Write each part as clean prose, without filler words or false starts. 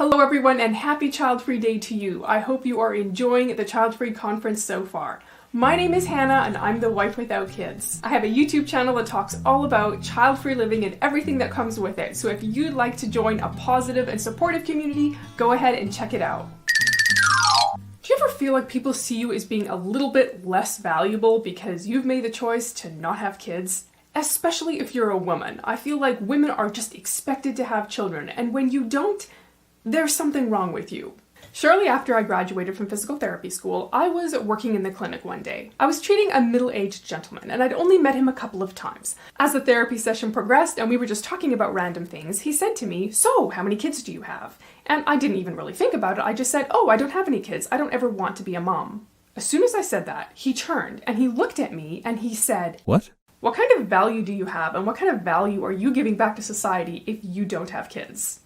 Hello everyone and happy Child Free Day to you. I hope you are enjoying the Child Free Conference so far. My name is Hannah and I'm the wife without kids. I have a YouTube channel that talks all about child-free living and everything that comes with it. So if you'd like to join a positive and supportive community, go ahead and check it out. Do you ever feel like people see you as being a little bit less valuable because you've made the choice to not have kids? Especially if you're a woman. I feel like women are just expected to have children, and when you don't, there's something wrong with you. Shortly after I graduated from physical therapy school, I was working in the clinic one day. I was treating a middle-aged gentleman, and I'd only met him a couple of times. As the therapy session progressed and we were just talking about random things, he said to me, "So, how many kids do you have?" And I didn't even really think about it. I just said, "Oh, I don't have any kids. I don't ever want to be a mom." As soon as I said that, he turned and he looked at me and he said, "What? What kind of value do you have, and what kind of value are you giving back to society if you don't have kids?"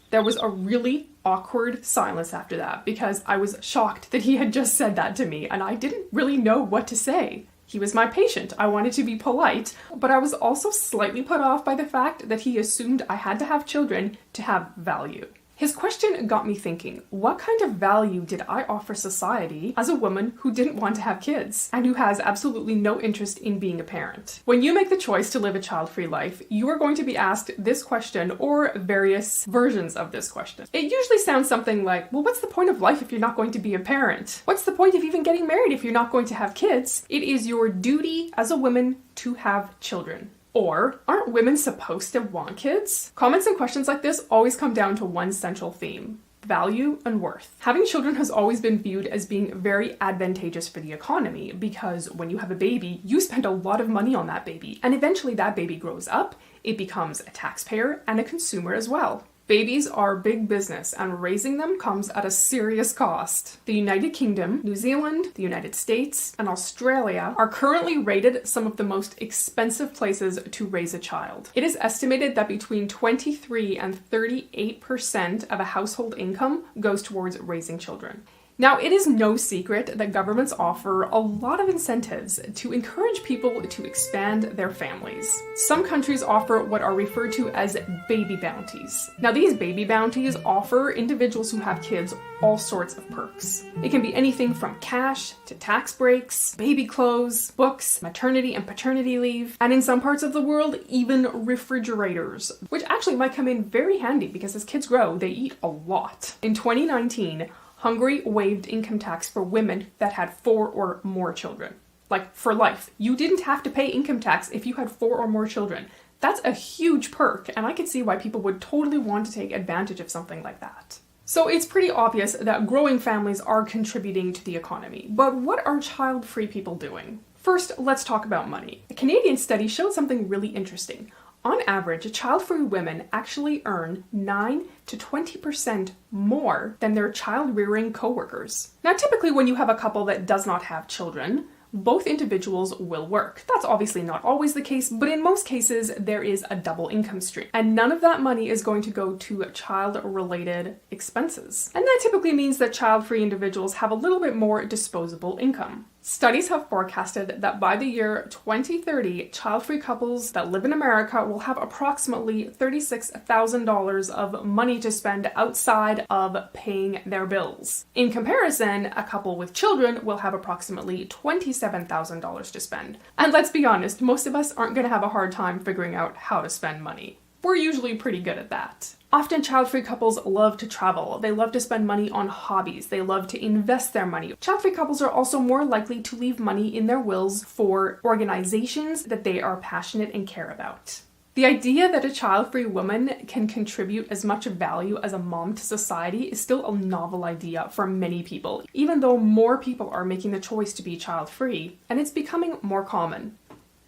There was a really awkward silence after that because I was shocked that he had just said that to me and I didn't really know what to say. He was my patient. I wanted to be polite, but I was also slightly put off by the fact that he assumed I had to have children to have value. His question got me thinking, what kind of value did I offer society as a woman who didn't want to have kids and who has absolutely no interest in being a parent? When you make the choice to live a child-free life, you are going to be asked this question or various versions of this question. It usually sounds something like, well, what's the point of life if you're not going to be a parent? What's the point of even getting married if you're not going to have kids? It is your duty as a woman to have children. Or, aren't women supposed to want kids? Comments and questions like this always come down to one central theme: value and worth. Having children has always been viewed as being very advantageous for the economy because when you have a baby, you spend a lot of money on that baby, and eventually that baby grows up, it becomes a taxpayer and a consumer as well. Babies are big business, and raising them comes at a serious cost. The United Kingdom, New Zealand, the United States, and Australia are currently rated some of the most expensive places to raise a child. It is estimated that between 23 and 38% of a household income goes towards raising children. Now, it is no secret that governments offer a lot of incentives to encourage people to expand their families. Some countries offer what are referred to as baby bounties. Now, these baby bounties offer individuals who have kids all sorts of perks. It can be anything from cash to tax breaks, baby clothes, books, maternity and paternity leave, and in some parts of the world, even refrigerators, which actually might come in very handy because as kids grow, they eat a lot. In 2019, Hungary waived income tax for women that had 4 or more children. Like, for life. You didn't have to pay income tax if you had 4 or more children. That's a huge perk, and I could see why people would totally want to take advantage of something like that. So it's pretty obvious that growing families are contributing to the economy. But what are child-free people doing? First, let's talk about money. A Canadian study showed something really interesting. On average, child-free women actually earn 9 to 20% more than their child-rearing coworkers. Now, typically when you have a couple that does not have children, both individuals will work. That's obviously not always the case, but in most cases, there is a double income stream. And none of that money is going to go to child-related expenses. And that typically means that child-free individuals have a little bit more disposable income. Studies have forecasted that by the year 2030, child-free couples that live in America will have approximately $36,000 of money to spend outside of paying their bills. In comparison, a couple with children will have approximately $27,000 to spend. And let's be honest, most of us aren't going to have a hard time figuring out how to spend money. We're usually pretty good at that. Often child-free couples love to travel. They love to spend money on hobbies. They love to invest their money. Child-free couples are also more likely to leave money in their wills for organizations that they are passionate and care about. The idea that a child-free woman can contribute as much value as a mom to society is still a novel idea for many people, even though more people are making the choice to be child-free, and it's becoming more common.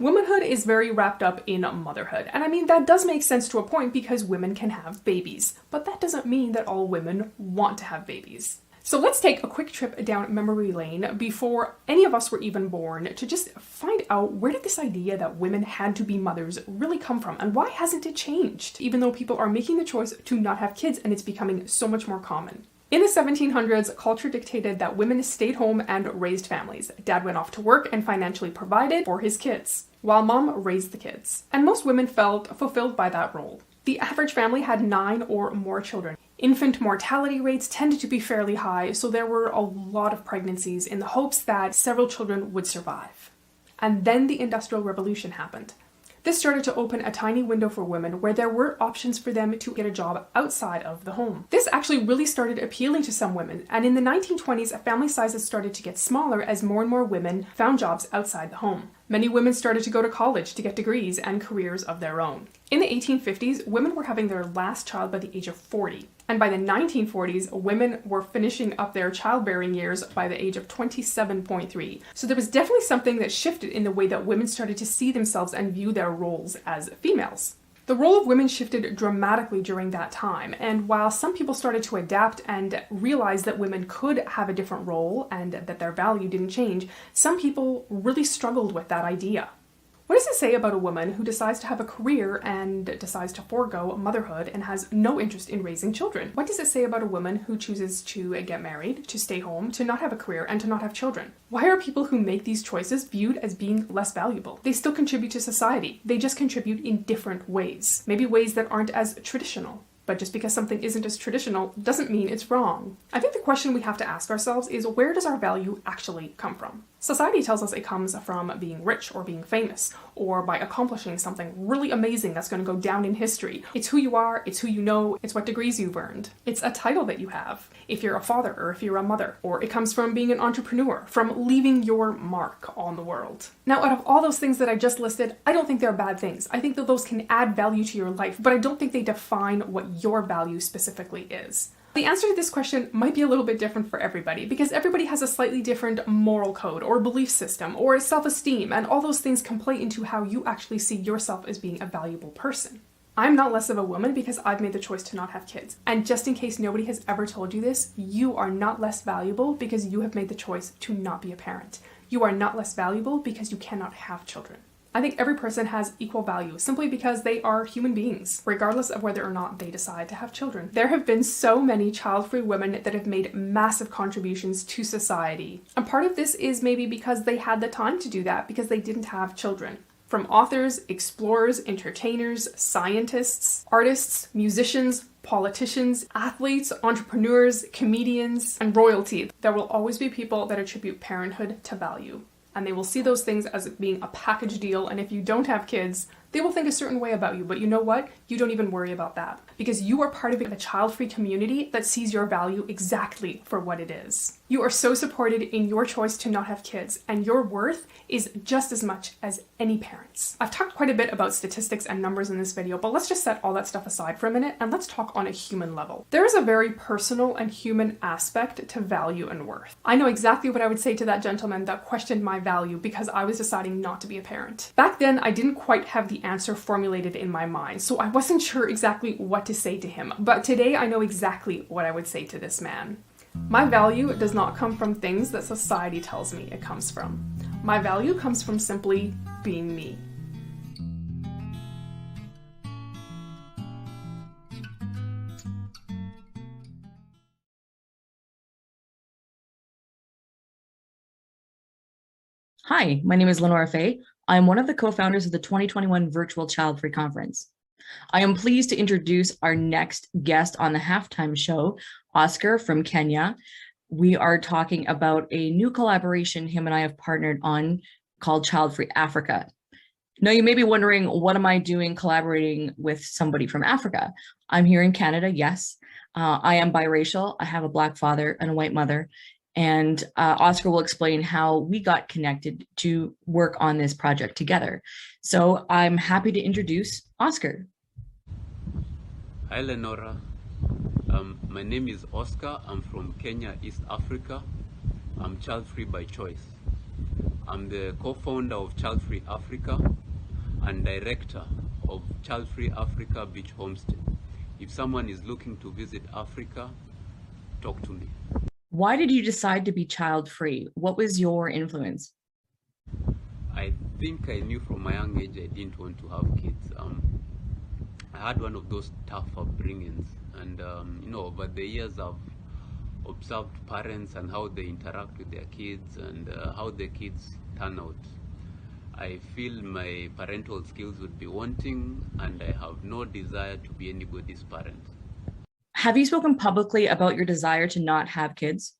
Womanhood is very wrapped up in motherhood, and I mean that does make sense to a point because women can have babies, but that doesn't mean that all women want to have babies. So let's take a quick trip down memory lane before any of us were even born to just find out where did this idea that women had to be mothers really come from, and why hasn't it changed, even though people are making the choice to not have kids and it's becoming so much more common. In the 1700s, culture dictated that women stayed home and raised families. Dad went off to work and financially provided for his kids, while mom raised the kids. And most women felt fulfilled by that role. The average family had 9 or more children. Infant mortality rates tended to be fairly high, so there were a lot of pregnancies in the hopes that several children would survive. And then the Industrial Revolution happened. This started to open a tiny window for women where there were options for them to get a job outside of the home. This actually really started appealing to some women, and in the 1920s, family sizes started to get smaller as more and more women found jobs outside the home. Many women started to go to college to get degrees and careers of their own. In the 1850s, women were having their last child by the age of 40. And by the 1940s, women were finishing up their childbearing years by the age of 27.3. So there was definitely something that shifted in the way that women started to see themselves and view their roles as females. The role of women shifted dramatically during that time, and while some people started to adapt and realize that women could have a different role and that their value didn't change, some people really struggled with that idea. What does it say about a woman who decides to have a career and decides to forego motherhood and has no interest in raising children? What does it say about a woman who chooses to get married, to stay home, to not have a career, and to not have children? Why are people who make these choices viewed as being less valuable? They still contribute to society. They just contribute in different ways. Maybe ways that aren't as traditional. But just because something isn't as traditional doesn't mean it's wrong. I think the question we have to ask ourselves is, where does our value actually come from? Society tells us it comes from being rich or being famous, or by accomplishing something really amazing that's going to go down in history. It's who you are, it's who you know, it's what degrees you've earned. It's a title that you have, if you're a father or if you're a mother. Or it comes from being an entrepreneur, from leaving your mark on the world. Now, out of all those things that I just listed, I don't think they're bad things. I think that those can add value to your life, but I don't think they define what your value specifically is. The answer to this question might be a little bit different for everybody, because everybody has a slightly different moral code or belief system or self-esteem, and all those things can play into how you actually see yourself as being a valuable person. I'm not less of a woman because I've made the choice to not have kids. And just in case nobody has ever told you this, you are not less valuable because you have made the choice to not be a parent. You are not less valuable because you cannot have children. I think every person has equal value simply because they are human beings, regardless of whether or not they decide to have children. There have been so many child-free women that have made massive contributions to society. And part of this is maybe because they had the time to do that because they didn't have children. From authors, explorers, entertainers, scientists, artists, musicians, politicians, athletes, entrepreneurs, comedians, and royalty, there will always be people that attribute parenthood to value. And they will see those things as being a package deal, and if you don't have kids, they will think a certain way about you. But you know what? You don't even worry about that, because you are part of a child-free community that sees your value exactly for what it is. You are so supported in your choice to not have kids, and your worth is just as much as any parent's. I've talked quite a bit about statistics and numbers in this video, but let's just set all that stuff aside for a minute and let's talk on a human level. There is a very personal and human aspect to value and worth. I know exactly what I would say to that gentleman that questioned my value because I was deciding not to be a parent. Back then, I didn't quite have the answer formulated in my mind, so I wasn't sure exactly what to say to him. But today I know exactly what I would say to this man. My value does not come from things that society tells me it comes from. My value comes from simply being me. Hi, my name is LeNora Faye. I am one of the co-founders of the 2021 Virtual Child Free Conference. I am pleased to introduce our next guest on the halftime show, Oscar from Kenya. We are talking about a new collaboration him and I have partnered on called ChildfreeAfrica. Now, you may be wondering, what am I doing collaborating with somebody from Africa? I'm here in Canada, yes. I am biracial. I have a Black father and a white mother. And Oscar will explain how we got connected to work on this project together. So I'm happy to introduce Oscar. Hi, LeNora. My name is Oscar. I'm from Kenya, East Africa. I'm child-free by choice. I'm the co-founder of ChildfreeAfrica and director of ChildfreeAfrica Beach Homestay. If someone is looking to visit Africa, talk to me. Why did you decide to be child-free? What was your influence? I think I knew from my young age I didn't want to have kids. I had one of those tough upbringings, and over the years I've observed parents and how they interact with their kids and how the kids turn out. I feel my parental skills would be wanting, and I have no desire to be anybody's parent. Have you spoken publicly about your desire to not have kids?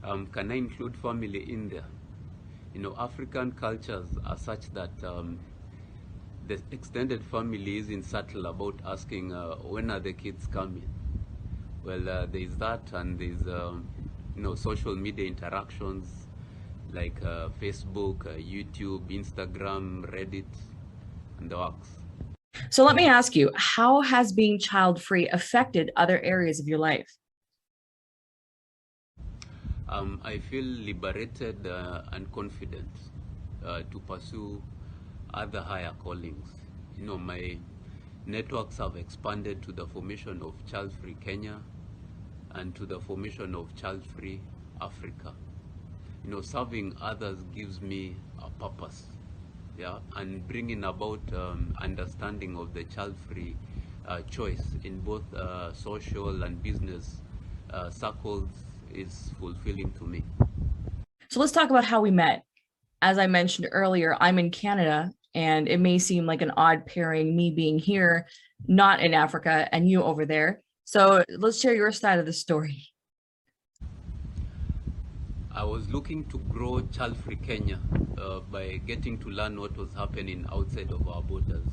Can I include family in there? African cultures are such that the extended family isn't subtle about asking when are the kids coming. Well, there's that, and there's social media interactions like Facebook, YouTube, Instagram, Reddit, and the works. So let me ask you, how has being child-free affected other areas of your life? I feel liberated and confident to pursue other higher callings. My networks have expanded to the formation of Childfree Kenya and to the formation of Childfree Africa. Serving others gives me a purpose, and bringing about understanding of the child-free choice in both social and business circles is fulfilling to me. So let's talk about how we met. As I mentioned earlier, I'm in Canada, and it may seem like an odd pairing, me being here, not in Africa, and you over there. So let's share your side of the story. I was looking to grow Childfree Kenya by getting to learn what was happening outside of our borders.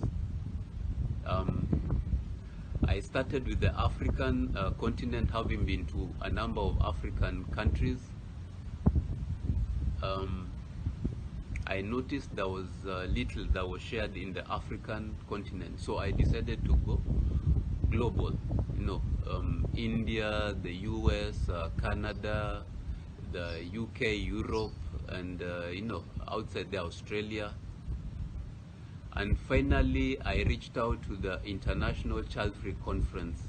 I started with the African continent, having been to a number of African countries. I noticed there was little that was shared in the African continent, so I decided to go global. India, the US, Canada, the UK, Europe, and outside there, Australia. And finally, I reached out to the International Childfree Conference,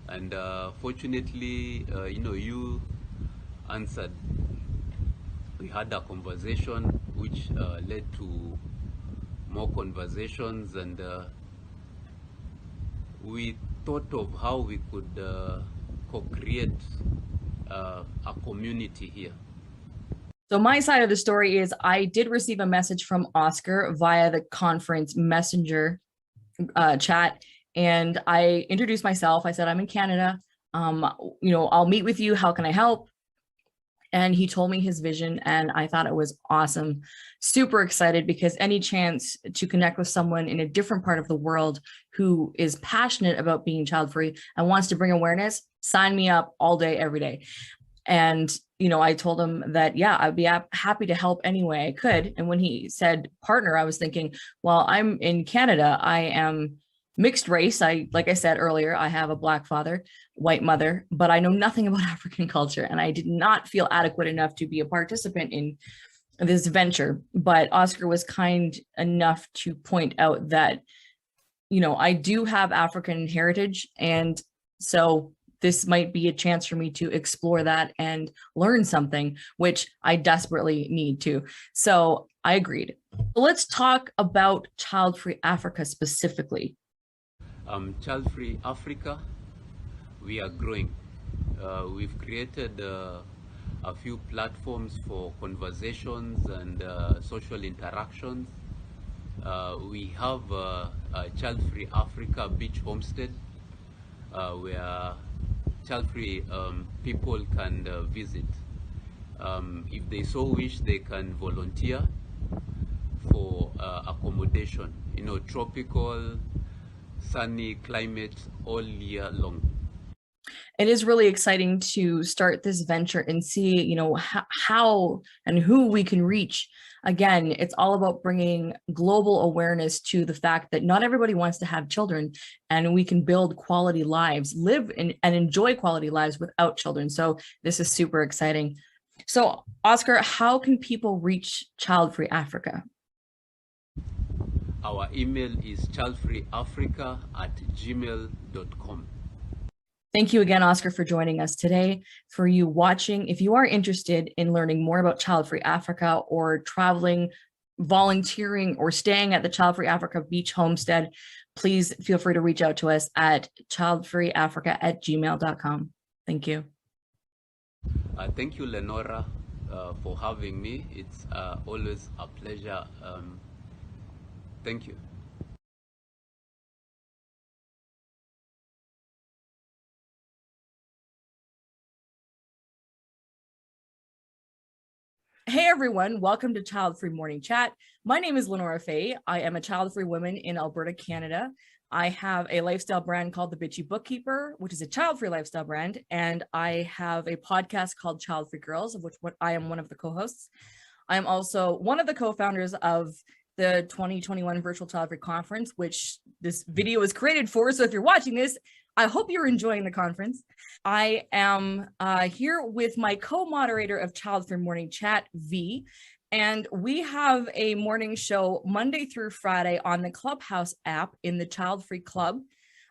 and fortunately, you answered. We had a conversation which led to more conversations, and we thought of how we could co-create a community here. So my side of the story is I did receive a message from Oscar via the conference messenger chat, and I introduced myself. I said, I'm in Canada. I'll meet with you. How can I help? And he told me his vision, and I thought it was awesome. Super excited, because any chance to connect with someone in a different part of the world who is passionate about being child-free and wants to bring awareness, sign me up all day, every day. And, I told him that, yeah, I'd be happy to help any way I could. And when he said partner, I was thinking, well, I'm in Canada. I am mixed race. Like I said earlier, I have a Black father, white mother, but I know nothing about African culture, and I did not feel adequate enough to be a participant in this venture. But Oscar was kind enough to point out that, I do have African heritage, and so this might be a chance for me to explore that and learn something, which I desperately need to. So I agreed. Let's talk about Childfree Africa specifically. Childfree Africa, we are growing. We've created a few platforms for conversations and social interactions. We have a Childfree Africa Beach Homestead, where Childfree people can visit. If they so wish, they can volunteer for accommodation, tropical, sunny climate all year long. It is really exciting to start this venture and see, how and who we can reach. Again, it's all about bringing global awareness to the fact that not everybody wants to have children, and we can build quality lives, live and enjoy quality lives without children. So this is super exciting. So Oscar, how can people reach Childfree Africa? Our email is childfreeafrica@gmail.com. Thank you again, Oscar, for joining us today. For you watching, if you are interested in learning more about Childfree Africa, or traveling, volunteering, or staying at the Childfree Africa Beach Homestead, please feel free to reach out to us at childfreeafrica@gmail.com. Thank you. Thank you, LeNora. for having me. It's always a pleasure. Thank you. Hey everyone, welcome to Child Free Morning Chat. My name is LeNora Faye. I am a child free woman in Alberta, Canada. I have a lifestyle brand called The Bitchy Bookkeeper, which is a child-free lifestyle brand, and I have a podcast called Child Free Girls, of which I am one of the co-hosts. I am also one of the co-founders of the 2021 Virtual Child Free Conference, which this video is created for. So if you're watching this, I hope you're enjoying the conference. I am here with my co-moderator of Child Free Morning Chat, V, and we have a morning show Monday through Friday on the Clubhouse app in the Child Free Club,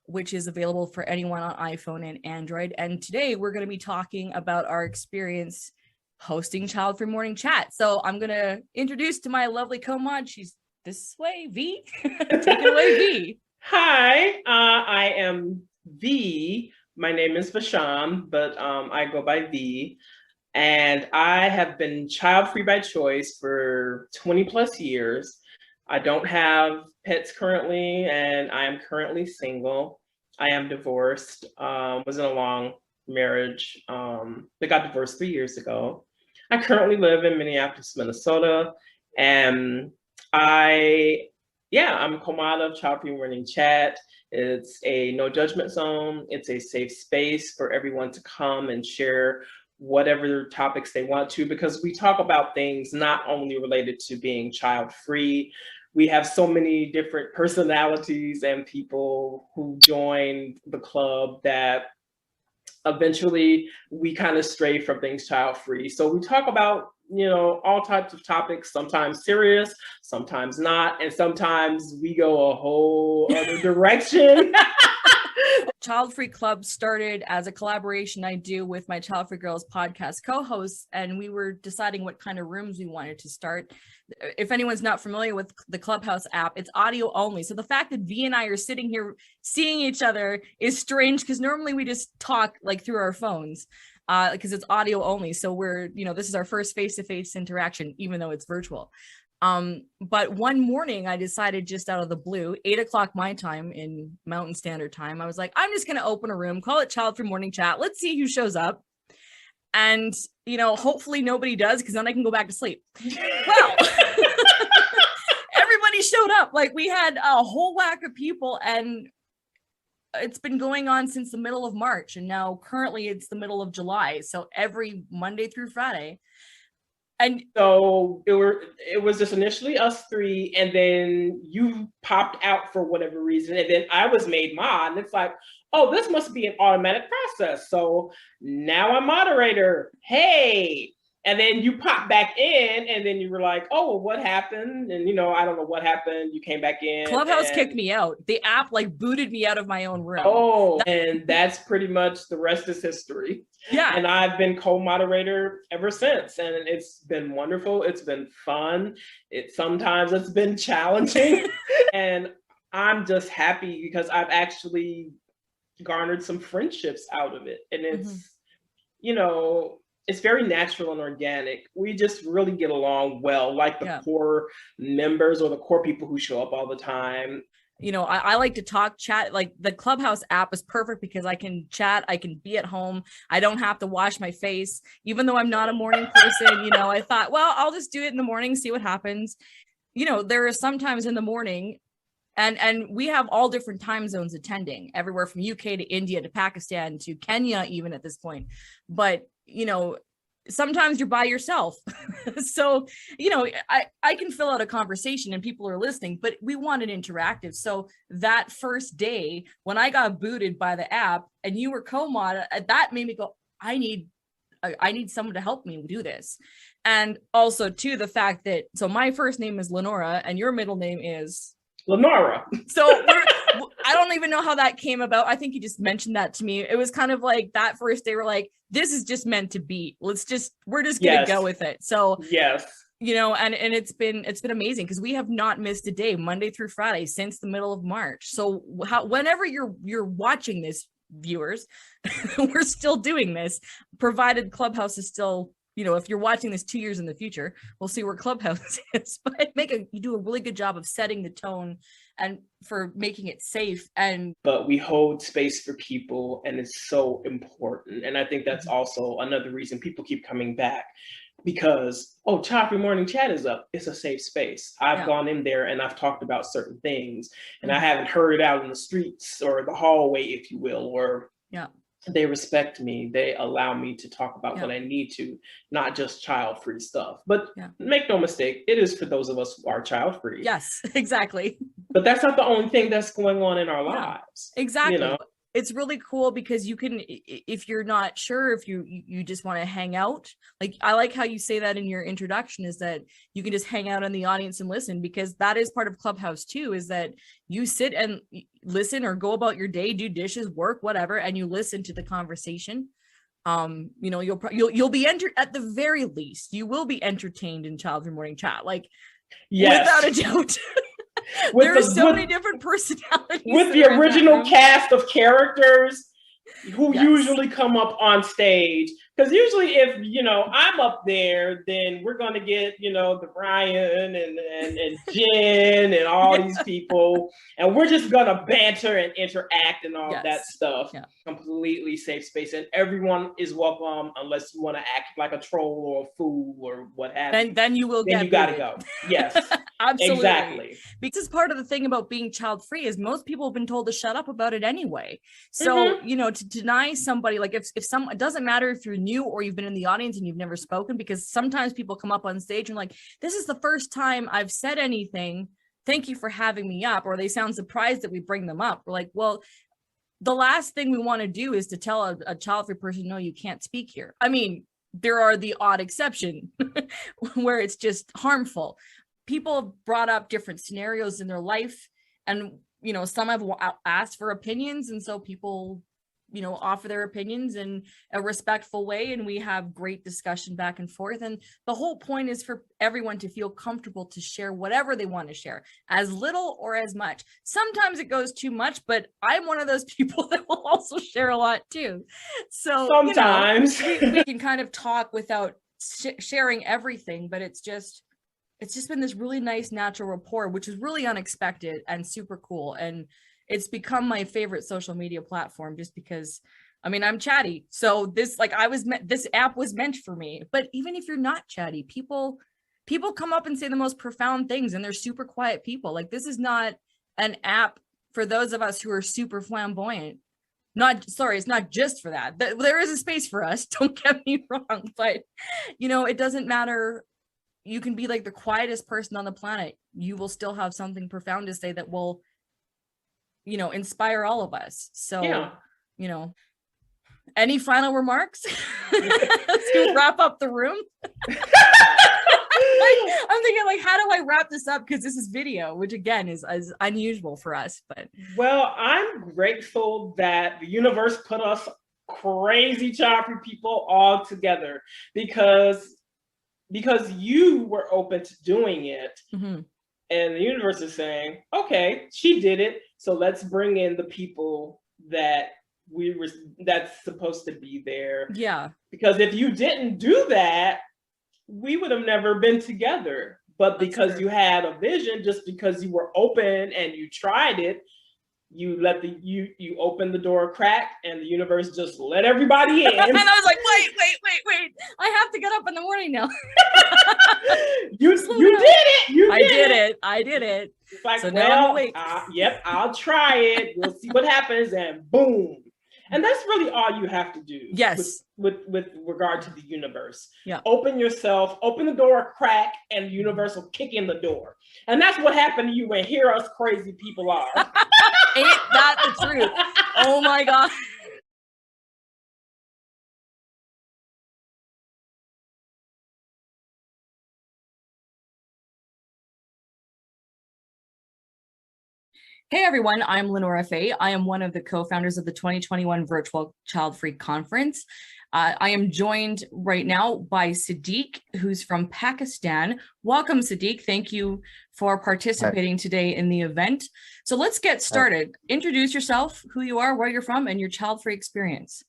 which is available for anyone on iPhone and Android. And today we're going to be talking about our experience hosting Child Free Morning Chat. So I'm going to introduce to my lovely co-mod. She's this way, V. Take it away, V. Hi, I am V. My name is Vasham, but I go by V. And I have been child free by choice for 20 plus years. I don't have pets currently, and I am currently single. I am divorced, was in a long marriage that got divorced 3 years ago. I currently live in Minneapolis, Minnesota, and I'm co-mod of Child Free Morning Chat. It's a no judgment zone. It's a safe space for everyone to come and share whatever topics they want to, because we talk about things not only related to being child free. We have so many different personalities and people who join the club that eventually we kind of stray from things child free. So we talk about, all types of topics, sometimes serious, sometimes not, and sometimes we go a whole other direction. Child Free Club started as a collaboration I do with my Child Free Girls podcast co-hosts, and we were deciding what kind of rooms we wanted to start. If anyone's not familiar with the Clubhouse app, it's audio only. So the fact that V and I are sitting here seeing each other is strange, because normally we just talk like through our phones because it's audio only. So we're, this is our first face-to-face interaction, even though it's virtual. But one morning I decided, just out of the blue, 8 o'clock my time in Mountain Standard Time, I was like, I'm just going to open a room, call it Child Free Morning Chat. Let's see who shows up. And, hopefully nobody does, because then I can go back to sleep. Well, everybody showed up. Like, we had a whole whack of people, and it's been going on since the middle of March. And now currently it's the middle of July. So every Monday through Friday. And so it was just initially us three, and then you popped out for whatever reason, and then I was made mod, and it's like, oh, this must be an automatic process. So now I'm moderator. Hey. And then you popped back in, and then you were like, oh, well, what happened? And, I don't know what happened. You came back in. Clubhouse kicked me out. The app booted me out of my own room. Oh, and that's pretty much the rest is history. Yeah. And I've been co-moderator ever since. And it's been wonderful. It's been fun. Sometimes it's been challenging. And I'm just happy because I've actually garnered some friendships out of it. And it's, it's very natural and organic. We just really get along well, like the core members or the core people who show up all the time. I like to talk, chat. Like, the Clubhouse app is perfect because I can chat. I can be at home. I don't have to wash my face, even though I'm not a morning person. I thought, well, I'll just do it in the morning, see what happens. There are sometimes in the morning, and we have all different time zones attending, everywhere from UK to India to Pakistan to Kenya, even at this point. But sometimes you're by yourself. So, I can fill out a conversation and people are listening, but we want it interactive. So that first day when I got booted by the app and you were co-mod, that made me go, I need someone to help me do this. And also too, the fact that, so my first name is LeNora and your middle name is LeNora. So I don't even know how that came about. I think you just mentioned that to me. It was kind of like that first day we're like, this is just meant to be. We're just going to go with it. So yes, and it's been amazing because we have not missed a day Monday through Friday since the middle of March. So whenever you're watching this, viewers, we're still doing this, provided Clubhouse is still you know, if you're watching this 2 years in the future, we'll see where Clubhouse is. But you do a really good job of setting the tone and for making it safe. But we hold space for people, and it's so important. And I think that's also another reason people keep coming back, because Childfree Morning Chat is up. It's a safe space. I've gone in there and I've talked about certain things, and I haven't heard it out in the streets or the hallway, if you will, or they respect me. They allow me to talk about what I need to, not just child-free stuff. But make no mistake, it is for those of us who are child-free. Yes, exactly. But that's not the only thing that's going on in our lives. Exactly. You know? It's really cool because you can, if you're not sure, if you just want to hang out, like I like how you say that in your introduction, is that you can just hang out in the audience and listen, because that is part of Clubhouse too, is that you sit and listen or go about your day, do dishes, work, whatever, and you listen to the conversation. You know, you'll be at the very least, you will be entertained in Childfree Morning Chat, like without a doubt. There's so many different personalities with the original cast of characters who usually come up on stage. Because usually if, you know, I'm up there, then we're going to get, you know, the Brian and Jen and all these people. And we're just going to banter and interact and all that stuff. Completely safe space. And everyone is welcome unless you want to act like a troll or a fool or what have you. Then you will then you got to go. Yes. Absolutely. Exactly. Because part of the thing about being child-free is most people have been told to shut up about it anyway. So, you know, to deny somebody, like if someone, it doesn't matter if you're new or you've been in the audience and you've never spoken, because sometimes people come up on stage and like, this is the first time I've said anything. Thank you for having me up. Or they sound surprised that we bring them up. We're like, well, the last thing we want to do is to tell a child-free person, no, you can't speak here. I mean, there are the odd exception where it's just harmful. People have brought up different scenarios in their life, and, you know, some have asked for opinions. And so people, you know, offer their opinions in a respectful way, and we have great discussion back and forth. And the whole point is for everyone to feel comfortable to share whatever they want to share, as little or as much. Sometimes it goes too much, but I'm one of those people that will also share a lot too. So sometimes, you know, we can kind of talk without sharing everything, but it's just been this really nice natural rapport, which is really unexpected and super cool. And it's become my favorite social media platform, just because, I mean, I'm chatty. So this app was meant for me. But even if you're not chatty, people come up and say the most profound things, and they're super quiet people. Like, this is not an app for those of us who are super flamboyant. It's not just for that. There is a space for us, don't get me wrong, but you know, it doesn't matter. You can be like the quietest person on the planet. You will still have something profound to say that will, you know, inspire all of us. So, you know, any final remarks to wrap up the room? I'm thinking, like, how do I wrap this up? Because this is video, which again is unusual for us. But well, I'm grateful that the universe put us crazy child-free people all together, because you were open to doing it. And the universe is saying, okay, she did it, so let's bring in the people that's supposed to be there. Yeah. Because if you didn't do that, we would have never been together. But because you had a vision, just because you were open and you tried it, you opened the door a crack, and the universe just let everybody in. And I was like, wait, I have to get up in the morning now. You did it. I did it. It's like, so well, now I'm awake. Yep, I'll try it. We'll see what happens, and boom. And that's really all you have to do. Yes. With regard to the universe. Yeah. Open yourself, open the door a crack, and the universe will kick in the door. And that's what happened to you, and here us crazy people are. Ain't that the truth? Oh my God. Hey everyone, I'm LeNora Faye. I am one of the co-founders of the 2021 Virtual Childfree Conference. I am joined right now by Sadiq, who's from Pakistan. Welcome, Sadiq. Thank you for participating today in the event. So let's get started. Introduce yourself, who you are, where you're from, and your child-free experience.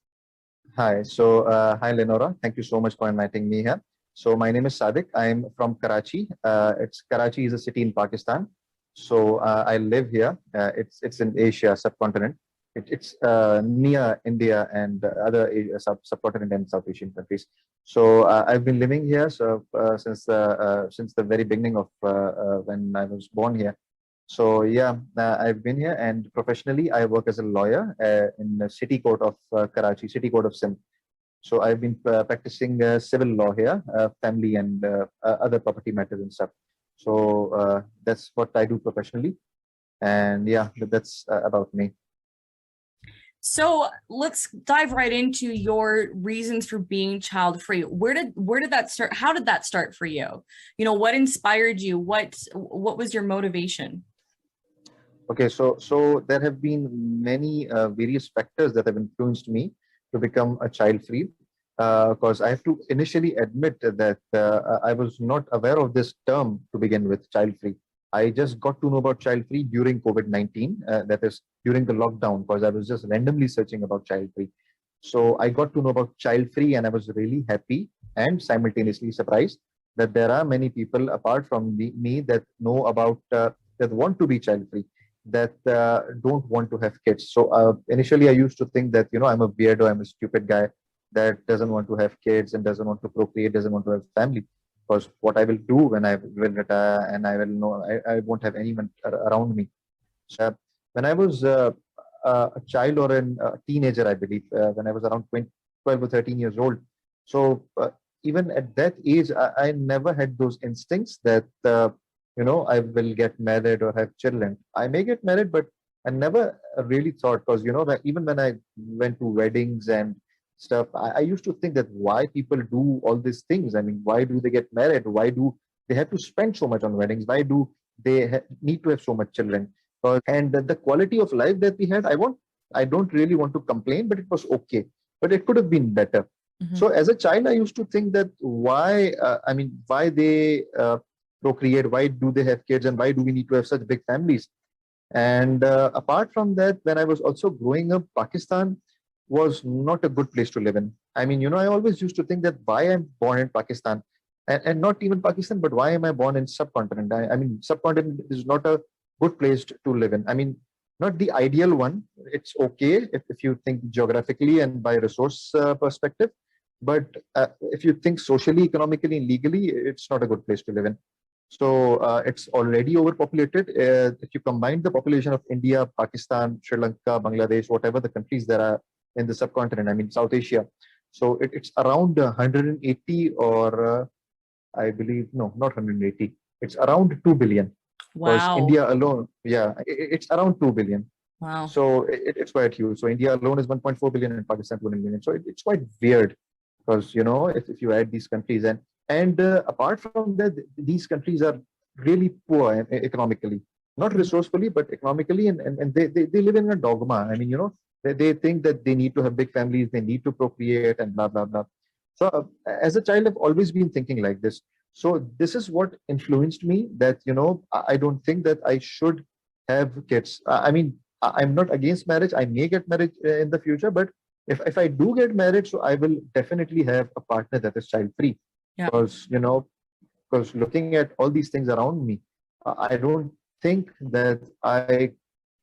Hi. So, hi, LeNora. Thank you so much for inviting me here. So, my name is Sadiq. I'm from Karachi. Karachi is a city in Pakistan. So, I live here. It's in Asia subcontinent. It's near India and other subcontinent and South Asian countries. So, I've been living here since the very beginning of when I was born here. So yeah, I've been here, and professionally I work as a lawyer in the City Court of Karachi, City Court of Sindh. So I've been practicing civil law here, family and other property matters and stuff. So that's what I do professionally, and yeah, that's about me. So let's dive right into your reasons for being child free. Where did that start? How did that start for you? You know, what inspired you? What was your motivation? Okay, so there have been many various factors that have influenced me to become a child free. Because I have to initially admit that I was not aware of this term to begin with, child free. I just got to know about child free during COVID-19, that is during the lockdown, because I was just randomly searching about child free. So I got to know about child free, and I was really happy and simultaneously surprised that there are many people apart from me that know about that want to be child free, that don't want to have kids. So initially I used to think that, I'm a weirdo, I'm a stupid guy that doesn't want to have kids and doesn't want to procreate, doesn't want to have family. Because what I will do when I will retire and I will know, I won't have anyone around me. So when I was a child or a teenager, I believe, when I was around 12 or 13 years old. So even at that age, I never had those instincts that, I will get married or have children. I may get married, but I never really thought, because, that even when I went to weddings and stuff, I used to think that why people do all these things. I mean, why do they get married? Why do they have to spend so much on weddings? Why do they need to have so much children? And the quality of life that we had, I don't really want to complain, but it was okay. But it could have been better. Mm-hmm. So as a child, I used to think that why they procreate, why do they have kids, and why do we need to have such big families? And apart from that, when I was also growing up, Pakistan was not a good place to live in. I mean, I always used to think that why I'm born in Pakistan, and not even Pakistan, but why am I born in subcontinent? I mean, subcontinent is not a good place to live in. I mean, not the ideal one. It's okay if you think geographically and by resource perspective, but if you think socially, economically, and legally, it's not a good place to live in. So it's already overpopulated. If you combine the population of India, Pakistan, Sri Lanka, Bangladesh, whatever the countries there are in the subcontinent, I mean, South Asia. So it's around 180 or I believe, no, not 180. It's around 2 billion. Wow. Because India alone, yeah, it's around 2 billion. Wow. So it's quite huge. So India alone is 1.4 billion and Pakistan 2 million. So it's quite weird because, if you add these countries and apart from that, these countries are really poor economically, not resourcefully, but economically. And they live in a dogma. I mean, they think that they need to have big families, they need to procreate and blah, blah, blah. So as a child, I've always been thinking like this. So this is what influenced me that, I don't think that I should have kids. I mean, I'm not against marriage. I may get married in the future, but if I do get married, so I will definitely have a partner that is child free. Yeah. Because looking at all these things around me, I don't think that I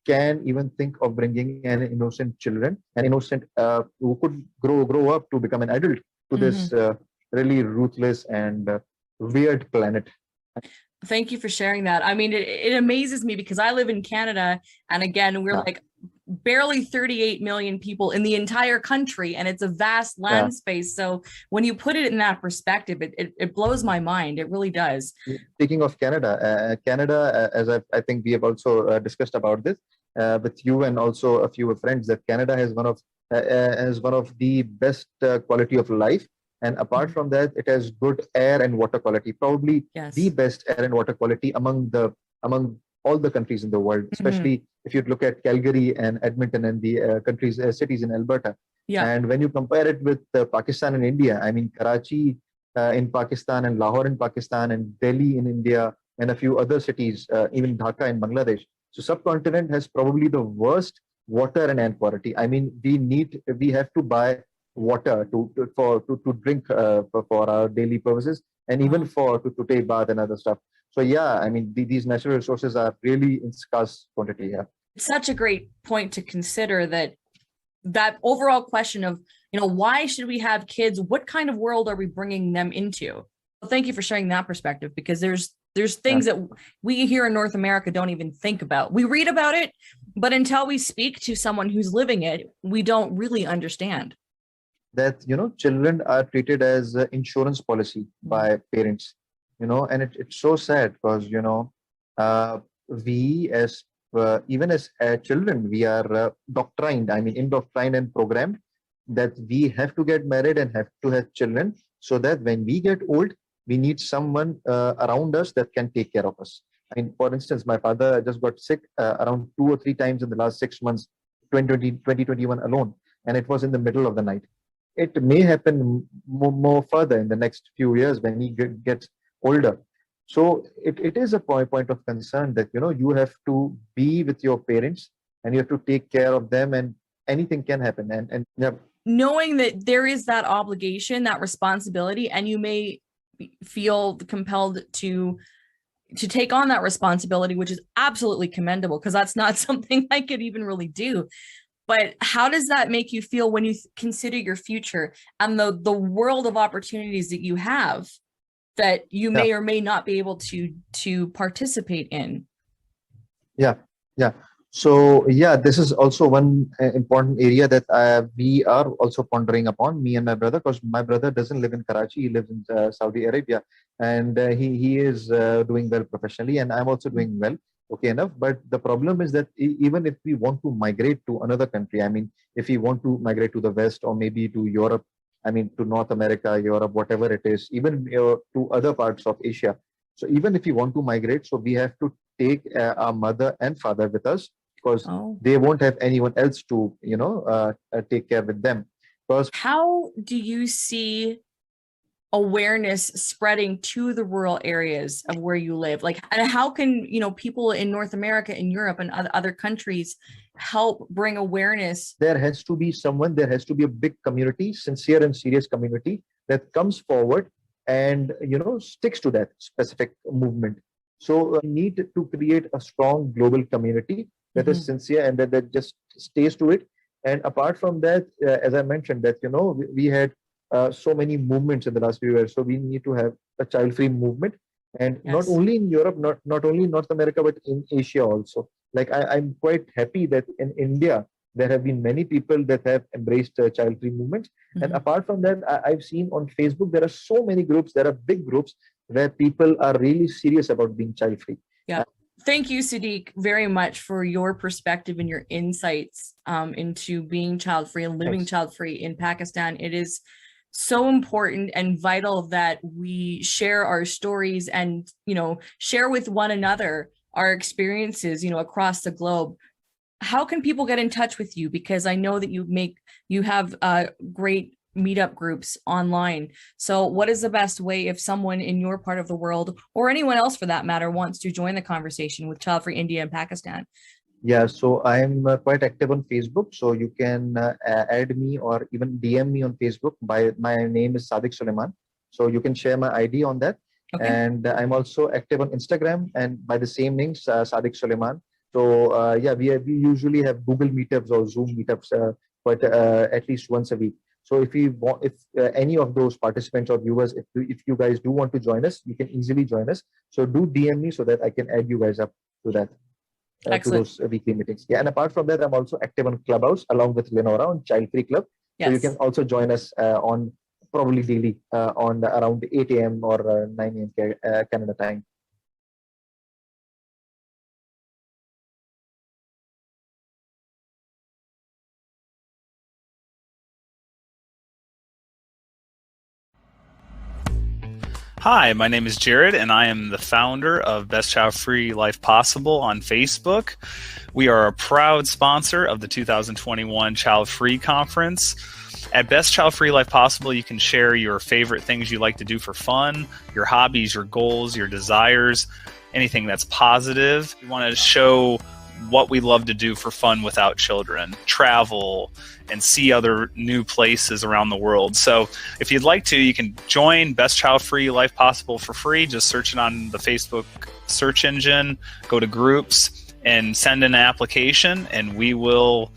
can even think of bringing an innocent who could grow up to become an adult to this really ruthless and weird planet. Thank you for sharing that. I mean, it amazes me because I live in Canada, and again, we're like barely 38 million people in the entire country, and it's a vast land space. So when you put it in that perspective, it blows my mind. It really does. Speaking of Canada, as I think we have also discussed about this with you and also a few friends, that Canada has one of the best quality of life. And apart from that, it has good air and water quality, probably the best air and water quality among all the countries in the world, especially if you look at Calgary and Edmonton and the cities in Alberta. Yeah. And when you compare it with Pakistan and India, I mean, Karachi in Pakistan and Lahore in Pakistan and Delhi in India and a few other cities, even Dhaka in Bangladesh. So subcontinent has probably the worst water and air quality. I mean, we have to buy water to drink for our daily purposes, and even to take bath and other stuff. So yeah, I mean, these natural resources are really in scarce quantity. Yeah. It's such a great point to consider, that overall question of, why should we have kids? What kind of world are we bringing them into? Well, thank you for sharing that perspective, because there's things that we here in North America don't even think about. We read about it, but until we speak to someone who's living it, we don't really understand. That, children are treated as an insurance policy by parents, and it's so sad because, we as even as children, we are indoctrined and programmed that we have to get married and have to have children, so that when we get old, we need someone around us that can take care of us. I mean, for instance, my father just got sick around 2 or 3 times in the last 6 months, 2021 alone, and it was in the middle of the night. It may happen more further in the next few years when he gets older. So it is a point of concern that, you have to be with your parents and you have to take care of them, and anything can happen. And yeah. Knowing that there is that obligation, that responsibility, and you may feel compelled to take on that responsibility, which is absolutely commendable, because that's not something I could even really do. But how does that make you feel when you consider your future and the world of opportunities that you have that you may or may not be able to participate in? Yeah. So yeah, this is also one important area that we are also pondering upon, me and my brother, because my brother doesn't live in Karachi, he lives in Saudi Arabia, and he is doing well professionally, and I'm also doing well, okay enough. But the problem is that even if we want to migrate to another country, I mean, if we want to migrate to the West or maybe to Europe, I mean, to North America, Europe, whatever it is, even to other parts of Asia. So even if we want to migrate, so we have to take our mother and father with us, because they won't have anyone else to, take care with them. Because how do you see awareness spreading to the rural areas of where you live? Like, and how can, people in North America and Europe and other countries help bring awareness? There has to be a big community, sincere and serious community that comes forward and, sticks to that specific movement. So we need to create a strong global community that is sincere and that just stays to it. And apart from that, as I mentioned, that, we had so many movements in the last few years. So we need to have a child-free movement, and not only in Europe, not only in North America, but in Asia also. Like I'm quite happy that in India, there have been many people that have embraced child-free movements. And apart from that, I've seen on Facebook, there are so many groups, there are big groups where people are really serious about being child-free. Yeah. Thank you, Sadiq, very much for your perspective and your insights into being child-free and living child-free in Pakistan. It is so important and vital that we share our stories and, share with one another our experiences, across the globe. How can people get in touch with you? Because I know that you have great meetup groups online. So what is the best way if someone in your part of the world, or anyone else for that matter, wants to join the conversation with Child Free India and Pakistan? Yeah, so I'm quite active on Facebook. So you can add me or even DM me on Facebook. My name is Sadiq Suleman. So you can share my ID on that. Okay. And I'm also active on Instagram and by the same name, Sadiq Suleman. So we usually have Google meetups or Zoom meetups, but at least once a week. So if any of those participants or viewers, if you guys do want to join us, you can easily join us. So do DM me so that I can add you guys up to that. To those weekly meetings. Yeah, and apart from that, I'm also active on Clubhouse along with LeNora on Childfree Club. Yes. So you can also join us on probably daily on around 8 a.m. or 9 a.m. Canada time. Hi, my name is Jared, and I am the founder of Best Child Free Life Possible on Facebook. We are a proud sponsor of the 2021 Child Free Conference. At Best Child Free Life Possible, you can share your favorite things you like to do for fun, your hobbies, your goals, your desires, anything that's positive. We want to show what we love to do for fun without children, travel and see other new places around the world. So if you'd like to, you can join Best Child Free Life Possible for free. Just search it on the Facebook search engine, go to groups and send in an application, and we will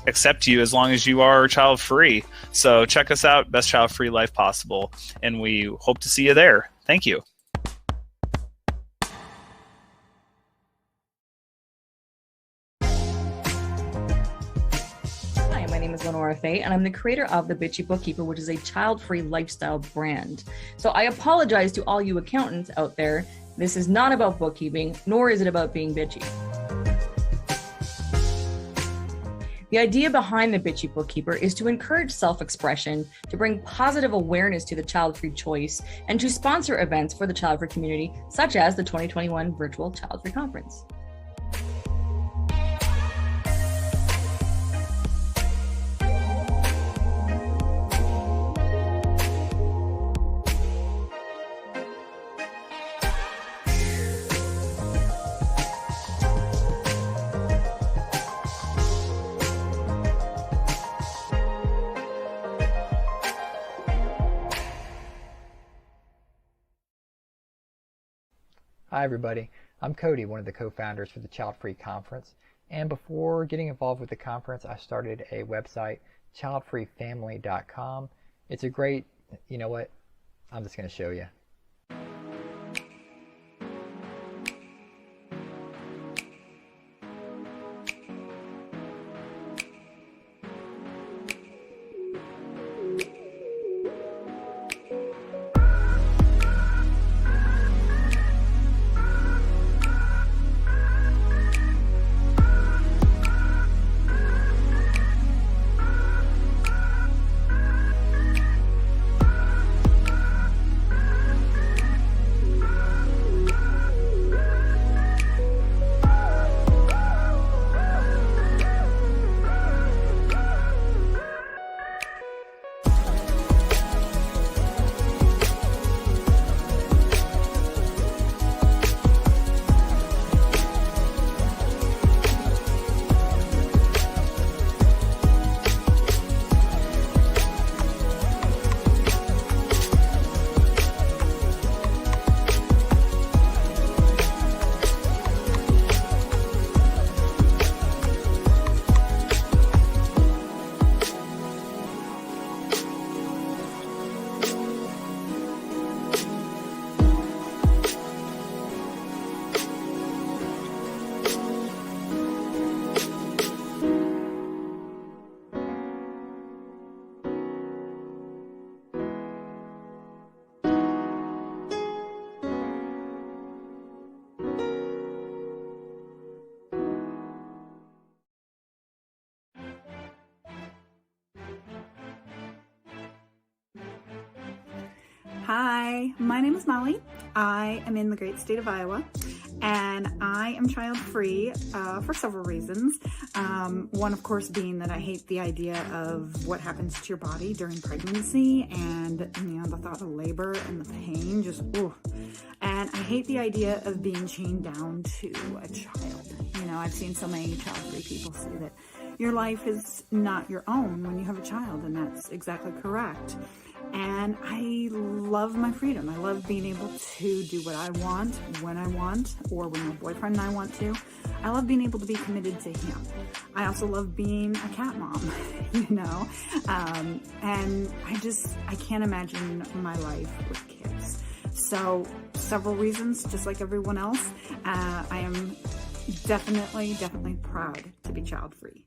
accept you as long as you are child free. So check us out, Best Child Free Life Possible, and we hope to see you there. Thank you. Hi, my name is LeNora Faye, and I'm the creator of The Bitchy Bookkeeper, which is a child-free lifestyle brand. So I apologize to all you accountants out there. This is not about bookkeeping, nor is it about being bitchy. The idea behind The Bitchy Bookkeeper is to encourage self-expression, to bring positive awareness to the child-free choice, and to sponsor events for the child-free community, such as the 2021 Virtual Child-Free Conference. Hi everybody, I'm Cody, one of the co-founders for the Childfree Conference, and before getting involved with the conference I started a website, childfreefamily.com. It's a great, you know what, I'm just going to show you. Hi, my name is Molly. I am in the great state of Iowa, and I am child-free for several reasons. One, of course, being that I hate the idea of what happens to your body during pregnancy, and the thought of labor and the pain, just ooh. And I hate the idea of being chained down to a child. I've seen so many child-free people say that your life is not your own when you have a child, and that's exactly correct. And I love my freedom. I love being able to do what I want, when I want, or when my boyfriend and I want to. I love being able to be committed to him. I also love being a cat mom, and I can't imagine my life with kids. So several reasons, just like everyone else, I am definitely proud to be child-free.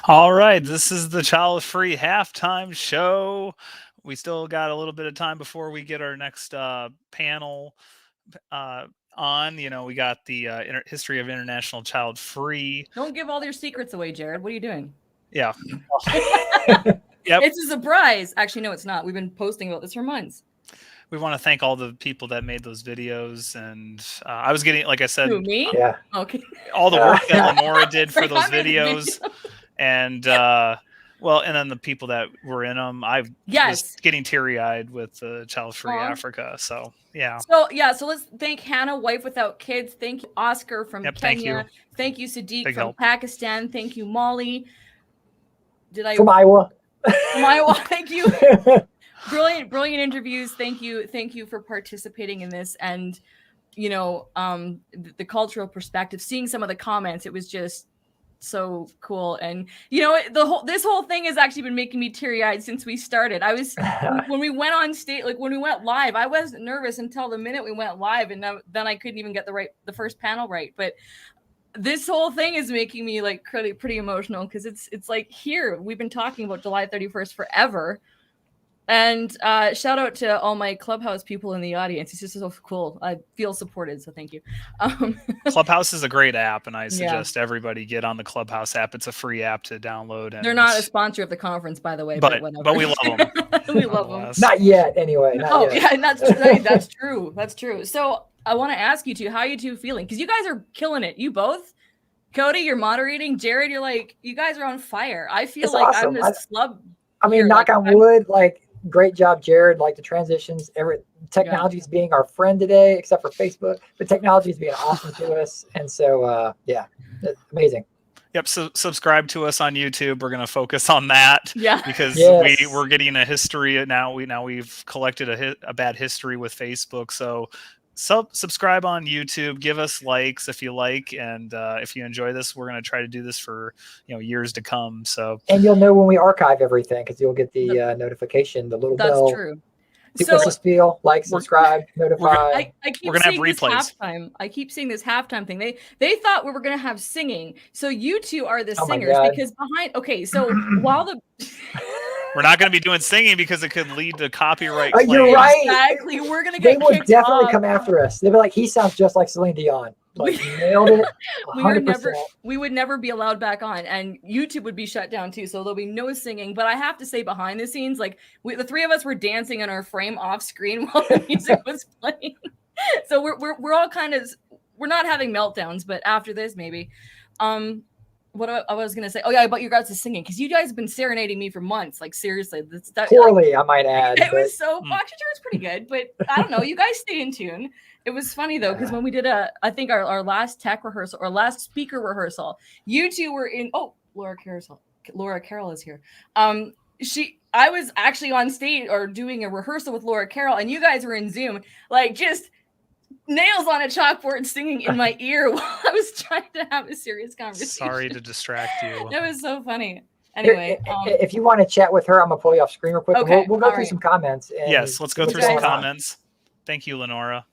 All right, this is the Child Free halftime show. We still got a little bit of time before we get our next panel on. We got the history of International Child Free. Don't give all your secrets away, Jared. What are you doing? Yeah. Yep. It's a surprise. Actually, no, it's not. We've been posting about this for months. We want to thank all the people that made those videos, and I was getting, like I said, Who, me? Yeah. Okay. all the work that LeNora did for Like, those I made the videos, and and then the people that were in them. I was getting teary-eyed with ChildfreeAfrica. So yeah. So let's thank Hannah, wife without kids. Thank you, Oscar from Kenya. Thank you, Sadiq Big from help. Pakistan. Thank you, Molly. From Iowa? From Iowa. Thank you. Brilliant interviews. Thank you for participating in this, and the cultural perspective. Seeing some of the comments, it was just so cool. And this whole thing has actually been making me teary-eyed since we started. I was when we went on stage, like when we went live, I wasn't nervous until the minute we went live, and then I couldn't even get the first panel right. But this whole thing is making me like pretty emotional, because it's like, here we've been talking about July 31st forever. And shout out to all my Clubhouse people in the audience. It's just so cool. I feel supported, so thank you. Clubhouse is a great app, and I suggest everybody get on the Clubhouse app. It's a free app to download. And they're not a sponsor of the conference, by the way, but we love them. We love them. Not yet, anyway. Not yet. Yeah, and that's true. That's true. So I want to ask you two, how are you two feeling? Because you guys are killing it. You both. Cody, you're moderating. Jared, you're like, you guys are on fire. I feel it's like awesome. I'm this slub. I mean, knock on wood, like, great job, Jared. Like the transitions, technology is being our friend today, except for Facebook, but technology is being awesome to us. And so, amazing. Yep. So subscribe to us on YouTube. We're going to focus on that. Yeah. Because we're getting a history now. We've collected a bad history with Facebook. So subscribe on YouTube. Give us likes if you like, and if you enjoy this, we're going to try to do this for years to come. So you'll know when we archive everything, because you'll get the notification, the little bell. That's true. What's the spiel? Like, subscribe, notify. We're gonna have replays. I keep seeing this halftime thing. They thought we were gonna have singing. So you two are the singers, because behind. Okay, so while the we're not going to be doing singing because it could lead to copyright claims. You're right. Exactly. We're going to get. They would definitely come after us. They'd be like, "He sounds just like Celine Dion." Like, nailed it. 100%. We would never be allowed back on, and YouTube would be shut down too. So there'll be no singing. But I have to say, behind the scenes, like the three of us were dancing in our frame off screen while the music was playing. So we're all kind of, we're not having meltdowns, but after this, maybe. What I was gonna say? Oh yeah, about your guys' singing, because you guys have been serenading me for months. Like seriously, poorly, I might add. It was so. Actually, it was pretty good, but I don't know. You guys stay in tune. It was funny though, because when we did I think our last tech rehearsal or last speaker rehearsal, you two were in. Oh, LeNora Carroll is here. I was actually on stage or doing a rehearsal with LeNora Carroll, and you guys were in Zoom, like just nails on a chalkboard singing in my ear while I was trying to have a serious conversation. Sorry to distract you. It was so funny. Anyway, if you want to chat with her, I'm gonna pull you off screen real quick. Okay, we'll go through some comments. Yes, let's go through some comments. Thank you, LeNora.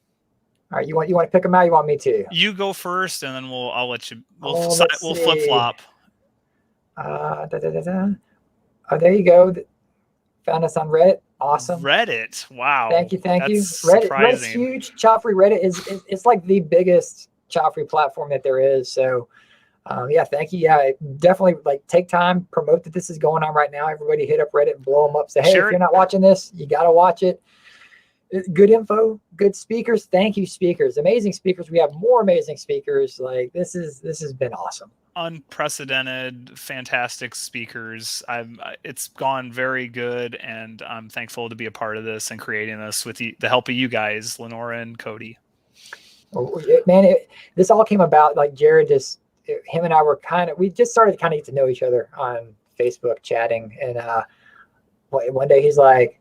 All right, you want to pick them out? You want me to? You go first, and then I'll let you. We'll flip flop. Oh, there you go. Found us on Reddit. Awesome. Reddit. Wow. Thank you. That's Reddit's huge. Childfree Reddit is like the biggest Childfree platform that there is. So, thank you. Yeah, definitely take time, promote that this is going on right now. Everybody hit up Reddit and blow them up. Say, hey, if you're not watching this, you got to watch it. Good info, good speakers. Thank you, speakers. Amazing speakers. We have more amazing speakers. Like this has been awesome. Unprecedented, fantastic speakers. It's gone very good, and I'm thankful to be a part of this and creating this with the help of you guys, LeNora and Cody. Oh, man, this all came about like Jared him and I were we just started to kind of get to know each other on Facebook chatting, and one day he's like,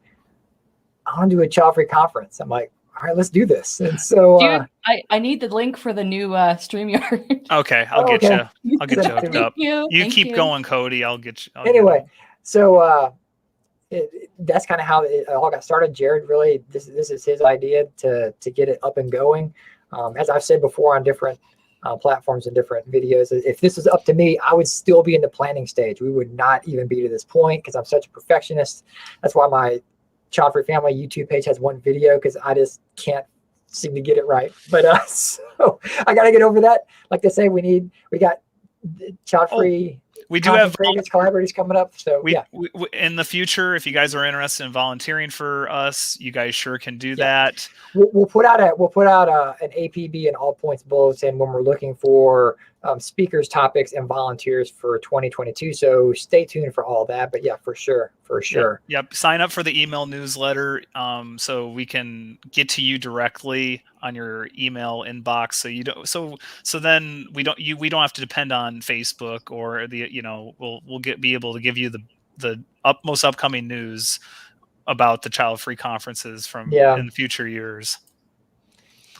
I want to do a Childfree conference. I'm like, all right, let's do this. And so, dude, I need the link for the new StreamYard. Okay, I'll get you. I'll get you hooked up. You keep going, Cody. I'll get you. Anyway, so that's kind of how it all got started. Jared really, this is his idea to get it up and going. As I've said before on different platforms and different videos, if this was up to me, I would still be in the planning stage. We would not even be to this point because I'm such a perfectionist. That's why my Childfree Family YouTube page has one video, because I just can't seem to get it right. But so I got to get over that. Like they say, we got Childfree. We do have collaborators coming up. So we, in the future, if you guys are interested in volunteering for us, you guys sure can do that. We'll put out an APB and all points bulletin when we're looking for speakers, topics, and volunteers for 2022. So stay tuned for all that. But yeah, for sure. Yep. Sign up for the email newsletter so we can get to you directly on your email inbox. So you don't. So then we don't have to depend on Facebook or we'll be able to give you the most upcoming news about the child free conferences from in future years.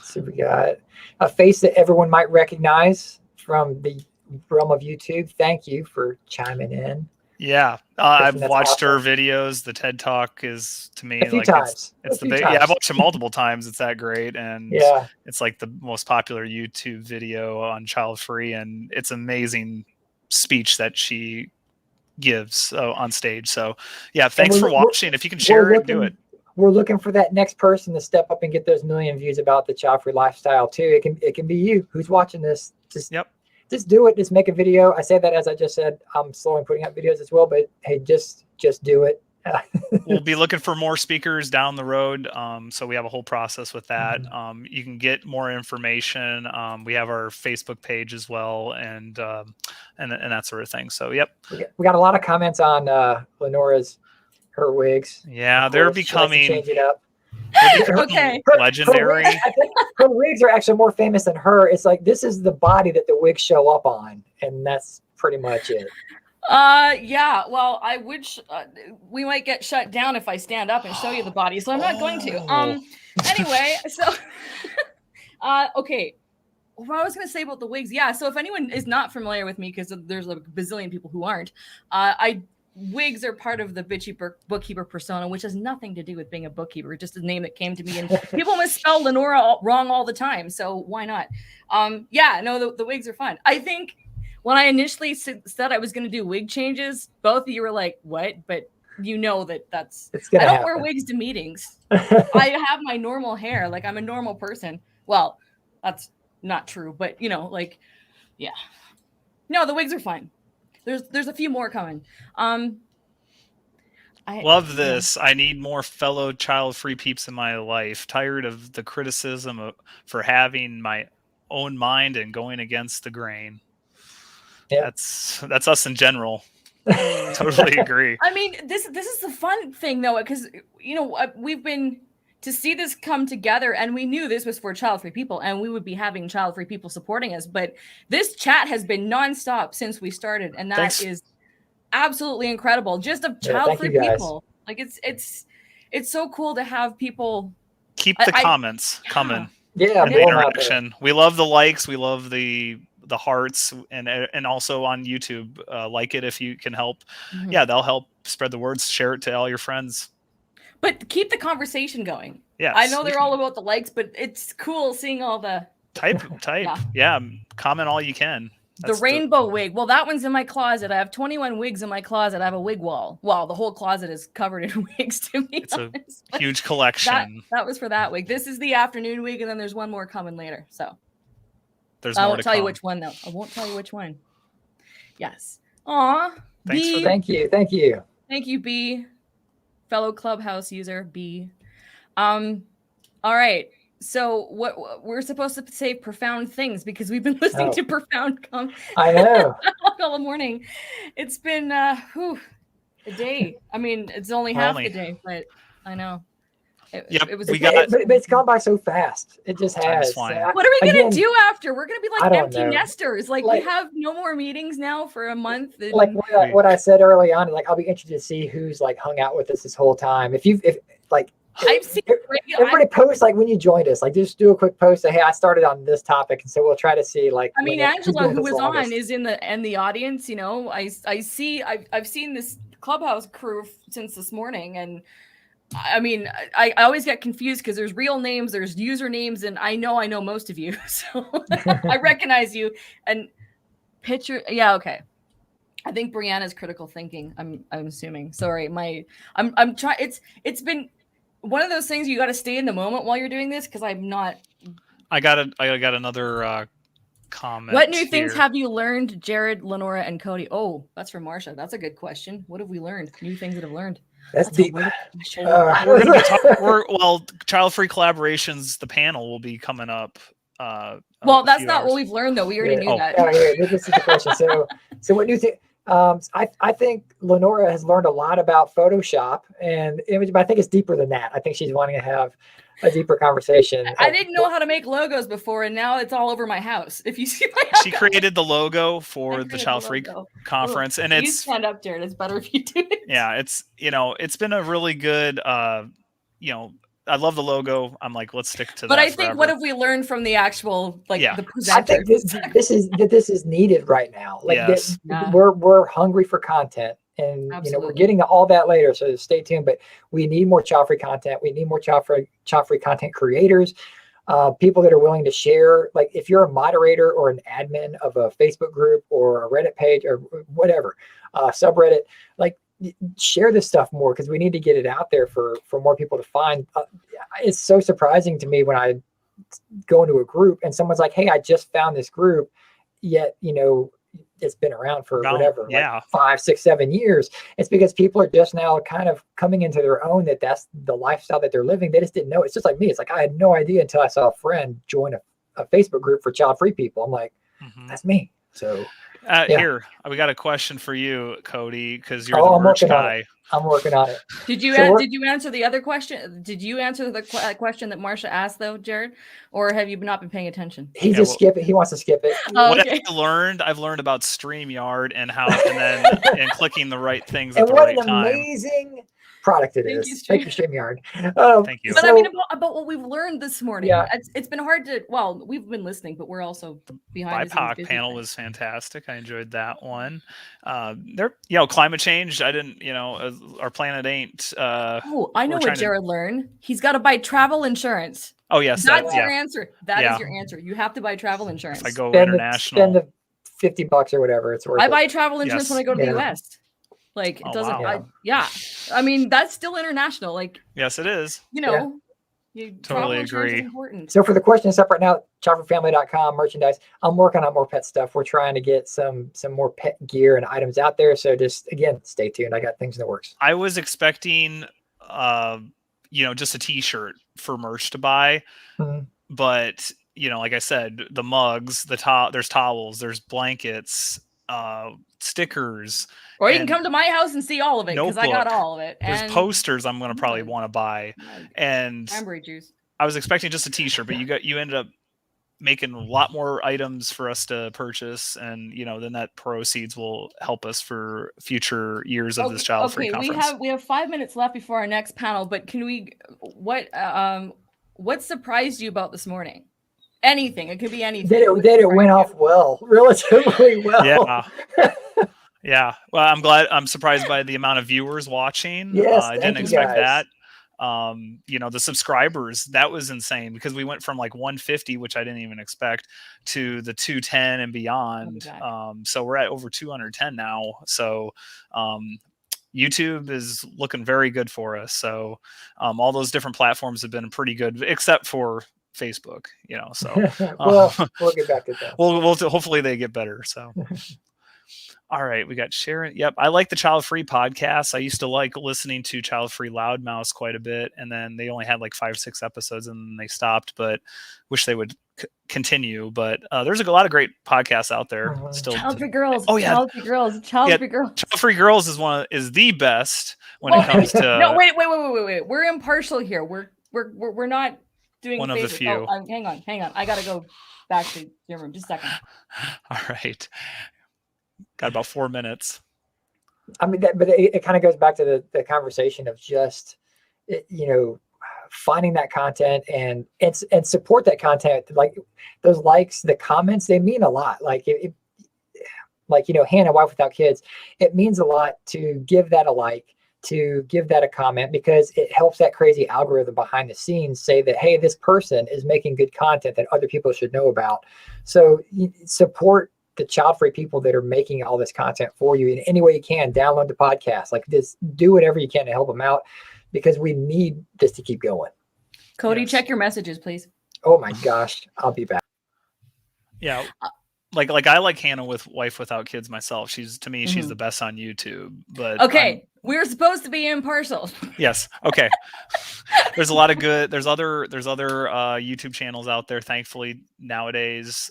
So we got a face that everyone might recognize from the realm of YouTube. Thank you for chiming in. Yeah, I've watched her videos. The TED Talk is, to me, like it's the big. Yeah, I've watched it multiple times. It's that great, and it's like the most popular YouTube video on child free, and it's amazing speech that she gives on stage. So yeah, thanks for watching. If you can share it, do it. We're looking for that next person to step up and get those 1 million views about the child free lifestyle too. It can be you who's watching this. Just do it. Just make a video. I say that as I just said, I'm slowly putting out videos as well, but hey, just do it. We'll be looking for more speakers down the road. So we have a whole process with that. You can get more information. We have our Facebook page as well, and that sort of thing. So, yep. We got a lot of comments on LeNora's her wigs. Yeah, they're becoming change it up. Okay. Legendary. I think her wigs are actually more famous than her. It's like this is the body that the wigs show up on, and that's pretty much it. Yeah, well, I wish we might get shut down if I stand up and show you the body, so I'm not going to. Anyway, so okay. What I was going to say about the wigs, yeah. So if anyone is not familiar with me, because there's a bazillion people who aren't, wigs are part of the bitchy bookkeeper persona, which has nothing to do with being a bookkeeper, just a name that came to me. And people misspell LeNora wrong all the time, so why not? The wigs are fun. I think when I initially said I was going to do wig changes, both of you were like, what? But you know that's... I don't wear wigs to meetings. I have my normal hair. Like, I'm a normal person. Well, that's not true, but, No, the wigs are fine. There's a few more coming. I love this. I need more fellow child-free peeps in my life. Tired of the criticism for having my own mind and going against the grain. Yeah. That's us in general. Totally agree. I mean, this is the fun thing though, because we've been to see this come together, and we knew this was for child-free people, and we would be having child-free people supporting us. But this chat has been nonstop since we started, and that is absolutely incredible. Just of child-free people, like it's so cool to have people keep the comments coming. Yeah, and the interaction. We love the likes. We love the hearts, and also on YouTube, like it if you can help. Mm-hmm. Yeah, they'll help spread the words. Share it to all your friends. But keep the conversation going. Yes. I know they're all about the likes, but it's cool seeing all the type. Yeah, comment all you can. That's the rainbow wig. Well, that one's in my closet. I have 21 wigs in my closet. I have a wig wall. Well, the whole closet is covered in wigs, to be honest. A huge collection. That was for that wig. This is the afternoon wig, and then there's one more coming later. So I won't tell you which one, though. I won't tell you which one. Yes. Aw. Thank you. Thank you, B. Fellow Clubhouse user B. All right. So what we're supposed to say profound things because we've been listening to profound I know. all morning. It's been a day. I mean, it's only half the day, but I know. But it's gone by so fast. It just has. What are we gonna do after? We're gonna be like empty nesters. Like we have no more meetings now for a month. And... Like what I said early on. Like I'll be interested to see who's like hung out with us this whole time. I've seen everybody post like when you joined us. Like just do a quick post. Say, hey, I started on this topic, and so we'll try to see like. I mean, Angela, who was on, is in the audience. I've seen this Clubhouse crew since this morning, and. I mean, I always get confused because there's real names, there's usernames, and I know most of you, so I recognize you. And picture, yeah, okay. I think Brianna's critical thinking. I'm assuming. Sorry, I'm trying. It's been one of those things you got to stay in the moment while you're doing this because I'm not. I got another comment. What new things here. have you learned, Jared, LeNora, and Cody? Oh, that's from Marsha. That's a good question. What have we learned? New things that have learned. That's deep. a question. We're going to be talking. Well, Child Free Collaborations. The panel will be coming up. Well, that's not what we've learned, though. We already knew that. This is the question. So what new thing? I think LeNora has learned a lot about Photoshop and image, but I think it's deeper than that. I think she's wanting to have a deeper conversation. I didn't know how to make logos before, and now it's all over my house. If you see my house, she created the logo for the Child Free conference, and you stand up, Jared. It's better if you do it. Yeah, it's been a really good. I love the logo. I'm like, let's stick to that. But I think forever. what have we learned from the actual the presenter? I think this is needed right now. Like we're hungry for content, and we're getting to all that later. So stay tuned. But we need more child free content. We need more child free content creators, people that are willing to share. Like if you're a moderator or an admin of a Facebook group or a Reddit page or whatever, subreddit, like. Share this stuff more because we need to get it out there for more people to find. It's so surprising to me when I go into a group and someone's like, hey, I just found this group, yet it's been around for like 5, 6, 7 years. It's because people are just now kind of coming into their own that's the lifestyle that they're living. They just didn't know. It's just like me. It's like I had no idea until I saw a friend join a Facebook group for child free people. I'm like, that's me. So here, we got a question for you, Cody, because you're the merch guy. I'm working on it. Did you answer the other question? Did you answer the question that Marsha asked, though, Jared? Or have you not been paying attention? He skip it. He wants to skip it. Oh, what okay. I've learned about StreamYard and how, and clicking the right things at the right time. And what an amazing product it is. Thank you, StreamYard. Thank you. But I mean, about what we've learned this morning. Yeah. It's been hard to. Well, we've been listening, but we're also behind. BIPOC panel was fantastic. I enjoyed that one. Climate change. I didn't. Our planet ain't. I know what Jared learned. He's got to buy travel insurance. Oh yes, that's your answer. That is your answer. You have to buy travel insurance. If I go international, spend the $50 or whatever. It's worth. I buy travel insurance when I go to the US. Like it doesn't. Wow. I mean, that's still international. Like yes, it is. You totally agree. Is important. So for the question up right now, childfreefamily.com merchandise. I'm working on more pet stuff. We're trying to get some more pet gear and items out there. So just again, stay tuned. I got things in the works. I was expecting, just a T-shirt for merch to buy, but like I said, the mugs, there's towels, there's blankets, stickers. Or you can come to my house and see all of it because I got all of it. There's posters I'm going to probably want to buy, and cranberry juice. I was expecting just a T-shirt, but you ended up making a lot more items for us to purchase, and then that proceeds will help us for future years of this child free conference. We have 5 minutes left before our next panel, but what surprised you about this morning? Anything. It could be anything. That it went off relatively well. Yeah. Yeah. Well, I'm surprised by the amount of viewers watching. Yes, I didn't expect that. The subscribers, that was insane because we went from like 150, which I didn't even expect, to the 210 and beyond. So we're at over 210 now. So, YouTube is looking very good for us. So, all those different platforms have been pretty good, except for Facebook, so we'll get back to that. We'll hopefully they get better. So, all right, we got Sharon. Yep, I like the Child Free podcast. I used to like listening to Child Free Loudmouse quite a bit, and then they only had like 5 or 6 episodes, and then they stopped. But wish they would continue. But there's a lot of great podcasts out there still. Child Free Girls. Oh yeah, Child Free Girls. Child Free Girls. Child Free Girls is the best when it comes to. No, wait. We're impartial here. We're not doing one of the few. Hang on. I gotta go back to your room. Just a second. All right. Got about 4 minutes. I mean, but it kind of goes back to the conversation of just, finding that content and support that content. Like those likes, the comments, they mean a lot. Like Hannah, Wife Without Kids, it means a lot to give that a like, to give that a comment, because it helps that crazy algorithm behind the scenes say that, hey, this person is making good content that other people should know about. So support the child free people that are making all this content for you in any way you can. Download the podcast, like this, do whatever you can to help them out, because we need this to keep going. Cody, check your messages, please. Oh my gosh, I'll be back. Yeah. like I like Hannah with Wife Without Kids myself. She's to me, she's Mhm. the best on YouTube. But Okay, we're supposed to be impartial. yes, okay. There's a lot of good. There's other YouTube channels out there. Thankfully nowadays,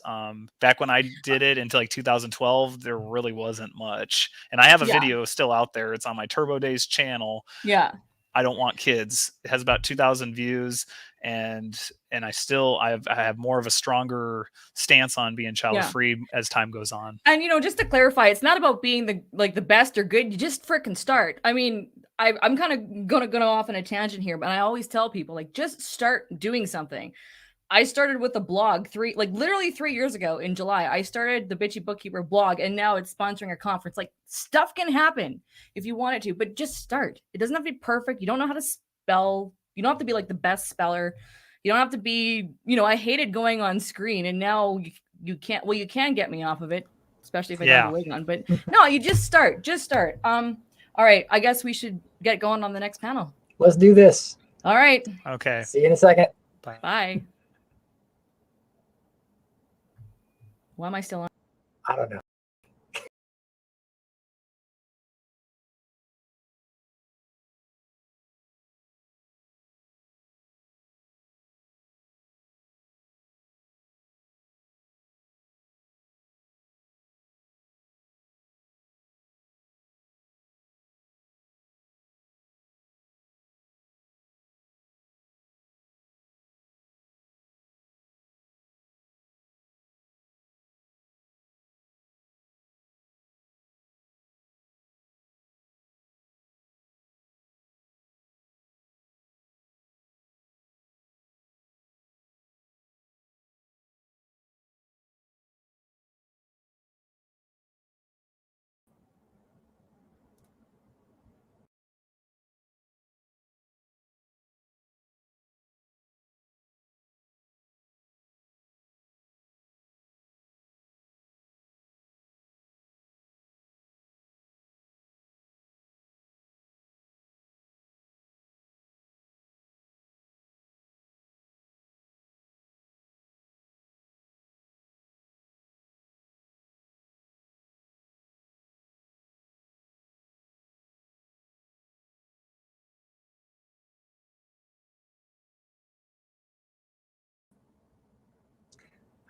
back when I did it until like 2012, there really wasn't much. And I have a Yeah. video still out there. It's on my Turbo Days channel. Yeah. I Don't Want Kids. It has about 2,000 views, and I have more of a stronger stance on being child free as time goes on. And just to clarify, it's not about being the best or good. You just frickin' start. I mean, I'm kind of gonna off on a tangent here, but I always tell people, like, just start doing something. I started with a blog literally 3 years ago in July. I started the Bitchy Bookkeeper blog, and now it's sponsoring a conference. Like, stuff can happen if you want it to, but just start. It doesn't have to be perfect. You don't know how to spell. You don't have to be like the best speller. You don't have to be, I hated going on screen, and now you can't. Well, you can get me off of it, especially if I don't have a wig on. But no, you just start. Just start. All right. I guess we should get going on the next panel. Let's do this. All right. Okay. See you in a second. Bye. Bye. Why am I still on? I don't know.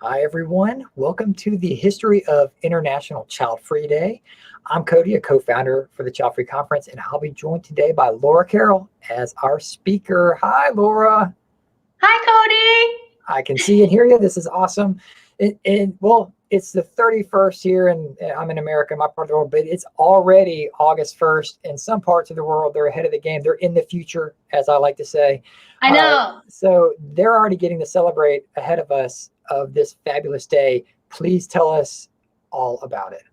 Hi, everyone. Welcome to the History of International Child Free Day. I'm Cody, a co-founder for the Child Free Conference, and I'll be joined today by Laura Carroll as our speaker. Hi, Laura. Hi, Cody. I can see and hear you. This is awesome. Well, it's the 31st here, and I'm in America, my part of the world, but it's already August 1st. In some parts of the world, they're ahead of the game. They're in the future, as I like to say. I know. So they're already getting to celebrate ahead of us of this fabulous day. Please tell us all about it.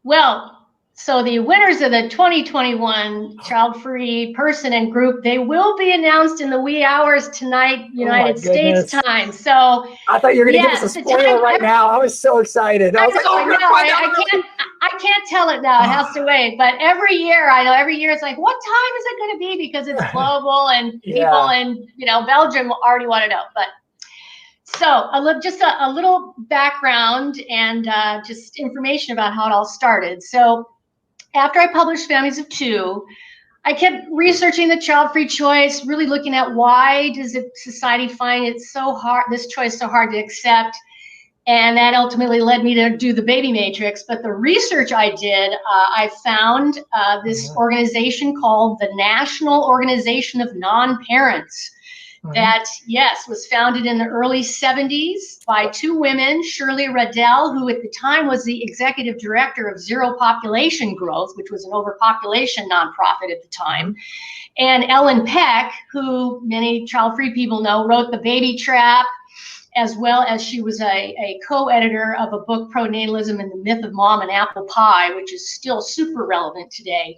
Well, so the winners of the 2021 Child Free person and group, they will be announced in the wee hours tonight, United States time. So I thought you were going to give us a spoiler right now. I was so excited. I was like, I can't tell it now. It has to wait. But every year it's like, what time is it going to be? Because it's global and people in Belgium already want to know. But so just a little background and just information about how it all started. So after I published Families of Two, I kept researching the child-free choice, really looking at why does society find this choice so hard to accept. And that ultimately led me to do the baby matrix. But the research I did, I found this organization called the National Organization of Non-Parents. That, was founded in the early 70s by two women, Shirley Riddell, who at the time was the executive director of Zero Population Growth, which was an overpopulation nonprofit at the time, and Ellen Peck, who many child-free people know, wrote The Baby Trap, as well as she was a co-editor of a book, Pronatalism and the Myth of Mom and Apple Pie, which is still super relevant today.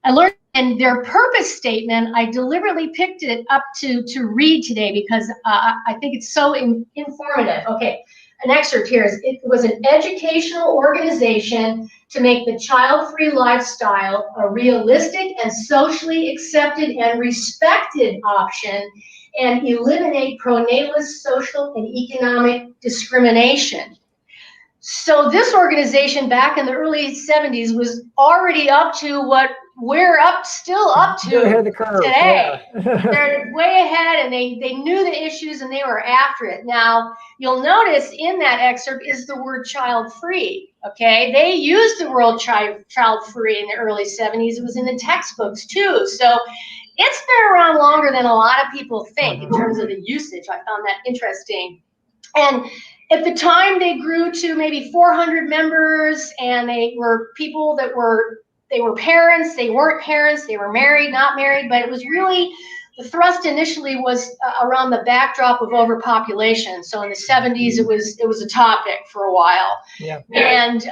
I learned in their purpose statement, I deliberately picked it up to read today because I think it's so informative. Okay, an excerpt here is, it was an educational organization to make the child-free lifestyle a realistic and socially accepted and respected option and eliminate pronatalist social and economic discrimination. So this organization back in the early 70s was already up to what we're still up to They're ahead of the curve. today. Yeah. They're way ahead, and they knew the issues and they were after it. Now, you'll notice in that excerpt is the word child free. Okay, they used the word child free in the early 70s. It was in the textbooks too. So it's been around longer than a lot of people think in terms of the usage. I found that interesting. And at the time, they grew to maybe 400 members, and they were people that were parents, they weren't parents, they were married, not married, but it was really, the thrust initially was around the backdrop of overpopulation. So in the 70s, it was a topic for a while. Yeah. And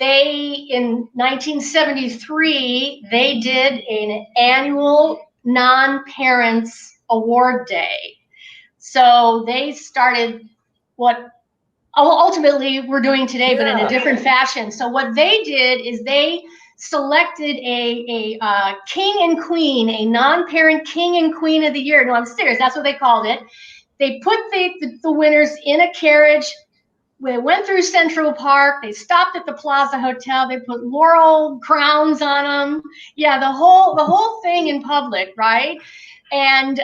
in 1973, they did an annual non-parents award day. So they started what ultimately we're doing today, but in a different fashion. So what they did is they selected a king and queen, a non-parent king and queen of the year. No, I'm serious. That's what they called it. They put the winners in a carriage. They went through Central Park. They stopped at the Plaza Hotel. They put laurel crowns on them. Yeah, the whole thing in public, right? And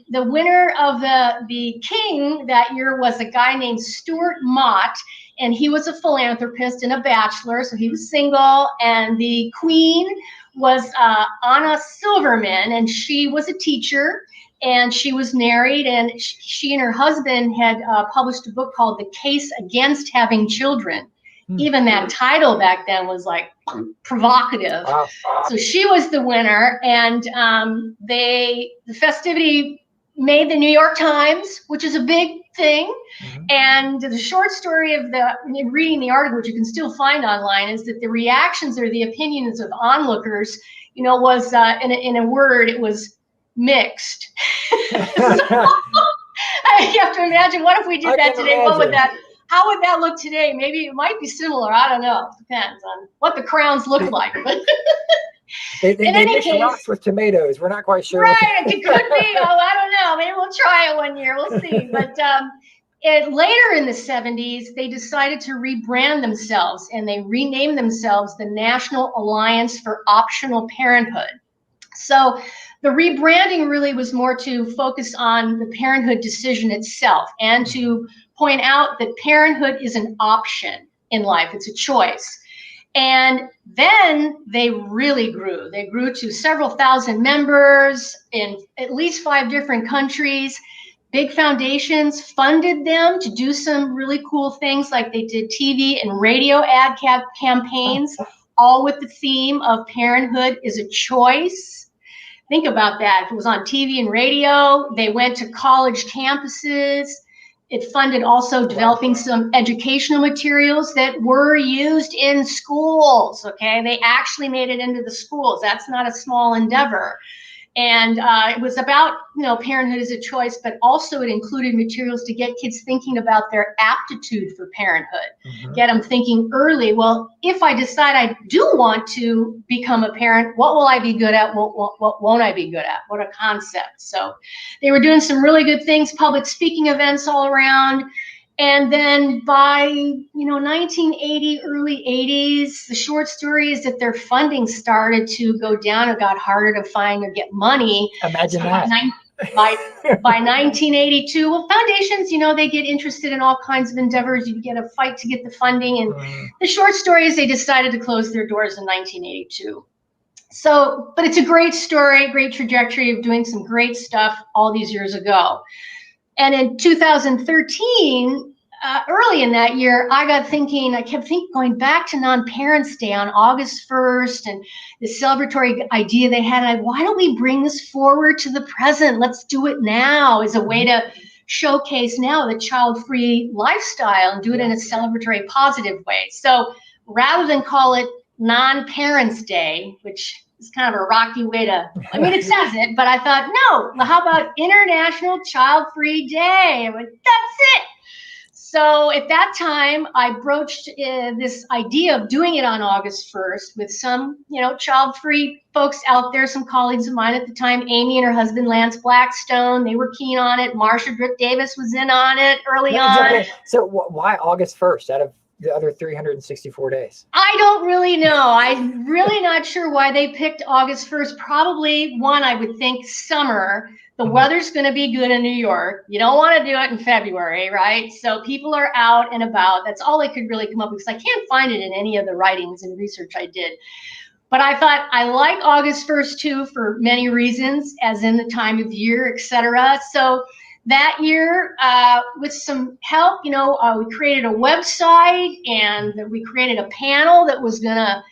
the winner of the king that year was a guy named Stuart Mott, and he was a philanthropist and a bachelor, so he was single. And the queen was Anna Silverman, and she was a teacher, and she was married, and she and her husband had published a book called The Case Against Having Children. Even that title back then was like provocative. Wow. So she was the winner, and the festivity made the New York Times, which is a big thing. And the short story of reading the article, which you can still find online, is that the reactions or the opinions of onlookers, was in a word, it was mixed. So, you have to imagine, what if we did that today? How would that look today? Maybe it might be similar. I don't know. Depends on what the crowns look like. They mix rocks with tomatoes. We're not quite sure. Right. It could be. Oh, I don't know. Maybe we'll try it one year. We'll see. But later in the 70s, they decided to rebrand themselves, and they renamed themselves the National Alliance for Optional Parenthood. So the rebranding really was more to focus on the parenthood decision itself, and to point out that parenthood is an option in life. It's a choice. And then they really grew. They grew to several thousand members in at least 5 different countries. Big foundations funded them to do some really cool things, like they did TV and radio ad campaigns, all with the theme of parenthood is a choice. Think about that. If it was on TV and radio, they went to college campuses. It funded also developing some educational materials that were used in schools, okay? They actually made it into the schools. That's not a small endeavor. And it was about, parenthood as a choice, but also it included materials to get kids thinking about their aptitude for parenthood. Get them thinking early, well, if I decide I do want to become a parent, what will I be good at? What won't I be good at? What a concept. So they were doing some really good things, public speaking events all around. And then by 1980, early 80s, the short story is that their funding started to go down. It got harder to find or get money. Imagine that. By 1982, well, foundations, they get interested in all kinds of endeavors. You get a fight to get the funding. And the short story is they decided to close their doors in 1982. So, but it's a great story, great trajectory of doing some great stuff all these years ago. And in 2013, early in that year, I kept thinking, going back to Non-Parents Day on August 1st and the celebratory idea they had. Why don't we bring this forward to the present? Let's do it now as a way to showcase now the child-free lifestyle and do it in a celebratory, positive way. So rather than call it Non-Parents Day, which is kind of a rocky way to, it says it, but I thought, no, how about International Child Free Day? That's it. So at that time, I broached this idea of doing it on August 1st with some, child-free folks out there, some colleagues of mine at the time, Amy and her husband, Lance Blackstone. They were keen on it. Marsha Drick Davis was in on it early on. So why August 1st out of the other 364 days? I don't really know. I'm really not sure why they picked August 1st. Probably one, I would think, summer. The weather's going to be good in New York. You don't want to do it in February, right? So people are out and about. That's all I could really come up with, because I can't find it in any of the writings and research I did. But I thought I like August 1st too, for many reasons, as in the time of year, etc. So that year, with some help, we created a website and we created a panel that was going to,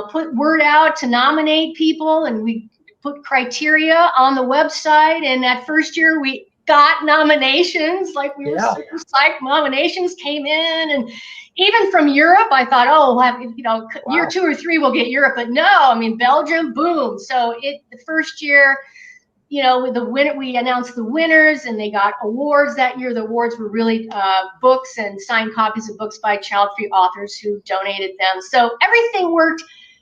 put word out to nominate people, and we put criteria on the website. And that first year we got nominations, like we were super psyched. Nominations came in, and even from Europe, I thought, year 2 or 3 we'll get Europe, but no, Belgium, boom. So the first year, with the winner, we announced the winners, and they got awards that year. The awards were really books and signed copies of books by child-free authors who donated them. So everything worked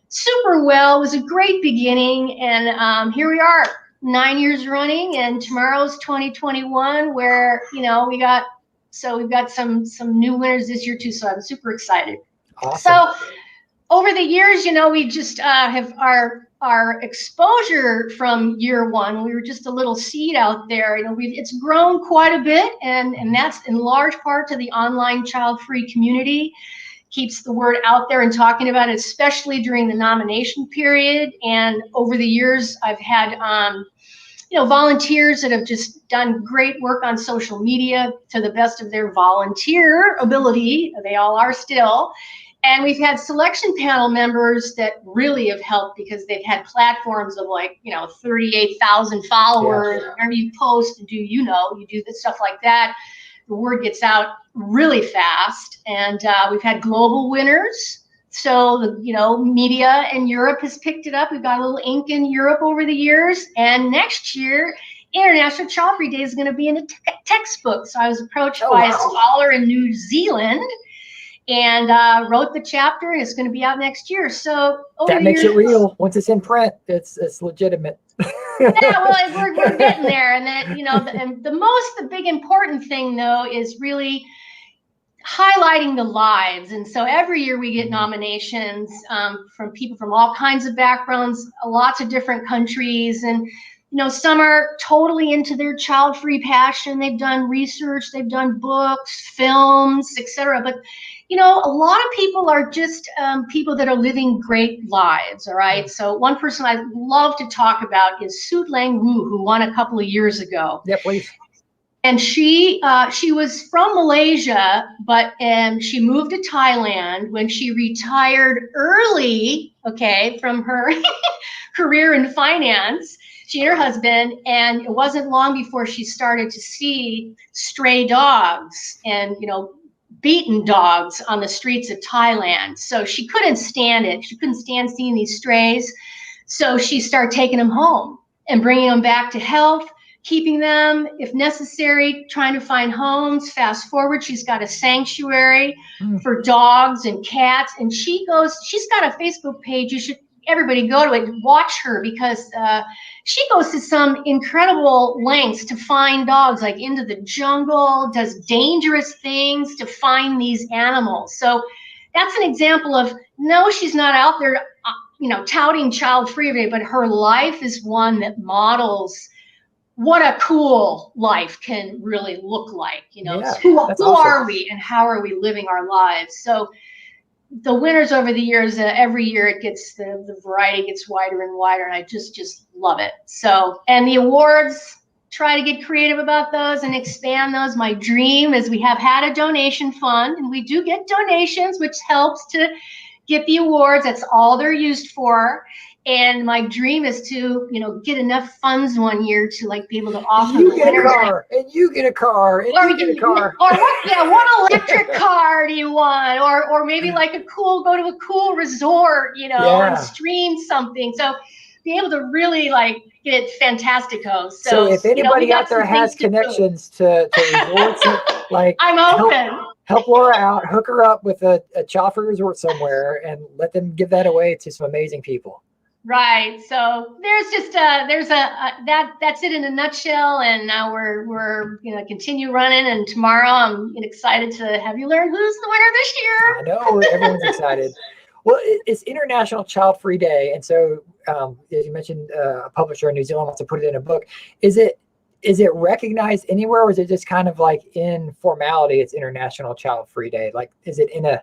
super well. It was a great beginning, and here we are, 9 years running, and tomorrow's 2021, where we've got some new winners this year too. So I'm super excited. Awesome. So over the years, we just have our exposure from year one. We were just a little seed out there. It's grown quite a bit, and that's in large part to the online child-free community. Keeps the word out there and talking about it, especially during the nomination period. And over the years, I've had volunteers that have just done great work on social media to the best of their volunteer ability. They all are still. And we've had selection panel members that really have helped, because they've had platforms of 38,000 followers. Whenever you post and you do this stuff like that, the word gets out really fast. And we've had global winners. So the media in Europe has picked it up. We've got a little ink in Europe over the years. And next year, International Child Free Day is going to be in a textbook. So I was approached by a scholar in New Zealand, and wrote the chapter, and it's going to be out next year. So that makes it real. Once it's in print, it's legitimate. We're getting there. And that, the big important thing though is really highlighting the lives. And so every year we get nominations from people from all kinds of backgrounds, lots of different countries, and some are totally into their child-free passion. They've done research, they've done books, films, etc. But a lot of people are just people that are living great lives, all right? So one person I love to talk about is Suleman, who won a couple of years ago. Yeah, please. And she was from Malaysia, but she moved to Thailand when she retired early, from her career in finance. She and her husband, and it wasn't long before she started to see stray dogs and, beaten dogs on the streets of Thailand. So she couldn't stand it. She couldn't stand seeing these strays. So she started taking them home and bringing them back to health, keeping them if necessary, trying to find homes. Fast forward, she's got a sanctuary for dogs and cats. And she's got a Facebook page. You should everybody go to it and watch her, because she goes to some incredible lengths to find dogs, like into the jungle, does dangerous things to find these animals. So that's an example of, no, she's not out there, touting child-free, but her life is one that models what a cool life can really look like. Who awesome. Are we and how are we living our lives? So the winners over the years, every year it gets, the variety gets wider and wider, and I just love it. So, and the awards, try to get creative about those and expand those. My dream is we have had a donation fund, and we do get donations, which helps to get the awards. That's all they're used for. And my dream is to, get enough funds one year to be able to offer. You get a car, and you get a car, and you get a car. Or what electric car do you want? Or maybe go to a cool resort, and stream something. So be able to really get fantastico. So if anybody out there has connections to resorts, I'm open. help Laura out, hook her up with a child-free resort somewhere, and let them give that away to some amazing people. Right. So there's just that's it in a nutshell. And now we're continue running. And tomorrow I'm excited to have you learn who's the winner this year. I know everyone's excited. Well, it's International Child Free Day, and so as you mentioned, a publisher in New Zealand wants to put it in a book. Is it recognized anywhere, or is it just kind of like in formality? It's International Child Free Day. Like, is it in a?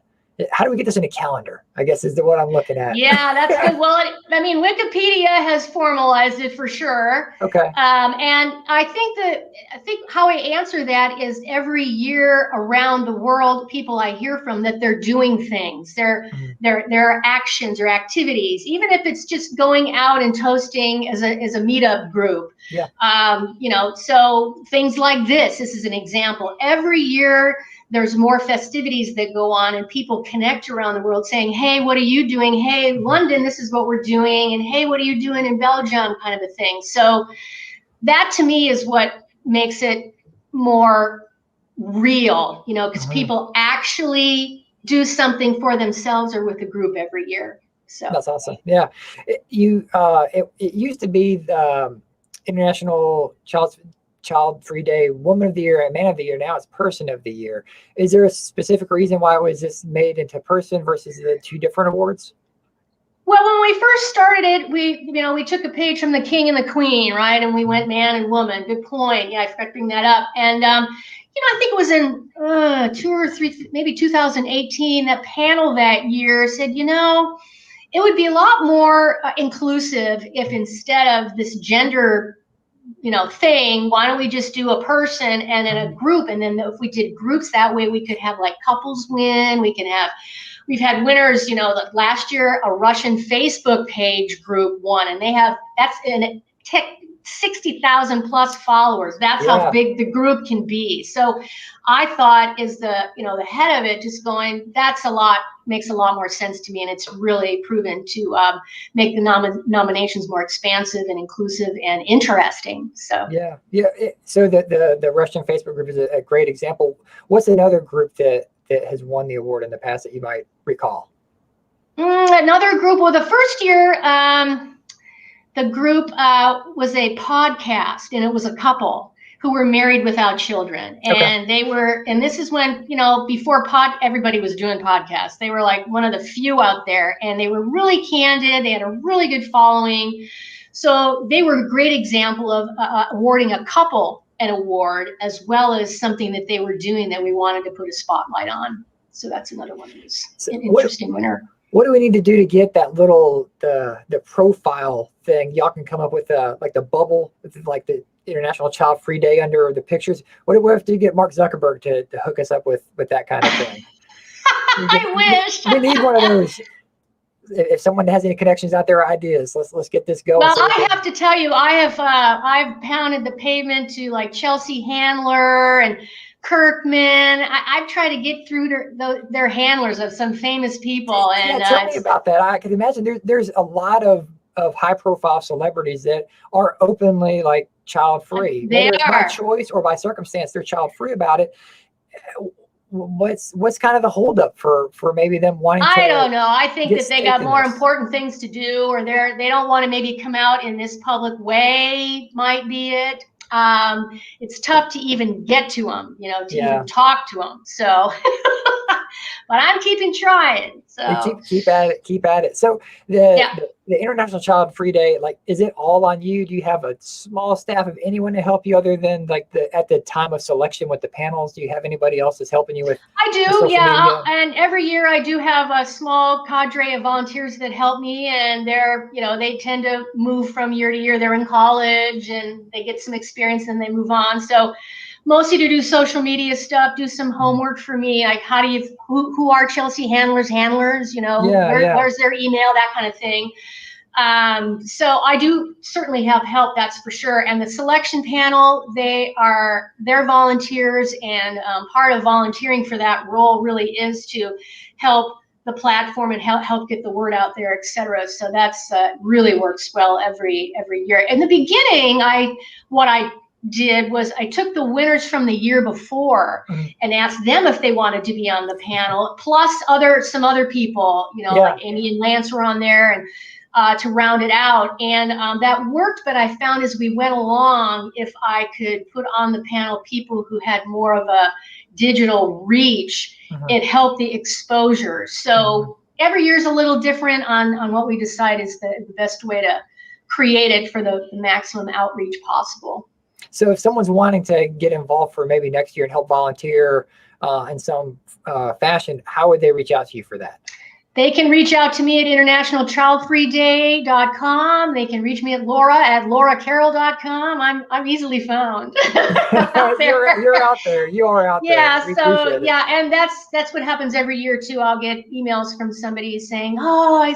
How do we get this in a calendar? I guess is what I'm looking at. Yeah, that's good. Well, Wikipedia has formalized it for sure. Okay. And I think how I answer that is every year around the world, people I hear from that they're doing things. There are actions or activities, even if it's just going out and toasting as a meetup group. Yeah. So things like this is an example. Every year, there's more festivities that go on and people connect around the world saying, hey, what are you doing? Hey, London, this is what we're doing. And hey, what are you doing in Belgium? Kind of a thing. So that to me is what makes it more real, because people actually do something for themselves or with a group every year. So that's awesome. Yeah. It used to be the International Child Free Day, Woman of the Year and Man of the Year. Now it's Person of the Year. Is there a specific reason why it was this made into person versus the two different awards? Well, when we first started it, we took a page from the King and the Queen, right? And we went man and woman. Good point. Yeah, I forgot to bring that up. And I think it was in 2 or 3, maybe 2018. That panel that year said, it would be a lot more inclusive if instead of this gender thing, why don't we just do a person and then a group? And then if we did groups that way, we could have like couples win. We've had winners, last year, a Russian Facebook page group won, and that's in 60,000 plus followers. That's how big the group can be. So I thought is the head of it just going, makes a lot more sense to me. And it's really proven to make the nominations more expansive and inclusive and interesting. So so the Russian Facebook group is a great example. What's another group that has won the award in the past that you might recall? Another group, well, the first year, the group was a podcast, and it was a couple who were married without children. And they were, and this is when, before everybody was doing podcasts. They were like one of the few out there, and they were really candid. They had a really good following. So they were a great example of awarding a couple an award, as well as something that they were doing that we wanted to put a spotlight on. So that's another one that was an interesting winner. What do we need to do to get that little the profile thing? Y'all can come up with like the bubble, like the International Child Free Day under the pictures. What do we have to get Mark Zuckerberg to hook us up with that kind of thing? I wish we need one of those. If someone has any connections out there, ideas, let's get this going. Well, I have to tell you, I've pounded the pavement to like Chelsea Handler and Kirkman. I've tried to get through their handlers of some famous people. And tell me about that. I can imagine there's a lot of high profile celebrities that are openly like child free. They Whether are. It's by choice or by circumstance, they're child free about it. What's kind of the holdup for maybe them wanting to? I don't know. I think that they got more important things to do, or they don't want to maybe come out in this public way. Might be it. It's tough to even get to them, to even talk to them. So, but I'm keeping trying. So keep at it. So the International Child Free Day, like, is it all on you? Do you have a small staff of anyone to help you other than like at the time of selection with the panels? Do you have anybody else that's helping you with? I do, yeah. And every year I do have a small cadre of volunteers that help me, and they tend to move from year to year. They're in college and they get some experience and they move on. So mostly to do social media stuff, do some homework for me, like who are Chelsea Handler's handlers, where's their email, that kind of thing. So I do certainly have help, that's for sure. And the selection panel, they're volunteers, and part of volunteering for that role really is to help the platform and help get the word out there, et cetera. So that's really works well every year. In the beginning, what I did was I took the winners from the year before and asked them if they wanted to be on the panel, plus some other people, like Amy and Lance were on there, and to round it out. And that worked, but I found as we went along, if I could put on the panel people who had more of a digital reach, it helped the exposure. So every year is a little different on what we decide is the best way to create it for the maximum outreach possible. So if someone's wanting to get involved for maybe next year and help volunteer in some fashion, how would they reach out to you for that? They can reach out to me at internationalchildfreeday.com. They can reach me at laura@lauracarroll.com. I'm easily found. You're out there. You are out there. Yeah. So yeah, and that's what happens every year too. I'll get emails from somebody saying, "Oh, I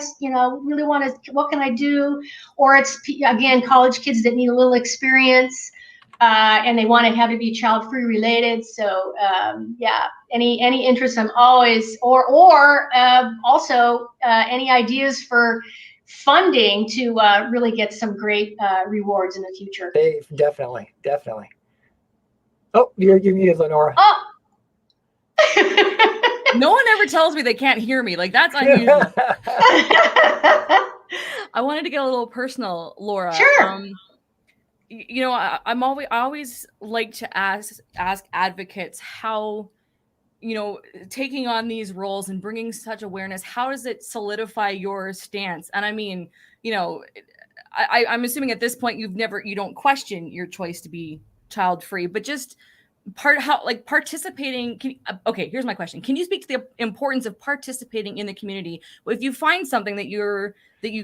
really want to. What can I do?" Or it's again college kids that need a little experience. And they want to have it be child free related. So yeah, any interest, I'm always, or also any ideas for funding to really get some great rewards in the future. Definitely. Oh, you're muted, LeNora. Oh. No one ever tells me they can't hear me. Like, that's unusual. I wanted to get a little personal, Laura. Sure. I always like to ask advocates how, taking on these roles and bringing such awareness, how does it solidify your stance? And I mean, I'm assuming at this point you don't question your choice to be child free, but just participating. Okay, here's my question. Can you speak to the importance of participating in the community? If you find something that you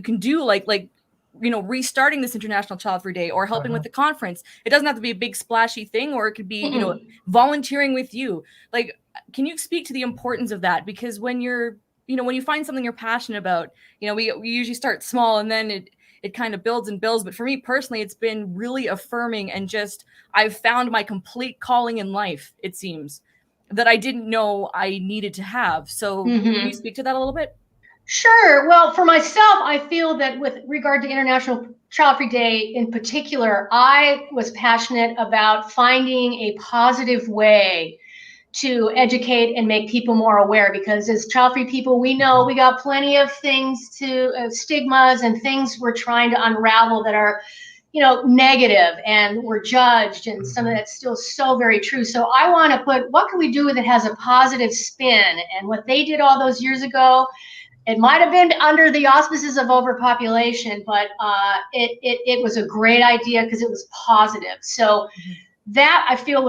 can do, like restarting this International Child Free Day or helping with the conference, it doesn't have to be a big splashy thing, or it could be, volunteering with you. Like, can you speak to the importance of that? Because when when you find something you're passionate about, we usually start small and then it kind of builds and builds. But for me personally, it's been really affirming, and just, I've found my complete calling in life, it seems, that I didn't know I needed to have. So can you speak to that a little bit? Sure. Well, for myself, I feel that with regard to International Child Free Day in particular, I was passionate about finding a positive way to educate and make people more aware, because as child free people, we know we got plenty of things stigmas and things we're trying to unravel that are, negative, and we're judged, and some of that's still so very true. So I want to put, what can we do that has a positive spin? And what they did all those years ago, it might have been under the auspices of overpopulation, but it was a great idea because it was positive. So that, I feel,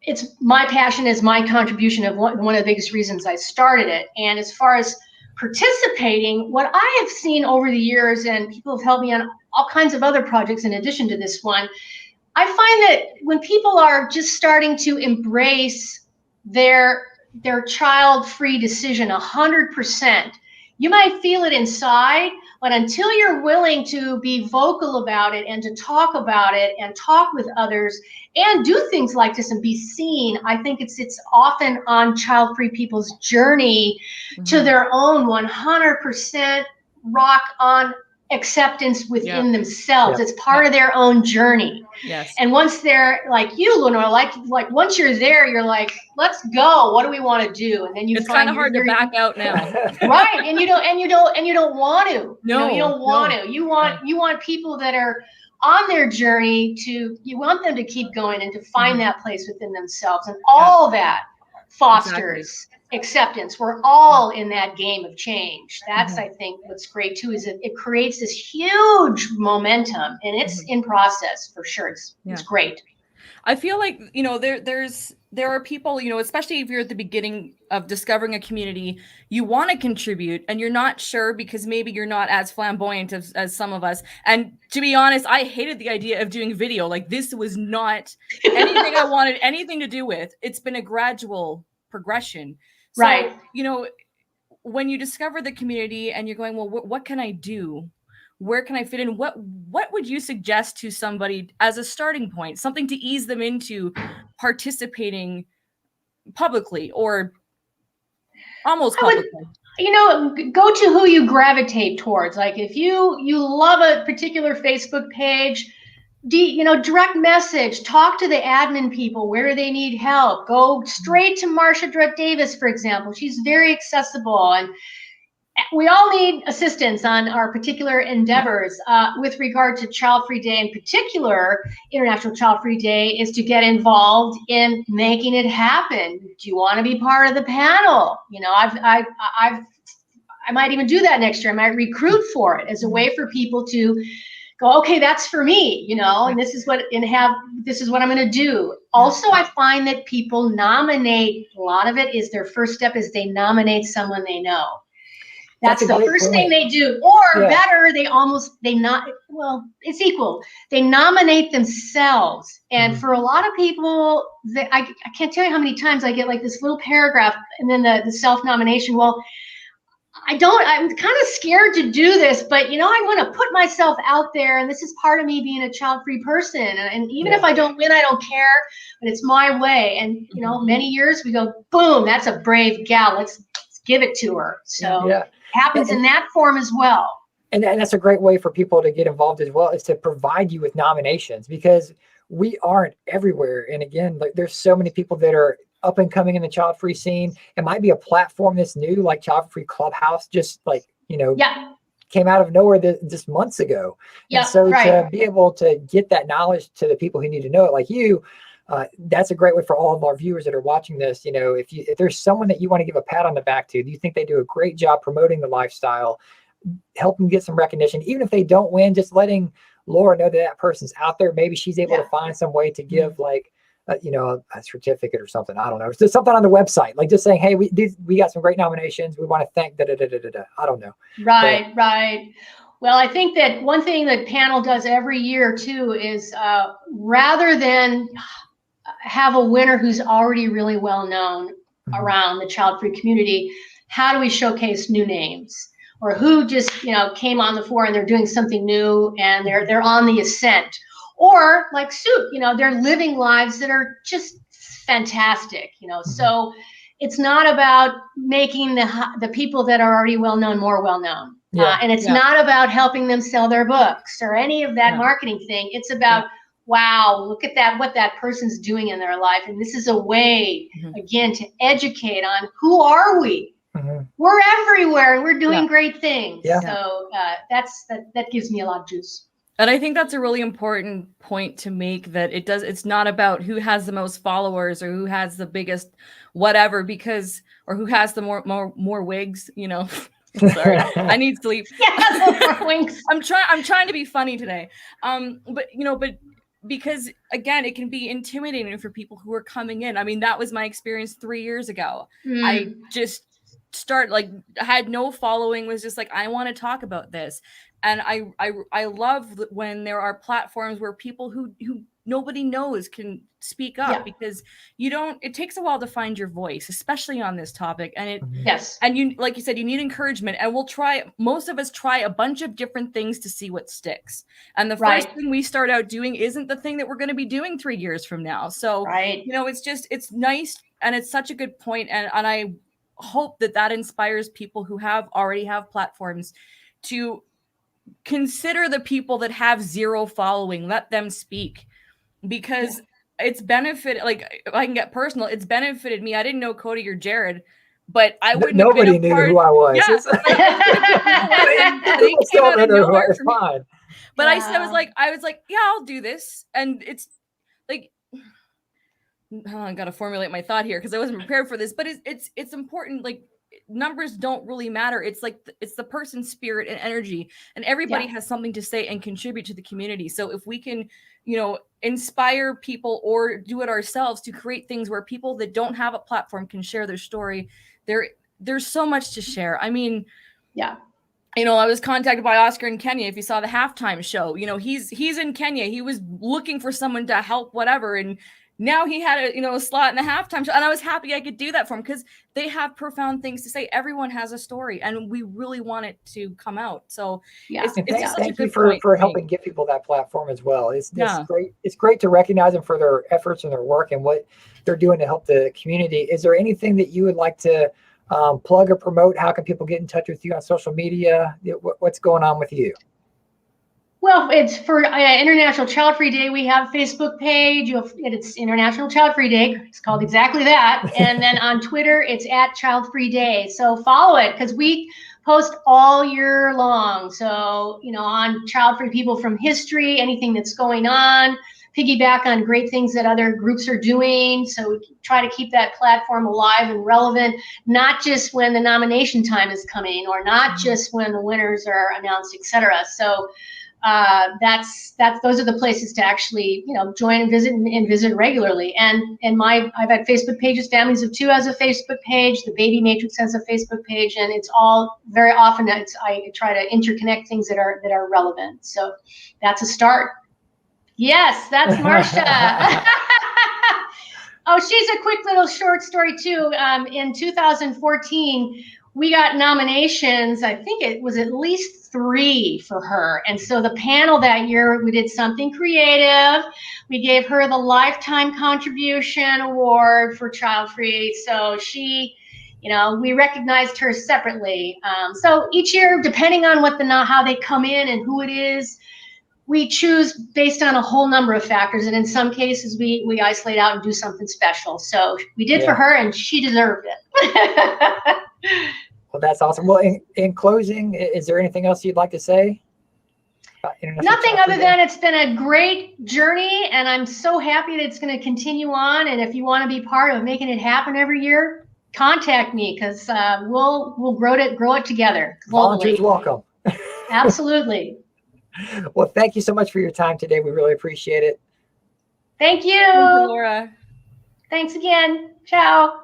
it's my passion, is my contribution of one of the biggest reasons I started it. And as far as participating, what I have seen over the years, and people have helped me on all kinds of other projects in addition to this one, I find that when people are just starting to embrace their child-free decision 100%, you might feel it inside, but until you're willing to be vocal about it and to talk about it and talk with others and do things like this and be seen, I think it's often on child-free people's journey to their own 100% rock on acceptance within themselves. It's part of their own journey. Yes. And once they're like you, LeNora, like once you're there, you're like, let's go. What do we want to do? And then it's kind of hard to back out now. Right. And you don't want to. No, you don't want to. You want people that are on their journey you want them to keep going and to find that place within themselves. And all that fosters acceptance. We're all in that game of change. That's I think what's great too, is it creates this huge momentum, and it's in process for sure. It's great. I feel like there are people, especially if you're at the beginning of discovering a community, you want to contribute and you're not sure because maybe you're not as flamboyant as some of us. And to be honest, I hated the idea of doing video. Like, this was not anything I wanted anything to do with. It's been a gradual progression. So, right. When you discover the community and you're going, well, what can I do? Where can I fit in? What would you suggest to somebody as a starting point, something to ease them into participating publicly or almost publicly? Go to who you gravitate towards. Like, if you love a particular Facebook page, direct message, talk to the admin people. Where do they need help? Go straight to Marsha Drutt-Davis, for example. She's very accessible, and we all need assistance on our particular endeavors. With regard to Child Free Day in particular, International Child Free Day, is to get involved in making it happen. Do you want to be part of the panel? I might even do that next year. I might recruit for it as a way for people to go, okay, that's for me, and this is what I'm going to do. Also, I find that people nominate. A lot of it is their first step is they nominate someone they know. That's the first thing they do. Or better, it's equal. They nominate themselves. And for a lot of people, I can't tell you how many times I get like this little paragraph and then the self-nomination. Well, I'm kind of scared to do this, but I want to put myself out there, and this is part of me being a child-free person. And even if I don't win, I don't care, but it's my way. And, many years we go, boom, that's a brave gal. Let's give it to her. So it happens in that form as well. And that's a great way for people to get involved as well, is to provide you with nominations, because we aren't everywhere. And again, like, there's so many people that are up and coming in the child free scene. It might be a platform that's new, like Child Free Clubhouse, just like, came out of nowhere just months ago. Yeah, and so to be able to get that knowledge to the people who need to know it, like you, that's a great way for all of our viewers that are watching this. If there's someone that you want to give a pat on the back to, do you think they do a great job promoting the lifestyle, help them get some recognition, even if they don't win, just letting Laura know that person's out there. Maybe she's able to find some way to give like, a certificate or something. I don't know. It's just something on the website, like just saying, hey, we got some great nominations. We want to thank I don't know. Right. Well, I think that one thing that panel does every year too is rather than have a winner who's already really well known around the child free community, how do we showcase new names, or who just came on the floor and they're doing something new and they're on the ascent, or like Suit, they're living lives that are just fantastic. So it's not about making the people that are already well known more well known, and it's not about helping them sell their books or any of that marketing thing. It's about wow, look at what that person's doing in their life. And this is a way, again, to educate on who are we? We're everywhere and we're doing great things. So that gives me a lot of juice. And I think that's a really important point to make, that it's not about who has the most followers or who has the biggest whatever, or who has the more wigs, Sorry, I need sleep. More wigs. I'm trying to be funny today. But because again, it can be intimidating for people who are coming in. I mean, that was my experience 3 years ago. I just had no following, was just like, I want to talk about this. And I love when there are platforms where people who nobody knows can speak up, because it takes a while to find your voice, especially on this topic. And and you, like you said, you need encouragement, and most of us try a bunch of different things to see what sticks. And the first thing we start out doing isn't the thing that we're going to be doing 3 years from now. So, it's nice. And it's such a good point. And I hope that inspires people who already have platforms to consider the people that have zero following, let them speak, because it's benefited. Like, if I can get personal, it's benefited me. I didn't know Cody or Jared, but I wouldn't. Nobody knew who I was. But I was like, yeah, I'll do this, and it's like, I got to formulate my thought here because I wasn't prepared for this. But it's important. Like, numbers don't really matter. It's like it's the person's spirit and energy, and everybody has something to say and contribute to the community. So if we can, inspire people or do it ourselves to create things where people that don't have a platform can share their story, there's so much to share. I mean, I was contacted by Oscar in Kenya. If you saw the halftime show, he's in Kenya. He was looking for someone to help whatever, and now he had a slot in the halftime show, and I was happy I could do that for him because they have profound things to say. Everyone has a story, and we really want it to come out. So thank you for helping give people that platform as well. It's great. It's great to recognize them for their efforts and their work and what they're doing to help the community. Is there anything that you would like to plug or promote? How can people get in touch with you on social media? What's going on with you? Well, it's for International Child Free Day. We have a Facebook page. It's International Child Free Day. It's called exactly that. And then on Twitter, it's at Child Free Day. So follow it because we post all year long. So, on child free people from history, anything that's going on, piggyback on great things that other groups are doing. So we try to keep that platform alive and relevant, not just when the nomination time is coming or not just when the winners are announced, etc. So those are the places to actually join and visit regularly. And I've had Facebook pages. Families of Two has a Facebook page. The Baby Matrix has a Facebook page, and it's all very often I try to interconnect things that are relevant. So that's a start. Yes, that's Marcia. Oh, she's a quick little short story too. In 2014, we got nominations. I think it was at least 3 for her. And so the panel that year, we did something creative. We gave her the Lifetime Contribution Award for Child Free. So she, we recognized her separately. So each year, depending on how they come in and who it is, we choose based on a whole number of factors. And in some cases, we isolate out and do something special. So we did for her, and she deserved it. Well, that's awesome. Well, in closing, is there anything else you'd like to say? Nothing other than it's been a great journey, and I'm so happy that it's going to continue on. And if you want to be part of making it happen every year, contact me because we'll grow it together globally. Volunteers welcome. Absolutely. Well, thank you so much for your time today. We really appreciate it. Thank you. Thank you, Laura. Thanks again. Ciao.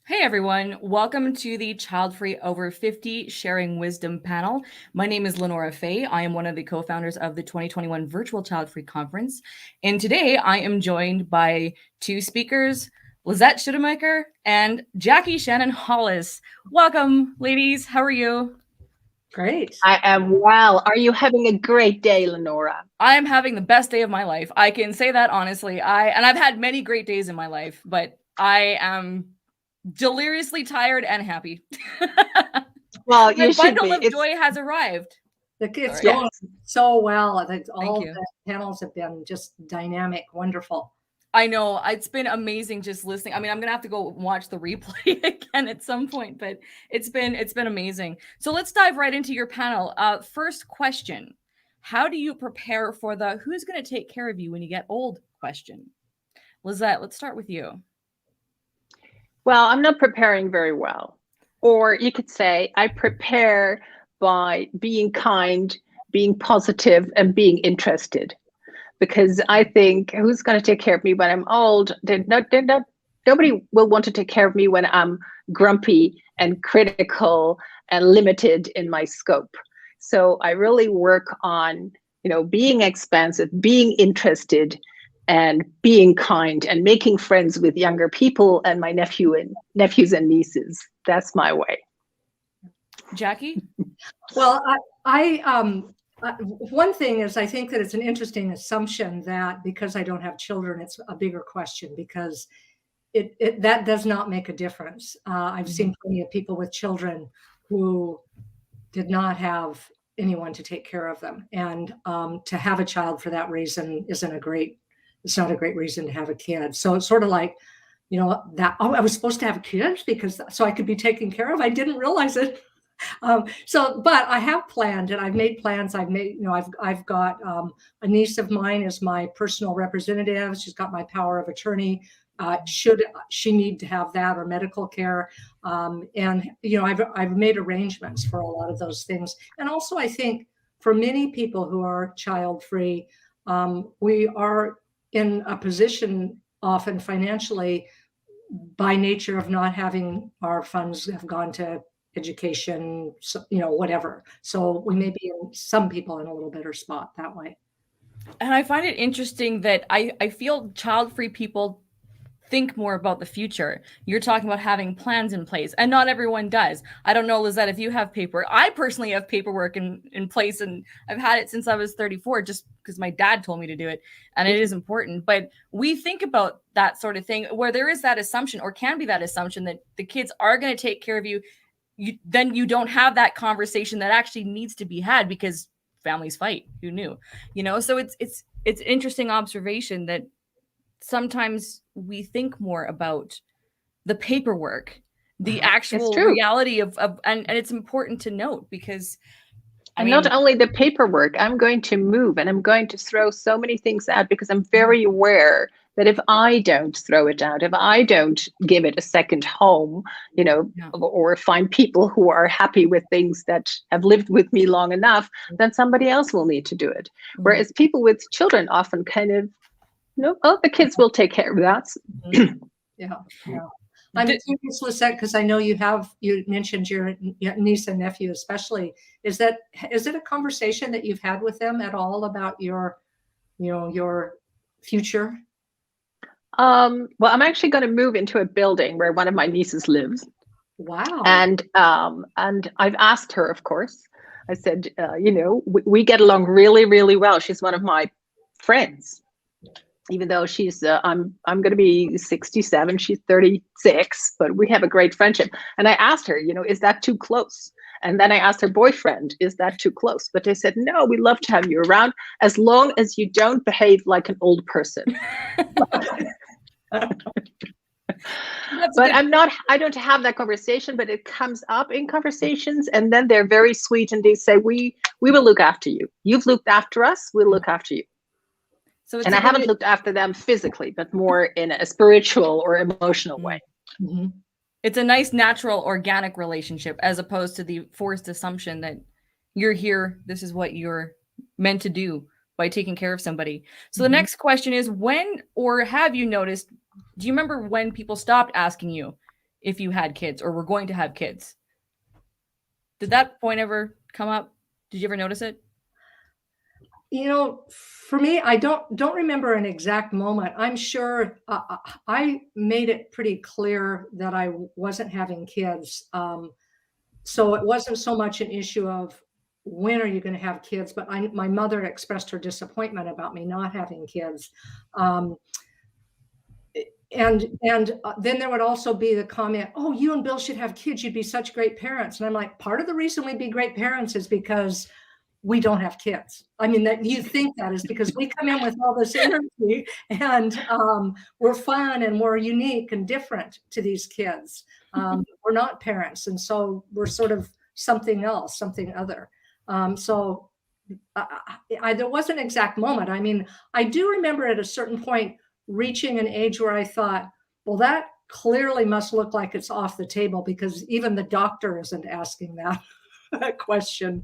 Hey everyone, welcome to the Child Free Over 50 Sharing Wisdom panel. My name is LeNora Faye. I am one of the co-founders of the 2021 Virtual Child Free Conference. And today I am joined by two speakers, Lisette Schuitemaker and Jackie Shannon Hollis. Welcome, ladies. How are you? Great. I am well. Are you having a great day, LeNora? I am having the best day of my life. I can say that honestly. I've had many great days in my life, but I am deliriously tired and happy. Well, you My should bundle be. of joy has arrived. It's Sorry. going so well. I think all you. the panels have been just dynamic, wonderful. I know, it's been amazing just listening. I mean, I'm gonna have to go watch the replay again at some point, but it's been amazing. So let's dive right into your panel. First question: how do you prepare for the "who's going to take care of you when you get old" question? Lisette, let's start with you. Well, I'm not preparing very well. Or you could say I prepare by being kind, being positive, and being interested. Because I think who's going to take care of me when I'm old? Nobody will want to take care of me when I'm grumpy and critical and limited in my scope. So I really work on, being expansive, being interested, and being kind and making friends with younger people and my nephews and nieces. That's my way. Jackie? Well, one thing is I think that it's an interesting assumption that because I don't have children, it's a bigger question because that does not make a difference. I've seen plenty of people with children who did not have anyone to take care of them. And to have a child for that reason it's not a great reason to have a kid. So it's sort of like, I was supposed to have kids so I could be taken care of. I didn't realize it. But I have planned and I've made plans. I've got a niece of mine as my personal representative. She's got my power of attorney. Should she need to have that or medical care. I've made arrangements for a lot of those things. And also I think for many people who are child free, we are in a position often financially by nature of not having our funds have gone to education, whatever. So we may be some people in a little better spot that way. And I find it interesting that I feel child-free people think more about the future. You're talking about having plans in place, and not everyone does. I don't know, Lisette, if you have paper. I personally have paperwork in place, and I've had it since I was 34, just because my dad told me to do it, and it is important. But we think about that sort of thing where there is that assumption, or can be that assumption, that the kids are going to take care of you. Then you don't have that conversation that actually needs to be had because families fight. Who knew? So it's an interesting observation that sometimes we think more about the paperwork, the actual reality of and it's important to note because not only the paperwork, I'm going to move and I'm going to throw so many things out because I'm very aware that if I don't throw it out, if I don't give it a second home, or find people who are happy with things that have lived with me long enough, then somebody else will need to do it. Whereas people with children often kind of, the kids will take care of that. Yeah. I'm curious, Lisette, because I know you mentioned your niece and nephew especially. Is it a conversation that you've had with them at all about your future? Well, I'm actually going to move into a building where one of my nieces lives. Wow. And I've asked her, of course. I said, we get along really, really well. She's one of my friends. Even though she's, I'm going to be 67, she's 36, but we have a great friendship. And I asked her, is that too close? And then I asked her boyfriend, is that too close? But they said, no, we love to have you around as long as you don't behave like an old person. But I don't have that conversation, but it comes up in conversations. And then they're very sweet and they say, we will look after you. You've looked after us, we'll look after you. So I haven't looked after them physically, but more in a spiritual or emotional way. Mm-hmm. It's a nice, natural, organic relationship as opposed to the forced assumption that you're here, this is what you're meant to do by taking care of somebody. So the next question is, when or have you noticed, do you remember when people stopped asking you if you had kids or were going to have kids? Did that point ever come up? Did you ever notice it? You know, for me, I don't remember an exact moment. I'm sure I made it pretty clear that I wasn't having kids. So it wasn't so much an issue of when are you going to have kids, but my mother expressed her disappointment about me not having kids. And then there would also be the comment, oh, you and Bill should have kids. You'd be such great parents. And I'm like, part of the reason we'd be great parents is because we don't have kids. I mean, that you think that is because we come in with all this energy and we're fun and we're unique and different to these kids. We're not parents. And so we're sort of something else, something other. So there was an exact moment. I mean, I do remember at a certain point reaching an age where I thought, well, that clearly must look like it's off the table because even the doctor isn't asking that question.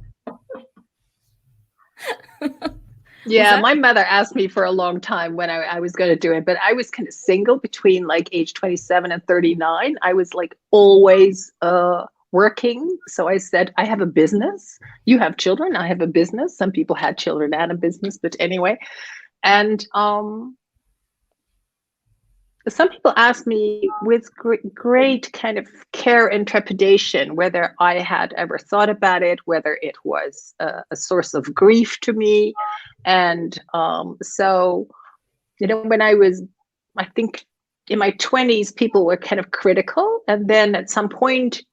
Yeah, my mother asked me for a long time when I was going to do it, but I was kind of single between like age 27 and 39. I was like always working. So I said, I have a business. You have children. I have a business. Some people had children and a business, but anyway. And some people asked me with great kind of care and trepidation whether I had ever thought about it, whether it was a source of grief to me. And so, you know, when I was, I think in my 20s, people were kind of critical. And then at some point,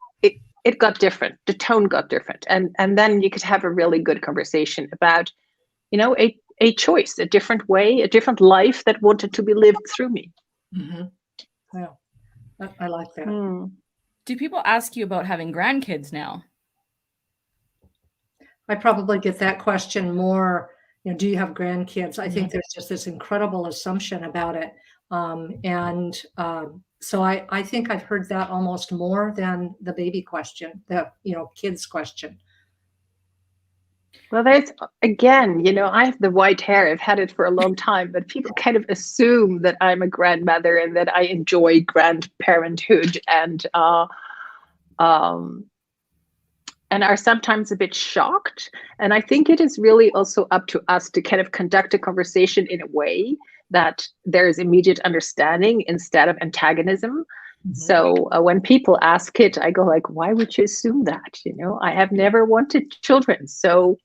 it got different. The tone got different. And then you could have a really good conversation about, you know, a choice, a different way, a different life that wanted to be lived through me. Mm-hmm. Yeah, I like that. Do people ask you about having grandkids now? I probably get that question more. You know, do you have grandkids? I think there's just this incredible assumption about it, so I think I've heard that almost more than the baby question, the kids question. Well, there's, again, you know, I have the white hair. I've had it for a long time, but people kind of assume that I'm a grandmother and that I enjoy grandparenthood and are sometimes a bit shocked. And I think it is really also up to us to kind of conduct a conversation in a way that there is immediate understanding instead of antagonism. Mm-hmm. So when people ask it, I go like, why would you assume that? You know, I have never wanted children. So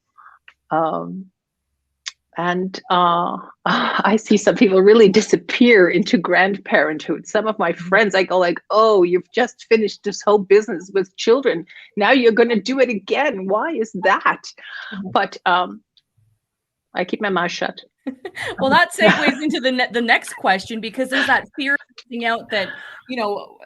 I see some people really disappear into grandparenthood. Some of my friends, I go like, oh, you've just finished this whole business with children. Now you're going to do it again. Why is that? But I keep my mouth shut. Well, that segues into the next question, because there's that fear of missing out that, you know,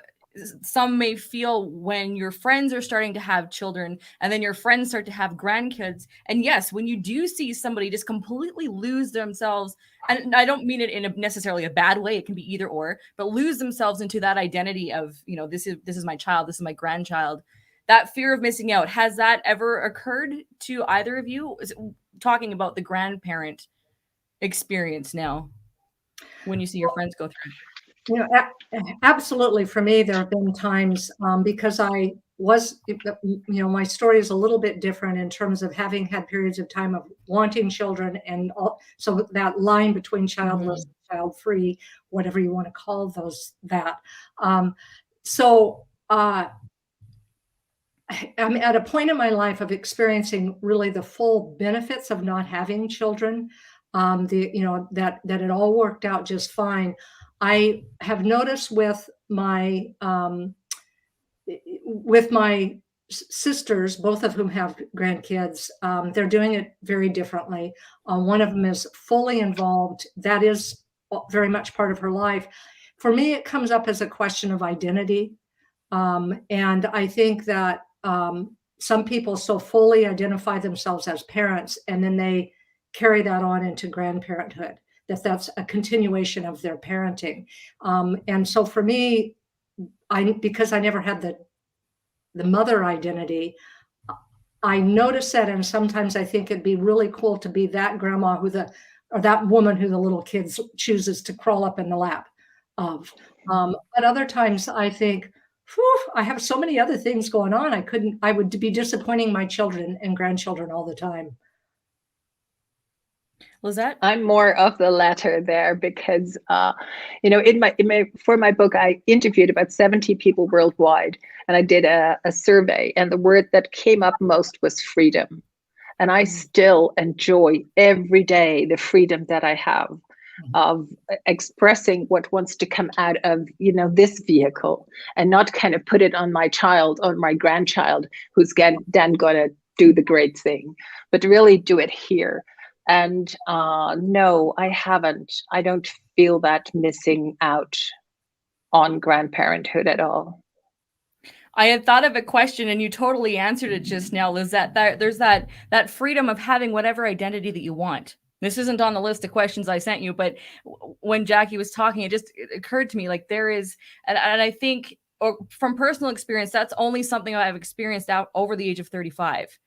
some may feel when your friends are starting to have children and then your friends start to have grandkids. And yes, when you do see somebody just completely lose themselves, and I don't mean it in necessarily a bad way, it can be either or, but lose themselves into that identity of, you know, this is my child, this is my grandchild. That fear of missing out, has that ever occurred to either of you? Talking about the grandparent experience now, when you see your friends go through. You know, absolutely. For me, there have been times because I was, you know, my story is a little bit different in terms of having had periods of time of wanting children, and so that line between childless and child-free, whatever you want to call those, that. So I'm at a point in my life of experiencing really the full benefits of not having children. That it all worked out just fine. I have noticed with my sisters, both of whom have grandkids, they're doing it very differently. One of them is fully involved. That is very much part of her life. For me, it comes up as a question of identity. And I think that some people so fully identify themselves as parents, and then they carry that on into grandparenthood, that's a continuation of their parenting. And so for me, because I never had the mother identity, I notice that, and sometimes I think it'd be really cool to be that grandma or that woman who the little kids chooses to crawl up in the lap of. But other times I think, I have so many other things going on. I would be disappointing my children and grandchildren all the time. Lisette? I'm more of the latter there because, for my book, I interviewed about 70 people worldwide, and I did a survey, and the word that came up most was freedom. And I still enjoy every day the freedom that I have of expressing what wants to come out of, this vehicle, and not kind of put it on my child or my grandchild who's then gonna do the great thing, but really do it here. And no, I haven't. I don't feel that missing out on grandparenthood at all. I had thought of a question and you totally answered it just now, Lisette. There's that freedom of having whatever identity that you want. This isn't on the list of questions I sent you, but when Jackie was talking, it occurred to me like there is, and I think from personal experience, that's only something I've experienced out over the age of 35.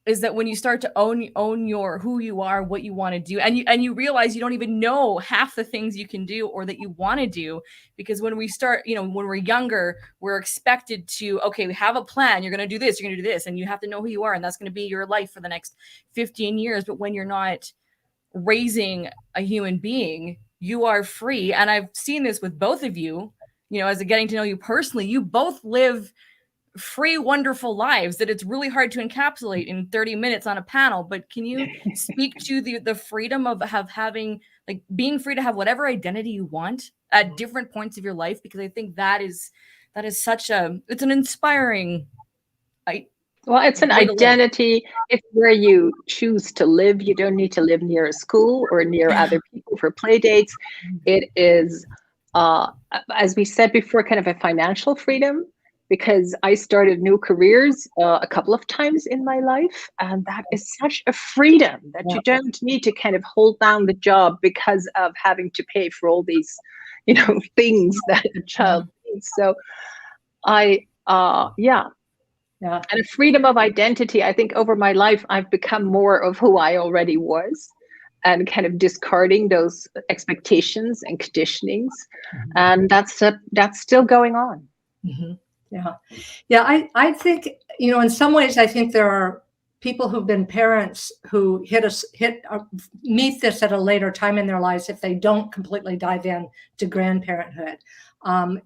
Is that when you start to own your who you are, what you want to do, and you realize you don't even know half the things you can do or that you want to do, because when we start, when we're younger, we're expected to, okay, we have a plan, you're going to do this, you're going to do this, and you have to know who you are, and that's going to be your life for the next 15 years. But when you're not raising a human being, you are free. And I've seen this with both of you, as a getting to know you personally, you both live free, wonderful lives that it's really hard to encapsulate in 30 minutes on a panel. But can you speak to the freedom of having, like, being free to have whatever identity you want at different points of your life? Because I think that is it's an inspiring. Well, it's an identity. It's where you choose to live. You don't need to live near a school or near other people for play dates. It is, as we said before, kind of a financial freedom, because I started new careers a couple of times in my life. And that is such a freedom that you don't need to kind of hold down the job because of having to pay for all these, things that a child needs. So and a freedom of identity. I think over my life, I've become more of who I already was, and kind of discarding those expectations and conditionings. And that's still going on. Mm-hmm. Yeah. I think, in some ways, I think there are people who've been parents who meet this at a later time in their lives if they don't completely dive in to grandparenthood.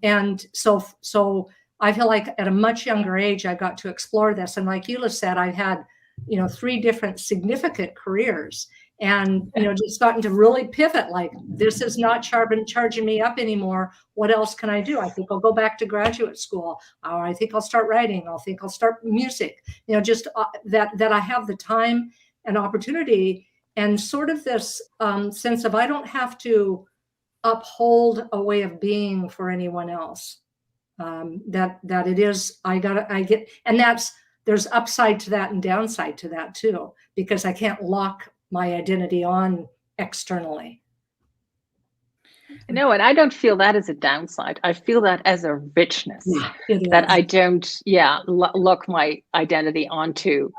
And so I feel like at a much younger age, I got to explore this. And like you said, I've had, 3 different significant careers, and, just gotten to really pivot, like, this is not charging me up anymore. What else can I do? I think I'll go back to graduate school. Or I think I'll start writing. I think I'll start music, just that I have the time and opportunity, and sort of this sense of I don't have to uphold a way of being for anyone else. That it is, and there's upside to that and downside to that too, because I can't lock my identity on externally. No, and I don't feel that as a downside. I feel that as a richness, that I don't, lock my identity onto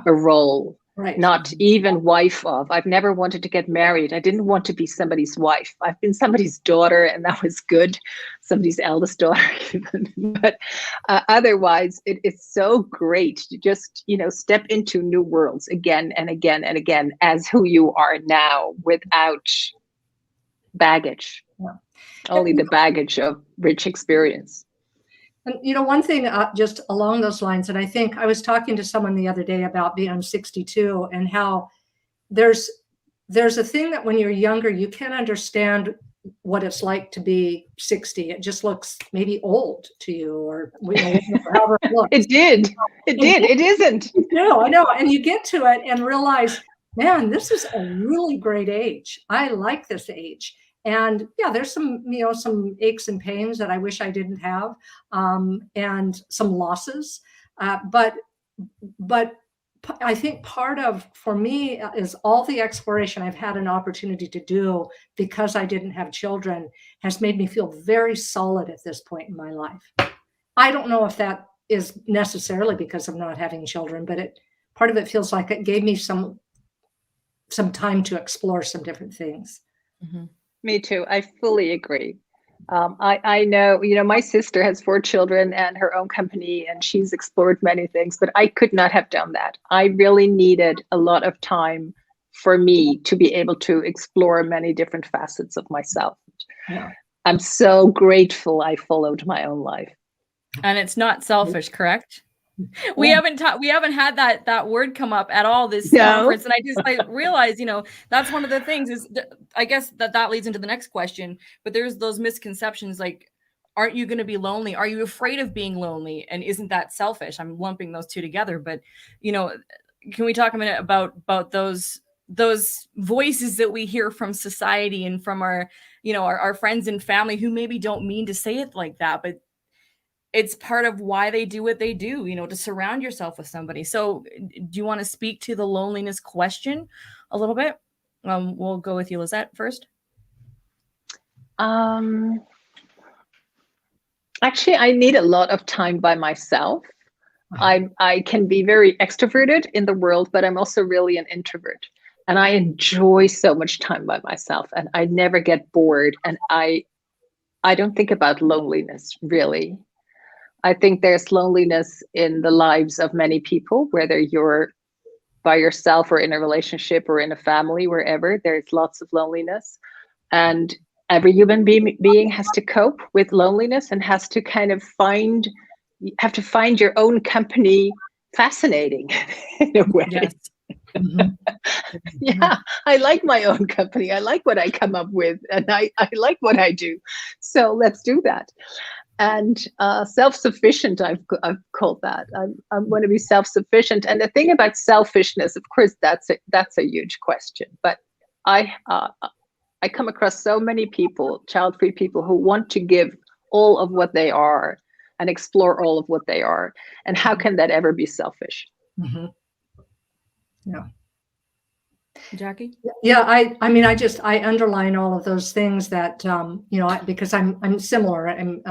a role. Right. Not even wife of. I've never wanted to get married. I didn't want to be somebody's wife. I've been somebody's daughter, and that was good. Somebody's eldest daughter, even. But otherwise, it's so great to just, step into new worlds again and again and again as who you are now, without baggage. Yeah. Only the baggage of rich experience. And, one thing just along those lines, and I think I was talking to someone the other day about being 62 and how there's a thing that when you're younger, you can't understand what it's like to be 60. It just looks maybe old to you, or however it looks. It did. It isn't. No, I know. And you get to it and realize, man, this is a really great age. I like this age. And there's some, some aches and pains that I wish I didn't have, and some losses. But I think part of, for me, is all the exploration I've had an opportunity to do because I didn't have children has made me feel very solid at this point in my life. I don't know if that is necessarily because of not having children, but part of it feels like it gave me some time to explore some different things. Mm-hmm. Me too. I fully agree. I know, my sister has 4 children and her own company, and she's explored many things, but I could not have done that. I really needed a lot of time for me to be able to explore many different facets of myself. Yeah. I'm so grateful I followed my own life. And it's not selfish, correct? We haven't had that word come up at all this conference, and I realized, that's one of the things is I guess that leads into the next question. But there's those misconceptions like, aren't you going to be lonely? Are you afraid of being lonely? And isn't that selfish? I'm lumping those two together. But can we talk a minute about those voices that we hear from society and from our our friends and family who maybe don't mean to say it like that, but it's part of why they do what they do, to surround yourself with somebody. So do you want to speak to the loneliness question a little bit? We'll go with you, Lisette, first. Actually, I need a lot of time by myself. I can be very extroverted in the world, but I'm also really an introvert. And I enjoy so much time by myself, and I never get bored. And I don't think about loneliness, really. I think there's loneliness in the lives of many people, whether you're by yourself or in a relationship or in a family, wherever, there's lots of loneliness. And every human being has to cope with loneliness and has to kind of find your own company fascinating in a way. Yes. Yeah, I like my own company. I like what I come up with, and I like what I do. So let's do that. And self-sufficient, I've called that. I'm going to be self-sufficient. And the thing about selfishness, of course, that's a huge question. But I come across so many people, child-free people, who want to give all of what they are and explore all of what they are. And how can that ever be selfish? Mm-hmm. Yeah. Jackie? Yeah, I underline all of those things that because I'm similar. I'm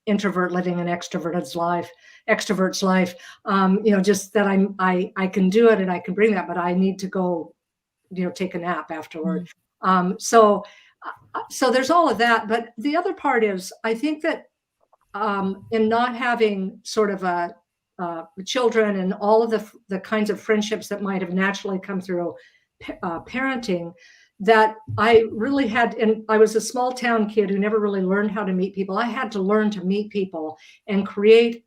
introvert living an extrovert's life, just that I can do it and I can bring that, but I need to go, take a nap afterward. So there's all of that. But the other part is, I think that in not having sort of children and all of the kinds of friendships that might have naturally come through parenting, that I really had, and I was a small town kid who never really learned how to meet people. I had to learn to meet people and create,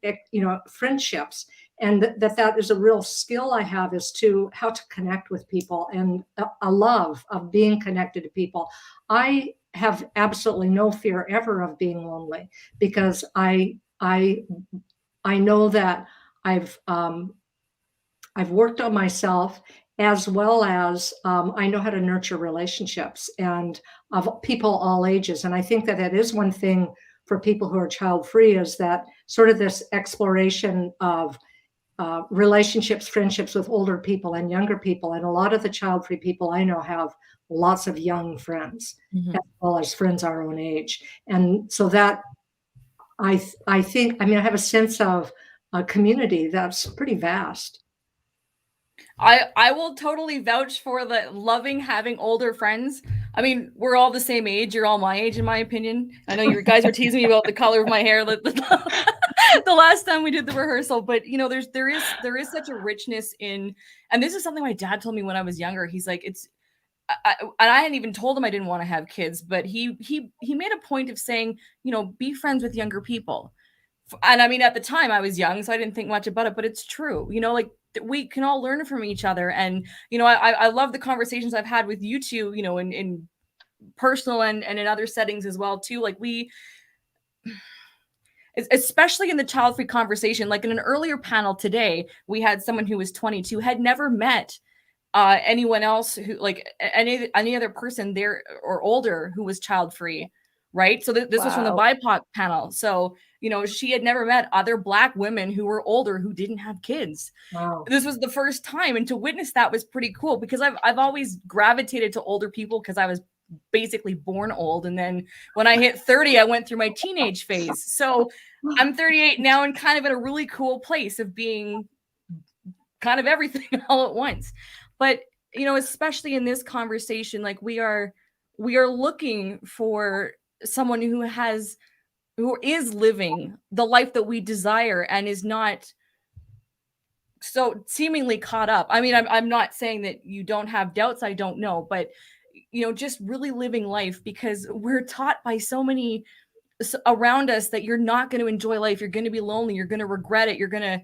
friendships. And that is a real skill I have, is to how to connect with people, and a love of being connected to people. I have absolutely no fear ever of being lonely, because I know that I've worked on myself, as well as I know how to nurture relationships and of people all ages. And I think that is one thing for people who are child-free, is that sort of this exploration of relationships, friendships with older people and younger people. And a lot of the child-free people I know have lots of young friends, as well as friends our own age. And so that I think, I have a sense of a community that's pretty vast. I will totally vouch for the loving having older friends. We're all the same age. You're all my age, in my opinion. I know you guys were teasing me about the color of my hair the last time we did the rehearsal, but there is such a richness in, and this is something my dad told me when I was younger. He's like, and I hadn't even told him I didn't want to have kids, but he made a point of saying, be friends with younger people. And at the time I was young, so I didn't think much about it, but it's true. We can all learn from each other. And, I love the conversations I've had with you two, in personal and in other settings as well, too. Like especially in the child-free conversation, like in an earlier panel today, we had someone who was 22, had never met anyone else who, like any other person there or older who was child-free. Right. So this was from the BIPOC panel. So, she had never met other Black women who were older who didn't have kids. Wow. This was the first time. And to witness that was pretty cool, because I've always gravitated to older people because I was basically born old. And then when I hit 30, I went through my teenage phase. So I'm 38 now and kind of in a really cool place of being kind of everything all at once. But, especially in this conversation, like we are looking for someone who is living the life that we desire and is not so seemingly caught up. I mean, I'm not saying that you don't have doubts. I don't know, but just really living life, because we're taught by so many around us that you're not going to enjoy life. You're going to be lonely. You're going to regret it. You're going to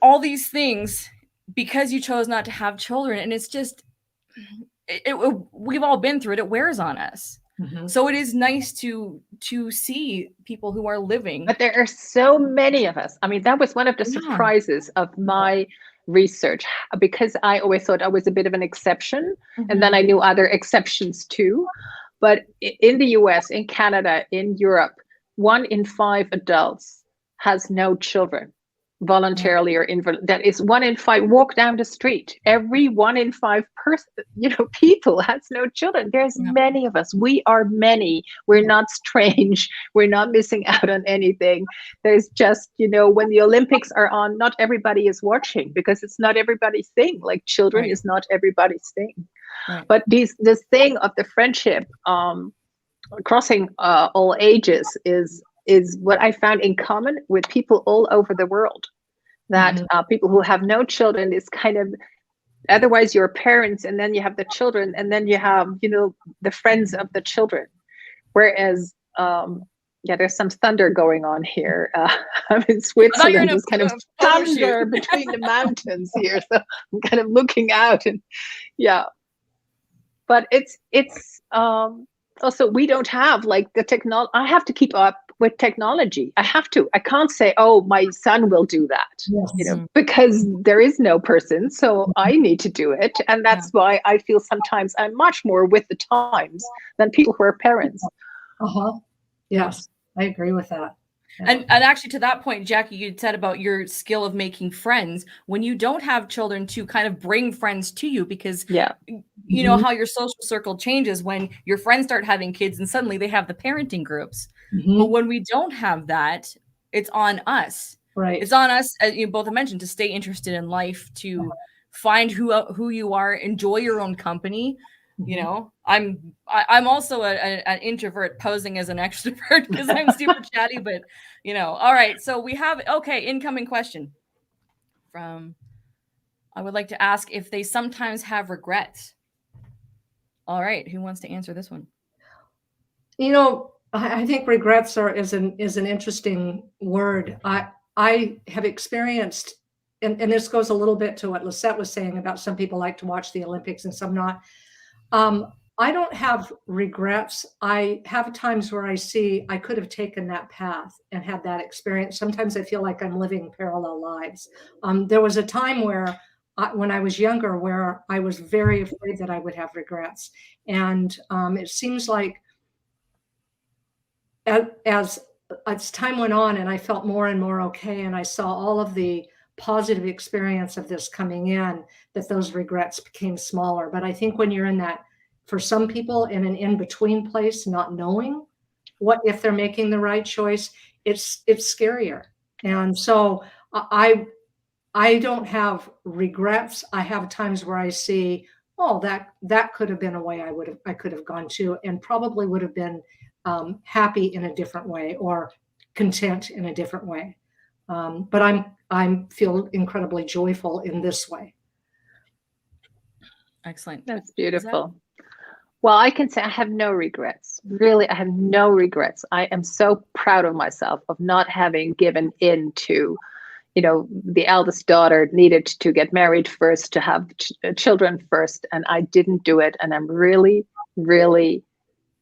all these things because you chose not to have children. And it's just, we've all been through it. It wears on us. Mm-hmm. So it is nice to see people who are living. But there are so many of us. I mean, that was one of the surprises of my research, because I always thought I was a bit of an exception. Mm-hmm. And then I knew other exceptions too. But in the US, in Canada, in Europe, 1 in 5 adults has no children, voluntarily or involuntarily. That is 1 in 5. Walk down the street. Every 1 in 5 people has no children. There's many of us. We are many. We're not strange. We're not missing out on anything. There's just, when the Olympics are on, not everybody is watching because it's not everybody's thing. Like children is not everybody's thing. Right. But this thing of the friendship crossing all ages is what I found in common with people all over the world. That people who have no children is kind of, otherwise you're parents and then you have the children and then you have the friends of the children. Whereas there's some thunder going on here. I'm in Switzerland. There's kind of thunder between the mountains here, so I'm kind of looking out and But it's also, we don't have like the technology. I have to keep up with technology. I have to. I can't say, oh, my son will do that, because there is no person. So I need to do it. And that's why I feel sometimes I'm much more with the times than people who are parents. Yes, I agree with that. Yeah. And actually, to that point, Jackie, you said about your skill of making friends when you don't have children to kind of bring friends to you, because you know how your social circle changes when your friends start having kids and suddenly they have the parenting groups. But when we don't have that, it's on us. Right. It's on us, as you both have mentioned, to stay interested in life, to find who you are, enjoy your own company. I'm also an introvert posing as an extrovert because I'm super chatty, but all right. So we have, incoming question from, I would like to ask if they sometimes have regrets. All right. Who wants to answer this one? I think regrets is an interesting word. I have experienced, and this goes a little bit to what Lisette was saying about some people like to watch the Olympics and some not. I don't have regrets. I have times where I see I could have taken that path and had that experience. Sometimes I feel like I'm living parallel lives. There was a time where, when I was younger, where I was very afraid that I would have regrets. And it seems like as time went on and I felt more and more okay, and I saw all of the positive experience of this coming in, that those regrets became smaller. But I think when you're in that, for some people, in an in-between place, not knowing what if they're making the right choice, it's scarier. And so I don't have regrets. I have times where I see, oh, that could have been a way I could have gone to, and probably would have been happy in a different way or content in a different way. But I feel incredibly joyful in this way. Excellent. That's beautiful. Well, I can say I have no regrets. Really, I have no regrets. I am so proud of myself of not having given in to, the eldest daughter needed to get married first, to have children first, and I didn't do it. And I'm really, really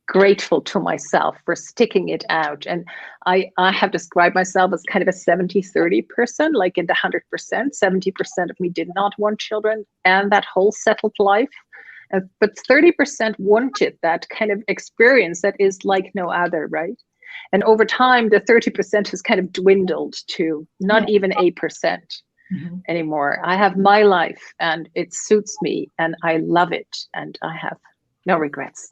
grateful to myself for sticking it out. And I have described myself as kind of a 70-30 person, like in the 100%, 70% of me did not want children and that whole settled life. But 30% wanted that kind of experience that is like no other, right? And over time, the 30% has kind of dwindled to not even 8% anymore. I have my life and it suits me and I love it and I have no regrets.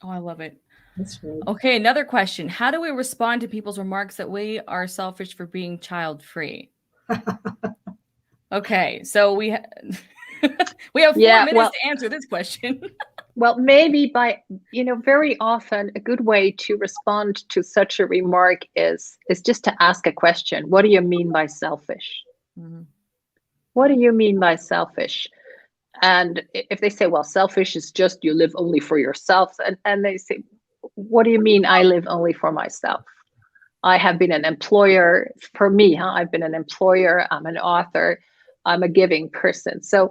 Oh, I love it. That's great. Okay, another question. How do we respond to people's remarks that we are selfish for being child-free? Okay, so we have 4 minutes to answer this question. Well, maybe very often a good way to respond to such a remark is just to ask a question. What do you mean by selfish? Mm-hmm. What do you mean by selfish? And if they say, well, selfish is just you live only for yourself, and they say, what do you mean I live only for myself? I have been an employer. For me, I've been an employer, I'm an author, I'm a giving person. So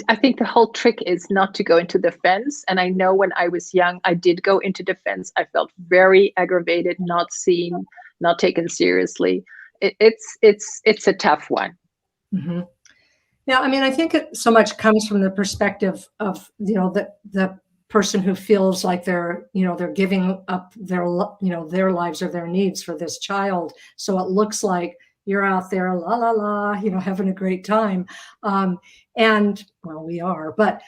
I think the whole trick is not to go into defense. And I know when I was young, I did go into defense. I felt very aggravated, not seen, not taken seriously. It's a tough one. Mm-hmm. Yeah, I mean, I think it so much comes from the perspective of, the person who feels like they're giving up their lives or their needs for this child. So it looks like you're out there, la, la, la, having a great time. And well, we are, but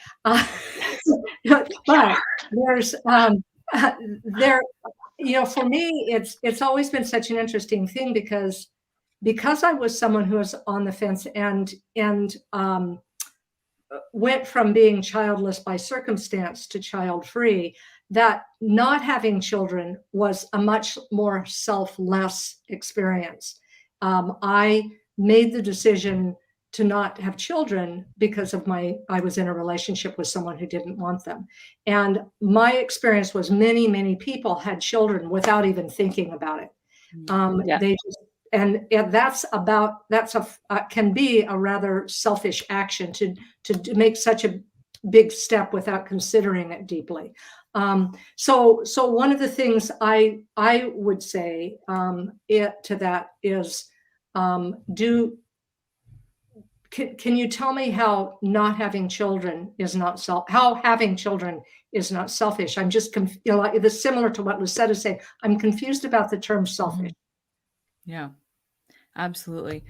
there's, for me, it's always been such an interesting thing because I was someone who was on the fence and went from being childless by circumstance to child-free, that not having children was a much more selfless experience. I made the decision to not have children because of I was in a relationship with someone who didn't want them. And my experience was many people had children without even thinking about it. They just, and can be a rather selfish action to make such a big step without considering it deeply. So one of the things I would say to that is, can you tell me how not having children is not how having children is not selfish? I'm just it's similar to what Lisette is saying. I'm confused about the term selfish. Yeah, absolutely.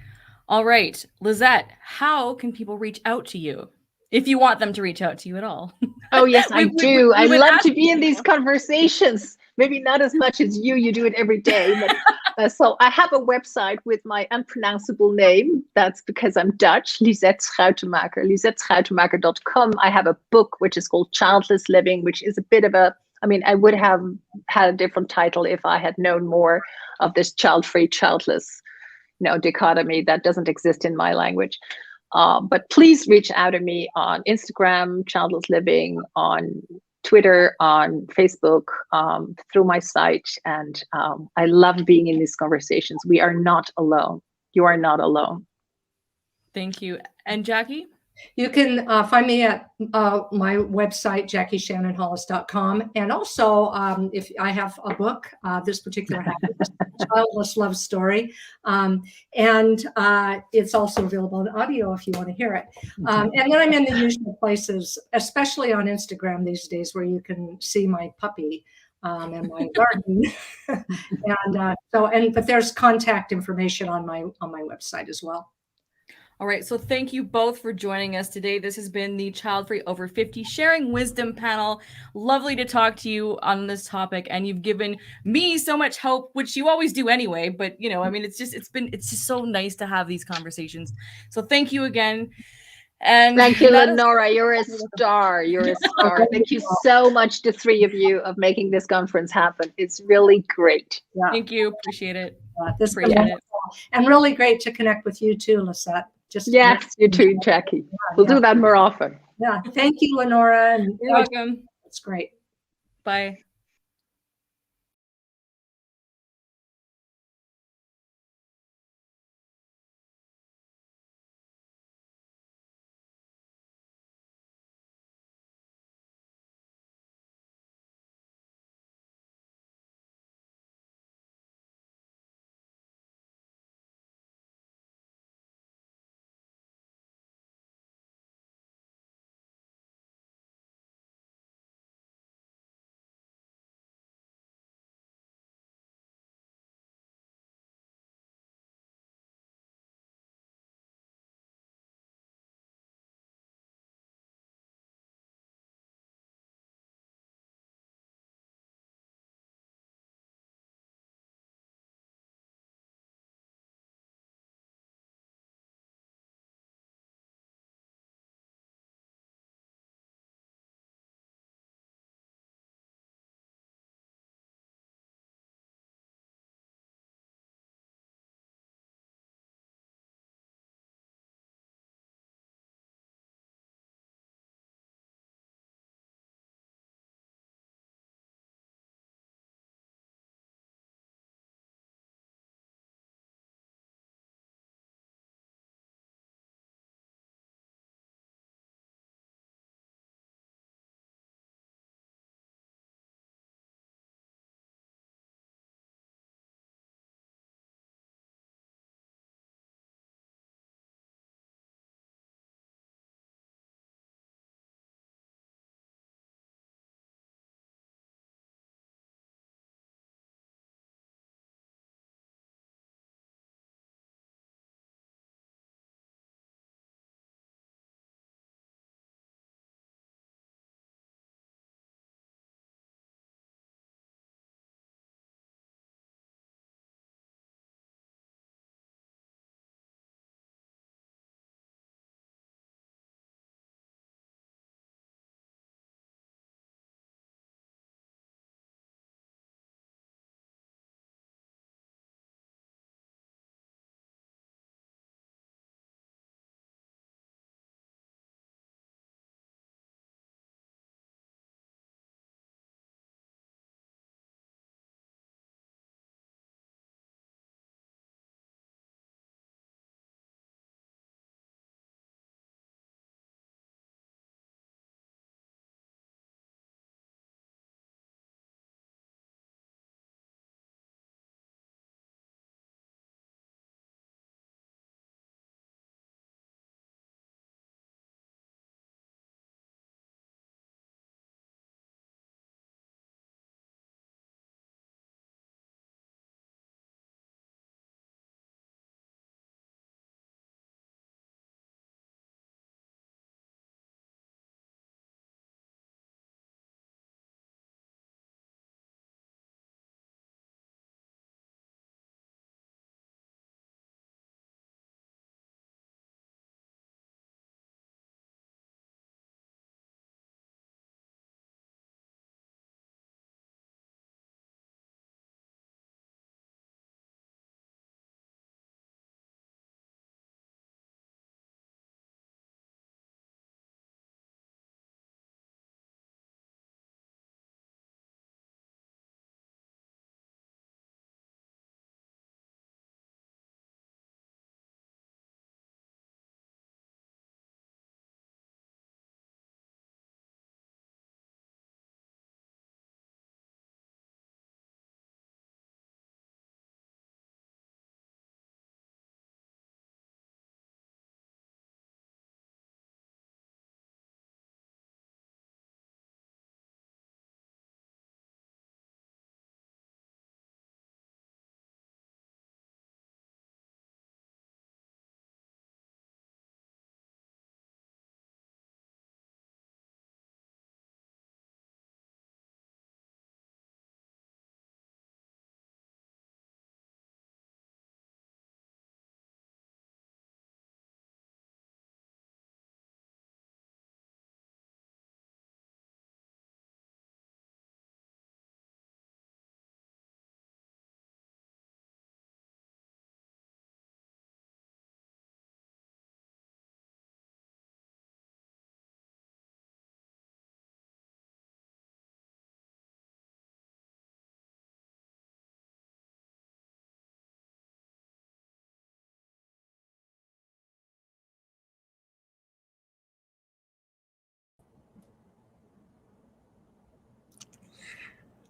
All right, Lisette, how can people reach out to you if you want them to reach out to you at all? Oh, yes, I do. I love to be in these conversations. Maybe not as much as you do it every day. But, so I have a website with my unpronounceable name. That's because I'm Dutch, Lisette Schuitemaker, lisetteschuitemaker.com. I have a book which is called Childless Living, which is a bit of I would have had a different title if I had known more of this child-free, childless, dichotomy that doesn't exist in my language. But please reach out to me on Instagram, Childless Living, on Twitter, on Facebook, through my site. And I love being in these conversations. We are not alone. You are not alone. Thank you. And Jackie? You can find me at my website, JackieShannonHollis.com. And also, if I have a book, this particular Childless Love Story. And it's also available in audio if you want to hear it. And then I'm in the usual places, especially on Instagram these days, where you can see my puppy and my garden. But there's contact information on my website as well. All right, so thank you both for joining us today. This has been the Child Free Over 50 Sharing Wisdom panel. Lovely to talk to you on this topic, and you've given me so much hope, which you always do anyway. But it's just so nice to have these conversations. So thank you again. And thank you, LeNora. You're a star. You're a star. Thank you so much, the three of you, of making this conference happen. It's really great. Yeah. Thank you. Appreciate it. Appreciate it. And really great to connect with you too, Lisette. Yes, you too, Jackie. We'll do that more often. Yeah. Thank you, LeNora. You're welcome. It's great. Bye.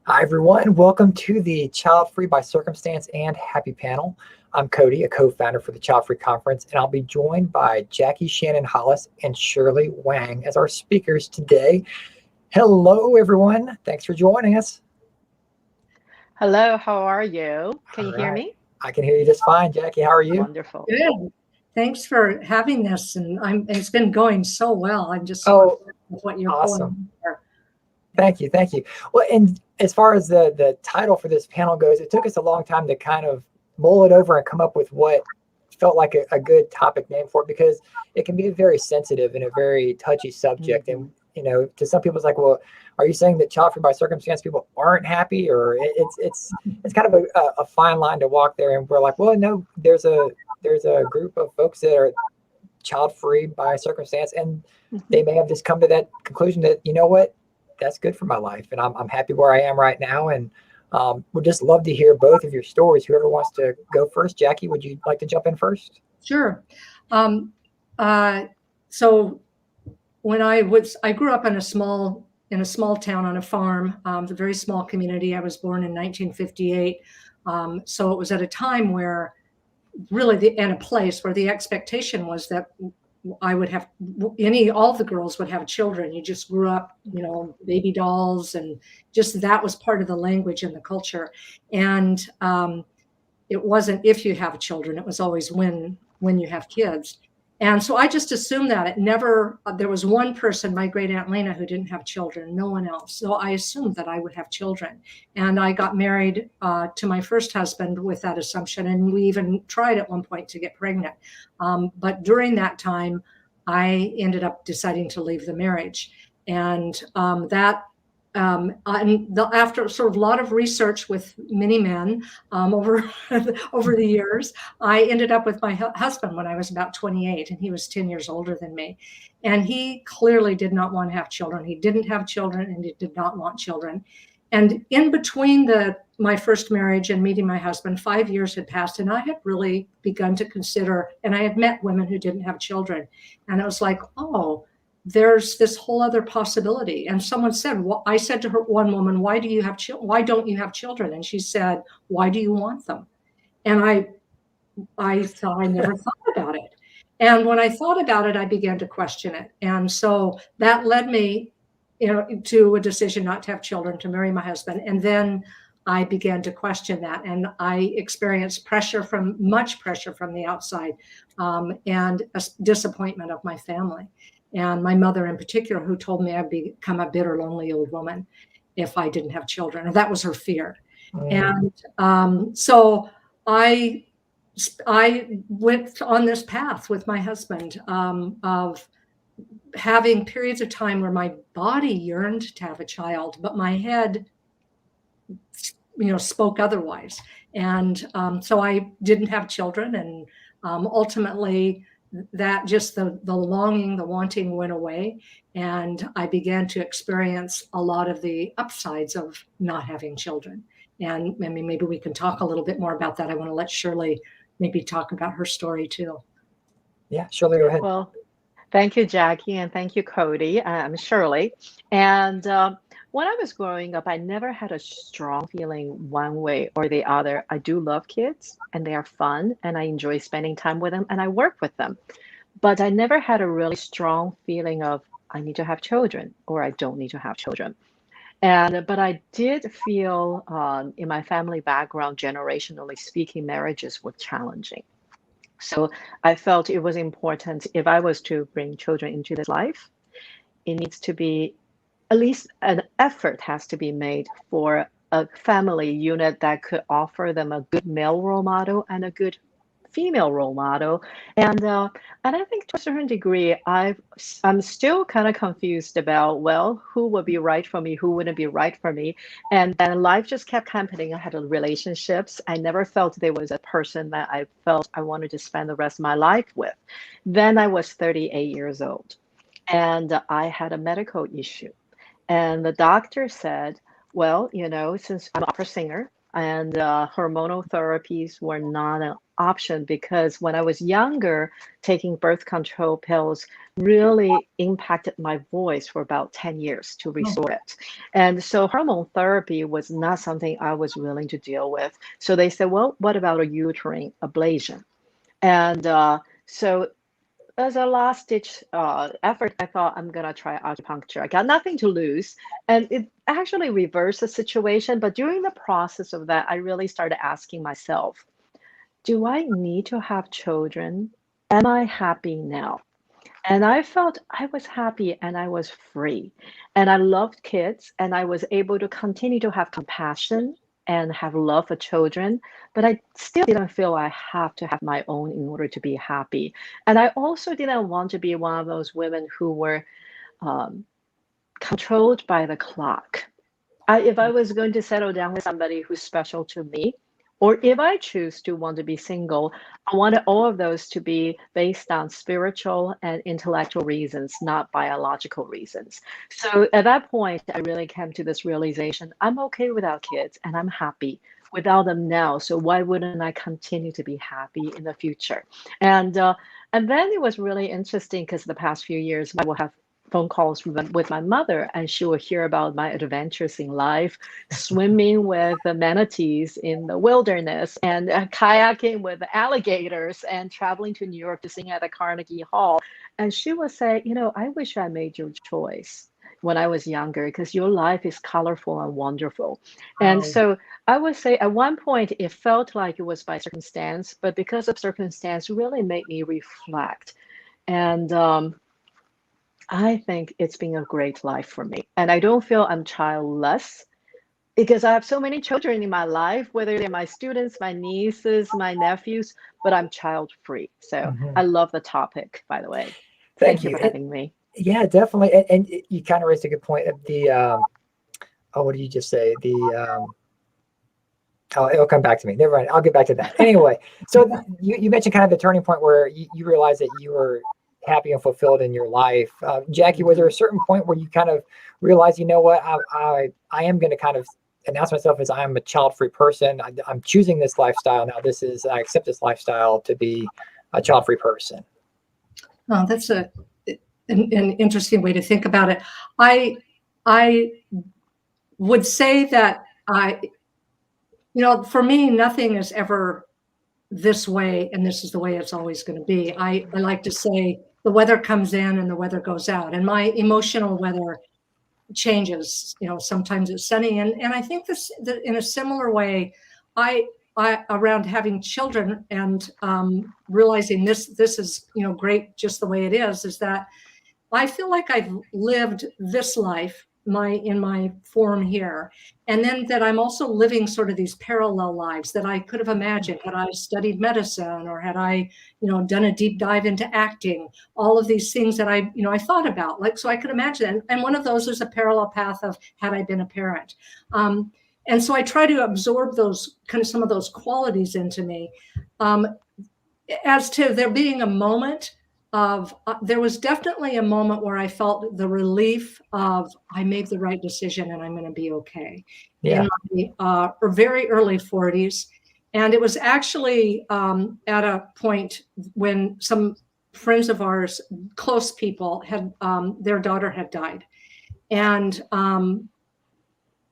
Hi, everyone. Welcome to the Child Free by Circumstance and Happy panel. I'm Cody, a co-founder for the Child Free Conference, and I'll be joined by Jackie, Shannon, Hollis, and Shirley Wang as our speakers today. Hello, everyone. Thanks for joining us. Hello, how are you? Can you hear me? I can hear you just fine. Jackie, how are you? Wonderful. Good. Thanks for having this, and it's been going so well. I'm just with what you're awesome. Pulling. Thank you, thank you. Well, and as far as the title for this panel goes, it took us a long time to kind of mull it over and come up with what felt like a good topic name for it, because it can be very sensitive and a very touchy subject. Mm-hmm. And you know, to some people, it's like, well, are you saying that child free by circumstance people aren't happy, or it's kind of a fine line to walk there? And we're like, well, no, there's a group of folks that are child free by circumstance, and they may have just come to that conclusion that, you know what, that's good for my life, and I'm happy where I am right now. And would just love to hear both of your stories. Whoever wants to go first. Jackie, would you like to jump in first? Sure. So when I grew up in a small town on a farm, a very small community. I was born in 1958. So it was at a time where really in a place where the expectation was that I would have all the girls would have children. You just grew up, you know, baby dolls, and just that was part of the language and the culture. And it wasn't if you have children, it was always when you have kids. And so I just assumed that there was one person, my great aunt Lena, who didn't have children, no one else. So I assumed that I would have children. And I got married to my first husband with that assumption. And we even tried at one point to get pregnant. But during that time, I ended up deciding to leave the marriage. And after sort of a lot of research with many men over the years, I ended up with my husband when I was about 28, and he was 10 years older than me. And he clearly did not want to have children. He didn't have children, and he did not want children. And in between my first marriage and meeting my husband, 5 years had passed, and I had really begun to consider, and I had met women who didn't have children. And it was like, oh, there's this whole other possibility. And someone said, well, I said to her, one woman, why don't you have children? And she said, why do you want them? And I thought, I never thought about it. And when I thought about it, I began to question it. And so that led me, to a decision not to have children, to marry my husband. And then I began to question that. And I experienced much pressure from the outside, and a disappointment of my family. And my mother in particular, who told me I'd become a bitter, lonely old woman if I didn't have children. And that was her fear. And so I went on this path with my husband of having periods of time where my body yearned to have a child, but my head, spoke otherwise. And so I didn't have children. And ultimately, that just the longing, the wanting went away. And I began to experience a lot of the upsides of not having children. And I mean, maybe we can talk a little bit more about that. I want to let Shirley maybe talk about her story too. Yeah, Shirley, go ahead. Well, thank you, Jackie, and thank you, Cody. I'm Shirley. And when I was growing up, I never had a strong feeling one way or the other. I do love kids, and they are fun, and I enjoy spending time with them, and I work with them. But I never had a really strong feeling of I need to have children or I don't need to have children. But I did feel in my family background, generationally speaking, marriages were challenging. So I felt it was important, if I was to bring children into this life, it needs to be, at least an effort has to be made for a family unit that could offer them a good male role model and a good female role model. And I think to a certain degree, I'm still kind of confused about, well, who would be right for me, who wouldn't be right for me. And then life just kept happening. I had relationships. I never felt there was a person that I felt I wanted to spend the rest of my life with. Then I was 38 years old, and I had a medical issue. And the doctor said, well, since I'm an opera singer, and hormonal therapies were not an option, because when I was younger, taking birth control pills really impacted my voice for about 10 years to restore it. And so hormone therapy was not something I was willing to deal with. So they said, well, what about a uterine ablation? And so as a last ditch effort, I thought I'm going to try acupuncture. I got nothing to lose. And it actually reversed the situation. But during the process of that, I really started asking myself, do I need to have children? Am I happy now? And I felt I was happy and I was free. And I loved kids, and I was able to continue to have compassion and have love for children, but I still didn't feel I have to have my own in order to be happy. And I also didn't want to be one of those women who were controlled by the clock. If I was going to settle down with somebody who's special to me, or if I choose to want to be single, I wanted all of those to be based on spiritual and intellectual reasons, not biological reasons. So at that point, I really came to this realization, I'm okay without kids and I'm happy without them now. So why wouldn't I continue to be happy in the future? And then it was really interesting, because the past few years, I will have phone calls with my mother, and she will hear about my adventures in life, swimming with the manatees in the wilderness, and kayaking with the alligators, and traveling to New York to sing at the Carnegie Hall. And she would say, I wish I made your choice when I was younger, because your life is colorful and wonderful. And so I would say at one point it felt like it was by circumstance, but because of circumstance really made me reflect. And I think it's been a great life for me. And I don't feel I'm childless, because I have so many children in my life, whether they're my students, my nieces, my nephews, but I'm child-free. So I love the topic, by the way. Thank you for having me. Yeah, definitely. And you kind of raised a good point of the, what did you just say? It'll come back to me. Never mind. I'll get back to that. Anyway, so you mentioned kind of the turning point where you realized that you were happy and fulfilled in your life. Jackie, was there a certain point where you kind of realized, you know what, I am going to kind of announce myself as I'm a child-free person. I'm choosing this lifestyle now. I accept this lifestyle to be a child-free person. Oh, that's an interesting way to think about it. I would say that for me, nothing is ever this way, and this is the way it's always going to be. I like to say the weather comes in and the weather goes out, and my emotional weather changes. Sometimes it's sunny, and I think in a similar way, I around having children and realizing this is great just the way it is that I feel like I've lived this life in my form here, and then that I'm also living sort of these parallel lives that I could have imagined had I studied medicine, or had I done a deep dive into acting. All of these things that I thought about, so I could imagine, and one of those is a parallel path of had I been a parent. And so I try to absorb some of those qualities into me. As to there being a moment there was definitely a moment where I felt the relief of I made the right decision and I'm going to be okay. Yeah. In my very early 40s. And it was actually at a point when some friends of ours, close people, had their daughter had died. And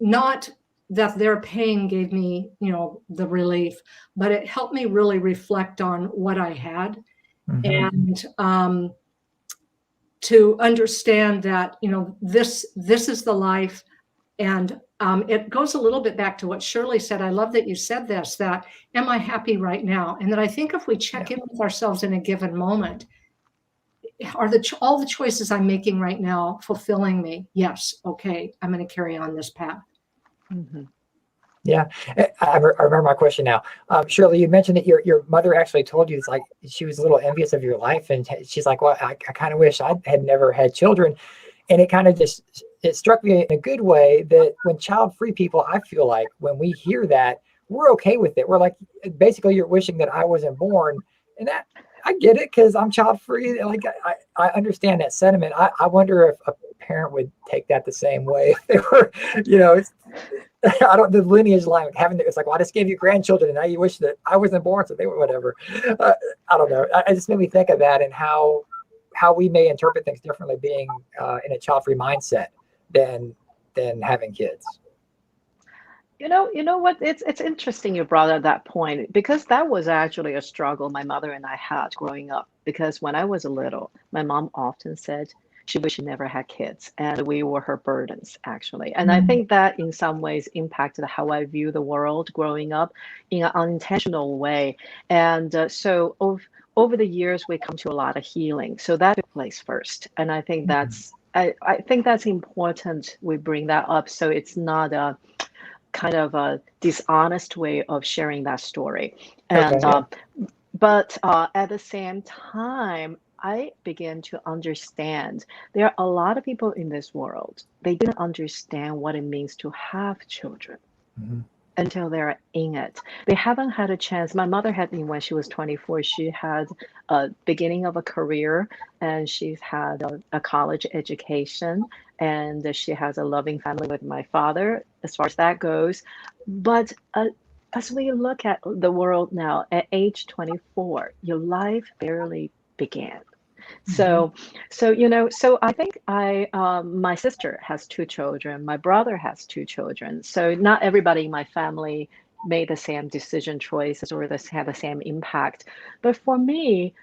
not that their pain gave me, the relief, but it helped me really reflect on what I had. And to understand that, this is the life. And it goes a little bit back to what Shirley said. I love that you said this, that am I happy right now? And that I think if we check in with ourselves in a given moment, are all the choices I'm making right now fulfilling me? Yes. Okay. I'm going to carry on this path. Yeah, I remember my question now. Shirley, you mentioned that your mother actually told you it's like she was a little envious of your life, and she's like, well, I kind of wish I had never had children. And it kind of it struck me in a good way that when child-free people, I feel like when we hear that, we're okay with it. We're like, basically you're wishing that I wasn't born, and that I get it because I'm child-free. Like I understand that sentiment. I wonder if a parent would take that the same way if they were, I don't, the lineage line, it's like, well, I just gave you grandchildren and now you wish that I wasn't born, so they were whatever. I don't know. I just made me think of that and how we may interpret things differently being in a child-free mindset than having kids. You know what? It's interesting you brought up that point, because that was actually a struggle my mother and I had growing up. Because when I was little, my mom often said she wished she never had kids, and we were her burdens, actually. And I think that in some ways impacted how I view the world growing up in an unintentional way. And so over the years, we come to a lot of healing. So that took place first, and I think that's I think that's important. We bring that up so it's not a kind of a dishonest way of sharing that story. And but at the same time, I began to understand there are a lot of people in this world, they didn't understand what it means to have children until they're in it. They haven't had a chance. My mother had me when she was 24. She had a beginning of a career, and she's had a college education, and she has a loving family with my father as far as that goes. But as we look at the world now, at age 24, your life barely began. So I think my sister has 2 children. My brother has 2 children. So not everybody in my family made the same decision choices or had the same impact. But for me,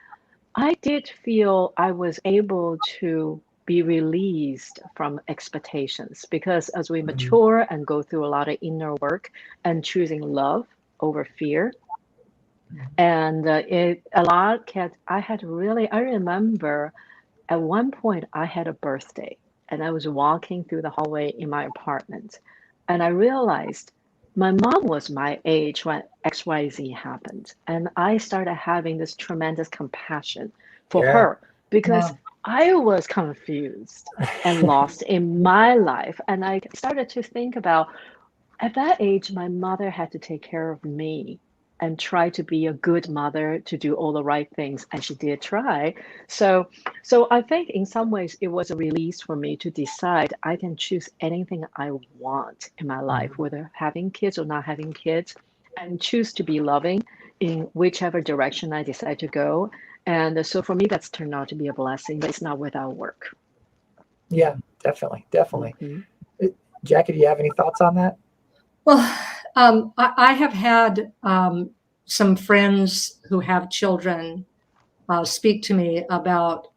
I did feel I was able to be released from expectations, because as we mature and go through a lot of inner work and choosing love over fear, and I remember at one point I had a birthday and I was walking through the hallway in my apartment, and I realized my mom was my age when XYZ happened. And I started having this tremendous compassion for her, because I was confused and lost in my life. And I started to think about, at that age, my mother had to take care of me and try to be a good mother, to do all the right things, and she did try. So I think in some ways it was a release for me to decide I can choose anything I want in my life, whether having kids or not having kids, and choose to be loving in whichever direction I decide to go. And so for me, that's turned out to be a blessing, but it's not without work. Yeah, definitely. Jackie, do you have any thoughts on that? Well, I have had some friends who have children speak to me about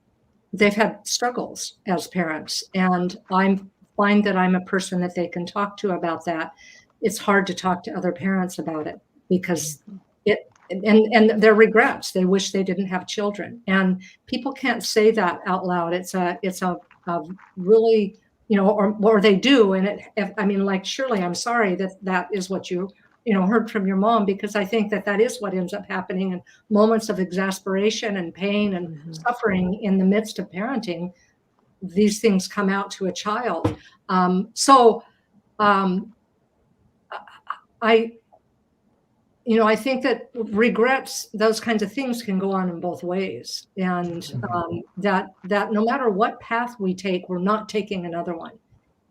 they've had struggles as parents, and I find that I'm a person that they can talk to about that. It's hard to talk to other parents about it, because and their regrets. They wish they didn't have children, and people can't say that out loud. It's a really, or they do. And I mean, like, Shirley, I'm sorry that is what you heard from your mom, because I think that is what ends up happening in moments of exasperation and pain and suffering in the midst of parenting. These things come out to a child. I think that regrets, those kinds of things, can go on in both ways, and that no matter what path we take, we're not taking another one.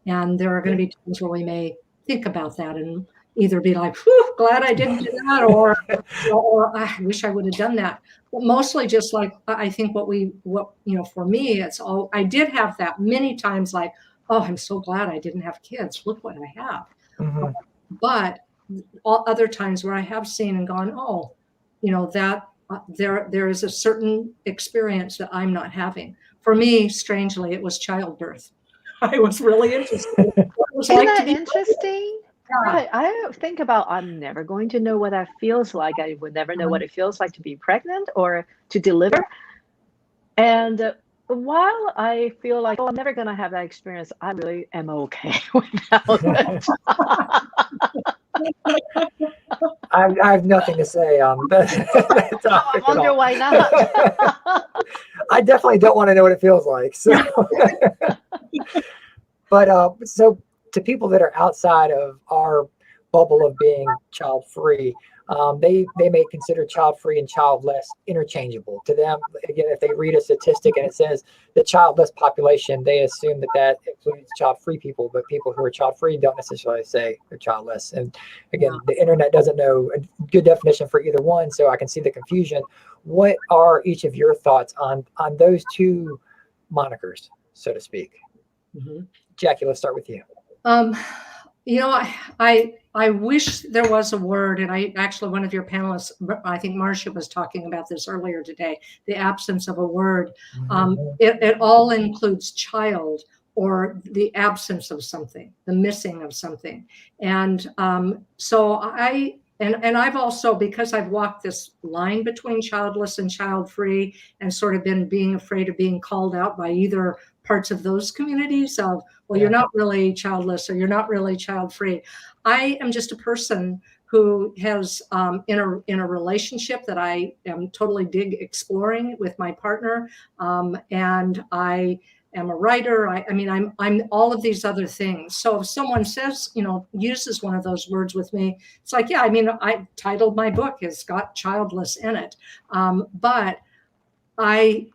And there are going to be times where we may think about that and either be like, "Whew, glad I didn't do that," or I wish I would have done that. But mostly just like, I think for me, it's all, I did have that many times, like, "Oh, I'm so glad I didn't have kids. Look what I have." But all other times where I have seen and gone, "Oh, that there is a certain experience that I'm not having." For me, strangely, it was childbirth. I was really interested. Isn't that interesting? Right. I think about, I'm never going to know what that feels like. I would never know what it feels like to be pregnant or to deliver. And while I feel like, I'm never going to have that experience, I really am okay without it. I have nothing to say on that topic. I wonder why not. I definitely don't want to know what it feels like. So, but so to people that are outside of our bubble of being child free, they may consider child-free and childless interchangeable. To them, again, if they read a statistic and it says the childless population, they assume that includes child-free people, but people who are child-free don't necessarily say they're childless. And again, the internet doesn't know a good definition for either one, so I can see the confusion. What are each of your thoughts on those two monikers, so to speak? Mm-hmm. Jackie, let's start with you. I wish there was a word, and I actually, one of your panelists, I think Marcia was talking about this earlier today, the absence of a word. It all includes child, or the absence of something, the missing of something. And so I've also, because I've walked this line between childless and child-free and sort of been being afraid of being called out by either parts of those communities of, well, you're not really childless or you're not really child-free. I am just a person who has in a relationship that I am totally dig exploring with my partner, and I am a writer. I mean, I'm all of these other things. So if someone says, uses one of those words with me, it's like, yeah, I mean, I titled my book, it's got childless in it, but I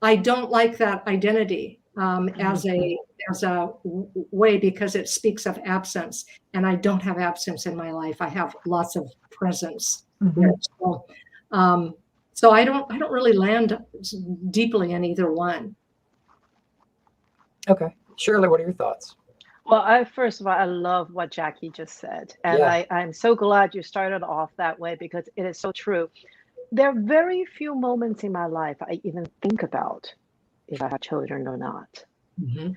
don't like that identity as a way, because it speaks of absence, and I don't have absence in my life. I have lots of presence. Mm-hmm. So I don't really land deeply in either one. Okay, Shirley, what are your thoughts? Well, first of all, I love what Jackie just said, and I'm so glad you started off that way, because it is so true. There are very few moments in my life I even think about if I have children or not. Mm-hmm.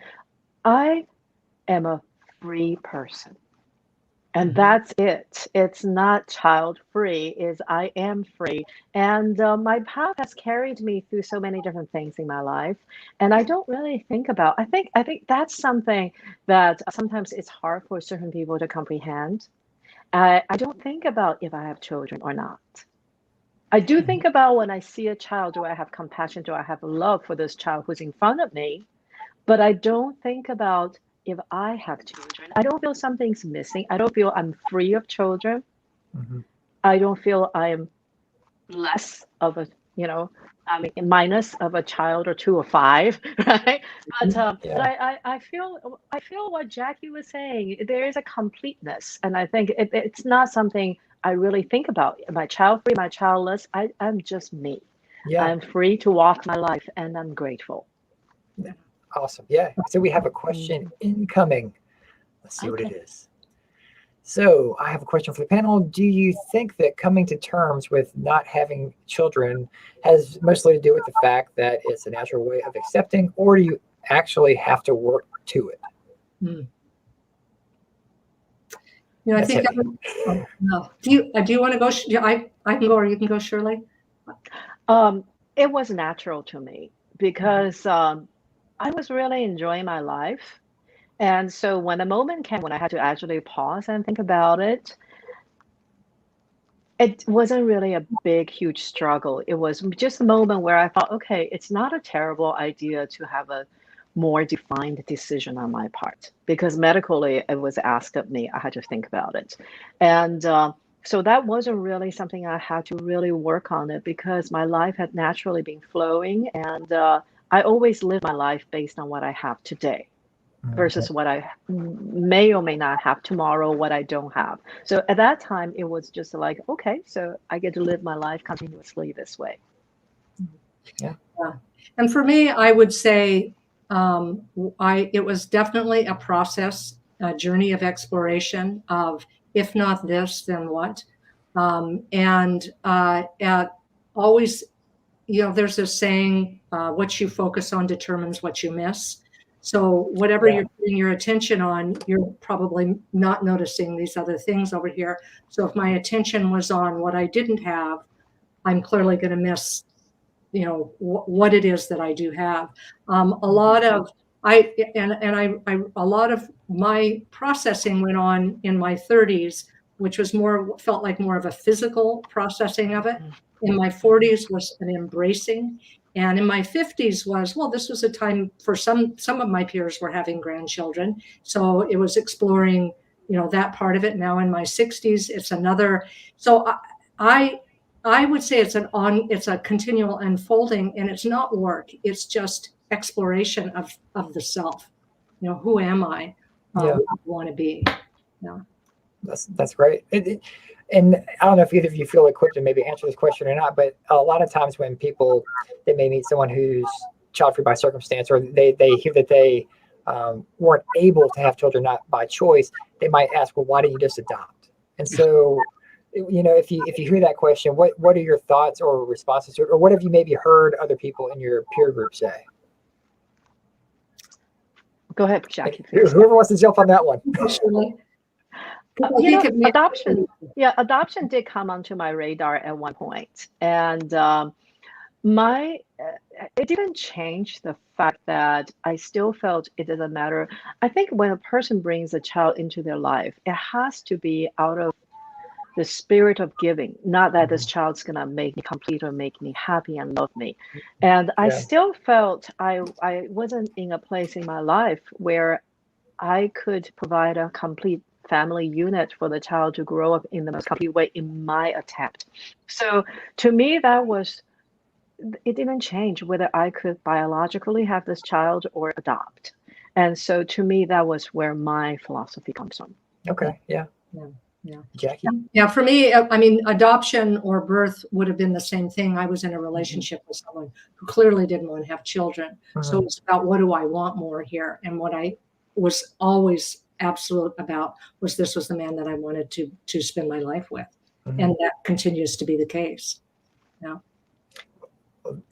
I am a free person, and that's it. It's not child-free, is I am free. And my path has carried me through so many different things in my life, and I don't really think about, I think that's something that sometimes it's hard for certain people to comprehend. I don't think about if I have children or not. I do think about when I see a child, do I have compassion? Do I have love for this child who's in front of me? But I don't think about if I have children. I don't feel something's missing. I don't feel I'm free of children. Mm-hmm. I don't feel I'm less of a, minus of a child or 2 or 5, right? But I feel what Jackie was saying. There is a completeness, and I think it's not something I really think about. Am I child-free? Am I childless? I'm just me. Yeah. I'm free to walk my life, and I'm grateful. Yeah. Awesome. Yeah. So we have a question incoming. Let's see what it is. So I have a question for the panel. Do you think that coming to terms with not having children has mostly to do with the fact that it's a natural way of accepting, or do you actually have to work to it? I think no. Do you want to go? I can go, or you can go, Shirley. It was natural to me, because I was really enjoying my life. And so when the moment came when I had to actually pause and think about it, it wasn't really a big, huge struggle. It was just a moment where I thought, okay, it's not a terrible idea to have a more defined decision on my part, because medically it was asked of me. I had to think about it. And so that wasn't really something I had to really work on it, because my life had naturally been flowing, and I always live my life based on what I have today versus what I may or may not have tomorrow, what I don't have. So at that time, it was just like, okay, so I get to live my life continuously this way. Yeah. And for me, I would say it was definitely a process, a journey of exploration of, if not this, then what? Always, there's a saying, what you focus on determines what you miss. So whatever you're putting your attention on, you're probably not noticing these other things over here. So if my attention was on what I didn't have, I'm clearly going to miss, what it is that I do have. A lot of my processing went on in my 30s, which was felt like more of a physical processing of it. In my 40s was an embracing. And in my 50s this was a time for some of my peers were having grandchildren. So it was exploring, that part of it. Now in my 60s, it's another. So I would say it's a continual unfolding, and it's not work. It's just exploration of the self. You know, who am I? What do I want to be? Yeah. That's great. And I don't know if either of you feel equipped to maybe answer this question or not, but a lot of times when people, they may meet someone who's child free by circumstance, or they hear that they weren't able to have children not by choice, they might ask, well, why didn't you just adopt? And so, you know, if you hear that question, what are your thoughts or responses to it, or what have you maybe heard other people in your peer group say? Go ahead, Jackie. Whoever wants to jump on that one. You know, adoption did come onto my radar at one point, and it didn't change the fact that I still felt it doesn't matter. I think when a person brings a child into their life, it has to be out of the spirit of giving, not that this child's gonna make me complete or make me happy and love me. And I still felt I wasn't in a place in my life where I could provide a complete family unit for the child to grow up in the most complete way in my attempt. So to me, it didn't change whether I could biologically have this child or adopt. And so to me, that was where my philosophy comes from. Okay. Yeah. Jackie? Yeah, for me, I mean, adoption or birth would have been the same thing. I was in a relationship with someone who clearly didn't want to have children. So it's about, what do I want more here? And what I was always absolute about was this was the man that I wanted to spend my life with. And that continues to be the case. Yeah.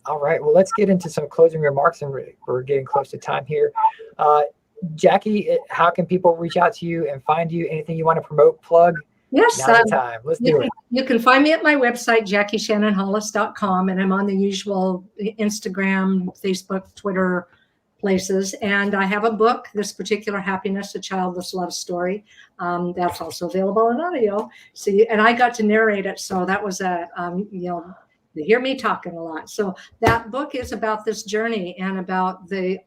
All right. Well, let's get into some closing remarks, and we're getting close to time here. Jackie, how can people reach out to you and find you? Anything you want to promote, plug? Yes. Now's the time. Let's do it. You can find me at my website, JackieShannonHollis.com, and I'm on the usual Instagram, Facebook, Twitter places. And I have a book, This Particular Happiness, A Childless Love Story. That's also available in audio. And I got to narrate it. So that was you hear me talking a lot. So that book is about this journey and about the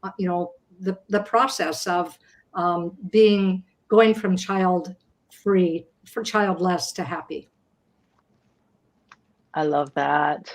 process of going from child-free for childless to happy. I love that.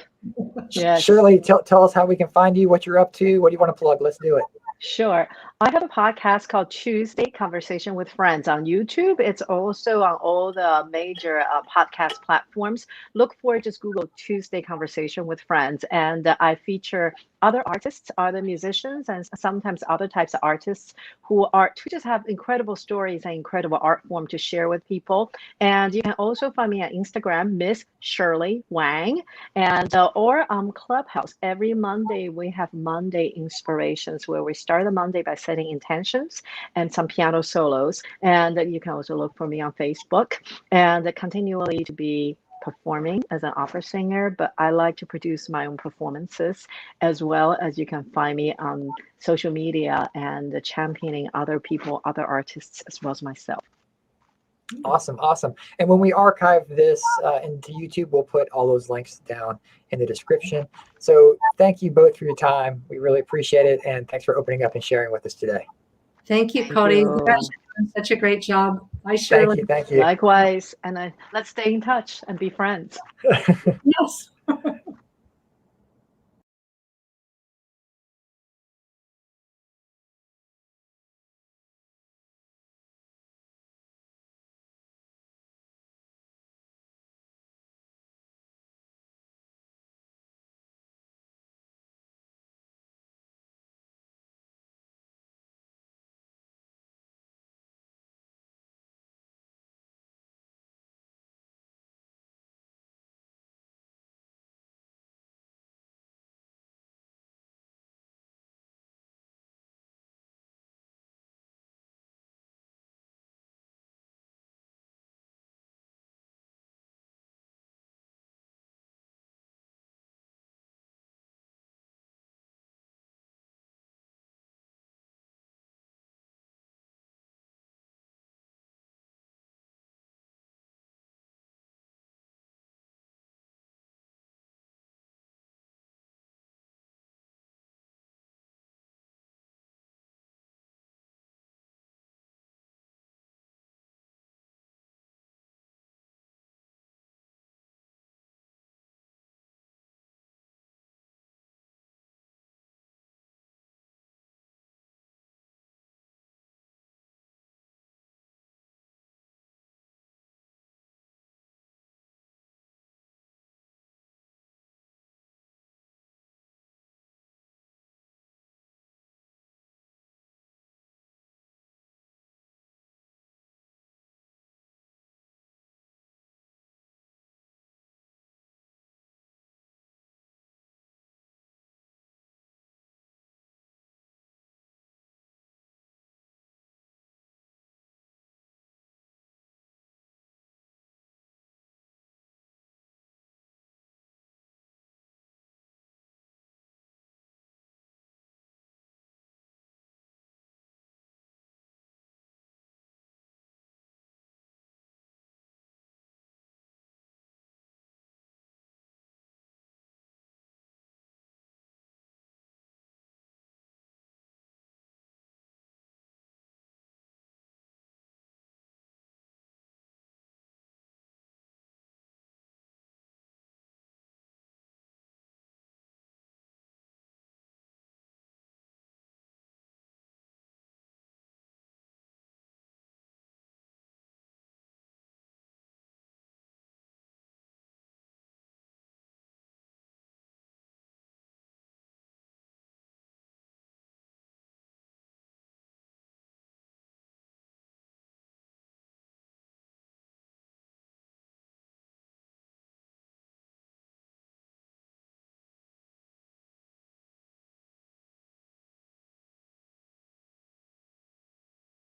Yes. Shirley, tell us how we can find you, what you're up to. What do you want to plug? Let's do it. Sure. I have a podcast called Tuesday Conversation with Friends on YouTube. It's also on all the major podcast platforms. Look for it, just Google Tuesday Conversation with Friends. And I feature other artists, other musicians, and sometimes other types of artists who just have incredible stories and incredible art form to share with people. And you can also find me on Instagram, Miss Shirley Wang, and or Clubhouse. Every Monday we have Monday inspirations, where we start the Monday by setting intentions and some piano solos. And you can also look for me on Facebook, and continually to be performing as an opera singer, but I like to produce my own performances, as well as you can find me on social media and championing other people, other artists, as well as myself. Awesome. And when we archive this into YouTube, we'll put all those links down in the description. So thank you both for your time. We really appreciate it. And thanks for opening up and sharing with us today. Thank you, Cody. You guys have done such a great job. Bye, Shirley. Thank you. Likewise. And let's stay in touch and be friends. Yes.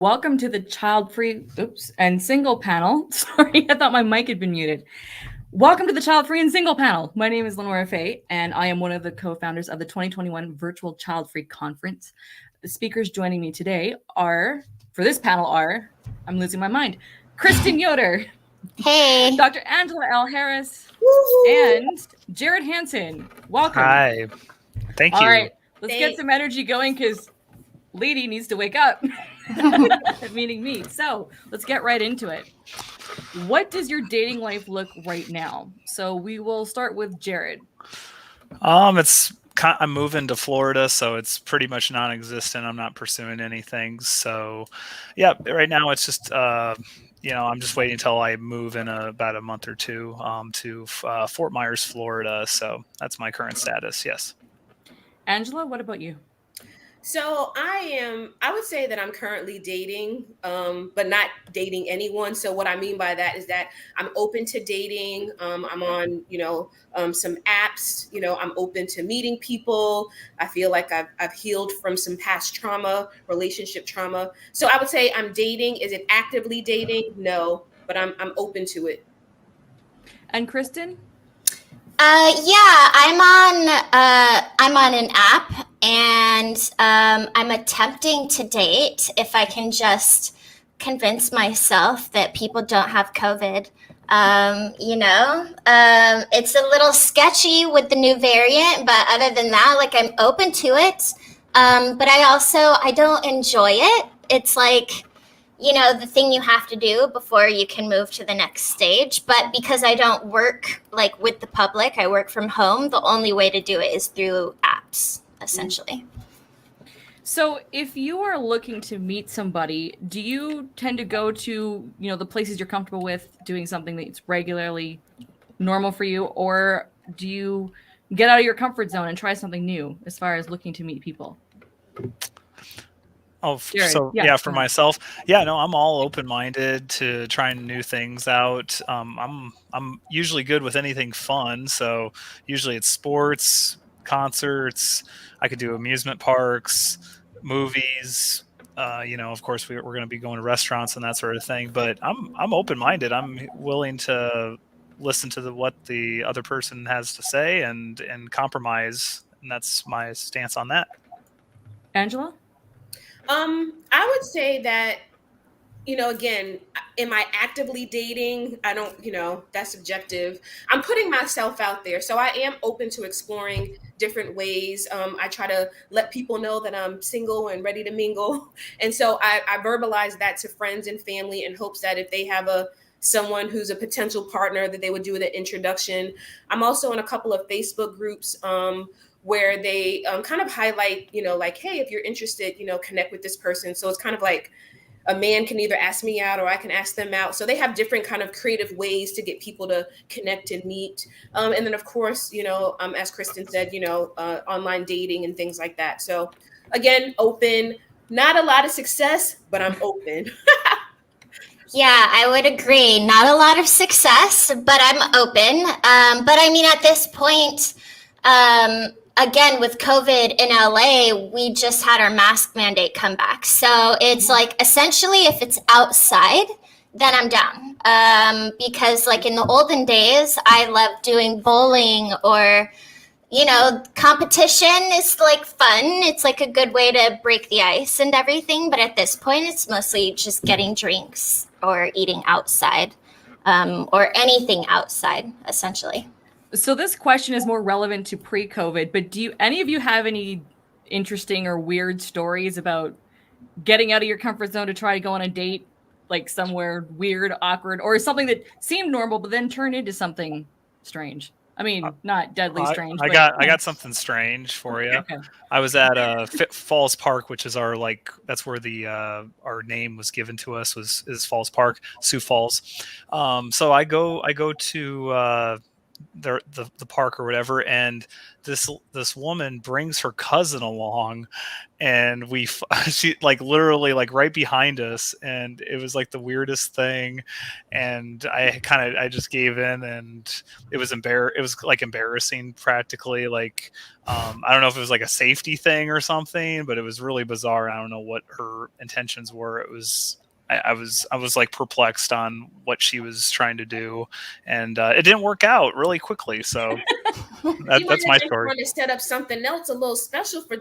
Welcome to the child-free, and single panel. Sorry, I thought my mic had been muted. Welcome to the child-free and single panel. My name is LeNora Faye, and I am one of the co-founders of the 2021 Virtual Child-Free Conference. The speakers joining me today for this panel are, I'm losing my mind, Kristen Yoder. Hey. Dr. Angela L. Harris. And Jared Hansen. Welcome. Hi. Thank you. All right, let's get some energy going because Lady needs to wake up, meaning me. So let's get right into it. What does your dating life look right now? So we will start with Jared. I'm moving to Florida, so it's pretty much non-existent. I'm not pursuing anything. So, yeah, right now it's just, I'm just waiting until I move in about a month or two to Fort Myers, Florida. So that's my current status. Yes. Angela, what about you? So I would say that I'm currently dating, but not dating anyone. So what I mean by that is that I'm open to dating. I'm on, some apps, I'm open to meeting people. I feel like I've healed from some past trauma, relationship trauma. So I would say I'm dating. Is it actively dating? No, but I'm open to it. And Kristen? I'm on an app, and I'm attempting to date if I can just convince myself that people don't have COVID. It's a little sketchy with the new variant, but other than that, I'm open to it. But I don't enjoy it. It's like, the thing you have to do before you can move to the next stage. But because I don't work with the public, I work from home, the only way to do it is through apps, essentially. So if you are looking to meet somebody, do you tend to go to, the places you're comfortable with, doing something that's regularly normal for you? Or do you get out of your comfort zone and try something new as far as looking to meet people? Oh, Jared, so for myself, I'm all open-minded to trying new things out. I'm usually good with anything fun, so usually it's sports, concerts. I could do amusement parks, movies. Of course, we're going to be going to restaurants and that sort of thing. But I'm open-minded. I'm willing to listen to what the other person has to say and compromise, and that's my stance on that. Angela? I would say that, again, am I actively dating? I don't, that's subjective. I'm putting myself out there. So I am open to exploring different ways. I try to let people know that I'm single and ready to mingle. And so I verbalize that to friends and family in hopes that if they have someone who's a potential partner, that they would do the introduction. I'm also in a couple of Facebook groups, where they kind of highlight, hey, if you're interested, connect with this person. So it's kind of like a man can either ask me out or I can ask them out. So they have different kind of creative ways to get people to connect and meet. And then, of course, as Kristen said, online dating and things like that. So again, open, not a lot of success, but I'm open. Yeah, I would agree. Not a lot of success, but I'm open. But I mean, at this point, again, with COVID in LA, we just had our mask mandate come back. So it's essentially if it's outside, then I'm down. Because in the olden days, I loved doing bowling or, competition is fun. It's a good way to break the ice and everything. But at this point, it's mostly just getting drinks or eating outside, or anything outside, essentially. So this question is more relevant to pre-COVID, but do any of you have any interesting or weird stories about getting out of your comfort zone to try to go on a date, somewhere weird, awkward, or something that seemed normal but then turned into something strange? I mean, not deadly strange. I got something strange for you. Okay. I was at Falls Park, which is our that's where the our name was given to us is Falls Park, Sioux Falls. So I go to the park or whatever, and this woman brings her cousin along, and she like literally like right behind us, and it was like the weirdest thing, and I just gave in, and it was like embarrassing practically, like I don't know if it was like a safety thing or something, but it was really bizarre. I don't know what her intentions were. It was I was like perplexed on what she was trying to do, and it didn't work out really quickly. So that's my story. Want to set up something else a little special for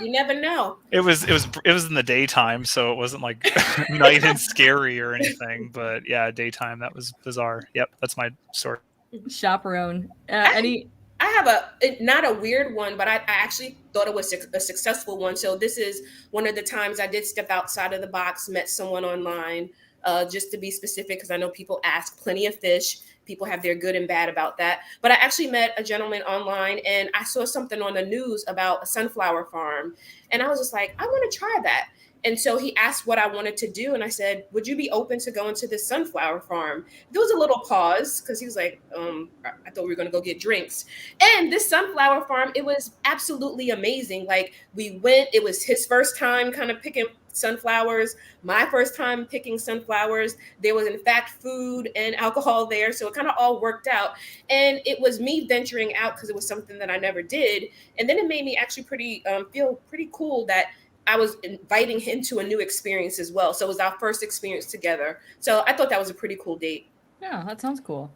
you never know. It was in the daytime, so it wasn't like night and scary or anything. But yeah, daytime, that was bizarre. Yep, that's my story. Chaperone. I have not a weird one, but I actually thought it was a successful one. So this is one of the times I did step outside of the box, met someone online, just to be specific, because I know people ask plenty of fish. People have their good and bad about that. But I actually met a gentleman online, and I saw something on the news about a sunflower farm. And I was just like, I want to try that. And so he asked what I wanted to do. And I said, would you be open to going to this sunflower farm? There was a little pause because he was like, I thought we were going to go get drinks. And this sunflower farm, it was absolutely amazing. Like, we went, it was his first time kind of picking sunflowers, my first time picking sunflowers. There was in fact food and alcohol there. So it kind of all worked out. And it was me venturing out because it was something that I never did. And then it made me actually feel pretty cool that I was inviting him to a new experience as well. So it was our first experience together. So I thought that was a pretty cool date. Yeah, that sounds cool.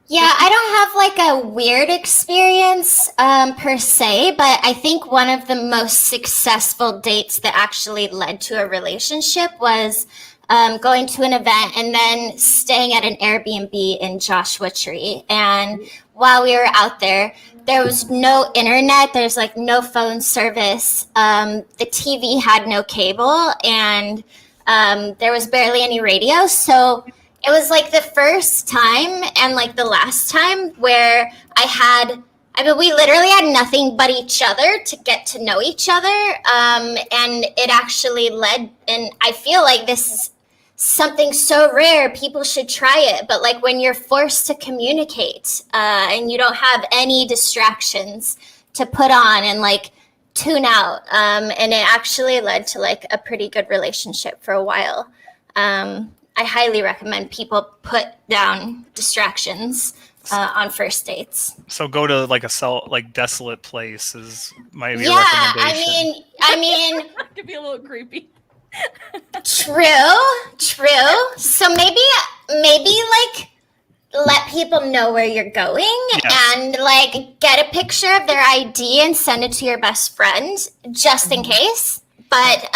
Yeah, I don't have like a weird experience per se, but I think one of the most successful dates that actually led to a relationship was going to an event and then staying at an Airbnb in Joshua Tree. And while we were out there was no internet. There's like no phone service. The TV had no cable, and there was barely any radio. So it was like the first time and like the last time where we literally had nothing but each other to get to know each other. And it actually led, and I feel like this is something so rare, people should try it. But like when you're forced to communicate and you don't have any distractions to put on and like tune out, and it actually led to like a pretty good relationship for a while. I highly recommend people put down distractions on first dates. So go to like a desolate place is my recommendation. I mean, it could be a little creepy. True. So maybe like let people know where you're going, yes, and like get a picture of their ID and send it to your best friend just in case. But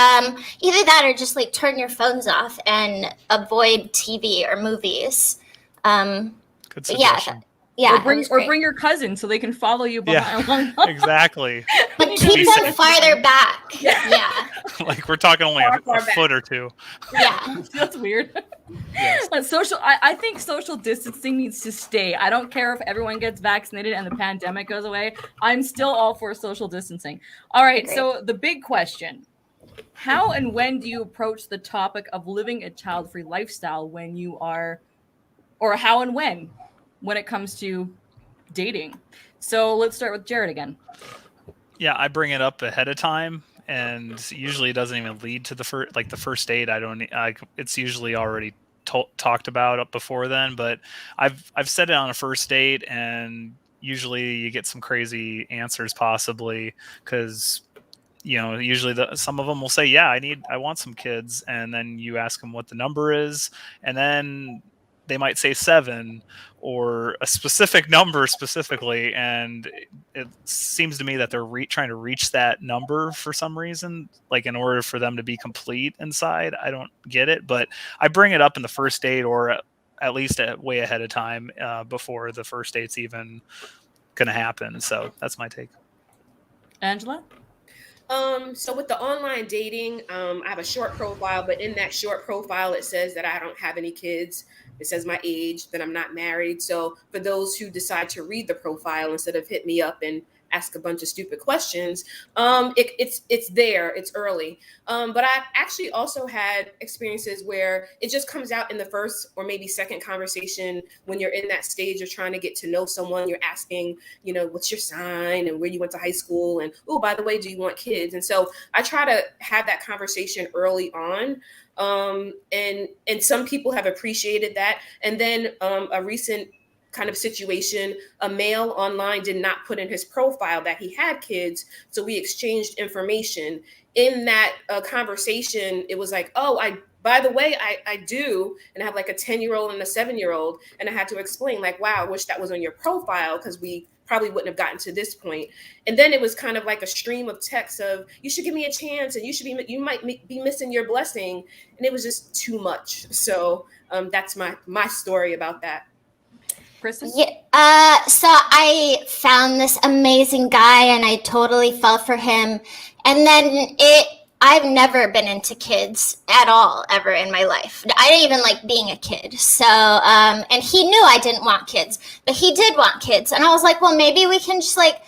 either that or just like turn your phones off and avoid TV or movies. Good suggestion. Yeah, or bring your cousin so they can follow you behind. Yeah, exactly. But keep them farther back. Yeah. Like we're talking only a foot or two. Yeah. That's weird. Yes. But I think social distancing needs to stay. I don't care if everyone gets vaccinated and the pandemic goes away. I'm still all for social distancing. All right, so the big question. How and when do you approach the topic of living a child-free lifestyle when you are, or how and when it comes to dating? So let's start with Jared again. Yeah, I bring it up ahead of time, and usually it doesn't even lead to the first date. It's usually already talked about before then. But I've said it on a first date, and usually you get some crazy answers, possibly because usually some of them will say, "Yeah, I want some kids," and then you ask them what the number is, and then they might say 7 or a specific number specifically. And it seems to me that they're trying to reach that number for some reason, like in order for them to be complete inside. I don't get it, but I bring it up in the first date, or at least way ahead of time before the first date's even going to happen. So that's my take. Angela? So with the online dating, I have a short profile, but in that short profile, it says that I don't have any kids. It says my age, that I'm not married. So for those who decide to read the profile instead of hit me up and ask a bunch of stupid questions. It's there, it's early. But I've actually also had experiences where it just comes out in the first or maybe second conversation when you're in that stage of trying to get to know someone. You're asking, what's your sign and where you went to high school, and oh, by the way, do you want kids? And so I try to have that conversation early on. And some people have appreciated that. And then a recent kind of situation, a male online did not put in his profile that he had kids. So we exchanged information. In that conversation, it was like, oh, by the way, I do. And I have like a 10-year-old and a 7-year-old. And I had to explain like, wow, I wish that was on your profile, because we probably wouldn't have gotten to this point. And then it was kind of like a stream of texts of, you should give me a chance, and you might be missing your blessing. And it was just too much. So that's my story about that. Kristen? Yeah, so I found this amazing guy and I totally fell for him. And then I've never been into kids at all ever in my life. I didn't even like being a kid. So, and he knew I didn't want kids, but he did want kids. And I was like, well, maybe we can just like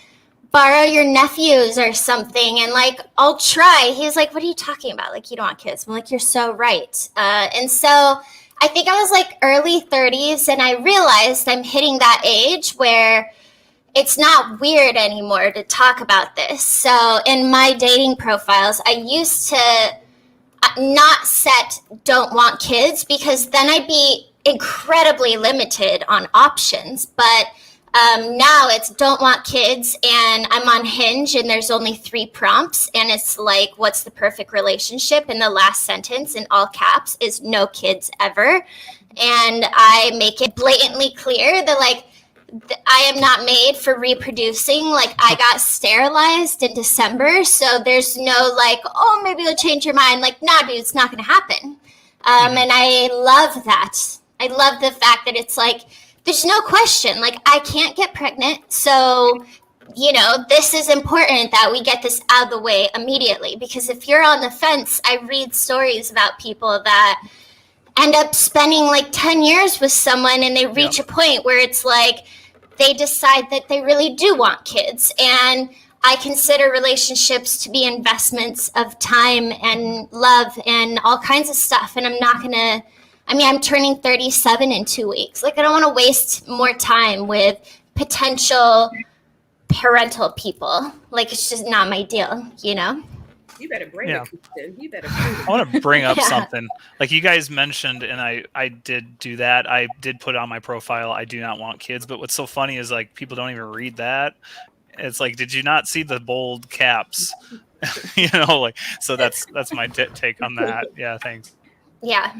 borrow your nephews or something. And like, I'll try. He's like, what are you talking about? Like, you don't want kids. I'm like, you're so right. And so I think I was like early 30s, and I realized I'm hitting that age where it's not weird anymore to talk about this. So in my dating profiles, I used to not set don't want kids, because then I'd be incredibly limited on options. But now it's don't want kids, and I'm on Hinge and there's only 3 prompts, and it's like, what's the perfect relationship? And the last sentence in all caps is no kids ever. And I make it blatantly clear that like, I am not made for reproducing. Like, I got sterilized in December, so there's no like, oh, maybe you'll change your mind. Like, nah, dude, it's not going to happen. And I love that. I love the fact that it's like, there's no question. Like, I can't get pregnant, so this is important that we get this out of the way immediately. Because if you're on the fence, I read stories about people that end up spending like 10 years with someone, and they reach a point where it's like they decide that they really do want kids. And I consider relationships to be investments of time and love and all kinds of stuff. And I'm turning 37 in 2 weeks. Like, I don't want to waste more time with potential parental people. Like, it's just not my deal, You better bring it, Kristen. You better bring it. I want to bring up something. Like you guys mentioned, and I did do that. I did put on my profile, I do not want kids. But what's so funny is like people don't even read that. It's like, did you not see the bold caps? So that's my take on that. Yeah, thanks. Yeah.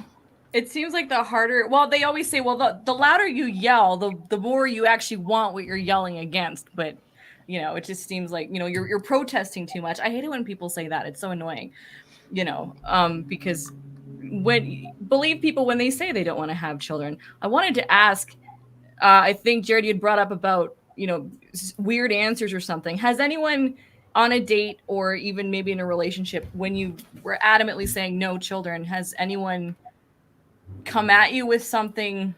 It seems like the harder, they always say, the louder you yell, the more you actually want what you're yelling against. But, it just seems like, you're protesting too much. I hate it when people say that. It's so annoying, because believe people when they say they don't want to have children. I wanted to ask, I think, Jared, you had brought up about, weird answers or something. Has anyone on a date or even maybe in a relationship, when you were adamantly saying no children, has anyone come at you with something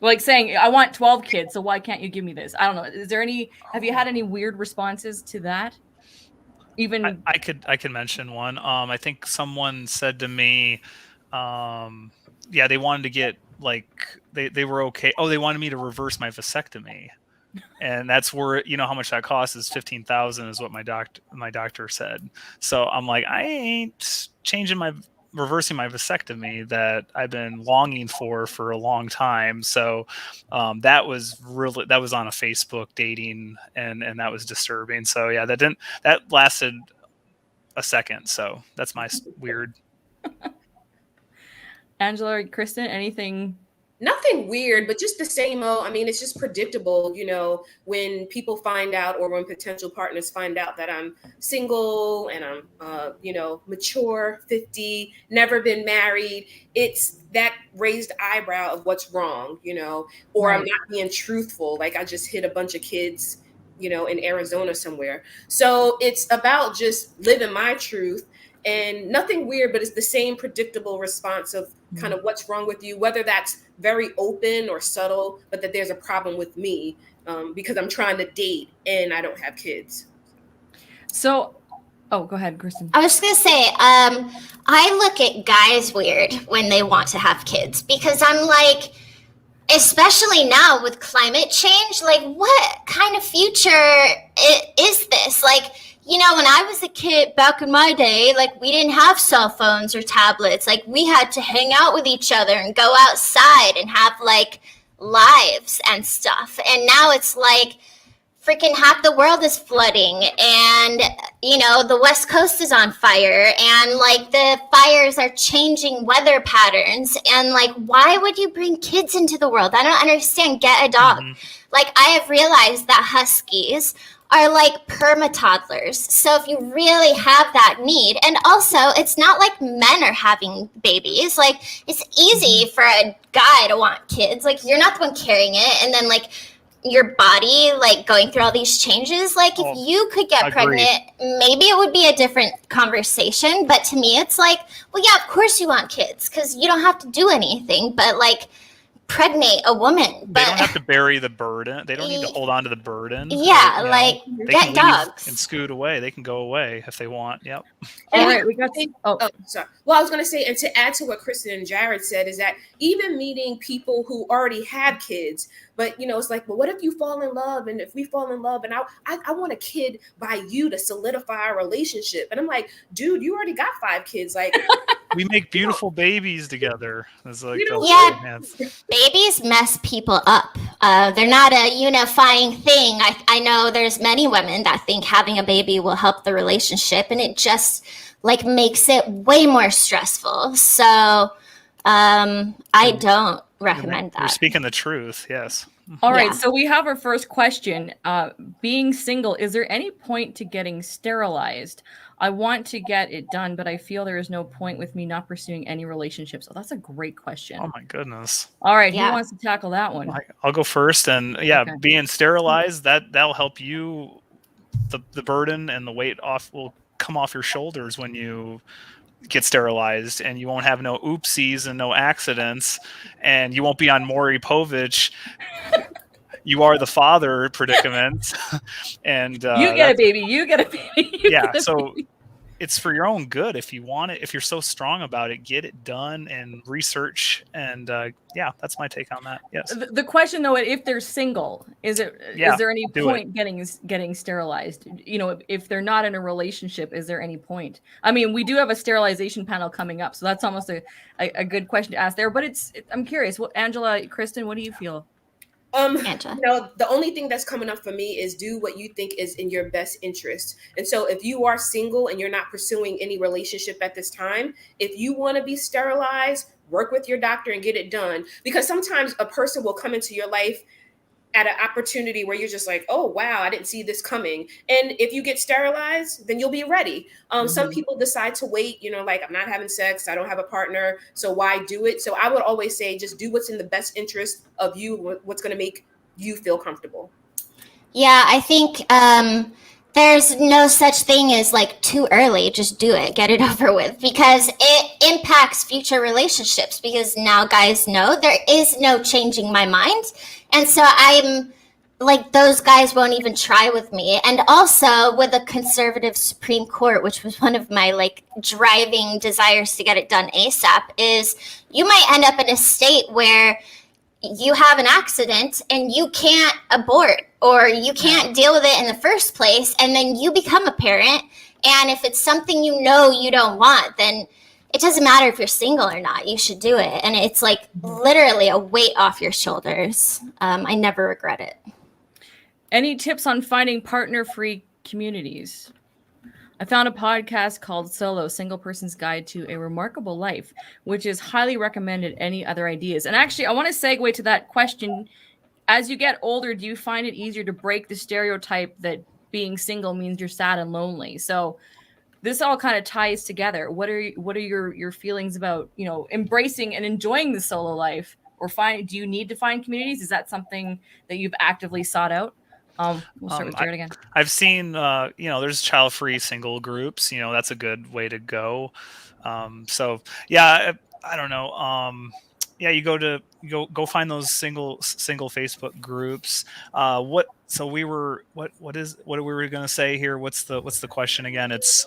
like saying, I want 12 kids, so why can't you give me this? I don't know. Have you had any weird responses to that? Even I could mention one. I think someone said to me, they wanted to get like, they were okay. Oh, they wanted me to reverse my vasectomy. And that's where, how much that costs is $15,000 is what my doctor said. So I'm like, I ain't reversing my vasectomy that I've been longing for a long time. So that was on a Facebook dating, and that was disturbing. So yeah, that lasted a second. So that's my weird. Angela or Kristen, anything? Nothing weird, but just the same old. I mean, it's just predictable, when people find out, or when potential partners find out that I'm single and I'm, mature, 50, never been married. It's that raised eyebrow of what's wrong, or right. I'm not being truthful. Like, I just hit a bunch of kids, in Arizona somewhere. So it's about just living my truth. And nothing weird, but it's the same predictable response of kind of what's wrong with you, whether that's very open or subtle, but that there's a problem with me. because I'm trying to date and I don't have kids. So, oh, go ahead, Kristen. I was going to say, I look at guys weird when they want to have kids because I'm like, especially now with climate change, like what kind of future is this? Like, you know, when I was a kid back in my day, like we didn't have cell phones or tablets. Like we had to hang out with each other and go outside and have like lives and stuff. And now it's like freaking half the world is flooding and, you know, the West Coast is on fire and like the fires are changing weather patterns. And like, why would you bring kids into the world? I don't understand. Get a dog. Like I have realized that huskies are like perma-toddlers. So if you really have that need, and also it's not like men are having babies. Like it's easy for a guy to want kids. Like you're not the one carrying it. And then like your body like going through all these changes, like if you could get pregnant, maybe it would be a different conversation. But to me it's like, well, yeah, of course you want kids because you don't have to do anything but like pregnate a woman. But they don't have to bury the burden. They don't need to hold on to the burden. Yeah, you know, like they get can dogs and scoot away. They can go away if they want. Yep. All right, we got sorry. Well, I was going to say, and to add to what Kristen and Jared said, is that even meeting people who already had kids, but you know, it's like, well, what if you fall in love? And if we fall in love, and I want a kid by you to solidify our relationship. And I'm like, dude, you already got 5 kids. Like, we make beautiful babies together. It's like babies mess people up. They're not a unifying thing. I know there's many women that think having a baby will help the relationship, and it just like makes it way more stressful. So I don't recommend that. You're speaking the truth. Yes. All right. So we have our first question. Being single, is there any point to getting sterilized? I want to get it done, but I feel there is no point with me not pursuing any relationships. So that's a great question. Oh my goodness. All right. Who wants to tackle that one? I'll go first. And being sterilized, that'll help you. The burden and the weight will come off your shoulders when you get sterilized, and you won't have no oopsies and no accidents, and you won't be on Maury Povich. You are the father predicament. And you get a baby. You get a baby. So it's for your own good. If you want it, if you're so strong about it, get it done and research. And that's my take on that. Yes. The question though, if they're single, is there any point getting sterilized? You know, if they're not in a relationship, is there any point? I mean, we do have a sterilization panel coming up, so that's almost a good question to ask there. But I'm curious. What, Angela, Kristen, what do you feel? The only thing that's coming up for me is do what you think is in your best interest. And so if you are single and you're not pursuing any relationship at this time, if you want to be sterilized, work with your doctor and get it done. Because sometimes a person will come into your life at an opportunity where you're just like, oh, wow, I didn't see this coming. And if you get sterilized, then you'll be ready. Some people decide to wait, you know, like I'm not having sex, I don't have a partner, so why do it? So I would always say, just do what's in the best interest of you, what's going to make you feel comfortable. Yeah, I think there's no such thing as like too early. Just do it, get it over with, because it impacts future relationships, because now guys know there is no changing my mind. And so I'm like, those guys won't even try with me. And also with a conservative Supreme Court, which was one of my like driving desires to get it done ASAP, is you might end up in a state where you have an accident and you can't abort, or you can't deal with it in the first place. And then you become a parent. And if it's something you know you don't want, then it doesn't matter if you're single or not, you should do it. And it's like literally a weight off your shoulders. I never regret it. Any tips on finding partner-free communities? I found a podcast called Solo, Single Person's Guide to a Remarkable Life, which is highly recommended. Any other ideas? And actually, I want to segue to that question. As you get older, do you find it easier to break the stereotype that being single means you're sad and lonely? So this all kind of ties together. What are your feelings about, you know, embracing and enjoying the solo life, or do you need to find communities? Is that something that you've actively sought out? We'll start with Jared again. I've seen, there's child-free single groups. You know, that's a good way to go. I don't know. yeah, you go find those single Facebook groups. What we were going to say here? What's the question again? It's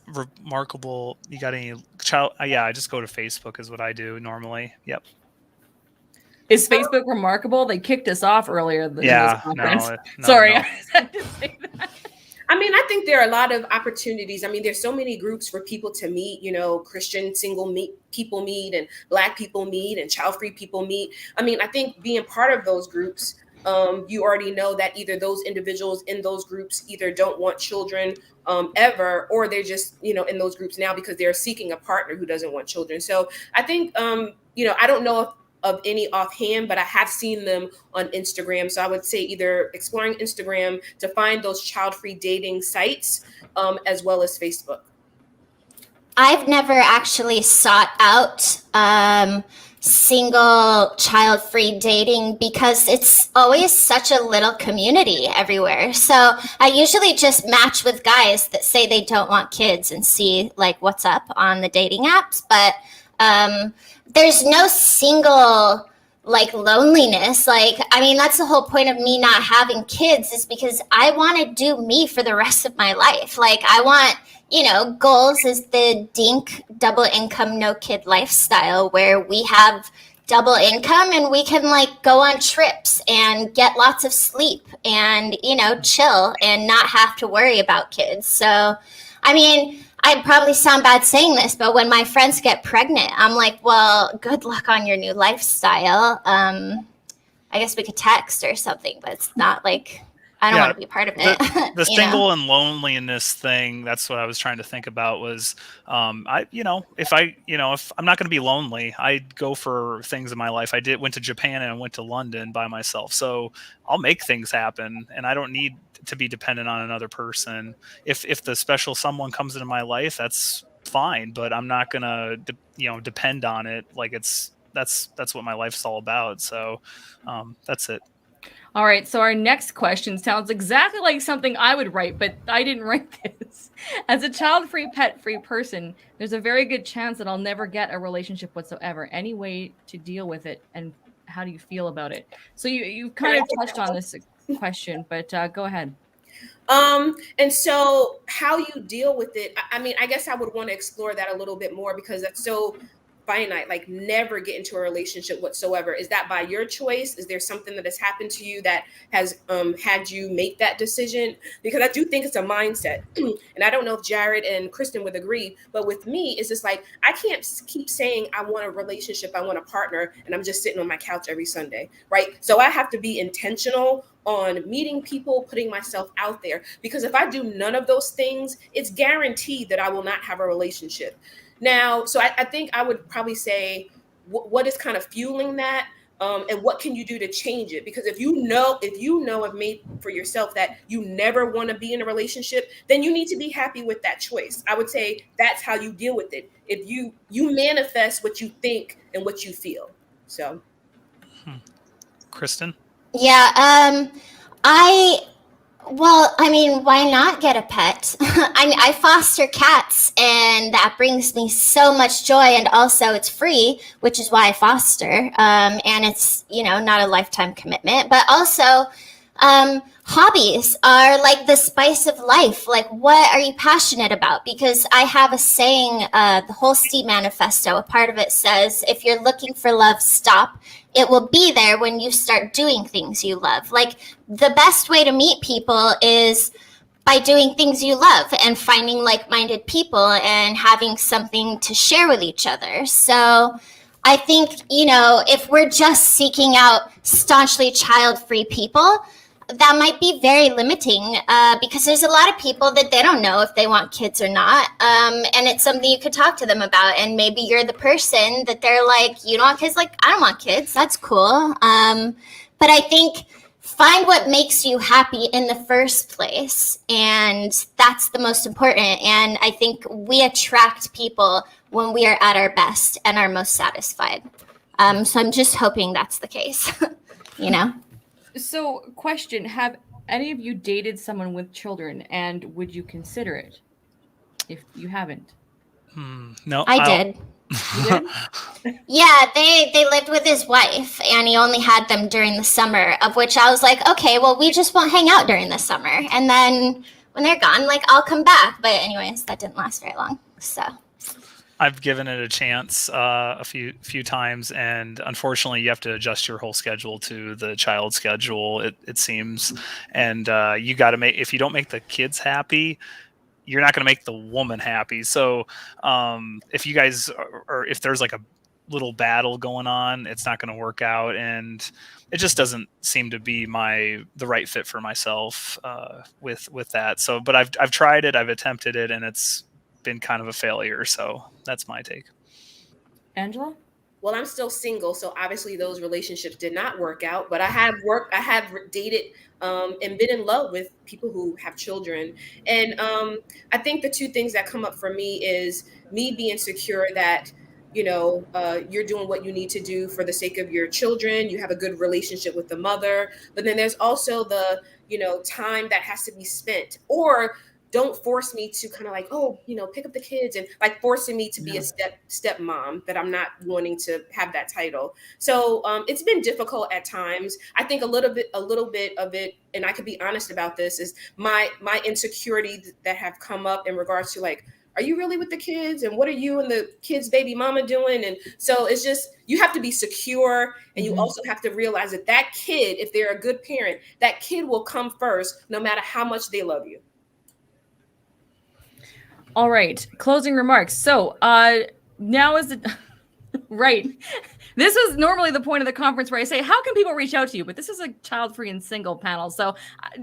remarkable. You got any child? Yeah, I just go to Facebook is what I do normally. Yep. Is Facebook remarkable? They kicked us off earlier in this conference. No, Sorry, no. I had to say that. I mean, I think there are a lot of opportunities. I mean, there's so many groups for people to meet, you know, Christian single people meet, and Black people meet, and child-free people meet. I mean, I think being part of those groups, you already know that either those individuals in those groups either don't want children ever, or they're just, you know, in those groups now because they're seeking a partner who doesn't want children. So I think, you know, I don't know of any offhand, but I have seen them on Instagram. So I would say either exploring Instagram to find those child-free dating sites, as well as Facebook. I've never actually sought out single child-free dating because it's always such a little community everywhere. So I usually just match with guys that say they don't want kids and see like what's up on the dating apps. But there's no single like loneliness. Like, I mean, that's the whole point of me not having kids, is because I want to do me for the rest of my life. Like, I want, you know, goals is the DINK double income, no kid lifestyle, where we have double income and we can like go on trips and get lots of sleep and, you know, chill and not have to worry about kids. So, I mean, I probably sound bad saying this, but when my friends get pregnant, I'm like, well, good luck on your new lifestyle. I guess we could text or something, but it's not like, I don't want to be part of it. The single and loneliness thing, that's what I was trying to think about was, if I'm not going to be lonely, I'd go for things in my life. I went to Japan and I went to London by myself. So I'll make things happen and I don't need to be dependent on another person. If the special someone comes into my life, that's fine, but I'm not going to, depend on it. Like that's what my life's all about. So that's it. All right, so our next question sounds exactly like something I would write, but I didn't write this. As a child-free, pet-free person, there's a very good chance that I'll never get a relationship whatsoever. Any way to deal with it, and how do you feel about it? So you kind of touched on this question, but go ahead. And so how you deal with it, I mean, I guess I would want to explore that a little bit more, because that's so finite, like never get into a relationship whatsoever. Is that by your choice? Is there something that has happened to you that has had you make that decision? Because I do think it's a mindset. And I don't know if Jared and Kristen would agree, but with me, it's just like, I can't keep saying I want a relationship, I want a partner, and I'm just sitting on my couch every Sunday, right? So I have to be intentional on meeting people, putting myself out there, because if I do none of those things, it's guaranteed that I will not have a relationship. Now, so I think I would probably say what is kind of fueling that, and what can you do to change it? Because if you know have made for yourself that you never want to be in a relationship, then you need to be happy with that choice. I would say that's how you deal with it. If you manifest what you think and what you feel. So, Kristen? Yeah, I mean, why not get a pet? I foster cats, and that brings me so much joy. And also it's free, which is why I foster. And it's, not a lifetime commitment, but also, hobbies are like the spice of life. Like, what are you passionate about? Because I have a saying, the whole Steed Manifesto, a part of it says, if you're looking for love, stop. It will be there when you start doing things you love. Like, the best way to meet people is by doing things you love and finding like-minded people and having something to share with each other. So I think, if we're just seeking out staunchly child-free people, that might be very limiting, because there's a lot of people that they don't know if they want kids or not. And it's something you could talk to them about. And maybe you're the person that they're like, you don't want kids? Like, I don't want kids. That's cool. But I think find what makes you happy in the first place. And that's the most important. And I think we attract people when we are at our best and are most satisfied. So I'm just hoping that's the case, So, question, have any of you dated someone with children, and would you consider it if you haven't? No. I did. Yeah, they lived with his wife, and he only had them during the summer, of which I was like, okay, well, we just won't hang out during the summer. And then when they're gone, like, I'll come back. But anyways, that didn't last very long. So I've given it a chance a few times, and unfortunately, you have to adjust your whole schedule to the child's schedule. It seems, and you got to make, if you don't make the kids happy, you're not going to make the woman happy. So if you guys or if there's like a little battle going on, it's not going to work out, and it just doesn't seem to be the right fit for myself with that. So, but I've tried it, I've attempted it, and it's been kind of a failure. So that's my take. Angela? Well, I'm still single, so obviously those relationships did not work out. But I have dated, and been in love with people who have children. And I think the two things that come up for me is me being secure that, you're doing what you need to do for the sake of your children. You have a good relationship with the mother. But then there's also the, time that has to be spent. Or don't force me to kind of like, pick up the kids, and like forcing me to be a step mom, that I'm not wanting to have that title. So it's been difficult at times. I think a little bit of it, and I could be honest about this, is my insecurities that have come up in regards to like, are you really with the kids? And what are you and the kids' baby mama doing? And so it's just, you have to be secure, and you also have to realize that kid, if they're a good parent, that kid will come first, no matter how much they love you. All right, closing remarks. So now is the right. This is normally the point of the conference where I say, how can people reach out to you? But this is a child-free and single panel. So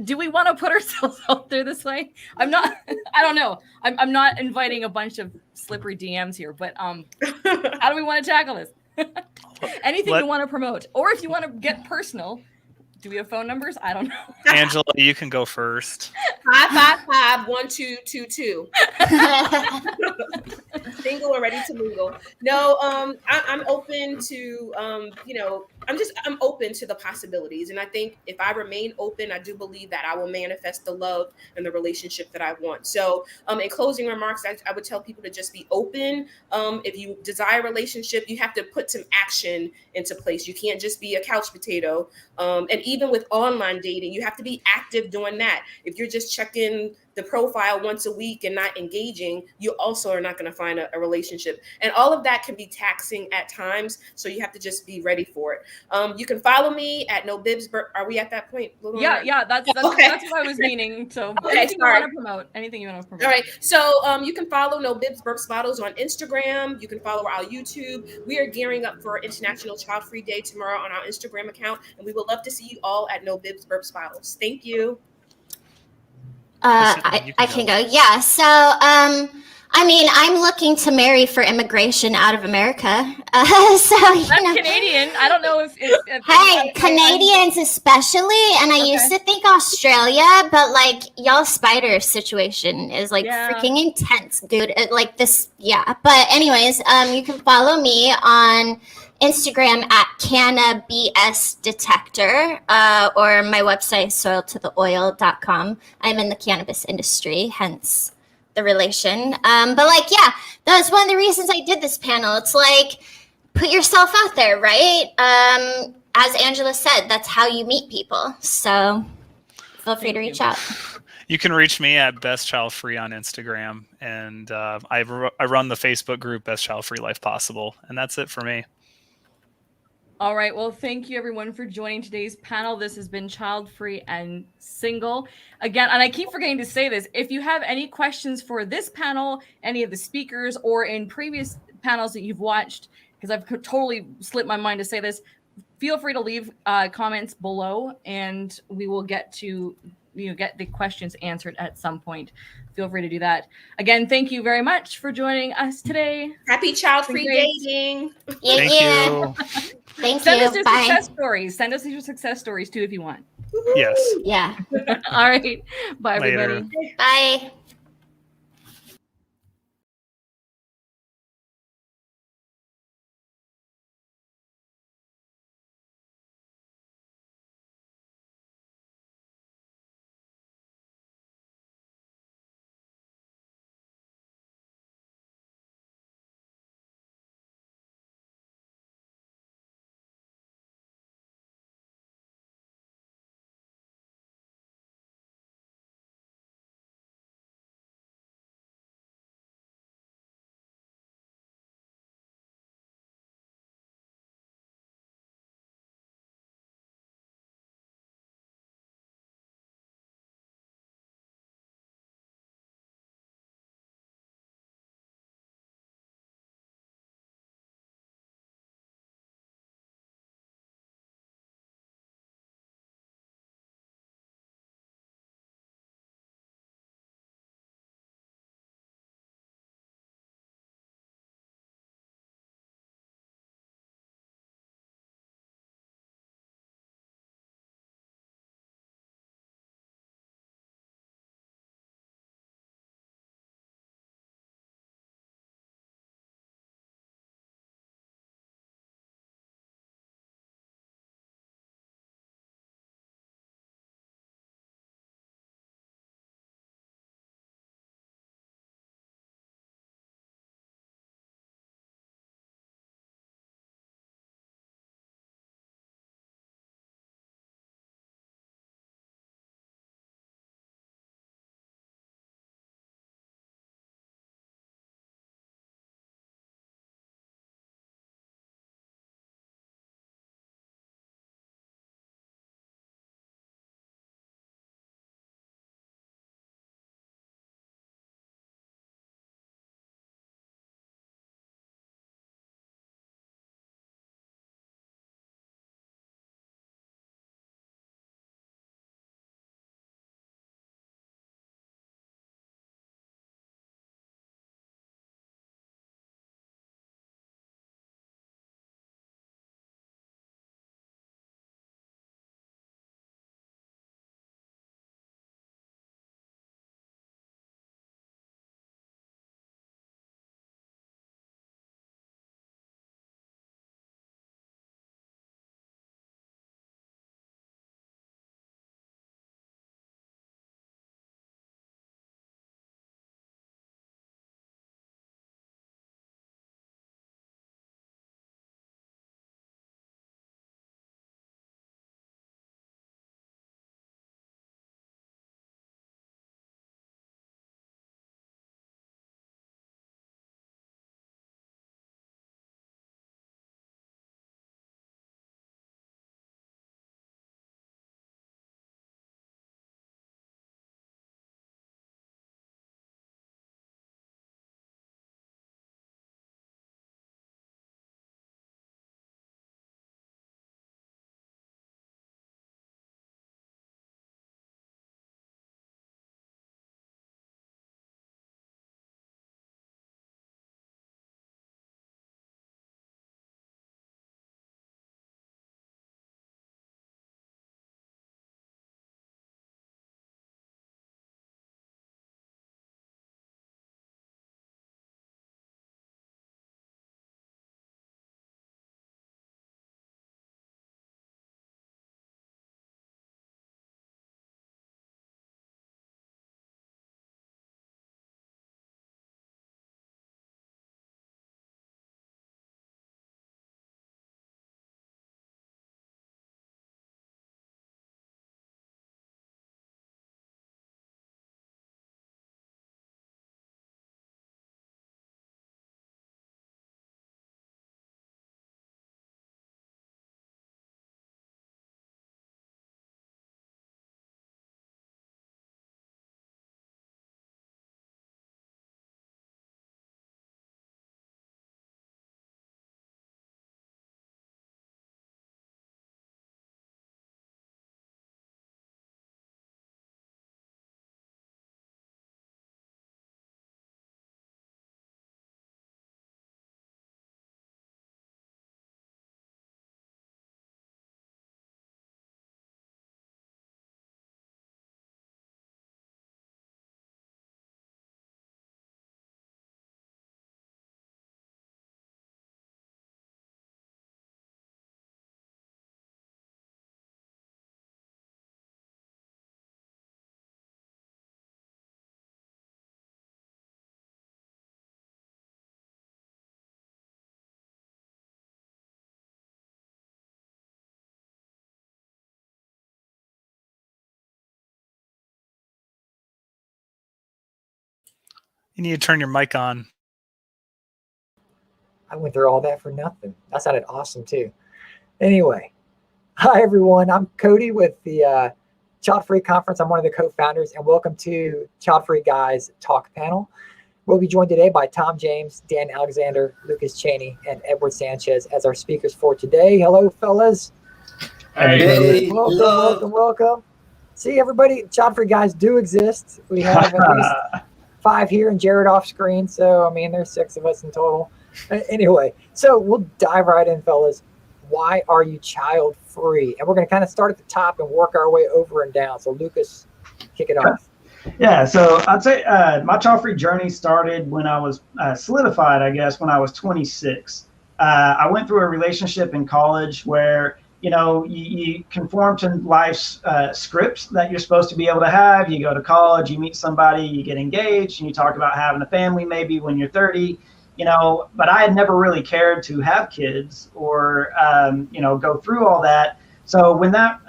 do we want to put ourselves out there this way? I don't know. I'm not inviting a bunch of slippery DMs here, but how do we want to tackle this? Anything you want to promote? Or if you want to get personal, do we have phone numbers? I don't know. Angela, you can go first. 555-1222. Single or ready to mingle. No, I'm open to, I'm open to the possibilities. And I think if I remain open, I do believe that I will manifest the love and the relationship that I want. So in closing remarks, I would tell people to just be open. If you desire a relationship, you have to put some action into place. You can't just be a couch potato. And even with online dating, you have to be active doing that. If you're just checking the profile once a week and not engaging, you also are not going to find a relationship. And all of that can be taxing at times. So you have to just be ready for it. You can follow me at No Bibs. Are we at that point? Yeah, that's okay. That's what I was meaning. So anything you want to promote. All right. So you can follow No Bibs Burps Bottles on Instagram. You can follow our YouTube. We are gearing up for International Child Free Day tomorrow on our Instagram account. And we would love to see you all at No Bibs Burps Bottles. Thank you. I can go. Yeah. So, I'm looking to marry for immigration out of America. So I'm Canadian. I don't know if hey, Canadians especially, and I used to think Australia, but like y'all spider situation is like freaking intense, dude. But anyways, you can follow me on Instagram at CannabS Detector, or my website, soiltotheoil.com. I'm in the cannabis industry, hence the relation. That's one of the reasons I did this panel. It's like, put yourself out there, right? As Angela said, that's how you meet people. So feel free to reach out. You can reach me at Best Child Free on Instagram, and I run the Facebook group Best Child Free Life Possible, and that's it for me. All right. Well, thank you everyone for joining today's panel. This has been Child Free and Single. Again, and I keep forgetting to say this, if you have any questions for this panel, any of the speakers, or in previous panels that you've watched, because I've totally slipped my mind to say this, feel free to leave comments below, and we will get to get the questions answered at some point. Feel free to do that. Again, thank you very much for joining us today. Happy Child Free dating. Thank you. Send us your success stories. Send us your success stories too if you want. Yes. Yeah. All right. Bye, Later. everybody. Bye. You need to turn your mic on. I went through all that for nothing. That sounded awesome too. Anyway, hi everyone. I'm Cody with the Child Free Conference. I'm one of the co-founders, and welcome to Child Free Guys Talk Panel. We'll be joined today by Tom James, Dan Alexander, Lucas Cheney, and Edward Sanchez as our speakers for today. Hello, fellas. Hey, welcome. See, everybody, Child Free Guys do exist. We have at least 5 here and Jared off screen. So, I mean, there's 6 of us in total. Anyway, so we'll dive right in, fellas. Why are you child free? And we're going to kind of start at the top and work our way over and down. So, Lucas, kick it off. Yeah, so I'd say my child free journey started when I was solidified, I guess, when I was 26. I went through a relationship in college where, you know, you conform to life's scripts that you're supposed to be able to have. You go to college, you meet somebody, you get engaged, and you talk about having a family maybe when you're 30, you know, but I had never really cared to have kids or, you know, go through all that. So when that,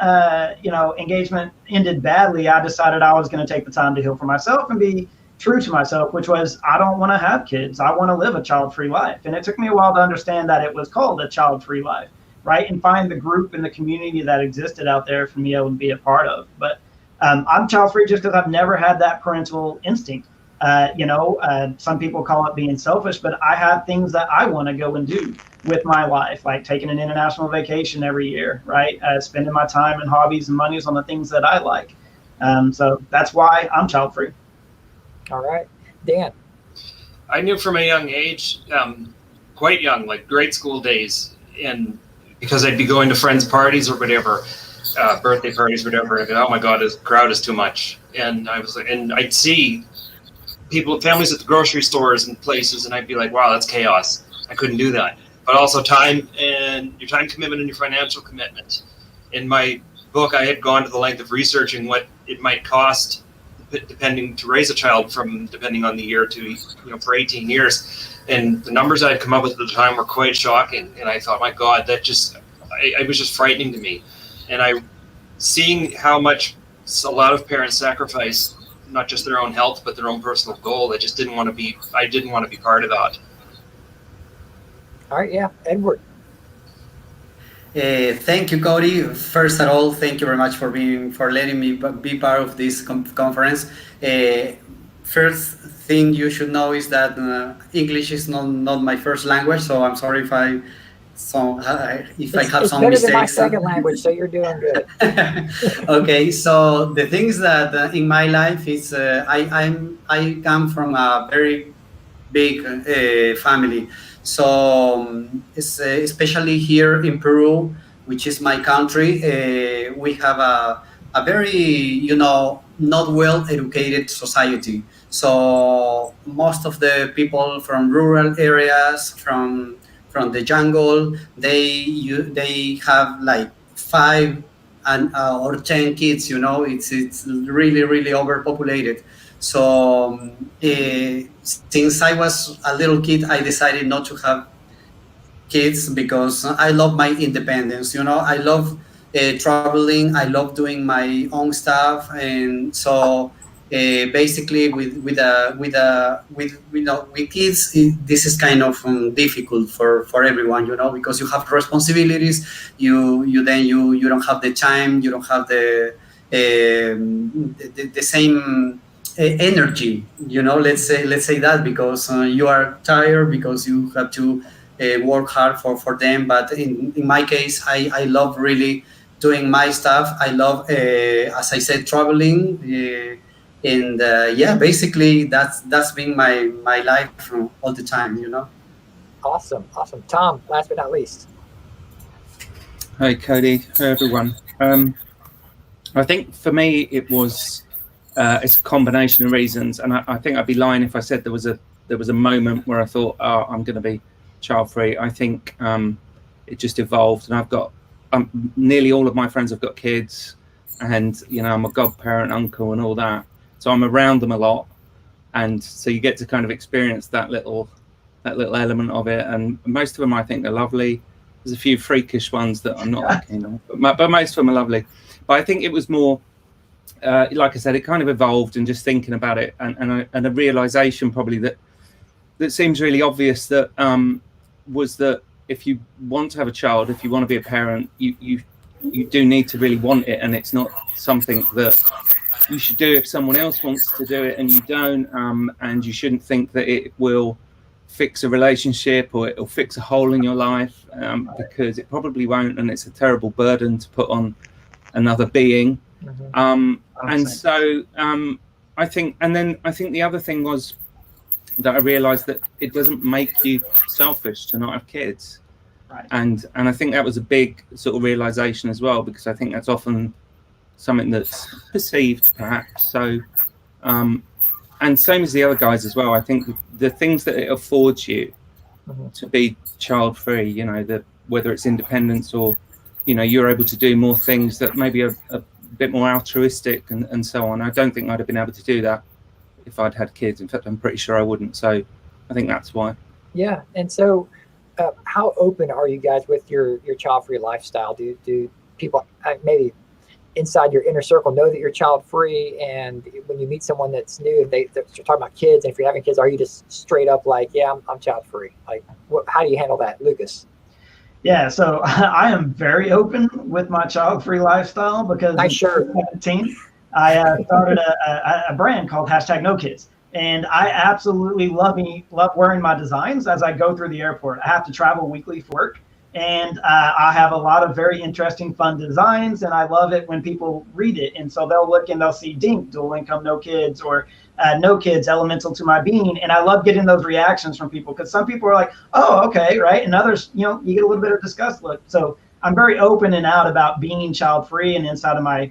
you know, engagement ended badly, I decided I was going to take the time to heal for myself and be true to myself, which was, I don't want to have kids. I want to live a child-free life. And it took me a while to understand that it was called a child-free life, right? And find the group and the community that existed out there for me to be a part of. But I'm child-free just because I've never had that parental instinct. You know, some people call it being selfish, but I have things that I want to go and do with my life, like taking an international vacation every year, right? Spending my time and hobbies and monies on the things that I like. So that's why I'm child free. All right. Dan. I knew from a young age, quite young, like grade school days, and because I'd be going to friends' parties or whatever, birthday parties, whatever, and oh my God, this crowd is too much. And I was like, and I'd see people, families at the grocery stores and places, and I'd be like, wow, that's chaos. I couldn't do that. But also time and your time commitment and your financial commitment. In my book, I had gone to the length of researching what it might cost depending to raise a child from depending on the year to, you know, for 18 years. And the numbers I'd come up with at the time were quite shocking. And I thought, my God, that just, it was just frightening to me. And seeing how much a lot of parents sacrifice not just their own health, but their own personal goal. I didn't want to be part of that. All right, yeah, Edward. Thank you, Cody. First of all, thank you very much for letting me be part of this conference. First thing you should know is that English is not my first language, so I'm sorry if I have some mistakes. It's better than my second language, so you're doing good. Okay, so the things that in my life is I come from a very big family. So especially here in Peru, which is my country, we have a very, you know, not well educated society. So most of the people from rural areas, from the jungle, they have like 5 or 10 kids. You know, it's really overpopulated. So since I was a little kid, I decided not to have kids because I love my independence. You know, I love traveling. I love doing my own stuff, and so basically with kids, this is kind of difficult for everyone. You know, because you have responsibilities. You don't have the time. You don't have the same energy, you know, let's say that, because you are tired because you have to work hard for them. But in my case, I love really doing my stuff. I love, as I said, traveling, and yeah, basically that's been my life all the time, you know. Awesome. Tom, last but not least. Hi, Cody. Hi, everyone. I think for me it was it's a combination of reasons, and I think I'd be lying if I said there was a moment where I thought, oh, I'm going to be child free. I think it just evolved, and I've got nearly all of my friends have got kids, and you know, I'm a godparent, uncle, and all that, so I'm around them a lot, and so you get to kind of experience that little element of it. And most of them I think are lovely. There's a few freakish ones that I'm not keen on, but most of them are lovely. But I think it was more like I said, it kind of evolved, and just thinking about it, and a realization probably that seems really obvious, that was that if you want to have a child, if you want to be a parent, you do need to really want it, and it's not something that you should do if someone else wants to do it and you don't, and you shouldn't think that it will fix a relationship or it'll fix a hole in your life, because it probably won't, and it's a terrible burden to put on another being. And so I think the other thing was that I realized that it doesn't make you selfish to not have kids. Right. And I think that was a big sort of realization as well, because I think that's often something that's perceived, perhaps. So and same as the other guys as well, I think the things that it affords you to be child free, you know, whether it's independence or, you know, you're able to do more things that maybe are a bit more altruistic and so on. I don't think I'd have been able to do that if I'd had kids. In fact, I'm pretty sure I wouldn't. So I think that's why. Yeah. And so how open are you guys with your child-free lifestyle? Do people maybe inside your inner circle know that you're child-free, and when you meet someone that's new, they're talking about kids, and if you're having kids, are you just straight up like, yeah, I'm child-free? Like, how do you handle that, Lucas? Yeah, so I am very open with my child-free lifestyle, because in 2017, I started a brand called #NoKids. And I absolutely love wearing my designs as I go through the airport. I have to travel weekly for work, and I have a lot of very interesting, fun designs, and I love it when people read it. And so they'll look and they'll see DINK, dual income, no kids, or no kids, elemental to my being. And I love getting those reactions from people, because some people are like, oh, okay, right? And others, you know, you get a little bit of disgust look. So I'm very open and out about being child-free, and inside of my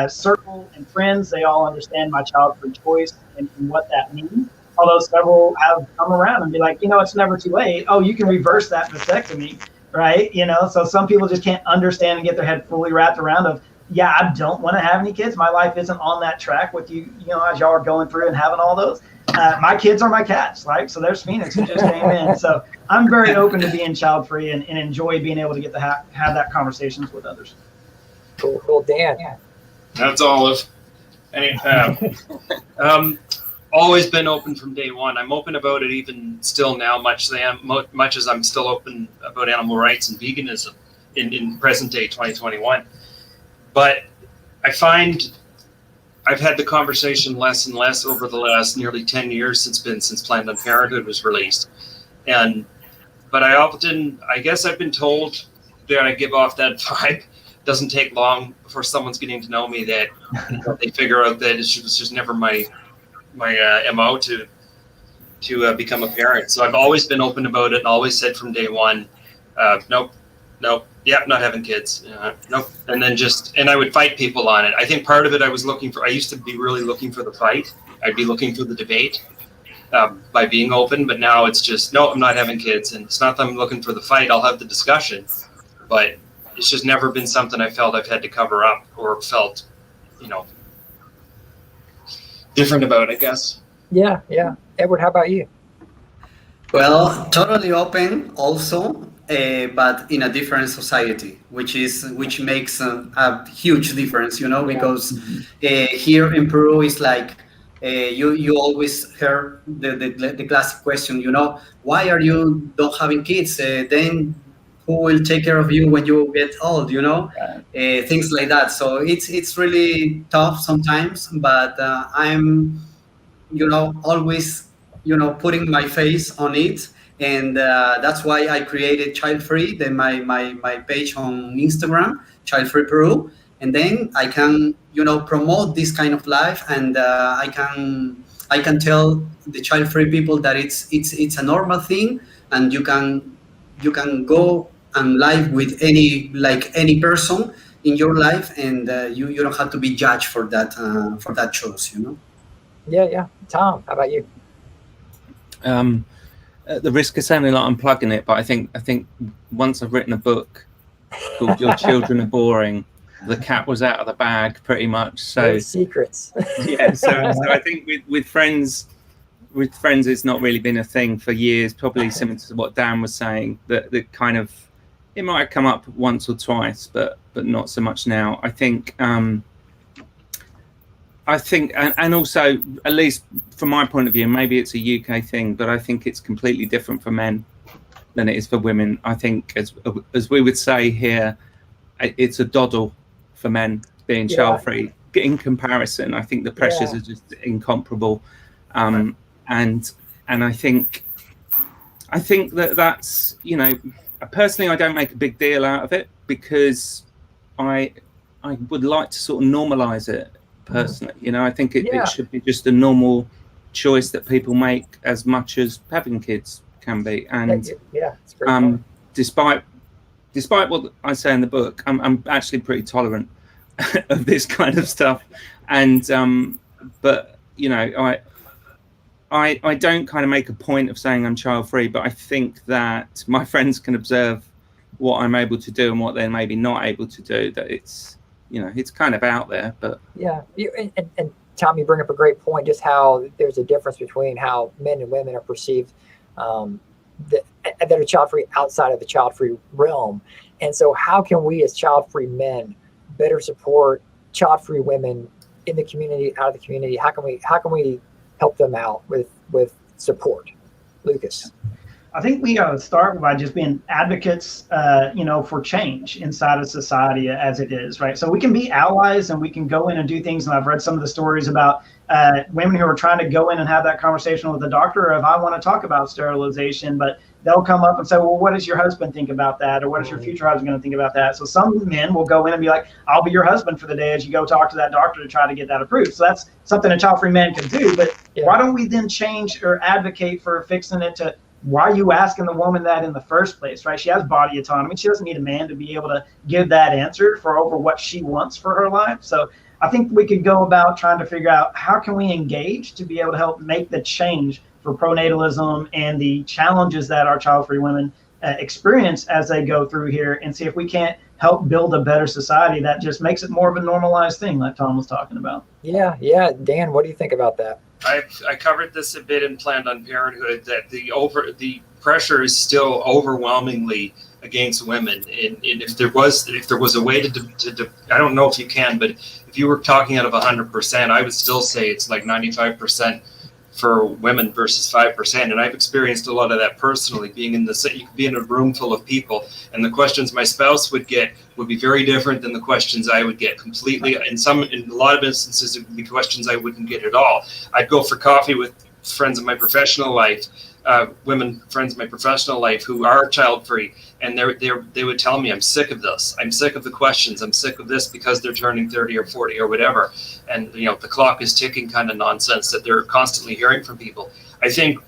circle and friends, they all understand my child-free choice and what that means. Although several have come around and be like, you know, it's never too late. Oh, you can reverse that vasectomy, right? You know, so some people just can't understand and get their head fully wrapped around of, yeah, I don't want to have any kids. My life isn't on that track with you, you know, as y'all are going through and having all those. My kids are my cats, right? So there's Phoenix who just came in. So I'm very open to being child-free and enjoy being able to get to have that conversations with others. Cool. Dan. Yeah. That's Olive. Always been open from day one. I'm open about it even still now, much as I'm still open about animal rights and veganism in present day 2021. But I find I've had the conversation less and less over the last nearly 10 years since Planned Parenthood was released. But I guess I've been told that I give off that vibe. Doesn't take long before someone's getting to know me that they figure out that it was just never my MO to become a parent. So I've always been open about it and always said from day one, nope, yeah, not having kids, nope. And then I would fight people on it. I think part of it I used to be really looking for the fight. I'd be looking for the debate by being open, but now it's just, no, I'm not having kids. And it's not that I'm looking for the fight, I'll have the discussion, but it's just never been something I felt I've had to cover up or felt, you know, different about, I guess. Yeah. Edward, how about you? Well, totally open also, but in a different society, which makes a huge difference, you know, because here in Peru is like, you always hear the classic question, you know, why are you not having kids? Then who will take care of you when you get old, you know, things like that. So it's really tough sometimes, but I'm, you know, always, you know, putting my face on it. And that's why I created Childfree, then my page on Instagram, Childfree Peru. And then I can, you know, promote this kind of life. And I can tell the Childfree people that it's a normal thing, and you can go and live with any person in your life, and you don't have to be judged for that choice, you know. Yeah. Tom, how about you? At the risk of sounding like I'm plugging it, but I think once I've written a book called Your Children Are Boring, the cat was out of the bag pretty much. So no secrets. Yeah. So I think with friends, it's not really been a thing for years, probably similar to what Dan was saying, that kind of, it might have come up once or twice, but not so much now. I think I think, and also, at least from my point of view, maybe it's a UK thing, but I think it's completely different for men than it is for women. I think, as we would say here, it's a doddle for men being child-free. In comparison, I think the pressures are just incomparable, and I think that's, you know, personally, I don't make a big deal out of it because I would like to sort of normalize it personally. You know, I think it should be just a normal choice that people make as much as having kids can be. And it's great despite what I say in the book, I'm actually pretty tolerant of this kind of stuff. And but you know, I don't kind of make a point of saying I'm child free, but I think that my friends can observe what I'm able to do and what they're maybe not able to do, that it's, you know, it's kind of out there. But and Tom, you bring up a great point, just how there's a difference between how men and women are perceived that are child free outside of the child free realm. And so how can we as child free men better support child free women in the community, out of the community? How can we help them out with support? Lucas. I think we got to start by just being advocates, you know, for change inside of society as it is, right? So we can be allies and we can go in and do things. And I've read some of the stories about women who are trying to go in and have that conversation with the doctor if I want to talk about sterilization, but they'll come up and say, well, what does your husband think about that? Or what is your future husband going to think about that? So some men will go in and be like, I'll be your husband for the day as you go talk to that doctor to try to get that approved. So that's something a child-free man can do. But why don't we then change or advocate for fixing it to, why are you asking the woman that in the first place, right? She has body autonomy. She doesn't need a man to be able to give that answer for over what she wants for her life. So I think we could go about trying to figure out how can we engage to be able to help make the change for pronatalism and the challenges that our child-free women experience as they go through here, and see if we can't help build a better society that just makes it more of a normalized thing like Tom was talking about. Yeah. Dan, what do you think about that? I covered this a bit in Planned Unparenthood, that the pressure is still overwhelmingly against women. And if there was a way to I don't know if you can, but if you were talking out of 100%, I would still say it's like 95% for women versus 5%. And I've experienced a lot of that personally, being you could be in a room full of people, and the questions my spouse would get would be very different than the questions I would get completely. In a lot of instances, it would be questions I wouldn't get at all. I'd go for coffee with friends of my professional life, women friends of my professional life who are child-free, and they would tell me, I'm sick of this. I'm sick of the questions. I'm sick of this because they're turning 30 or 40 or whatever. And, you know, the clock is ticking kind of nonsense that they're constantly hearing from people. I think,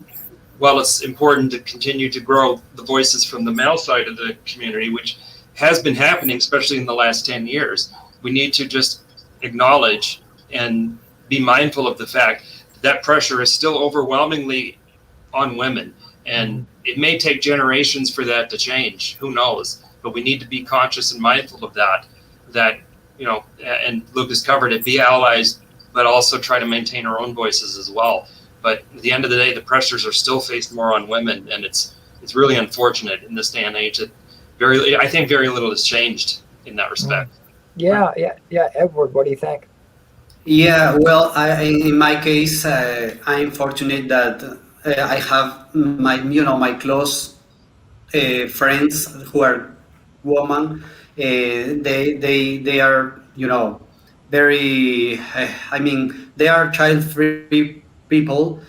while it's important to continue to grow the voices from the male side of the community, which has been happening, especially in the last 10 years, we need to just acknowledge and be mindful of the fact that pressure is still overwhelmingly on women. And it may take generations for that to change. Who knows? But we need to be conscious and mindful of that, you know, and Lucas covered it, be allies, but also try to maintain our own voices as well. But at the end of the day, the pressures are still faced more on women. And it's really unfortunate in this day and age that I think very little has changed in that respect. Yeah. Edward, what do you think? Yeah, well, in my case, I'm fortunate that I have my close friends who are women. They are, very. They are child-free people,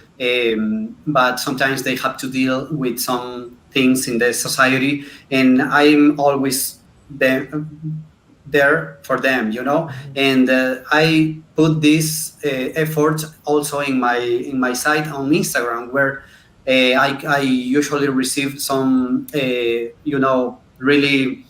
but sometimes they have to deal with some things in the society, and I'm always there for them, and I put this effort also in my site on Instagram, where I usually receive some really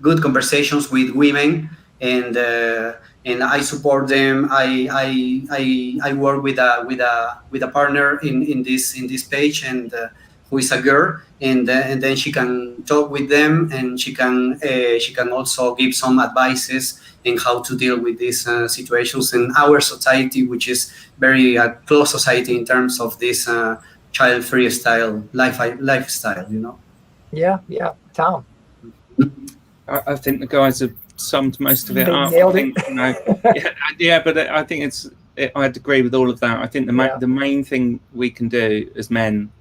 good conversations with women, and I support them. I work with a partner in this page, and who is a girl, and then she can talk with them, and she can also give some advices in how to deal with these situations in our society, which is very close society in terms of this child-free lifestyle. Yeah, Tom. I think the guys have summed most of it They up. nailed I think, but I think I'd agree with all of that. I think the main thing we can do as men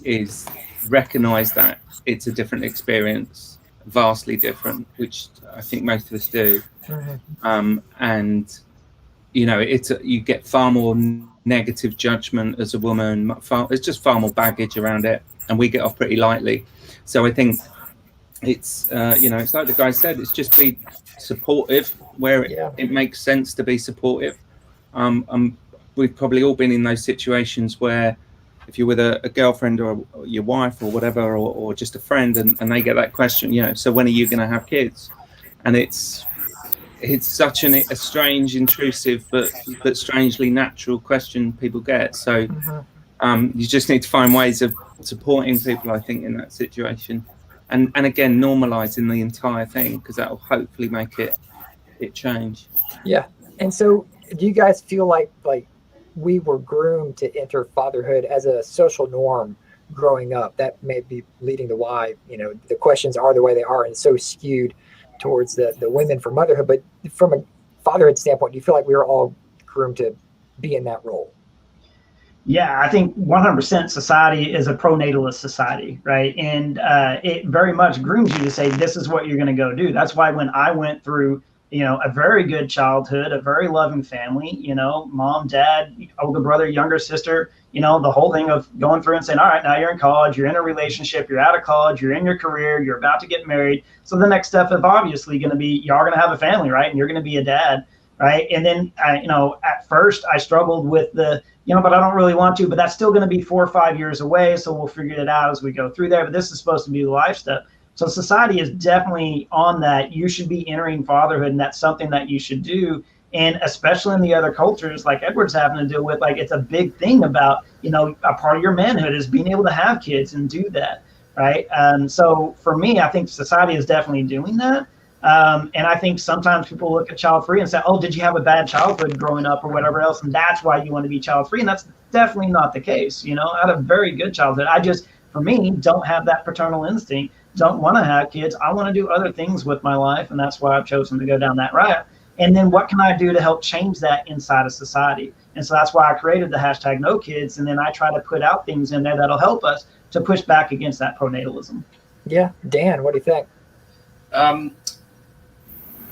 is recognize that it's a different experience, vastly different, which I think most of us do. And you get far more negative judgment as a woman. It's just far more baggage around it, and we get off pretty lightly. So I think it's it's like the guy said, it's just be supportive where it makes sense to be supportive. We've probably all been in those situations where if you're with a girlfriend or your wife or whatever, or just a friend, and they get that question, so when are you going to have kids? And it's such a strange, intrusive, but strangely natural question people get. So you just need to find ways of supporting people, I think, in that situation. And again, normalizing the entire thing, because that will hopefully make it change. Yeah. And so do you guys feel like we were groomed to enter fatherhood as a social norm growing up? That may be leading to why, the questions are the way they are and so skewed towards the women for motherhood. But from a fatherhood standpoint, do you feel like we were all groomed to be in that role? Yeah, I think 100% society is a pronatalist society, right? And it very much grooms you to say, this is what you're going to go do. That's why when I went through, a very good childhood, a very loving family, mom, dad, older brother, younger sister, the whole thing of going through and saying, all right, now you're in college, you're in a relationship, you're out of college, you're in your career, you're about to get married. So the next step is obviously going to be, you are going to have a family, right? And you're going to be a dad, right? And then, at first I struggled with the, but I don't really want to, but that's still going to be 4 or 5 years away. So we'll figure it out as we go through there. But this is supposed to be the life step. So society is definitely on that. You should be entering fatherhood, and that's something that you should do. And especially in the other cultures, like Edward's having to deal with, it's a big thing about, a part of your manhood is being able to have kids and do that, right? So for me, I think society is definitely doing that. And I think sometimes people look at child free and say, oh, did you have a bad childhood growing up or whatever else? And that's why you want to be child free. And that's definitely not the case. I had a very good childhood. I just, for me, don't have that paternal instinct, don't want to have kids. I want to do other things with my life. And that's why I've chosen to go down that route. And then what can I do to help change that inside of society? And so that's why I created the hashtag No Kids. And then I try to put out things in there that'll help us to push back against that pronatalism. Yeah. Dan, what do you think?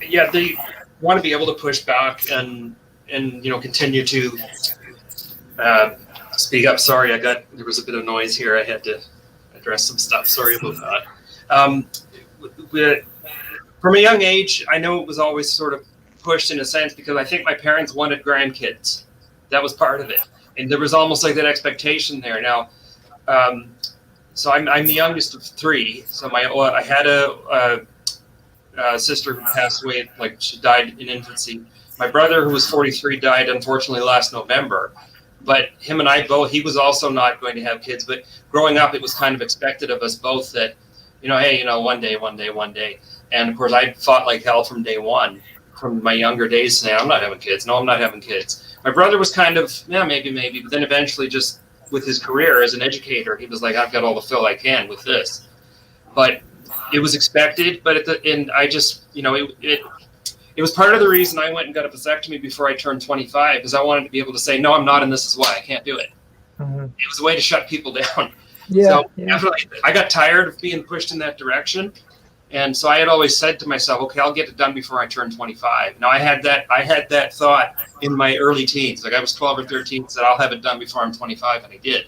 Yeah, they want to be able to push back and continue to speak up. Sorry, there was a bit of noise here. I had to address some stuff. Sorry about that. From a young age, I know it was always sort of pushed in a sense because I think my parents wanted grandkids. That was part of it, and there was almost like that expectation there. Now, so I'm the youngest of 3. So I had a sister who passed away, she died in infancy. My brother, who was 43, died unfortunately last November. But him and I both, he was also not going to have kids. But growing up, it was kind of expected of us both that, hey, one day. And of course, I fought like hell from day one, from my younger days, saying, I'm not having kids. No, I'm not having kids. My brother was kind of, yeah, maybe. But then eventually, just with his career as an educator, he was like, I've got all the fill I can with this. But it was expected, but at the end, I just, it was part of the reason I went and got a vasectomy before I turned 25, because I wanted to be able to say, no, I'm not, and this is why I can't do it. Mm-hmm. It was a way to shut people down. Yeah, I got tired of being pushed in that direction, and so I had always said to myself, okay, I'll get it done before I turn 25. Now I had that thought in my early teens, I was 12 or 13, said I'll have it done before I'm 25, and I did,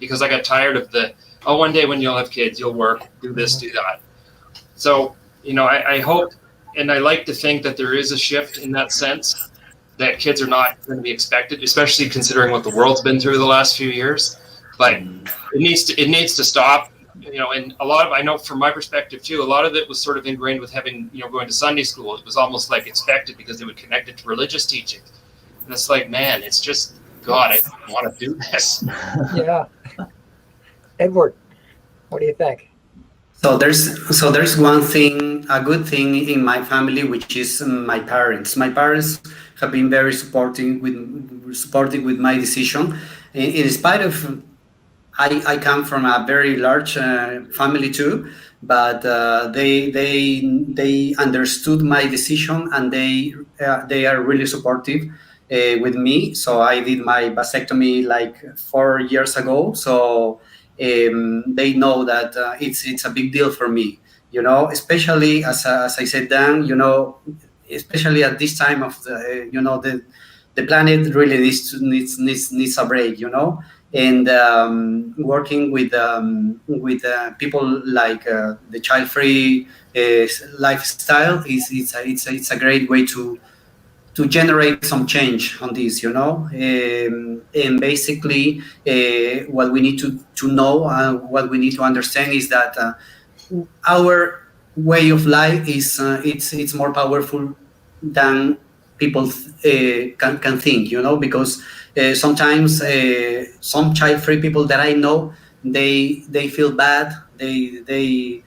because I got tired of one day when you'll have kids, you'll work, do this, do that. So, I hope, and I like to think that there is a shift in that sense, that kids are not going to be expected, especially considering what the world's been through the last few years. But it needs to stop, and a lot of, I know from my perspective too, a lot of it was sort of ingrained with having, going to Sunday school. It was almost like expected because they would connect it to religious teaching. And it's like, man, it's just, God, I don't want to do this. Yeah. Edward, what do you think? So there's one thing, a good thing in my family, which is my parents. My parents have been very supportive with my decision, in spite of I come from a very large family too, but they understood my decision, and they are really supportive with me. So I did my vasectomy like 4 years ago. So they know that it's a big deal for me, especially as I said, Dan, especially at this time of the planet really needs a break, and working with people like the Child-Free lifestyle it's a great way to generate some change on this, and basically what we need to know, what we need to understand is that our way of life is it's more powerful than people can think, because sometimes some child-free people that I know, they feel bad, they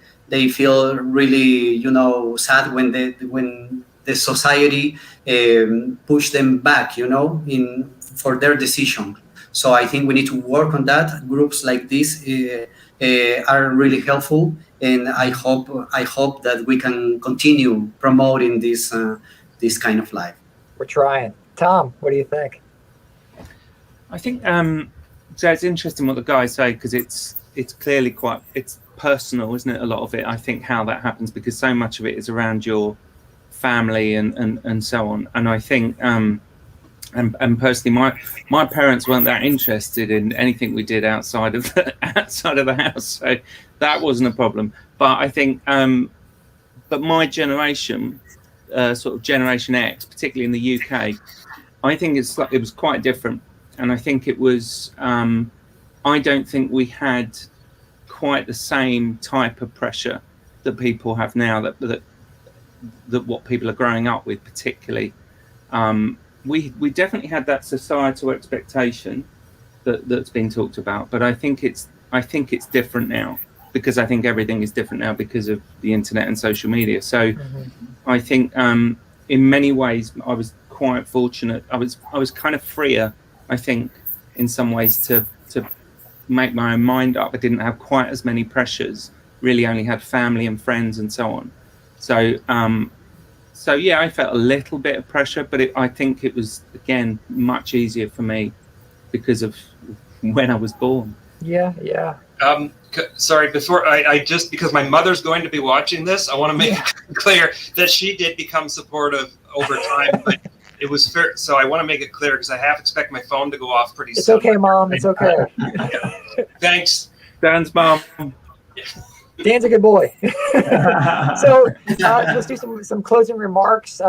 feel really sad when the society push them back, for their decision. So I think we need to work on that. Groups like this are really helpful, and I hope that we can continue promoting this kind of life. We're trying. Tom, what do you think? I think so it's interesting what the guys say, because it's clearly it's personal, isn't it? A lot of it, I think, how that happens, because so much of it is around your family and so on. And I think and personally, my parents weren't that interested in anything we did outside of the house, so that wasn't a problem. But I think but my generation, sort of Generation X, particularly in the UK, I think it was quite different. And I think it was I don't think we had quite the same type of pressure that people have now, that what people are growing up with, particularly. We definitely had that societal expectation that's been talked about, but I think it's different now, because I think everything is different now because of the internet and social media. So I think in many ways I was quite fortunate. I was kind of freer, I think, in some ways to make my own mind up. I didn't have quite as many pressures, really only had family and friends and so on. So yeah, I felt a little bit of pressure, but I think it was, again, much easier for me because of when I was born. Yeah. Sorry, before I just, because my mother's going to be watching this, I want to make it clear that she did become supportive over time, but it was fair. So I want to make it clear, because I half expect my phone to go off pretty soon. It's okay, Mom. It's okay. Thanks. Dan's mom. Dan's a good boy. So let's do some closing remarks.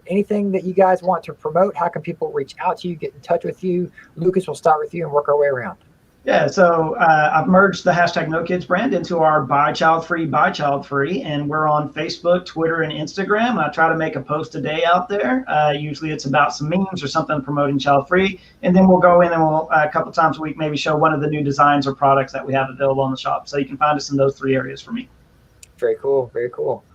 Anything that you guys want to promote? How can people reach out to you, get in touch with you? Lucas, we'll start with you and work our way around. Yeah, so I've merged the hashtag No Kids brand into our By Childfree, and we're on Facebook, Twitter, and Instagram. I try to make a post a day out there. Usually it's about some memes or something promoting Child Free, and then we'll go in and we'll a couple times a week maybe show one of the new designs or products that we have available on the shop. So you can find us in those 3 areas for me. Very cool. Very cool.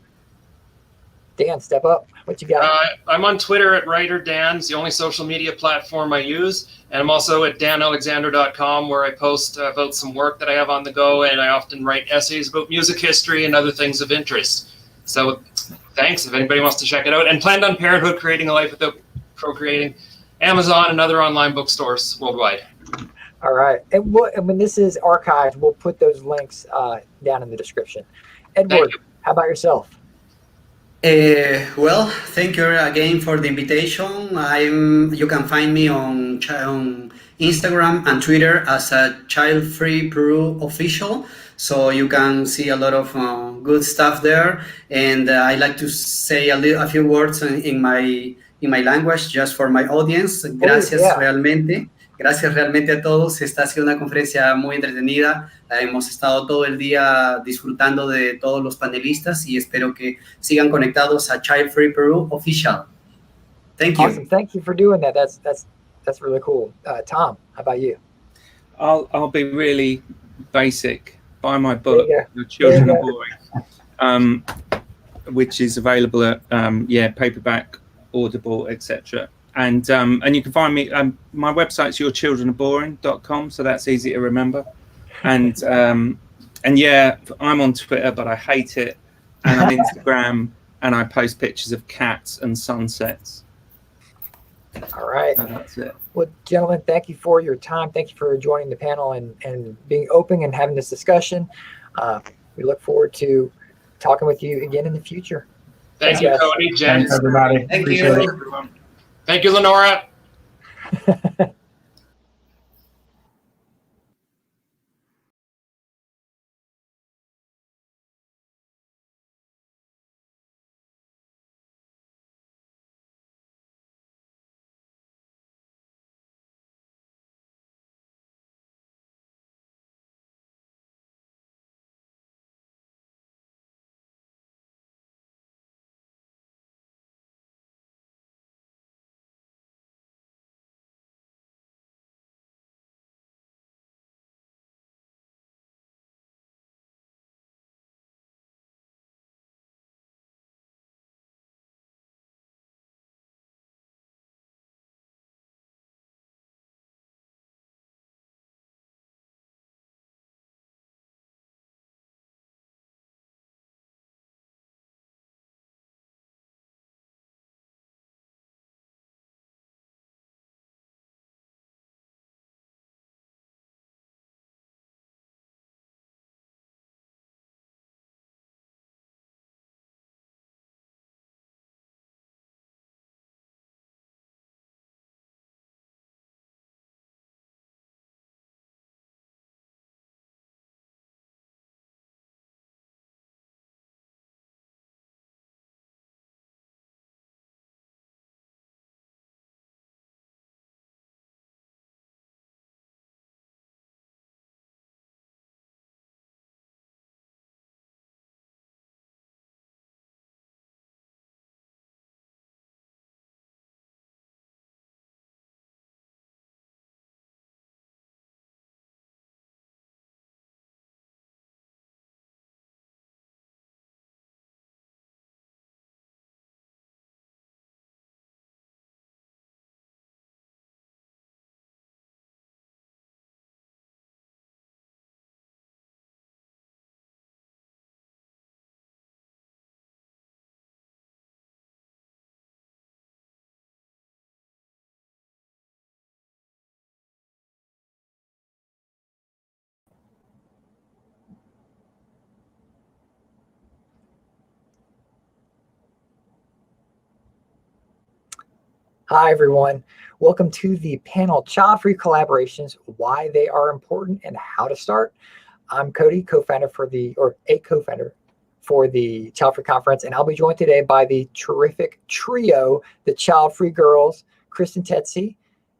Dan, step up. What you got? I'm on Twitter at Writer Dan. It's the only social media platform I use. And I'm also at danalexander.com, where I post about some work that I have on the go. And I often write essays about music history and other things of interest. So thanks if anybody wants to check it out. And Planned on Parenthood, Creating a Life Without Procreating, Amazon and other online bookstores worldwide. All right. And when this is archived, we'll put those links down in the description. Edward, how about yourself? Well, thank you again for the invitation. You can find me on Instagram and Twitter as a Childfree Peru official, so you can see a lot of good stuff there. And I like to say a few words in my language, just for my audience. Gracias realmente. Gracias realmente a todos. Esta ha sido una conferencia muy entretenida. Hemos estado todo el día disfrutando de todos los panelistas y espero que sigan conectados a Childfree Peru Official. Thank you. Awesome. Thank you for doing that. That's really cool. Tom, how about you? I'll be really basic. Buy my book, The Children Are Boring, which is available at paperback, Audible, etc. And you can find me. My website's yourchildrenaboring.com, so that's easy to remember. And yeah, I'm on Twitter, but I hate it. And on Instagram, and I post pictures of cats and sunsets. All right. So that's it. Well, gentlemen, thank you for your time. Thank you for joining the panel and being open and having this discussion. We look forward to talking with you again in the future. Thank you, guys. Cody, Jen. Thanks, everybody. Appreciate it. Thank you, LeNora. Hi, everyone. Welcome to the panel Child-Free Collaborations, Why They Are Important and How to Start. I'm Cody, co-founder for the Child-Free Conference, and I'll be joined today by the terrific trio, the Child-Free girls, Kristen Tetzi,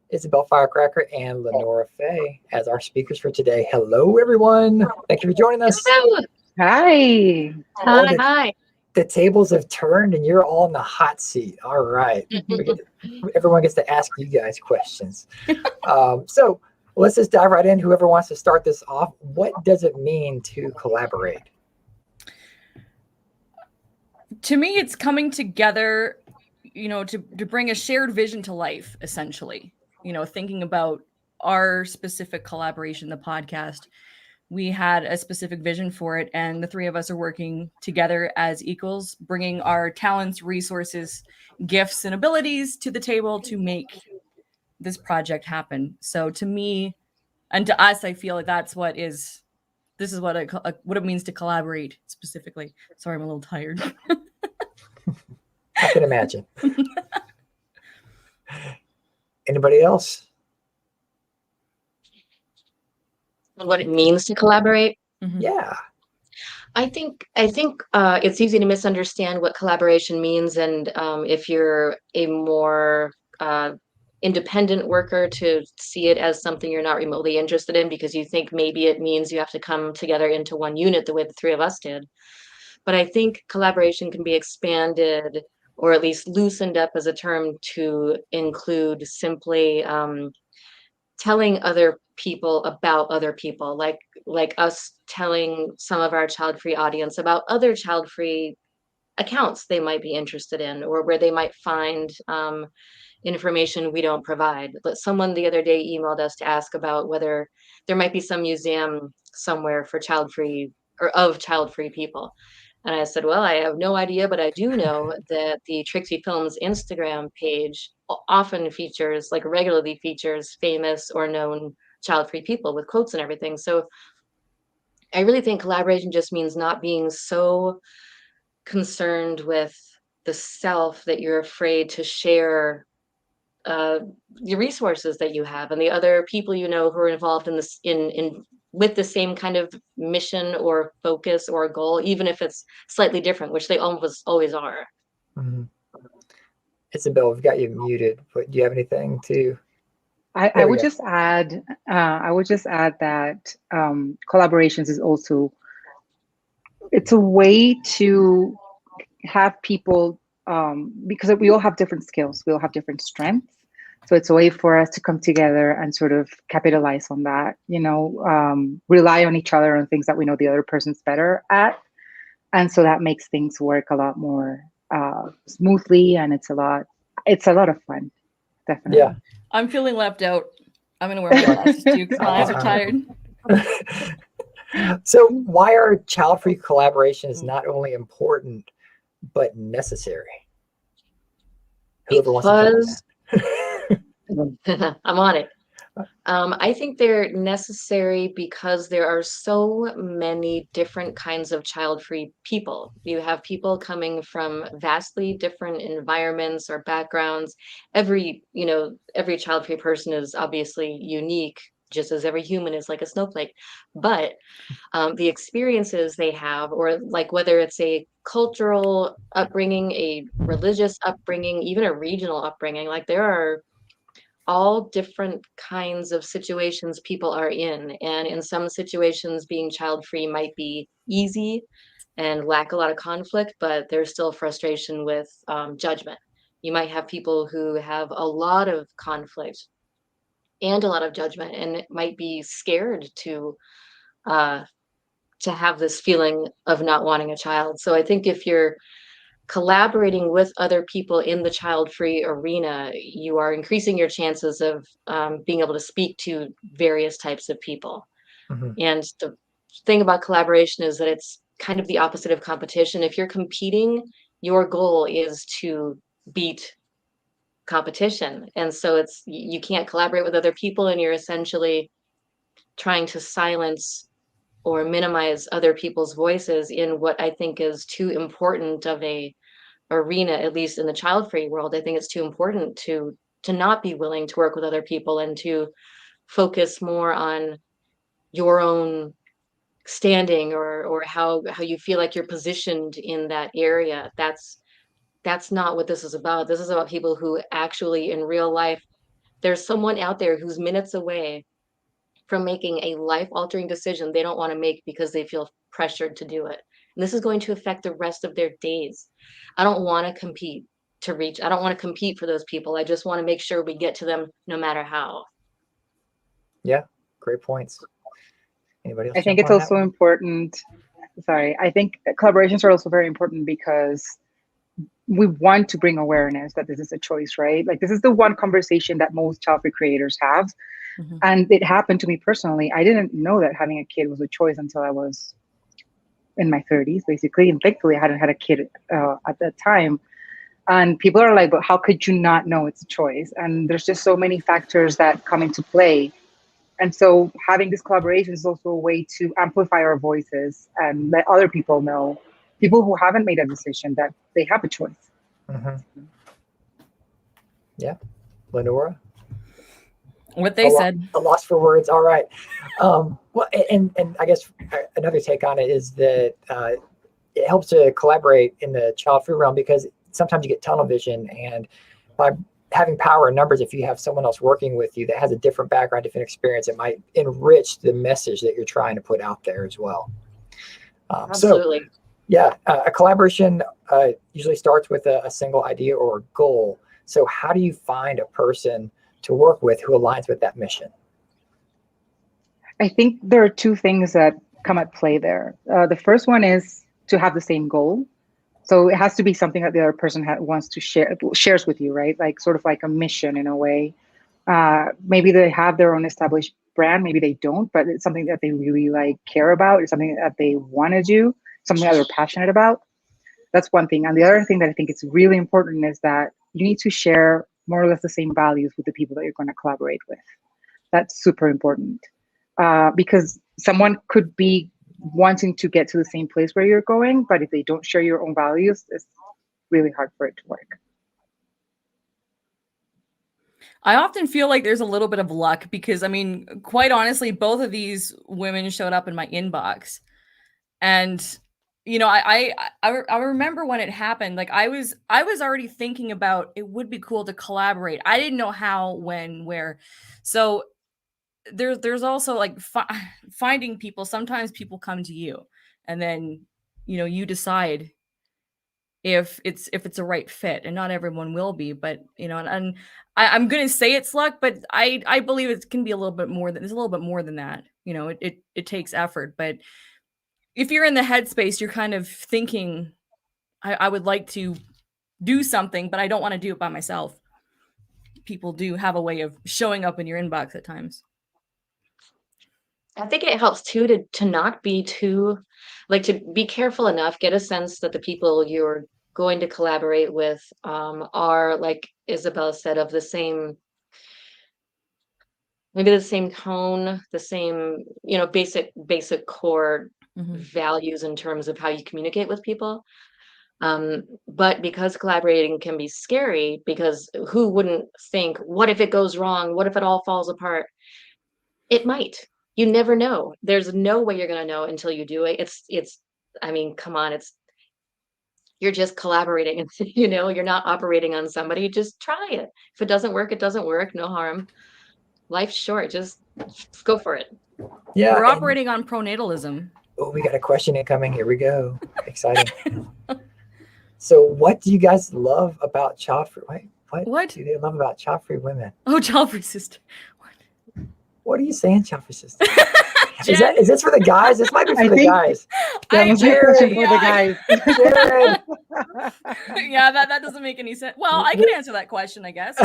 Isabel Firecracker, and LeNora Faye as our speakers for today. Hello, everyone. Thank you for joining us. Hello. Hi. Hi. The tables have turned and you're all in the hot seat. All right. Everyone gets to ask you guys questions. So let's just dive right in. Whoever wants to start this off, what does it mean to collaborate? To me, it's coming together, to bring a shared vision to life, essentially. Thinking about our specific collaboration, the podcast. We had a specific vision for it, and the three of us are working together as equals, bringing our talents, resources, gifts, and abilities to the table to make this project happen. So to me and to us, I feel like what it means to collaborate specifically. Sorry, I'm a little tired. I can imagine. Anybody else? What it means to collaborate? Mm-hmm. Yeah. I think it's easy to misunderstand what collaboration means, and if you're a more independent worker, to see it as something you're not remotely interested in because you think maybe it means you have to come together into one unit the way the three of us did. But I think collaboration can be expanded or at least loosened up as a term to include simply telling other people about other people, like us telling some of our child-free audience about other child-free accounts they might be interested in, or where they might find information we don't provide. But someone the other day emailed us to ask about whether there might be some museum somewhere for child-free or of child-free people. And I said, well, I have no idea, but I do know that the Trixie Films Instagram page often features, like regularly features, famous or known child-free people with quotes and everything. So I really think collaboration just means not being so concerned with the self that you're afraid to share the resources that you have and the other people you know who are involved in this in with the same kind of mission or focus or goal, even if it's slightly different, which they almost always are. Mm-hmm. Isabel, we've got you muted, but do you have anything to? I would just add that collaborations is also, it's a way to have people, because we all have different skills, we all have different strengths. So it's a way for us to come together and sort of capitalize on that, you know, rely on each other on things that we know the other person's better at. And so that makes things work a lot more smoothly, and it's a lot of fun, definitely. Yeah. I'm feeling left out. I'm gonna wear my glasses too because my eyes are tired. So why are child-free collaborations not only important, but necessary? Whoever wants to jump on that. I'm on it. I think they're necessary because there are so many different kinds of child-free people. You have people coming from vastly different environments or backgrounds. Every child-free person is obviously unique, just as every human is like a snowflake. But the experiences they have, or like whether it's a cultural upbringing, a religious upbringing, even a regional upbringing, like there are all different kinds of situations people are in. And in some situations, being child-free might be easy and lack a lot of conflict, but there's still frustration with judgment. You might have people who have a lot of conflict and a lot of judgment, and it might be scared to have this feeling of not wanting a child. So I think if you're collaborating with other people in the child-free arena, you are increasing your chances of being able to speak to various types of people. Mm-hmm. And the thing about collaboration is that it's kind of the opposite of competition. If you're competing, your goal is to beat competition. And so you can't collaborate with other people, and you're essentially trying to silence or minimize other people's voices in what I think is too important of a arena, at least in the child-free world. I think it's too important to not be willing to work with other people and to focus more on your own standing or how you feel like you're positioned in that area. That's not what this is about. This is about people who actually in real life, there's someone out there who's minutes away from making a life-altering decision they don't want to make because they feel pressured to do it. And this is going to affect the rest of their days. I don't want to compete I don't want to compete for those people. I just want to make sure we get to them no matter how. Yeah, great points. Anybody else? I think it's also important. Sorry, I think collaborations are also very important because we want to bring awareness that this is a choice, right? Like this is the one conversation that most child-free creators have. Mm-hmm. And it happened to me personally. I didn't know that having a kid was a choice until I was in my 30s, basically. And thankfully, I hadn't had a kid at that time. And people are like, but how could you not know it's a choice? And there's just so many factors that come into play. And so having this collaboration is also a way to amplify our voices and let other people know, people who haven't made a decision, that they have a choice. Mm-hmm. Yeah. LeNora? What they said. A loss for words. All right. Well, and I guess another take on it is that it helps to collaborate in the child-free realm because sometimes you get tunnel vision, and by having power in numbers, if you have someone else working with you that has a different background, different experience, it might enrich the message that you're trying to put out there as well. Absolutely. So, yeah, a collaboration usually starts with a single idea or goal. So how do you find a person to work with who aligns with that mission? I think there are two things that come at play there. The first one is to have the same goal. So it has to be something that the other person wants to shares with you, right? Like sort of like a mission in a way. Maybe they have their own established brand, maybe they don't, but it's something that they really like care about. It's something that they want to do, something that they're passionate about. That's one thing. And the other thing that I think is really important is that you need to share more or less the same values with the people that you're going to collaborate with. That's super important, because someone could be wanting to get to the same place where you're going, but if they don't share your own values, it's really hard for it to work. I often feel like there's a little bit of luck because, I mean, quite honestly, both of these women showed up in my inbox. And, you know, I remember when it happened, like I was already thinking about it would be cool to collaborate. I didn't know how, when, where. So there's also like finding people. Sometimes people come to you and then, you know, you decide if it's a right fit, and not everyone will be, but you know, and I'm going to say it's luck, but I believe it can be a little bit more than, there's a little bit more than that. You know, it takes effort, but if you're in the headspace, you're kind of thinking, I would like to do something, but I don't want to do it by myself. People do have a way of showing up in your inbox at times. I think it helps too to not be too, like, to be careful enough, get a sense that the people you're going to collaborate with are, like Isabel said, of the same, maybe the same tone, the same, you know, basic core values in terms of how you communicate with people. But because collaborating can be scary, because who wouldn't think, what if it goes wrong? What if it all falls apart? It might. You never know. There's no way you're going to know until you do it. It's, I mean, come on, you're just collaborating, you know, you're not operating on somebody. Just try it. If it doesn't work, it doesn't work. No harm. Life's short. Just go for it. Yeah. We're operating on pronatalism. Oh, we got a question incoming. Here we go. Exciting. So what do you guys love about Childfree? What do they love about Childfree women? Oh, Childfree sister. What are you saying, Childfree sister? Is this for the guys? This might be for the guys. That was your question for the guys. Yeah, that doesn't make any sense. Well, I can answer that question, I guess.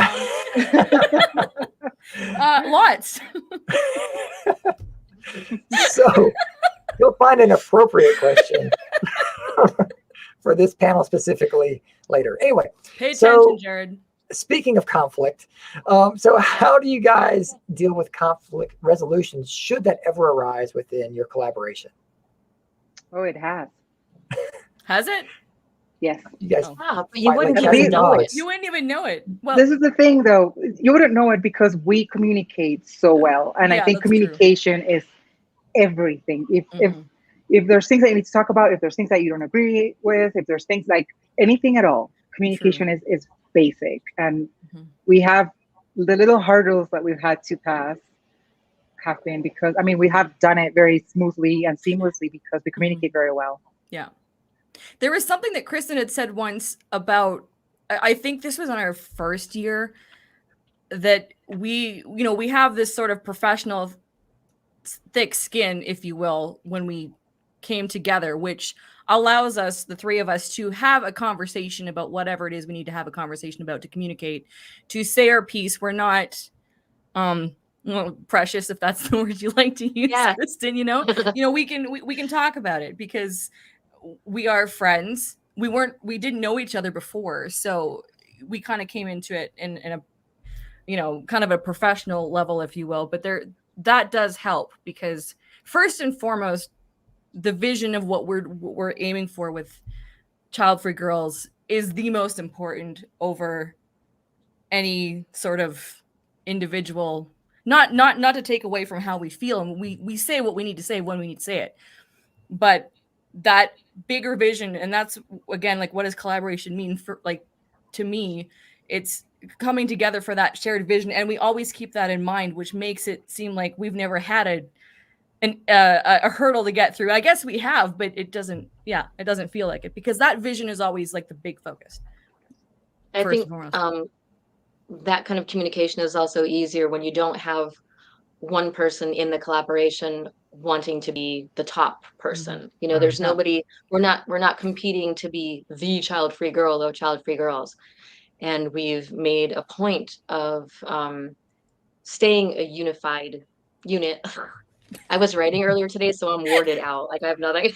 Lots. So you'll find an appropriate question for this panel specifically later. Anyway, pay attention, Jared. Speaking of conflict, so how do you guys deal with conflict resolution should that ever arise within your collaboration? Oh, it has. Has it? Yes. You guys, you wouldn't even know it. You wouldn't even know it. Well, this is the thing, though. You wouldn't know it because we communicate so well, and I think communication is everything. If there's things that you need to talk about, if there's things that you don't agree with, if there's things like anything at all, communication is basic. And we have the little hurdles that we've had to pass have been because, I mean, we have done it very smoothly and seamlessly because we communicate very well. Yeah. There was something that Kristen had said once about, I think this was on our first year, that we have this sort of professional thick skin, if you will, when we came together, which allows us, the three of us, to have a conversation about whatever it is we need to have a conversation about, to communicate, to say our piece. We're not precious, if that's the word you like to use, Kristen, you know, we can talk about it because we are friends. We didn't know each other before. So we kind of came into it in a, kind of a professional level, if you will, but that does help because first and foremost, the vision of what we're aiming for with Childfree Girls is the most important over any sort of individual, not to take away from how we feel. And we say what we need to say when we need to say it, but that bigger vision. And that's, again, like, what does collaboration mean for, like, to me, it's coming together for that shared vision. And we always keep that in mind, which makes it seem like we've never had a hurdle to get through. I guess we have, but it doesn't feel like it because that vision is always like the big focus. I think that kind of communication is also easier when you don't have one person in the collaboration wanting to be the top person. You know, there's nobody, we're not competing to be the child-free girl or child-free girls. And we've made a point of staying a unified unit. I was writing earlier today, so I'm worded out. Like I have nothing.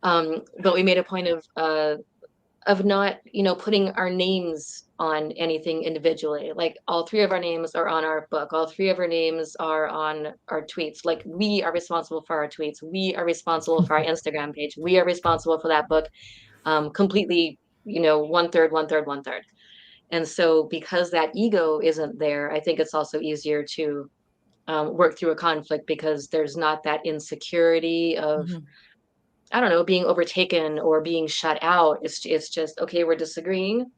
But we made a point of not, you know, putting our names on anything individually. Like all three of our names are on our book. All three of our names are on our tweets. Like we are responsible for our tweets. We are responsible for our Instagram page. We are responsible for that book. Completely, you know, 1/3, 1/3, 1/3. And so because that ego isn't there, I think it's also easier to work through a conflict because there's not that insecurity of, I don't know, being overtaken or being shut out. It's just, okay, we're disagreeing.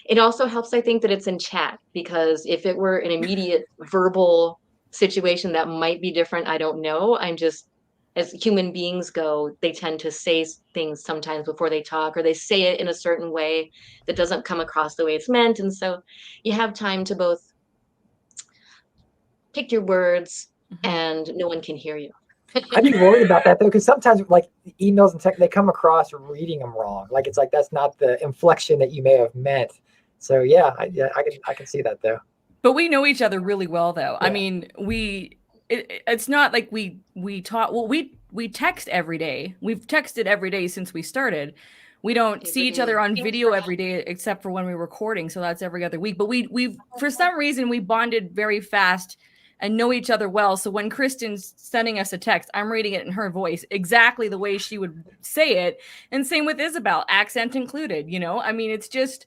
It also helps, I think, that it's in chat, because if it were an immediate verbal situation that might be different, I don't know. I'm just, as human beings go, they tend to say things sometimes before they talk, or they say it in a certain way that doesn't come across the way it's meant. And so you have time to both pick your words and no one can hear you. I'd be worried about that though, because sometimes like emails and text, they come across reading them wrong. Like it's like that's not the inflection that you may have meant. So yeah, I can see that though. But we know each other really well, though. Yeah. I mean, it's not like we talk. Well, we text every day. We've texted every day since we started. We don't see each other on video every day except for when we're recording. So that's every other week. But we for some reason we bonded very fast and know each other well. So when Kristen's sending us a text, I'm reading it in her voice exactly the way she would say it. And same with Isabel, accent included. You know, I mean, it's just,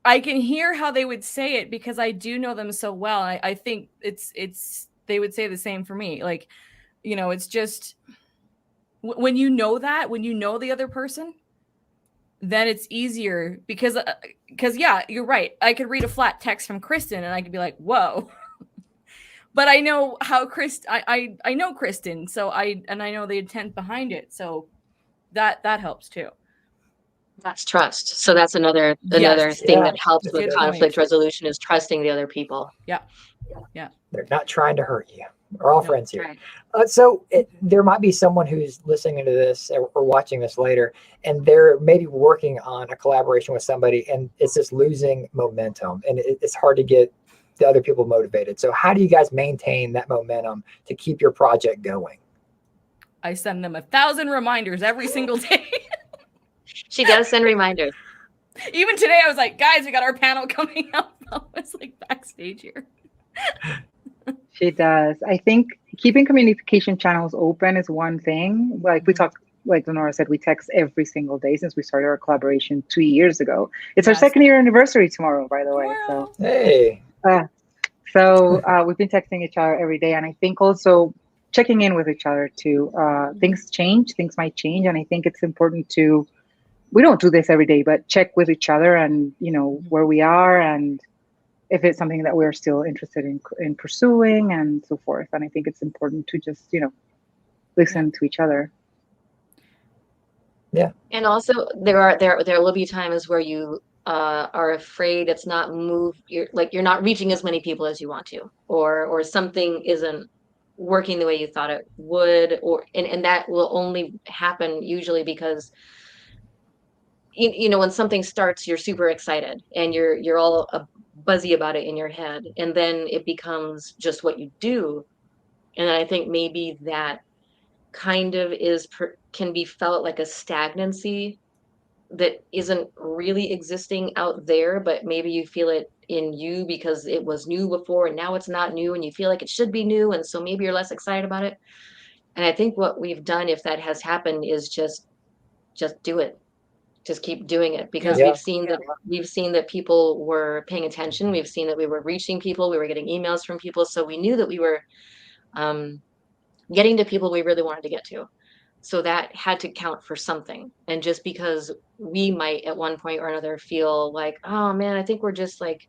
I can hear how they would say it because I do know them so well. I think it's they would say the same for me. Like, you know, it's just when you know that, when you know the other person, then it's easier because yeah, you're right. I could read a flat text from Kristen and I could be like, whoa. But I know how I know Kristen, so I know the intent behind it. So that helps too. That's trust. So that's another thing that helps with conflict resolution is trusting the other people. Yeah. They're not trying to hurt you. We're all friends here. So there might be someone who's listening to this or watching this later, and they're maybe working on a collaboration with somebody, and it's just losing momentum, and it's hard to get the other people motivated. So how do you guys maintain that momentum to keep your project going? I send them 1,000 reminders every single day. She does send reminders. Even today, I was like, guys, we got our panel coming up. I was like backstage here. She does. I think keeping communication channels open is one thing. Like we talk, like LeNora said, we text every single day since we started our collaboration 2 years ago. It's our 2nd year anniversary tomorrow, by the way. So hey. We've been texting each other every day, and I think also checking in with each other too. Things change, things might change, and I think it's important to. We don't do this every day, but check with each other and, you know, where we are and if it's something that we're still interested in pursuing and so forth. And I think it's important to just, you know, listen to each other. Yeah. And also there will be times where you are afraid it's not you're not reaching as many people as you want to, or something isn't working the way you thought it would, and that will only happen usually because you know, when something starts, you're super excited and you're all buzzy about it in your head, and then it becomes just what you do. And I think maybe that kind of can be felt like a stagnancy that isn't really existing out there, but maybe you feel it in you because it was new before and now it's not new and you feel like it should be new, and so maybe you're less excited about it. And I think what we've done, if that has happened, is just do it. Just keep doing it, because we've seen that people were paying attention. We've seen that we were reaching people. We were getting emails from people. So we knew that we were getting to people we really wanted to get to. So that had to count for something. And just because we might at one point or another feel like, oh man, I think we're just like,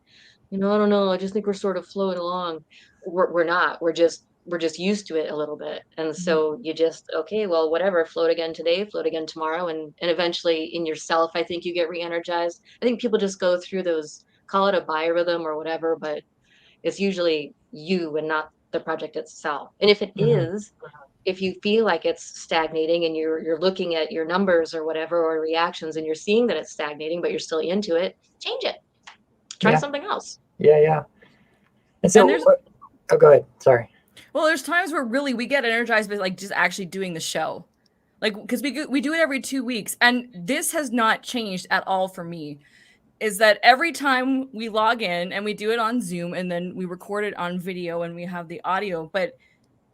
you know, I don't know, I just think we're sort of floating along. We're not. We're just used to it a little bit. And so you just, okay, well, whatever, float again today, float again tomorrow. And eventually in yourself, I think you get re-energized. I think people just go through those, call it a biorhythm or whatever, but it's usually you and not the project itself. And if it is, if you feel like it's stagnating and you're looking at your numbers or whatever, or reactions, and you're seeing that it's stagnating, but you're still into it, change it. Try something else. Yeah. And so, oh, go ahead. Sorry. Well, there's times where really we get energized by like just actually doing the show. Like, because we do it every 2 weeks, and this has not changed at all for me. Is that every time we log in and we do it on Zoom, and then we record it on video and we have the audio, but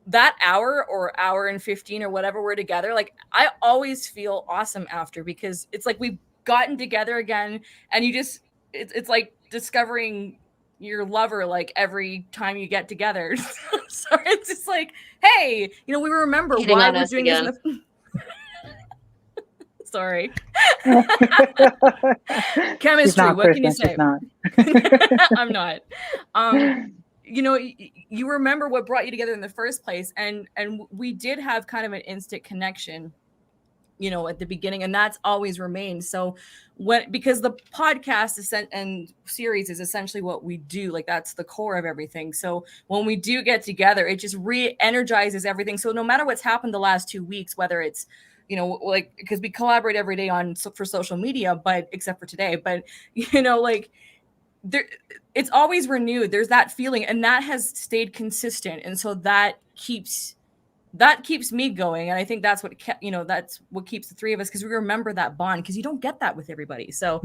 that hour or hour and 15 or whatever we're together, like I always feel awesome after, because it's like we've gotten together again, and you just it's like discovering your lover like every time you get together. So it's just like, hey, you know, we remember Hitting why on we're us doing again. this in the sorry. Chemistry, not, what can you Kristen, say? she's not. I'm not. You know, you remember what brought you together in the first place, and we did have kind of an instant connection, you know, at the beginning, and that's always remained. So because the podcast and series is essentially what we do, like that's the core of everything. So when we do get together, it just re-energizes everything. So no matter what's happened the last 2 weeks, whether it's, you know, like, because we collaborate every day for social media, but except for today, but you know, like there, it's always renewed. There's that feeling, and that has stayed consistent, and so that keeps me going. And I think that's what that's what keeps the three of us, because we remember that bond, because you don't get that with everybody. So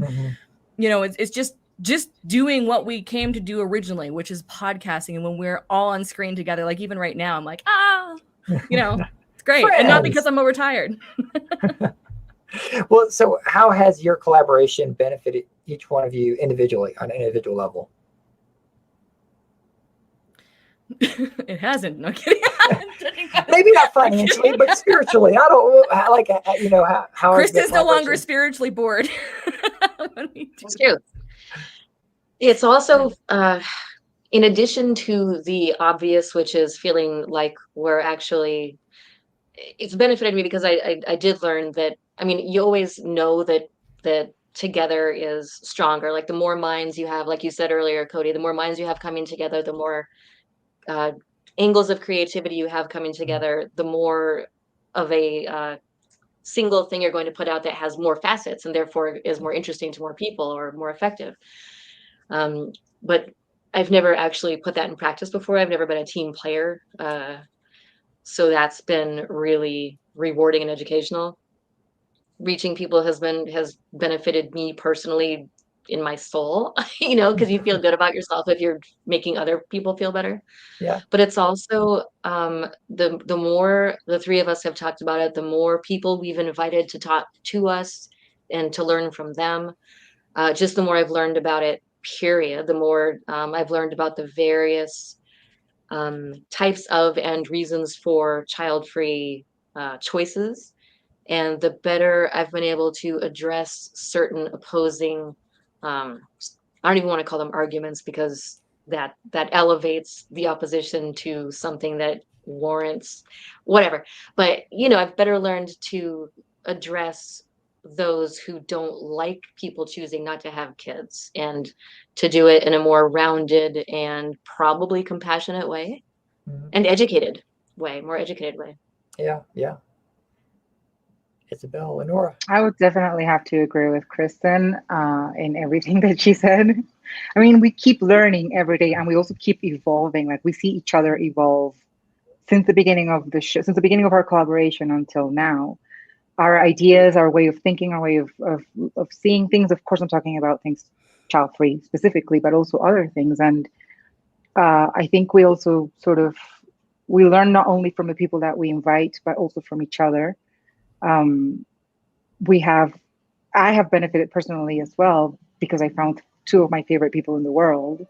you know, it's just doing what we came to do originally, which is podcasting. And when we're all on screen together, like even right now, I'm like, you know, it's great. And not because I'm overtired. Well, so how has your collaboration benefited each one of you individually on an individual level? It hasn't. No kidding. Maybe not financially, but spiritually. I don't like, you know, how Kristen's no longer spiritually bored. It's true. It's also, in addition to the obvious, which is feeling like we're actually, it's benefited me because I did learn that, I mean, you always know that together is stronger. Like the more minds you have, like you said earlier, Cody, the more minds you have coming together, the more angles of creativity you have coming together, the more of a single thing you're going to put out that has more facets and therefore is more interesting to more people or more effective. But I've never actually put that in practice before. I've never been a team player. So that's been really rewarding and educational. Reaching people has benefited me personally in my soul, you know, because you feel good about yourself if you're making other people feel better. Yeah. But it's also the more the three of us have talked about it, the more people we've invited to talk to us and to learn from them. Just the more I've learned about it, period. The more I've learned about the various types of and reasons for child-free choices, and the better I've been able to address certain opposing, I don't even want to call them arguments, because that elevates the opposition to something that warrants whatever. But, you know, I've better learned to address those who don't like people choosing not to have kids, and to do it in a more rounded and probably compassionate way, and educated way, more educated way. Yeah. Isabel, LeNora. I would definitely have to agree with Kristen in everything that she said. I mean, we keep learning every day, and we also keep evolving. Like, we see each other evolve since the beginning of the show, since the beginning of our collaboration until now. Our ideas, our way of thinking, our way of seeing things. Of course, I'm talking about things child-free specifically, but also other things. And I think we also we learn not only from the people that we invite, but also from each other. I have benefited personally as well, because I found two of my favorite people in the world.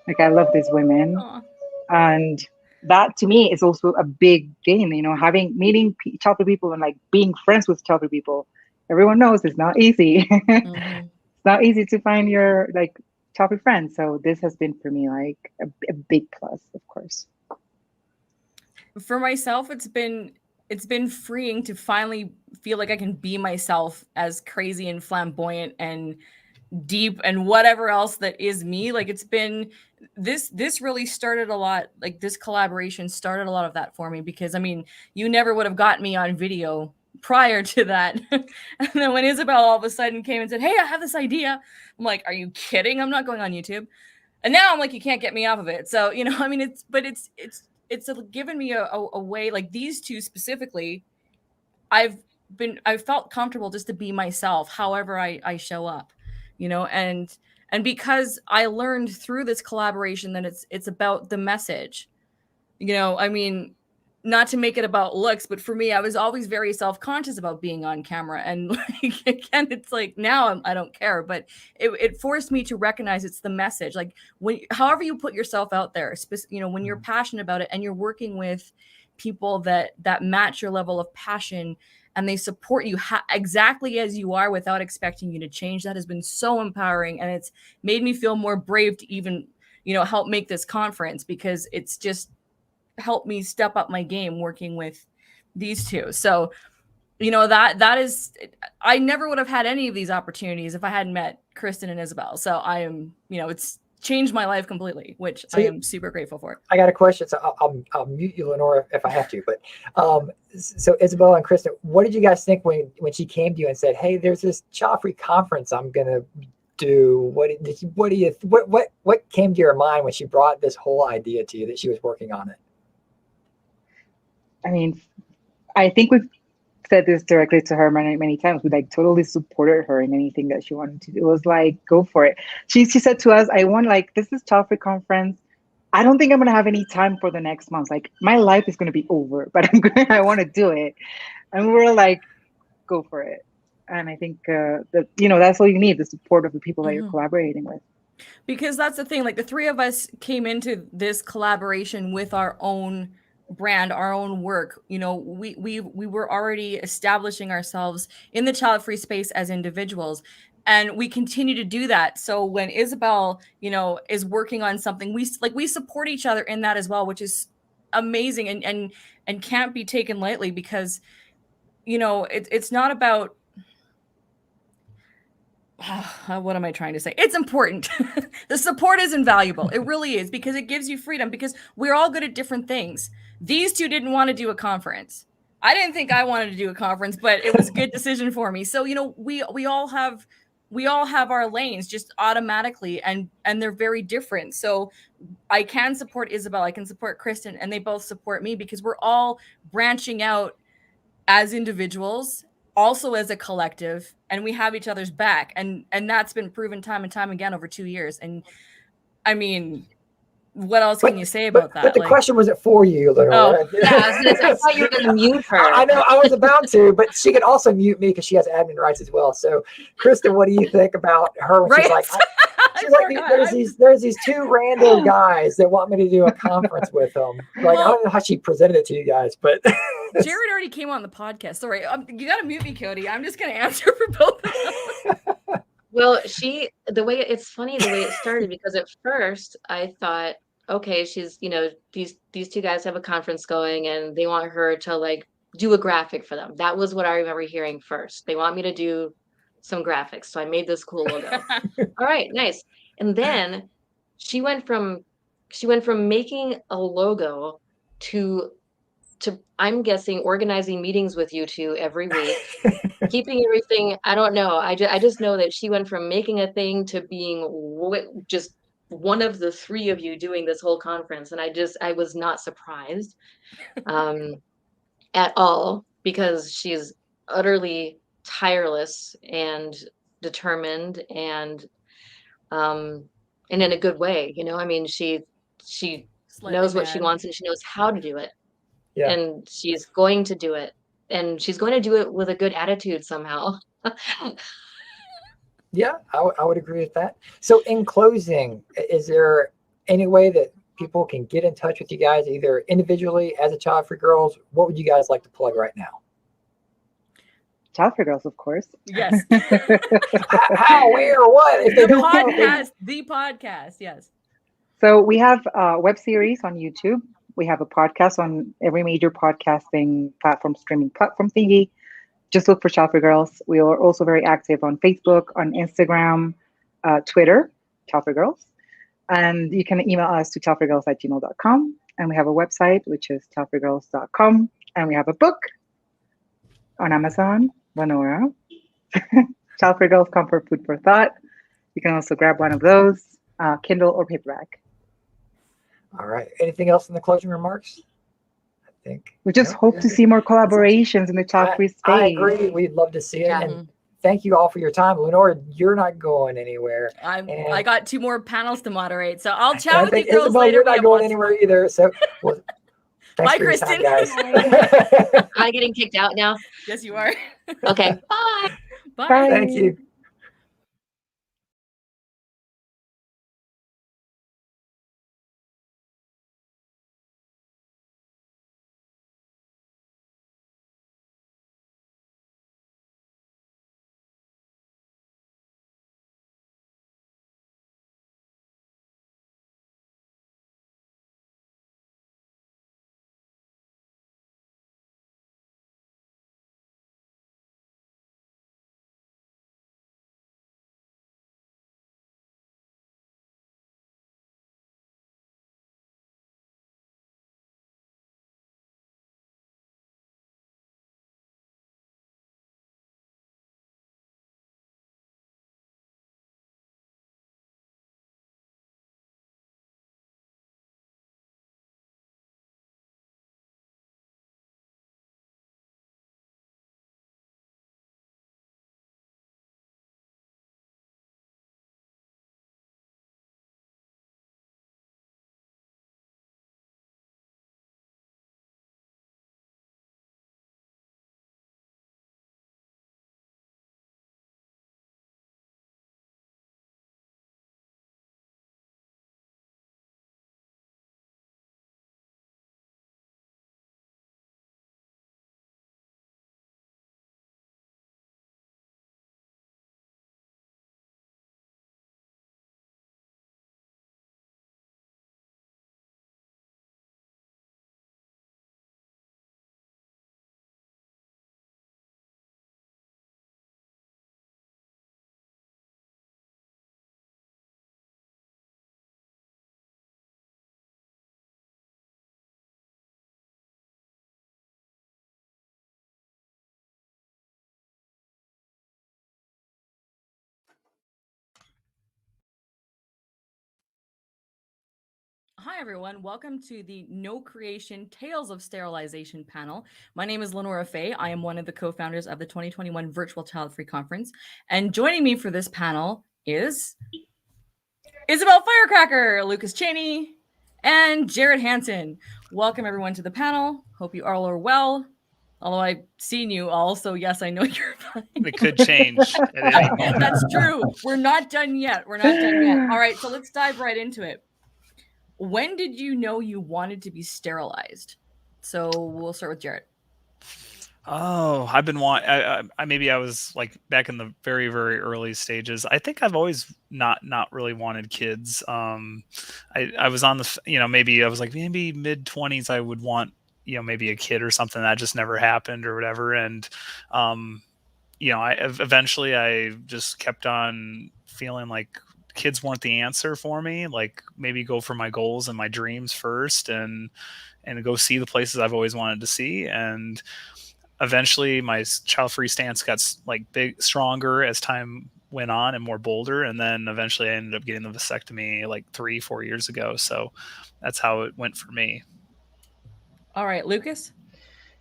Like, I love these women. Aww. And that to me is also a big gain, you know, meeting child-free people and like being friends with child-free people. Everyone knows it's not easy. It's not easy to find your like child-free friends. So this has been for me like a big plus, of course. For myself, it's been freeing to finally feel like I can be myself, as crazy and flamboyant and deep and whatever else that is me. Like, it's been this really started a lot, like this collaboration started a lot of that for me, because I mean, you never would have gotten me on video prior to that. And then when Isabel all of a sudden came and said, "Hey, I have this idea," I'm like, "Are you kidding? I'm not going on YouTube." And now I'm like, you can't get me off of it. So, you know, I mean, it's given me a way, like these two specifically, I've felt comfortable just to be myself, however I show up, you know, and because I learned through this collaboration that it's about the message, you know, I mean, not to make it about looks, but for me, I was always very self-conscious about being on camera. And like, again, it's like now I don't care, but it forced me to recognize it's the message. Like however you put yourself out there, you know, when you're passionate about it and you're working with people that match your level of passion and they support you exactly as you are without expecting you to change, that has been so empowering. And it's made me feel more brave to even, you know, help make this conference, because it's just helped me step up my game working with these two. So, you know, that is, I never would have had any of these opportunities if I hadn't met Kristen and Isabel. So I am, you know, it's changed my life completely, which I am super grateful for. I got a question, so I'll mute you, LeNora, if I have to. But so Isabel and Kristen, what did you guys think when she came to you and said, "Hey, there's this Childfree conference I'm gonna do"? What came to your mind when she brought this whole idea to you that she was working on it? I mean, I think we've said this directly to her many times. We like totally supported her in anything that she wanted to do. It was like, go for it. She said to us, "I want, like, this is Childfree conference. I don't think I'm gonna have any time for the next month. Like, my life is gonna be over, but I want to do it." And we were like, "Go for it." And I think that, you know, that's all you need, the support of the people that you're collaborating with. Because that's the thing. Like, the three of us came into this collaboration with our own brand, our own work. You know, we were already establishing ourselves in the child-free space as individuals, and we continue to do that. So when Isabel, you know, is working on something, we support each other in that as well, which is amazing and can't be taken lightly, because, you know, it's not about what am I trying to say? It's important. The support is invaluable. It really is, because it gives you freedom, because we're all good at different things. These two didn't want to do a conference. I didn't think I wanted to do a conference, but it was a good decision for me. So, you know, we all have our lanes just automatically, and they're very different. So I can support Isabel, I can support Kristen, and they both support me, because we're all branching out as individuals, also as a collective, and we have each other's back, and that's been proven time and time again over 2 years. And I mean, what else can you say about that? But the question wasn't for you, LeNora. Oh, yeah, I thought you were going to mute her. I know, I was about to, but she could also mute me because she has admin rights as well. So, Kristen, what do you think about her when she's like, there's these two random guys that want me to do a conference with them. Like, I don't know how she presented it to you guys, but Jared already came on the podcast. Sorry, you got to mute me, Cody. I'm just going to answer for both of them. Well, it's funny the way it started, because at first I thought, okay, she's, you know, these two guys have a conference going and they want her to like do a graphic for them. That was what I remember hearing first. They want me to do some graphics. So I made this cool logo. All right, nice. And then she went from making a logo to I'm guessing organizing meetings with you two every week, keeping everything. I don't know. I just know that she went from making a thing to being just one of the three of you doing this whole conference. And I was not surprised at all, because she's utterly tireless and determined, and in a good way, you know. I mean, she knows what she wants, and she knows how to do it. Yeah. And she's going to do it, and she's going to do it with a good attitude somehow. Yeah, I would agree with that. So in closing, is there any way that people can get in touch with you guys, either individually as a Childfree Girls? What would you guys like to plug right now? Childfree Girls, of course. Yes. How, where, what? If they the podcast, yes. So we have a web series on YouTube. We have a podcast on every major podcasting platform, streaming platform thingy. Just look for Childfree Girls. We are also very active on Facebook, on Instagram, Twitter, Childfree Girls. And you can email us to childfreegirls@gmail.com. And we have a website, which is childfreegirls.com. And we have a book on Amazon, LeNora. Childfree Girls Comfort Food for Thought. You can also grab one of those, Kindle or paperback. All right. Anything else in the closing remarks? I think We just hope to see more collaborations in the child-free space. I agree. We'd love to see it. Yeah. And thank you all for your time. LeNora, you're not going anywhere. I got 2 more panels to moderate, so I'll And chat I with you think girls Isabel, later. you're We not have going lots- anywhere either. So well, thanks Bye, for your Kristen. time, guys. Am I getting kicked out now? Yes, you are. Okay. Bye. Bye. Thank you. Hi, everyone. Welcome to the No Creation Tales of Sterilization panel. My name is LeNora Faye. I am one of the co-founders of the 2021 Virtual Child Free Conference. And joining me for this panel is Isabel Firecracker, Lucas Cheney, and Jared Hansen. Welcome, everyone, to the panel. Hope you all are well. Although I've seen you all, so yes, I know you're fine. It could change at any moment. That's true. We're not done yet. We're not done yet. All right, so let's dive right into it. When did you know you wanted to be sterilized? So we'll start with Jared. Oh, I've been maybe I was like back in the very, very early stages. I think I've always not really wanted kids. I was on the, maybe I was like, maybe mid-20s I would want, maybe a kid or something. That just never happened or whatever. And, eventually I just kept on feeling like kids weren't the answer for me. Like maybe go for my goals and my dreams first and go see the places I've always wanted to see. And eventually my child-free stance got stronger as time went on and more bolder. And then eventually I ended up getting the vasectomy like 3-4 years ago. So that's how it went for me. All right, Lucas.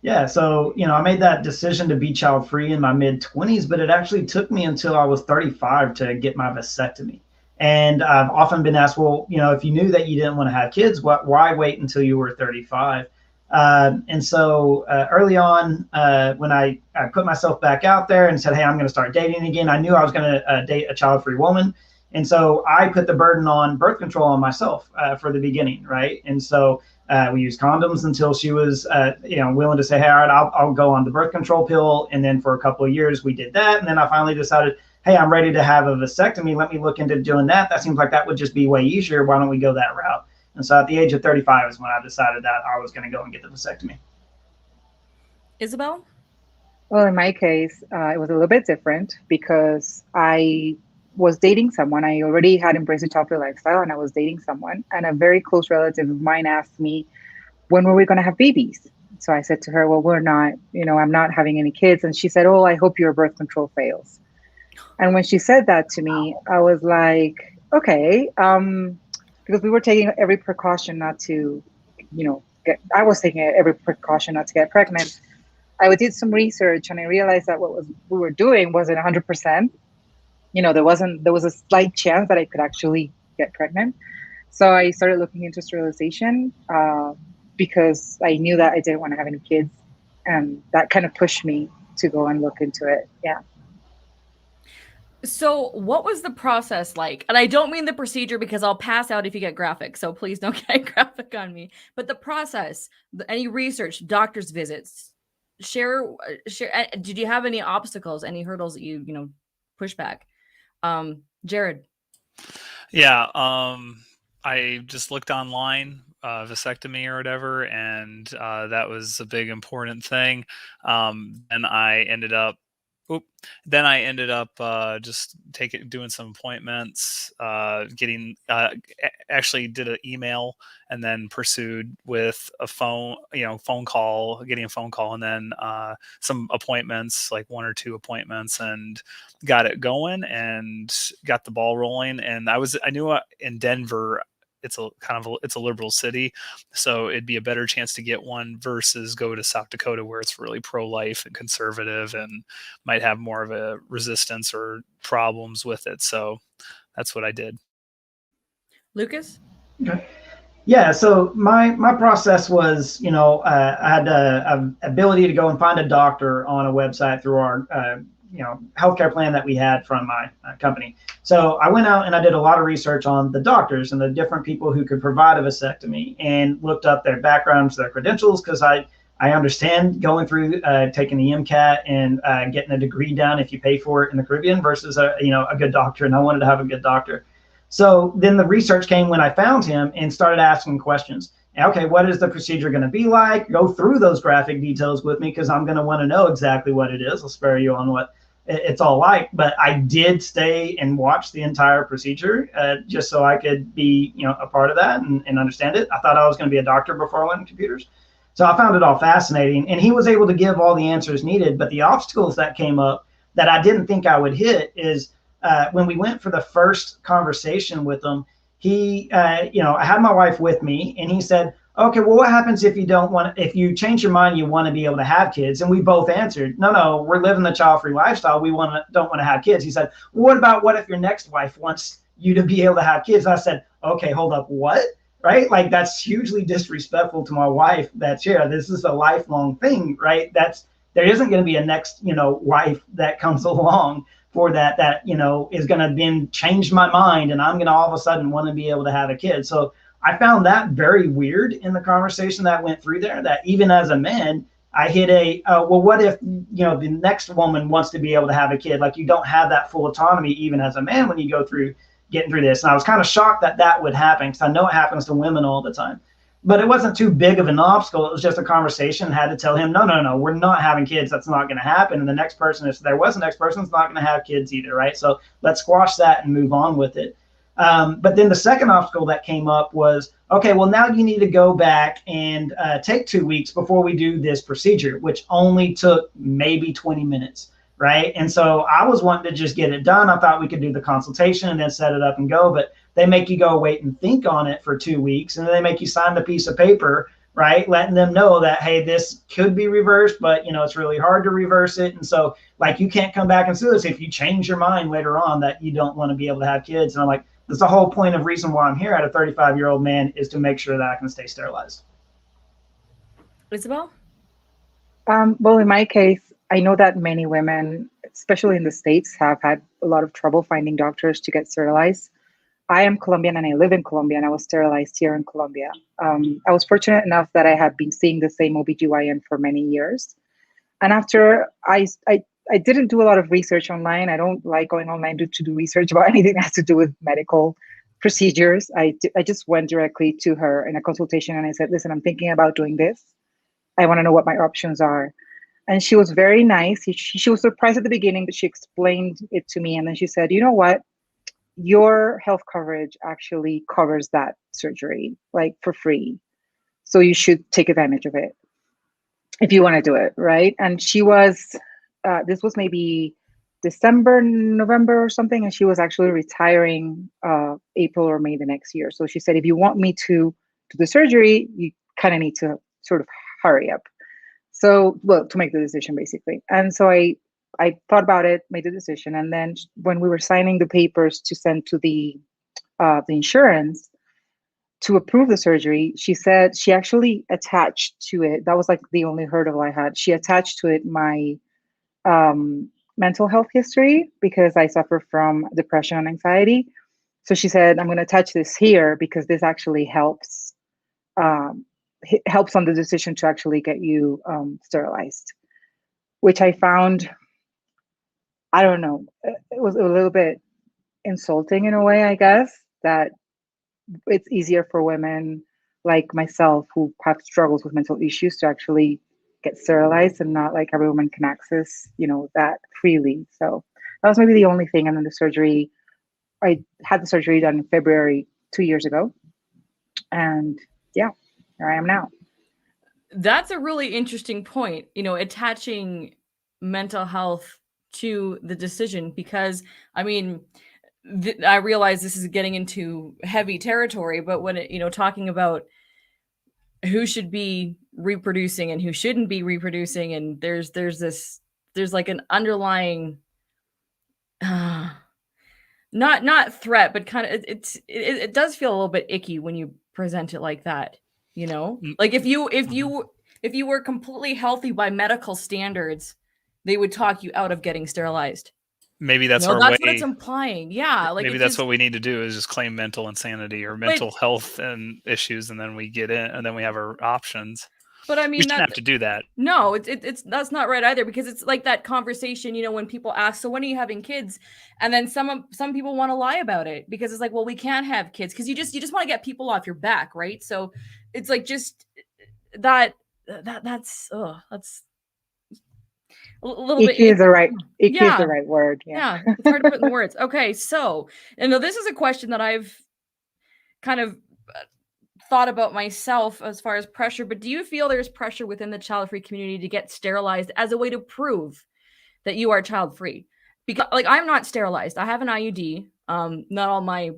Yeah, so, I made that decision to be child-free in my mid-20s, but it actually took me until I was 35 to get my vasectomy. And I've often been asked, well, if you knew that you didn't want to have kids, why wait until you were 35? And so early on, when I put myself back out there and said, hey, I'm going to start dating again, I knew I was going to date a child-free woman. And so I put the burden on birth control on myself for the beginning, right? And so we used condoms until she was, willing to say, hey, all right, I'll go on the birth control pill. And then for a couple of years, we did that. And then I finally decided, hey, I'm ready to have a vasectomy. Let me look into doing that. That seems like that would just be way easier. Why don't we go that route? And so at the age of 35 is when I decided that I was going to go and get the vasectomy. Isabel? Well, in my case, it was a little bit different because I was dating someone. I already had embraced the Childfree lifestyle, and I was dating someone. And a very close relative of mine asked me, when were we going to have babies? So I said to her, well, we're not, I'm not having any kids. And she said, oh, I hope your birth control fails. And when she said that to me, I was like, okay, because we were taking every precaution not to, I was taking every precaution not to get pregnant. I did some research and I realized that we were doing wasn't 100%. There was a slight chance that I could actually get pregnant. So I started looking into sterilization because I knew that I didn't want to have any kids. And that kind of pushed me to go and look into it. Yeah. So what was the process like? And I don't mean the procedure because I'll pass out if you get graphic. So please don't get graphic on me. But the process, any research, doctor's visits, share. Did you have any obstacles, any hurdles that you push back? Jared. Yeah. I just looked online, vasectomy or whatever, and that was a big important thing. And I ended up just doing some appointments, actually did an email and then pursued with a phone call, getting a phone call, and then some appointments, like 1 or 2 appointments, and got it going and got the ball rolling. And I knew in Denver, it's a liberal city, so it'd be a better chance to get one versus go to South Dakota, where it's really pro-life and conservative and might have more of a resistance or problems with it. So that's what I did. Lucas? Okay. Yeah, so my process was, I had a ability to go and find a doctor on a website through our healthcare plan that we had from my company. So I went out and I did a lot of research on the doctors and the different people who could provide a vasectomy, and looked up their backgrounds, their credentials, because I understand going through taking the MCAT and getting a degree done if you pay for it in the Caribbean versus a good doctor, and I wanted to have a good doctor. So then the research came when I found him and started asking questions. Okay, what is the procedure going to be like? Go through those graphic details with me, because I'm going to want to know exactly what it is. I'll spare you on what it's all like. But I did stay and watch the entire procedure just so I could be a part of that and understand it. I thought I was going to be a doctor before I went into computers. So I found it all fascinating. And he was able to give all the answers needed. But the obstacles that came up that I didn't think I would hit is when we went for the first conversation with him, he, I had my wife with me, and he said, okay, well, what happens if if you change your mind, you want to be able to have kids? And we both answered, no, we're living the child-free lifestyle. We don't want to have kids. He said, well, what if your next wife wants you to be able to have kids? And I said, okay, hold up, what? Right? Like, that's hugely disrespectful to my wife. This is a lifelong thing, right? There isn't going to be a next, wife that comes along for that is going to then change my mind, and I'm going to all of a sudden want to be able to have a kid. So I found that very weird in the conversation that went through there, that even as a man, I hit well, what if, the next woman wants to be able to have a kid? Like, you don't have that full autonomy even as a man when you go through getting through this. And I was kind of shocked that would happen, because I know it happens to women all the time. But it wasn't too big of an obstacle. It was just a conversation. I had to tell him, no, we're not having kids. That's not going to happen. And the next person, if there was a next person, is not going to have kids either, right? So let's squash that and move on with it. But then the second obstacle that came up was, okay, well, now you need to go back and take 2 weeks before we do this procedure, which only took maybe 20 minutes, right? And so I was wanting to just get it done. I thought we could do the consultation and then set it up and go, but they make you go wait and think on it for 2 weeks, and then they make you sign the piece of paper, right, letting them know that, hey, this could be reversed, but it's really hard to reverse it. And so, like, you can't come back and sue us if you change your mind later on that you don't want to be able to have kids. And I'm like, that's the whole point of reason why I'm here at a 35-year-old man, is to make sure that I can stay sterilized. Isabel? Well, in my case, I know that many women, especially in the States, have had a lot of trouble finding doctors to get sterilized. I am Colombian and I live in Colombia, and I was sterilized here in Colombia. I was fortunate enough that I had been seeing the same OBGYN for many years. And after I didn't do a lot of research online. I don't like going online to do research about anything that has to do with medical procedures. I just went directly to her in a consultation, and I said, listen, I'm thinking about doing this. I want to know what my options are. And she was very nice. She was surprised at the beginning, but she explained it to me. And then she said, you know what? your health coverage actually covers that surgery, like for free. So you should take advantage of it if you want to do it, right? And she was, this was maybe December, November or something, and she was actually retiring April or May the next year. So she said, if you want me to do the surgery, you kind of need to sort of hurry up. So, well, to make the decision basically. And so I thought about it, made the decision. And then when we were signing the papers to send to the insurance to approve the surgery, she said she actually attached to it. That was like the only hurdle I had. She attached to it my mental health history because I suffer from depression and anxiety. So she said, I'm going to attach this here because this actually helps on the decision to actually get you sterilized, which I found, I don't know, it was a little bit insulting in a way, I guess, that it's easier for women like myself who have struggles with mental issues to actually get sterilized, and not like every woman can access, that freely. So that was maybe the only thing. And then the surgery, I had the surgery done in February 2 years ago. And yeah, here I am now. That's a really interesting point, attaching mental health to the decision, because I mean, I realize this is getting into heavy territory, but when talking about who should be reproducing and who shouldn't be reproducing, and there's like an underlying not threat, but kind of it does feel a little bit icky when you present it like that, like if you were completely healthy by medical standards, they would talk you out of getting sterilized. Maybe that's that's way. What it's implying. Yeah, like maybe that's what we need to do, is just claim mental insanity or mental health and issues, and then we get in, and then we have our options. But I mean, we shouldn't have to do that. No, it's that's not right either, because it's like that conversation, when people ask, so when are you having kids? And then some people want to lie about it because it's like, well, we can't have kids because you just want to get people off your back, right? So it's like just that's a little bit. Is the right word. Yeah, it's hard to put in words. Okay, so this is a question that I've kind of thought about myself as far as pressure, but do you feel there's pressure within the child-free community to get sterilized as a way to prove that you are child-free? Because I'm not sterilized. I have an IUD. Not all my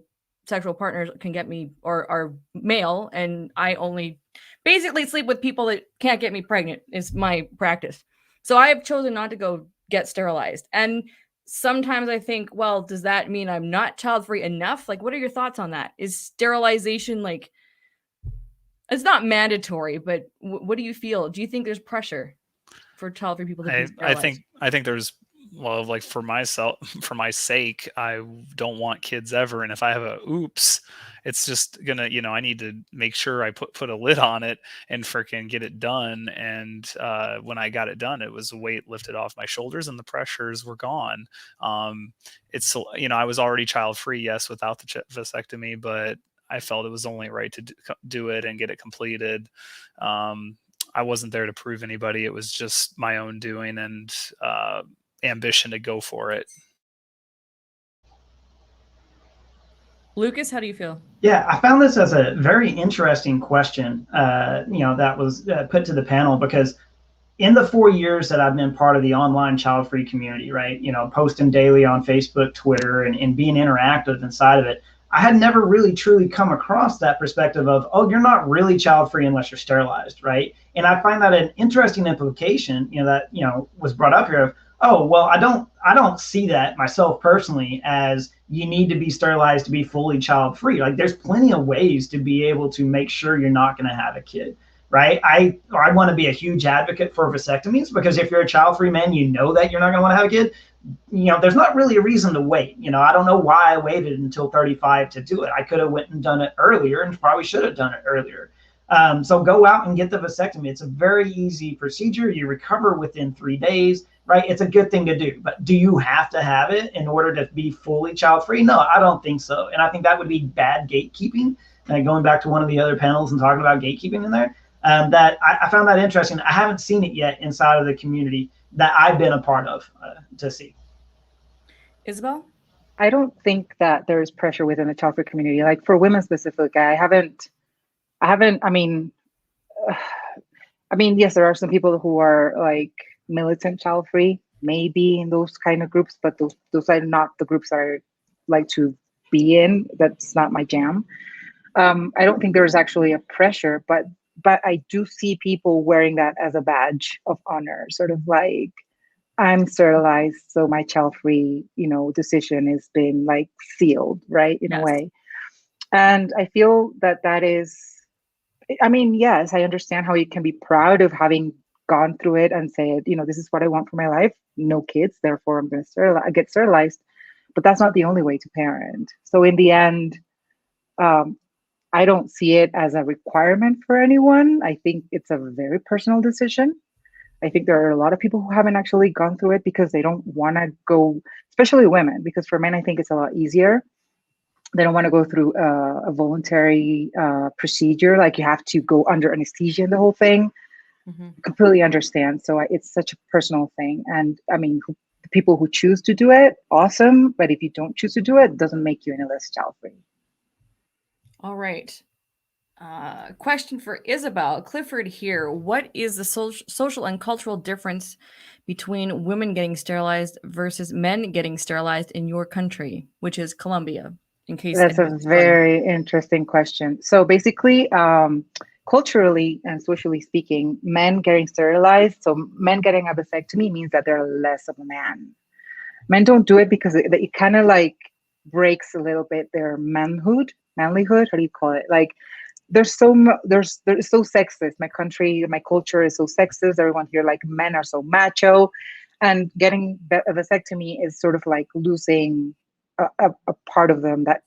sexual partners can get me or are male, and I only basically sleep with people that can't get me pregnant is my practice. So I have chosen not to go get sterilized. And sometimes I think, well, does that mean I'm not child-free enough? Like, what are your thoughts on that? Is sterilization it's not mandatory, but what do you feel? Do you think there's pressure for child-free people to be sterilized? I think there's, well, like for my sake, I don't want kids ever. And if I have a oops, it's just gonna, I need to make sure I put a lid on it and freaking get it done. And when I got it done, it was a weight lifted off my shoulders and the pressures were gone. It's, I was already child-free, yes, without the vasectomy, but I felt it was only right to do it and get it completed. I wasn't there to prove anybody. It was just my own doing and ambition to go for it. Lucas, how do you feel? Yeah, I found this as a very interesting question, that was put to the panel, because in the 4 years that I've been part of the online child-free community, right, posting daily on Facebook, Twitter, and being interactive inside of it, I had never really truly come across that perspective of, oh, you're not really child-free unless you're sterilized, right? And I find that an interesting implication, that, was brought up here of, oh, well, I don't see that myself personally as you need to be sterilized to be fully child-free. Like, there's plenty of ways to be able to make sure you're not going to have a kid, right? I want to be a huge advocate for vasectomies, because if you're a child-free man, you know that you're not going to want to have a kid. There's not really a reason to wait. I don't know why I waited until 35 to do it. I could have went and done it earlier, and probably should have done it earlier. So go out and get the vasectomy. It's a very easy procedure. You recover within 3 days, right? It's a good thing to do. But do you have to have it in order to be fully child-free? No, I don't think so. And I think that would be bad gatekeeping. Going back to one of the other panels and talking about gatekeeping in there, that I found that interesting. I haven't seen it yet inside of the community that I've been a part of to see. Isabel? I don't think that there's pressure within the child-free community. Like for women specifically, I haven't, I mean, yes, there are some people who are like militant child-free, maybe in those kind of groups, but those are not the groups that I like to be in. That's not my jam. I don't think there's actually a pressure, but I do see people wearing that as a badge of honor, sort of like, I'm sterilized, so my child-free, decision has been like sealed, right, in a way. And I feel that is, I mean, yes, I understand how you can be proud of having gone through it and said, this is what I want for my life. No kids, therefore I'm going to get sterilized. But that's not the only way to parent. So in the end, I don't see it as a requirement for anyone. I think it's a very personal decision. I think there are a lot of people who haven't actually gone through it because they don't want to go, especially women, because for men, I think it's a lot easier. They don't want to go through a voluntary procedure. Like you have to go under anesthesia and the whole thing. Completely understand. So it's such a personal thing. And I mean, the people who choose to do it, awesome. But if you don't choose to do it, it doesn't make you any less child-free. All right. Question for Isabel. Clifford here. What is the social and cultural difference between women getting sterilized versus men getting sterilized in your country, which is Colombia? In case that's a very interesting question. So basically, culturally and socially speaking, men getting sterilized, so men getting a vasectomy means that they're less of a man. Men don't do it because it kind of like breaks a little bit their manlyhood. How do you call it? Like they're so sexist. My country, my culture is so sexist. Everyone here, like men are so macho, and getting a vasectomy is sort of like losing a part of them that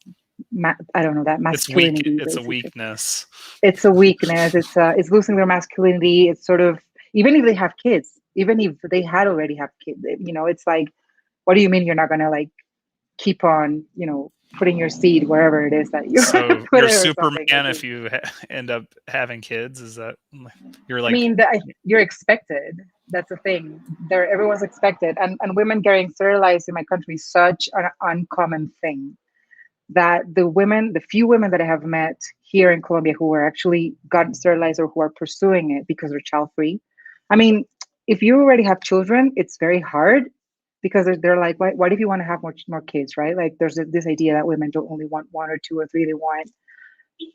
that masculinity. It's a weakness. It's a weakness. It's losing their masculinity. It's sort of, even if they have kids, even if they had already have kids, it's like, what do you mean you're not gonna like keep on, putting your seed wherever it is that you're. So you're Superman if you end up having kids. Is that you're like? I mean, you're expected. That's the thing. Everyone's expected, and women getting sterilized in my country is such an uncommon thing that the few women that I have met here in Colombia who are actually gotten sterilized or who are pursuing it because they're child-free. I mean, if you already have children, it's very hard. Because they're like, what if you want to have more kids, right? Like there's this idea that women don't only want one or two or three, they want,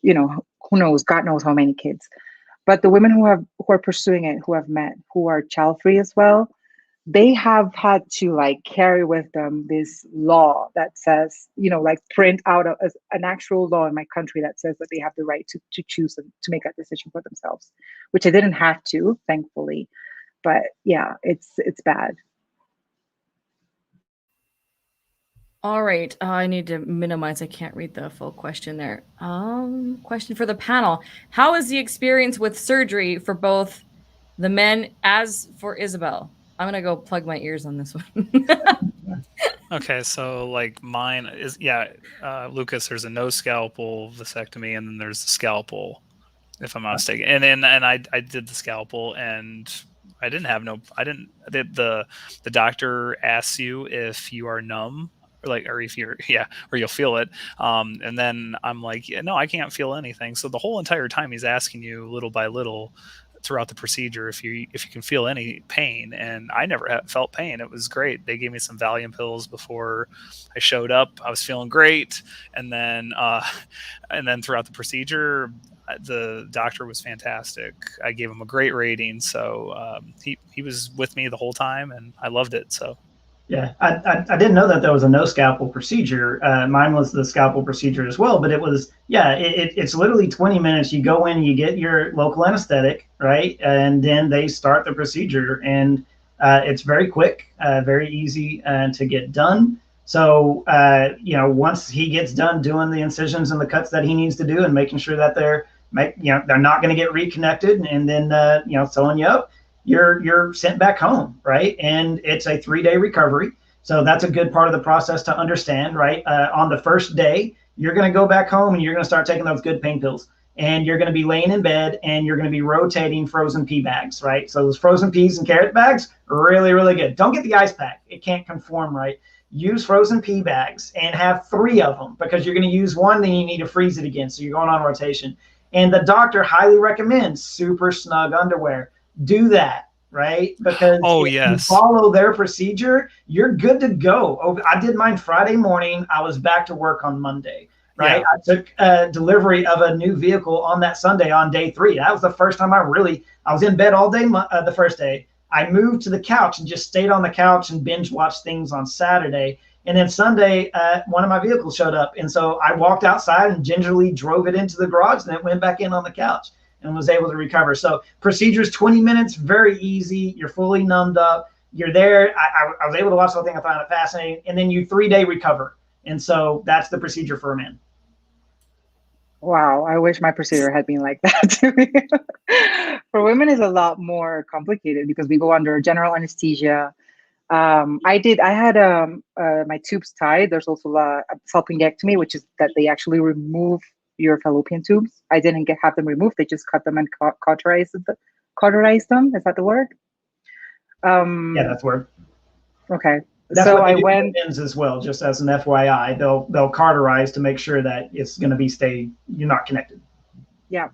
who knows, God knows how many kids. But the women who are pursuing it, who I've met, who are child-free as well, they have had to like carry with them this law that says, like print out an actual law in my country that says that they have the right to choose and to make that decision for themselves, which I didn't have to, thankfully. But yeah, it's bad. All right. I need to minimize. I can't read the full question there. Question for the panel. How is the experience with surgery for both the men as for Isabel? I'm going to go plug my ears on this one. Okay. So like mine is, Lucas, there's a no scalpel vasectomy and then there's the scalpel, if I'm not mistaken. And I did the scalpel and the doctor asks you if you are numb. Or if you're, or you'll feel it. And then I'm like, no, I can't feel anything. So the whole entire time he's asking you little by little throughout the procedure if you can feel any pain. And I never felt pain. It was great. They gave me some Valium pills before I showed up. I was feeling great. And then throughout the procedure, the doctor was fantastic. I gave him a great rating. So he was with me the whole time and I loved it. So. Yeah, I didn't know that there was a no scalpel procedure. Mine was the scalpel procedure as well, but it was, it's literally 20 minutes. You go in, you get your local anesthetic, right? And then they start the procedure and it's very quick, very easy to get done. So, once he gets done doing the incisions and the cuts that he needs to do and making sure that they're not going to get reconnected and then, sewing you up, you're sent back home, right? And it's a 3-day recovery. So that's a good part of the process to understand, right? On the first day, you're going to go back home and you're going to start taking those good pain pills. And you're going to be laying in bed and you're going to be rotating frozen pea bags, right? So those frozen peas and carrot bags are really, really good. Don't get the ice pack. It can't conform right. use frozen pea bags and have 3 of them, because you're going to use one, then you need to freeze it again. So you're going on rotation. And the doctor highly recommends super snug underwear. Do that, right? Because if you follow their procedure, you're good to go. I did mine Friday morning. I was back to work on Monday, right? I took delivery of a new vehicle on that Sunday on day 3. That was the first time I was in bed all day the first day. I moved to the couch and just stayed on the couch and binge watched things on Saturday. And then Sunday, one of my vehicles showed up. And so I walked outside and gingerly drove it into the garage, and then went back in on the couch and was able to recover. So procedures, 20 minutes, very easy. You're fully numbed up. You're there. I was able to watch the whole thing. I found it fascinating. And then you 3-day recover. And so that's the procedure for a man. Wow, I wish my procedure had been like that. For women, is a lot more complicated because we go under general anesthesia. I had my tubes tied. There's also a salpingectomy, which is that they actually remove your fallopian tubes. I didn't have them removed. They just cut them and cauterized them. Is that the word? Yeah, that's the word. Okay. That's so what they I do went with men's as well, just as an FYI. They'll cauterize to make sure that it's going to you're not connected. Yeah.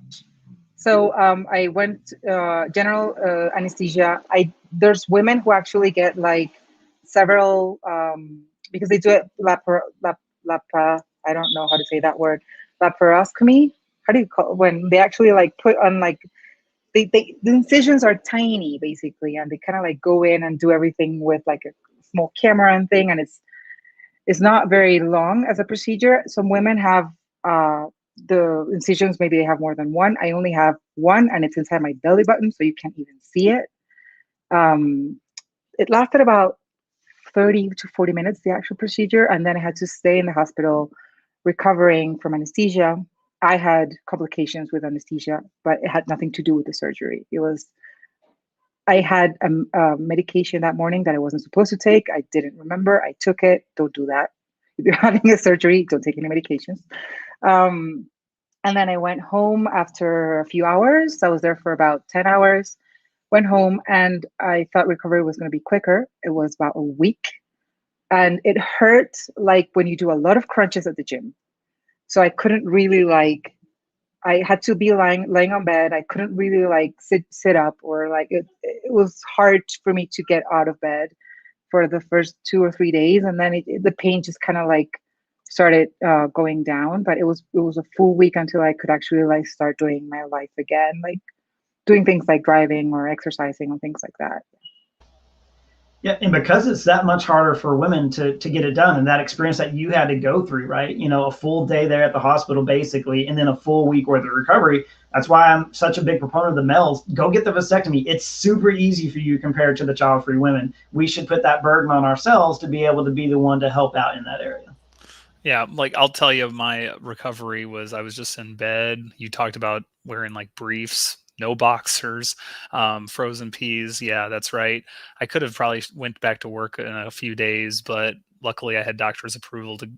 So I went general anesthesia. There's women who actually get like several because they do it I don't know how to say that word, laparoscopy. How do you call it? When they actually like put on like the incisions are tiny basically, and they kind of like go in and do everything with like a small camera and thing, and it's not very long as a procedure. Some women have the incisions, maybe they have more than one. I only have one, and it's inside my belly button, so you can't even see it. It lasted about 30 to 40 minutes, the actual procedure, and then I had to stay in the hospital recovering from anesthesia. I had complications with anesthesia, but it had nothing to do with the surgery. I had a medication that morning that I wasn't supposed to take. I didn't remember. I took it. Don't do that. If you're having a surgery, don't take any medications. And then I went home after a few hours. I was there for about 10 hours, went home, and I thought recovery was going to be quicker. It was about a week. And it hurt like when you do a lot of crunches at the gym. So I couldn't really I had to be laying on bed. I couldn't really sit up, or it was hard for me to get out of bed for the first 2 or 3 days. And then the pain just kind of started going down, but it was a full week until I could actually start doing my life again, doing things like driving or exercising and things like that. Yeah, and because it's that much harder for women to get it done, and that experience that you had to go through, right? A full day there at the hospital basically, and then a full week worth of recovery. That's why I'm such a big proponent of the males. Go get the vasectomy. It's super easy for you compared to the child-free women. We should put that burden on ourselves to be able to be the one to help out in that area. Yeah, I'll tell you, my recovery was, I was just in bed. You talked about wearing briefs, no boxers, frozen peas. Yeah, that's right. I could have probably went back to work in a few days, but luckily I had doctor's approval to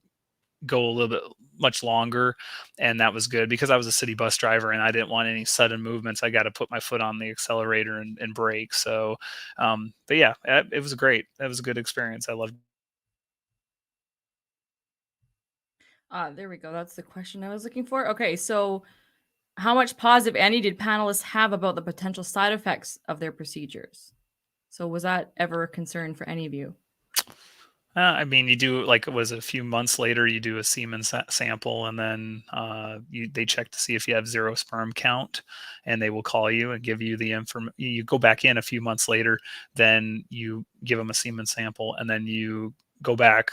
go a little bit much longer. And that was good because I was a city bus driver and I didn't want any sudden movements. I got to put my foot on the accelerator and brake. So, but yeah, it was great. That was a good experience. I loved it. There we go. That's the question I was looking for. Okay, so how much pause, if any, did panelists have about the potential side effects of their procedures? So was that ever a concern for any of you? You do, it was a few months later, you do a semen sample, and then they check to see if you have 0 sperm count, and they will call you and give you the information. You go back in a few months later, then you give them a semen sample, and then you go back,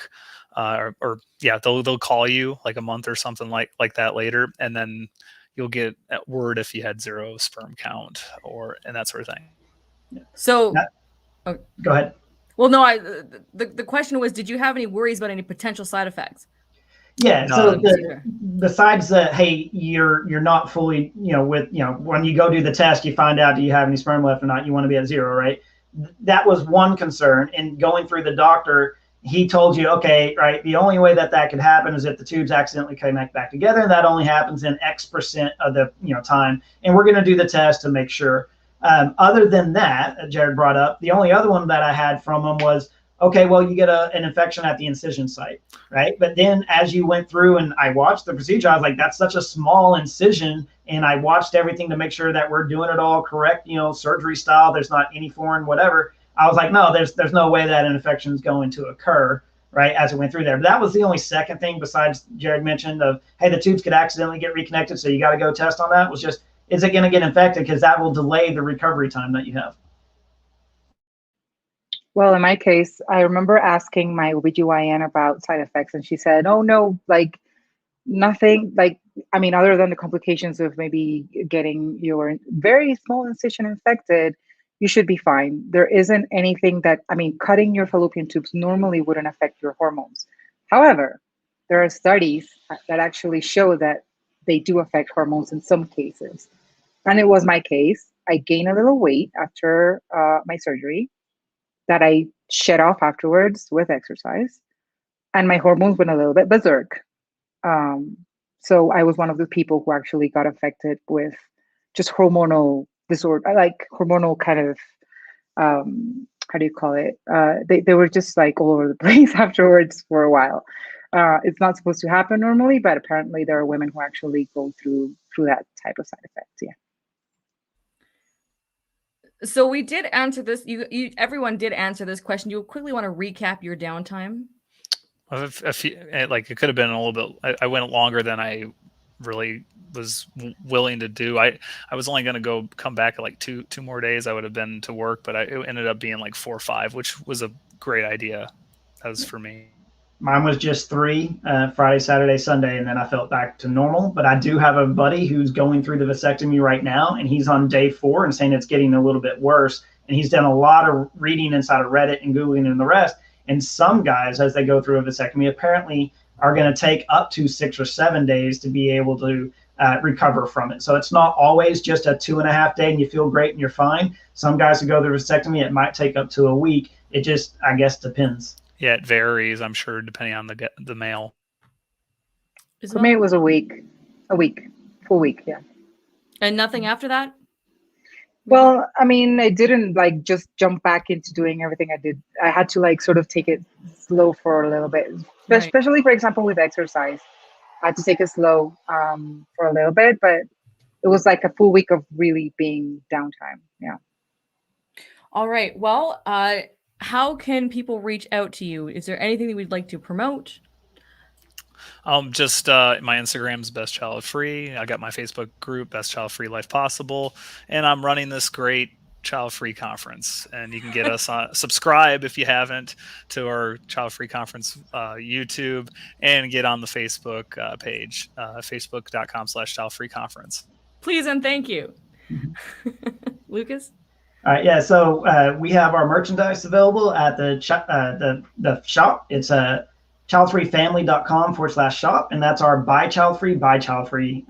they'll call you a month or something like that later, and then you'll get word if you had 0 sperm count and that sort of thing. So, go ahead. Well, no, the question was, did you have any worries about any potential side effects? Yeah. So besides that, hey, you're not fully, when you go do the test, you find out, do you have any sperm left or not? You want to be at 0, right? That was one concern. And going through the doctor, he told you, okay, right, the only way that could happen is if the tubes accidentally connect back together, and that only happens in X% of the time. And we're going to do the test to make sure. Other than that, Jared brought up, the only other one that I had from him was, okay, well, you get an infection at the incision site, right? But then as you went through and I watched the procedure, I was like, that's such a small incision. And I watched everything to make sure that we're doing it all correct, surgery style. There's not any foreign whatever. I was like, no, there's no way that an infection is going to occur, right, as it went through there. But that was the only second thing besides Jared mentioned of, hey, the tubes could accidentally get reconnected, so you got to go test on that, was just, is it going to get infected? Because that will delay the recovery time that you have. Well, in my case, I remember asking my OBGYN about side effects, and she said, oh, no, like nothing, like, I mean, other than the complications of maybe getting your very small incision infected, you should be fine. There isn't anything that, I mean, cutting your fallopian tubes normally wouldn't affect your hormones. However, there are studies that actually show that they do affect hormones in some cases. And it was my case. I gained a little weight after my surgery that I shed off afterwards with exercise. And my hormones went a little bit berserk. So I was one of the people who actually got affected with just hormonal disorder, like hormonal kind of, how do you call it? They were just like all over the place afterwards for a while. It's not supposed to happen normally, but apparently there are women who actually go through that type of side effects. Yeah. So we did answer this. Everyone did answer this question. You quickly want to recap your downtime? It could have been a little bit. I went longer than I really was willing to do. I was only going to come back at like two more days. I would have been to work, but it ended up being like 4 or 5, which was a great idea. That was for me. Mine was just 3, Friday, Saturday, Sunday, and then I felt back to normal. But I do have a buddy who's going through the vasectomy right now, and he's on day 4 and saying it's getting a little bit worse. And he's done a lot of reading inside of Reddit and Googling and the rest. And some guys, as they go through a vasectomy, apparently are going to take up to 6 or 7 days to be able to recover from it. So it's not always just a 2.5 day and you feel great and you're fine. Some guys who go through vasectomy, it might take up to a week. It just, I guess, depends. Yeah, it varies, I'm sure, depending on the male. For me, it was a full week, yeah. And nothing after that? Well, I mean, I didn't like just jump back into doing everything I did. I had to like sort of take it slow for a little bit, especially, for example, with exercise. I had to take it slow for a little bit, but it was like a full week of really being downtime. Yeah. All right. Well, how can people reach out to you? Is there anything that we'd like to promote? Just my Instagram's Best Child Free. I got my Facebook group, Best Child Free Life Possible, and I'm running this great Child Free Conference. And you can get us on subscribe if you haven't to our Child Free Conference YouTube, and get on the Facebook page, facebook.com/childfreeconference. Please and thank you. Lucas? All right, yeah. So we have our merchandise available at the shop. It's childfreefamily.com/shop, and that's our by Childfree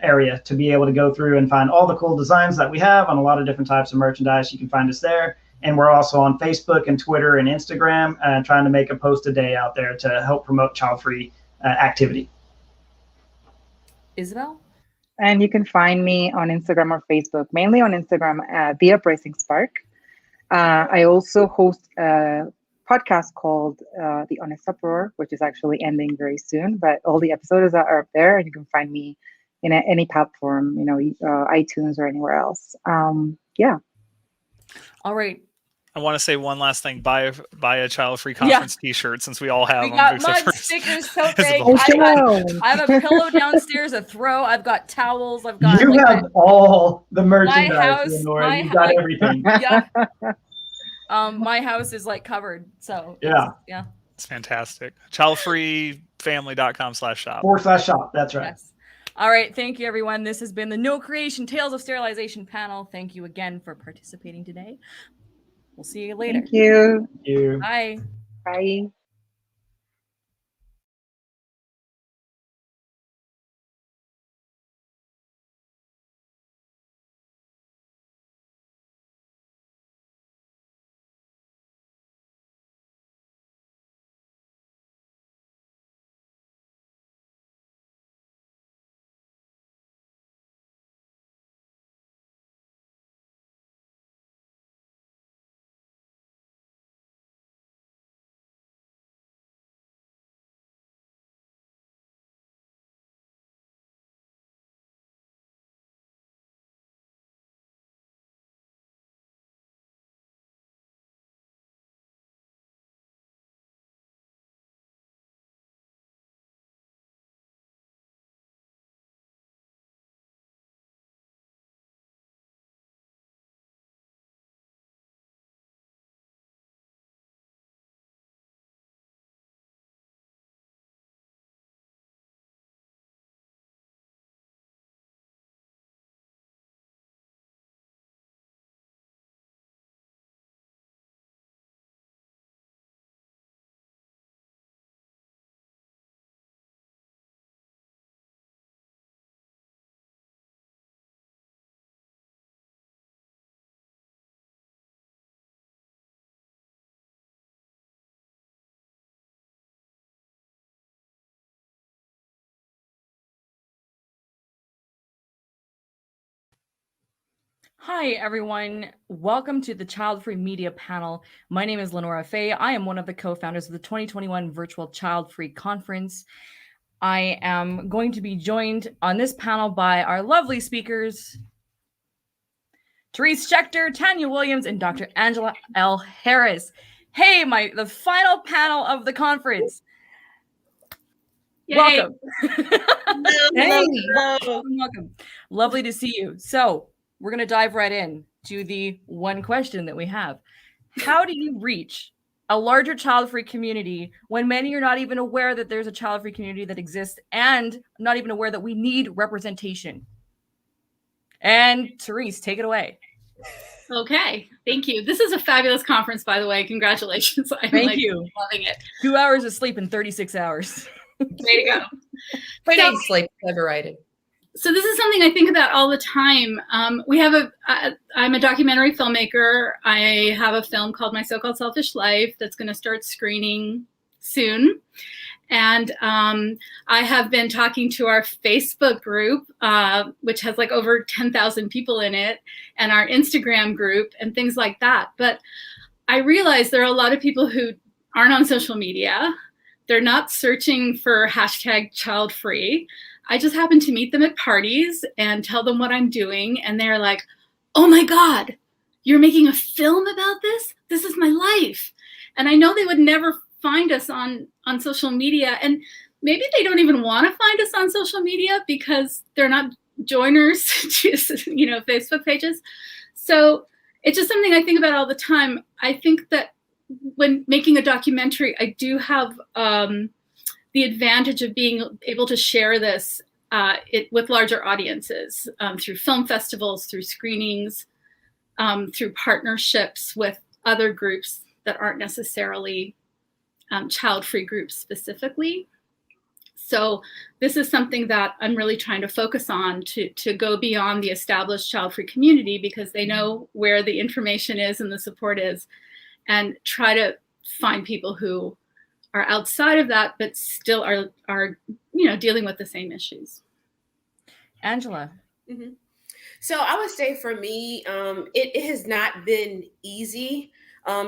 area to be able to go through and find all the cool designs that we have on a lot of different types of merchandise. You can find us there, and we're also on Facebook and Twitter and Instagram, trying to make a post a day out there to help promote child-free activity. Isabel? And you can find me on Instagram or Facebook, mainly on Instagram at The Uprising Spark. I also host a podcast called The Honest Uproar, which is actually ending very soon, but all the episodes are up there, and you can find me in any platform, iTunes or anywhere else. Yeah. All right. I want to say one last thing. Buy a Child Free Conference T-shirt, since we all have them. We got mug stickers, tote bag. I have a pillow downstairs, a throw. I've got towels. I've got. You have all the merchandise, my house. LeNora. You got everything. Yeah. My house is like covered. So yeah. It's fantastic. Childfreefamily.com/shop. /shop. That's right. Yes. All right. Thank you, everyone. This has been the No Creation Tales of Sterilization panel. Thank you again for participating today. We'll see you later. Thank you. Thank you. Bye. Bye. Hi, everyone. Welcome to the Child Free Media Panel. My name is LeNora Faye. I am one of the co-founders of the 2021 Virtual Child Free Conference. I am going to be joined on this panel by our lovely speakers, Therese Schechter, Tanya Williams, and Dr. Angela L. Harris. Hey, the final panel of the conference. Yay. Welcome. Hello. Welcome. Lovely to see you. So we're going to dive right in to the one question that we have. How do you reach a larger child-free community when many are not even aware that there's a child-free community that exists and not even aware that we need representation? And Therese, take it away. Okay, thank you. This is a fabulous conference, by the way. Congratulations. Thank you. Loving it. 2 hours of sleep in 36 hours. Way to go. We need sleep, overrated. So this is something I think about all the time. I'm a documentary filmmaker. I have a film called My So-Called Selfish Life that's going to start screening soon. And I have been talking to our Facebook group, which has like over 10,000 people in it, and our Instagram group and things like that. But I realize there are a lot of people who aren't on social media. They're not searching for hashtag child free. I just happen to meet them at parties and tell them what I'm doing. And they're like, oh my God, you're making a film about this? This is my life. And I know they would never find us on social media. And maybe they don't even want to find us on social media because they're not joiners to, Facebook pages. So it's just something I think about all the time. I think that when making a documentary, I do have the advantage of being able to share this with larger audiences through film festivals, through screenings, through partnerships with other groups that aren't necessarily child-free groups specifically. So this is something that I'm really trying to focus on to go beyond the established child-free community, because they know where the information is and the support is, and try to find people who are outside of that, but still are dealing with the same issues. Angela. Mm-hmm. So I would say for me, it has not been easy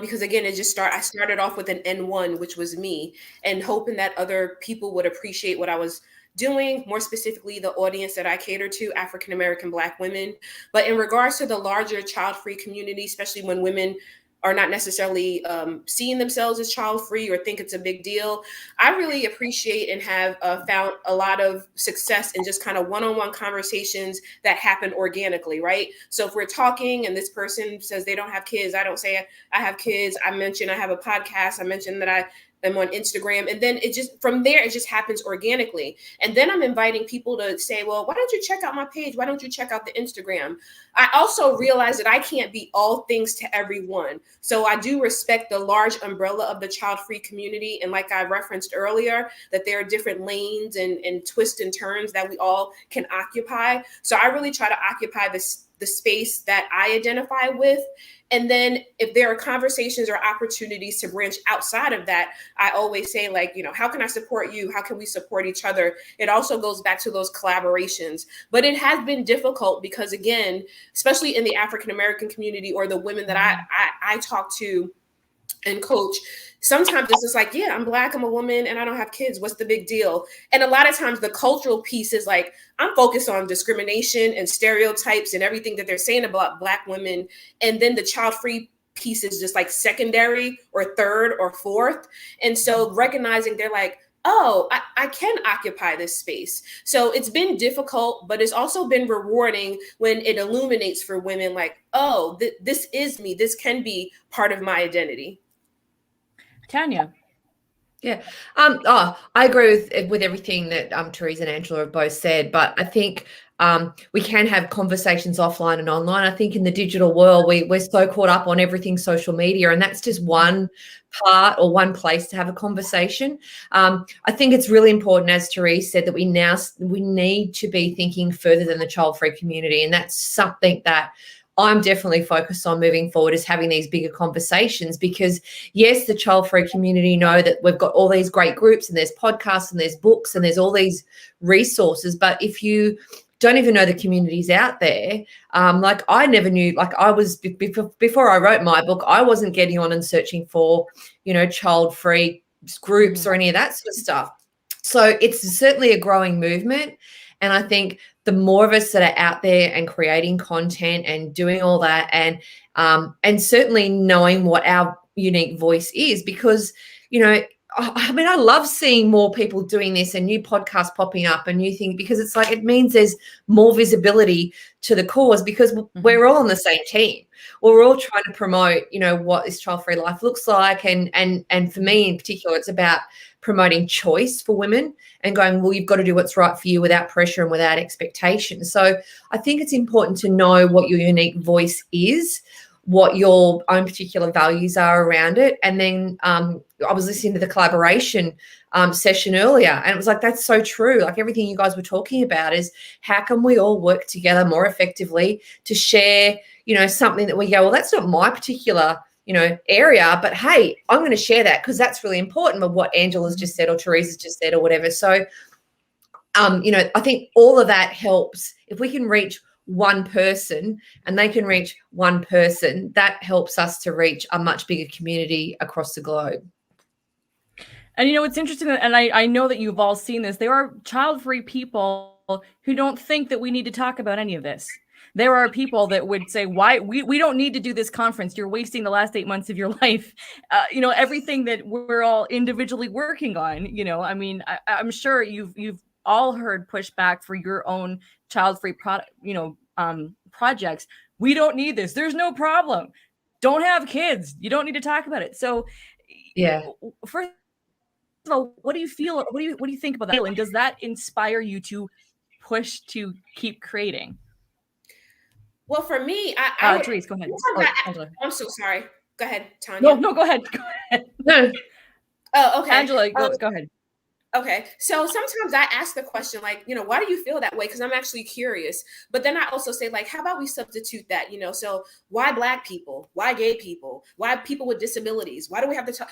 because again, I started off with an N1, which was me, and hoping that other people would appreciate what I was doing, more specifically the audience that I cater to, African American Black women. But in regards to the larger child-free community, especially when women are not necessarily seeing themselves as child-free or think it's a big deal, I really appreciate and have found a lot of success in just kind of one-on-one conversations that happen organically, right? So if we're talking and this person says they don't have kids, I don't say I have kids. I mention I have a podcast. I mention that I am on Instagram. And then from there, it just happens organically. And then I'm inviting people to say, well, why don't you check out my page? Why don't you check out the Instagram? I also realize that I can't be all things to everyone. So I do respect the large umbrella of the child-free community. And like I referenced earlier, that there are different lanes and twists and turns that we all can occupy. So I really try to occupy the space that I identify with. And then if there are conversations or opportunities to branch outside of that, I always say, like, how can I support you? How can we support each other? It also goes back to those collaborations. But it has been difficult because, again, especially in the African American community or the women that I talk to and coach, sometimes it's just like, yeah, I'm Black, I'm a woman, and I don't have kids. What's the big deal? And a lot of times the cultural piece is like, I'm focused on discrimination and stereotypes and everything that they're saying about Black women. And then the child-free piece is just like secondary or third or fourth. And so recognizing they're like, oh, I can occupy this space. So it's been difficult, but it's also been rewarding when it illuminates for women like, oh, this is me. This can be part of my identity. Tanya. Yeah. I agree with everything that Therese and Angela have both said, but I think we can have conversations offline and online. I think in the digital world, we're so caught up on everything social media, and that's just one part or one place to have a conversation. I think it's really important, as Therese said, that we need to be thinking further than the child-free community, and that's something that I'm definitely focused on moving forward, is having these bigger conversations, because yes, the child-free community know that we've got all these great groups and there's podcasts and there's books and there's all these resources. But if you don't even know the communities out there. Like I never knew, like I was, before I wrote my book, I wasn't getting on and searching for, you know, child-free groups or any of that sort of stuff. So it's certainly a growing movement. And I think the more of us that are out there and creating content and doing all that, and certainly knowing what our unique voice is, because, you know, I mean, I love seeing more people doing this and new podcasts popping up and new things, because it's like, it means there's more visibility to the cause, because we're all on the same team. We're all trying to promote, you know, what this child-free life looks like. And for me in particular, it's about promoting choice for women and going, well, you've got to do what's right for you without pressure and without expectation. So I think it's important to know what your unique voice is, what your own particular values are around it. And then I was listening to the collaboration session earlier, and it was like, that's so true. Like everything you guys were talking about is how can we all work together more effectively to share, you know, something that we go, well, that's not my particular, you know, area, but hey, I'm going to share that because that's really important with what Angela's just said or Teresa's just said or whatever. So, you know, I think all of that helps. If we can reach one person and they can reach one person, that helps us to reach a much bigger community across the globe. And you know, it's interesting, and I know that you've all seen this. There are child-free people who don't think that we need to talk about any of this. There are people that would say, why we don't need to do this conference. You're wasting the last 8 months of your life. You know, everything that we're all individually working on, you know, I mean, I'm sure you've all heard pushback for your own child-free product, you know, projects. We don't need this. There's no problem. Don't have kids. You don't need to talk about it. So yeah, first of all, what do you feel? What do you think about that? And does that inspire you to push to keep creating? Well, for me, Therese, go ahead. I'm so sorry. Go ahead, Tanya. No, go ahead. Go ahead. No. Oh, okay. Angela, go ahead. Okay. So sometimes I ask the question, like, you know, why do you feel that way? Because I'm actually curious. But then I also say, like, how about we substitute that, you know? So why Black people? Why gay people? Why people with disabilities? Why do we have to talk?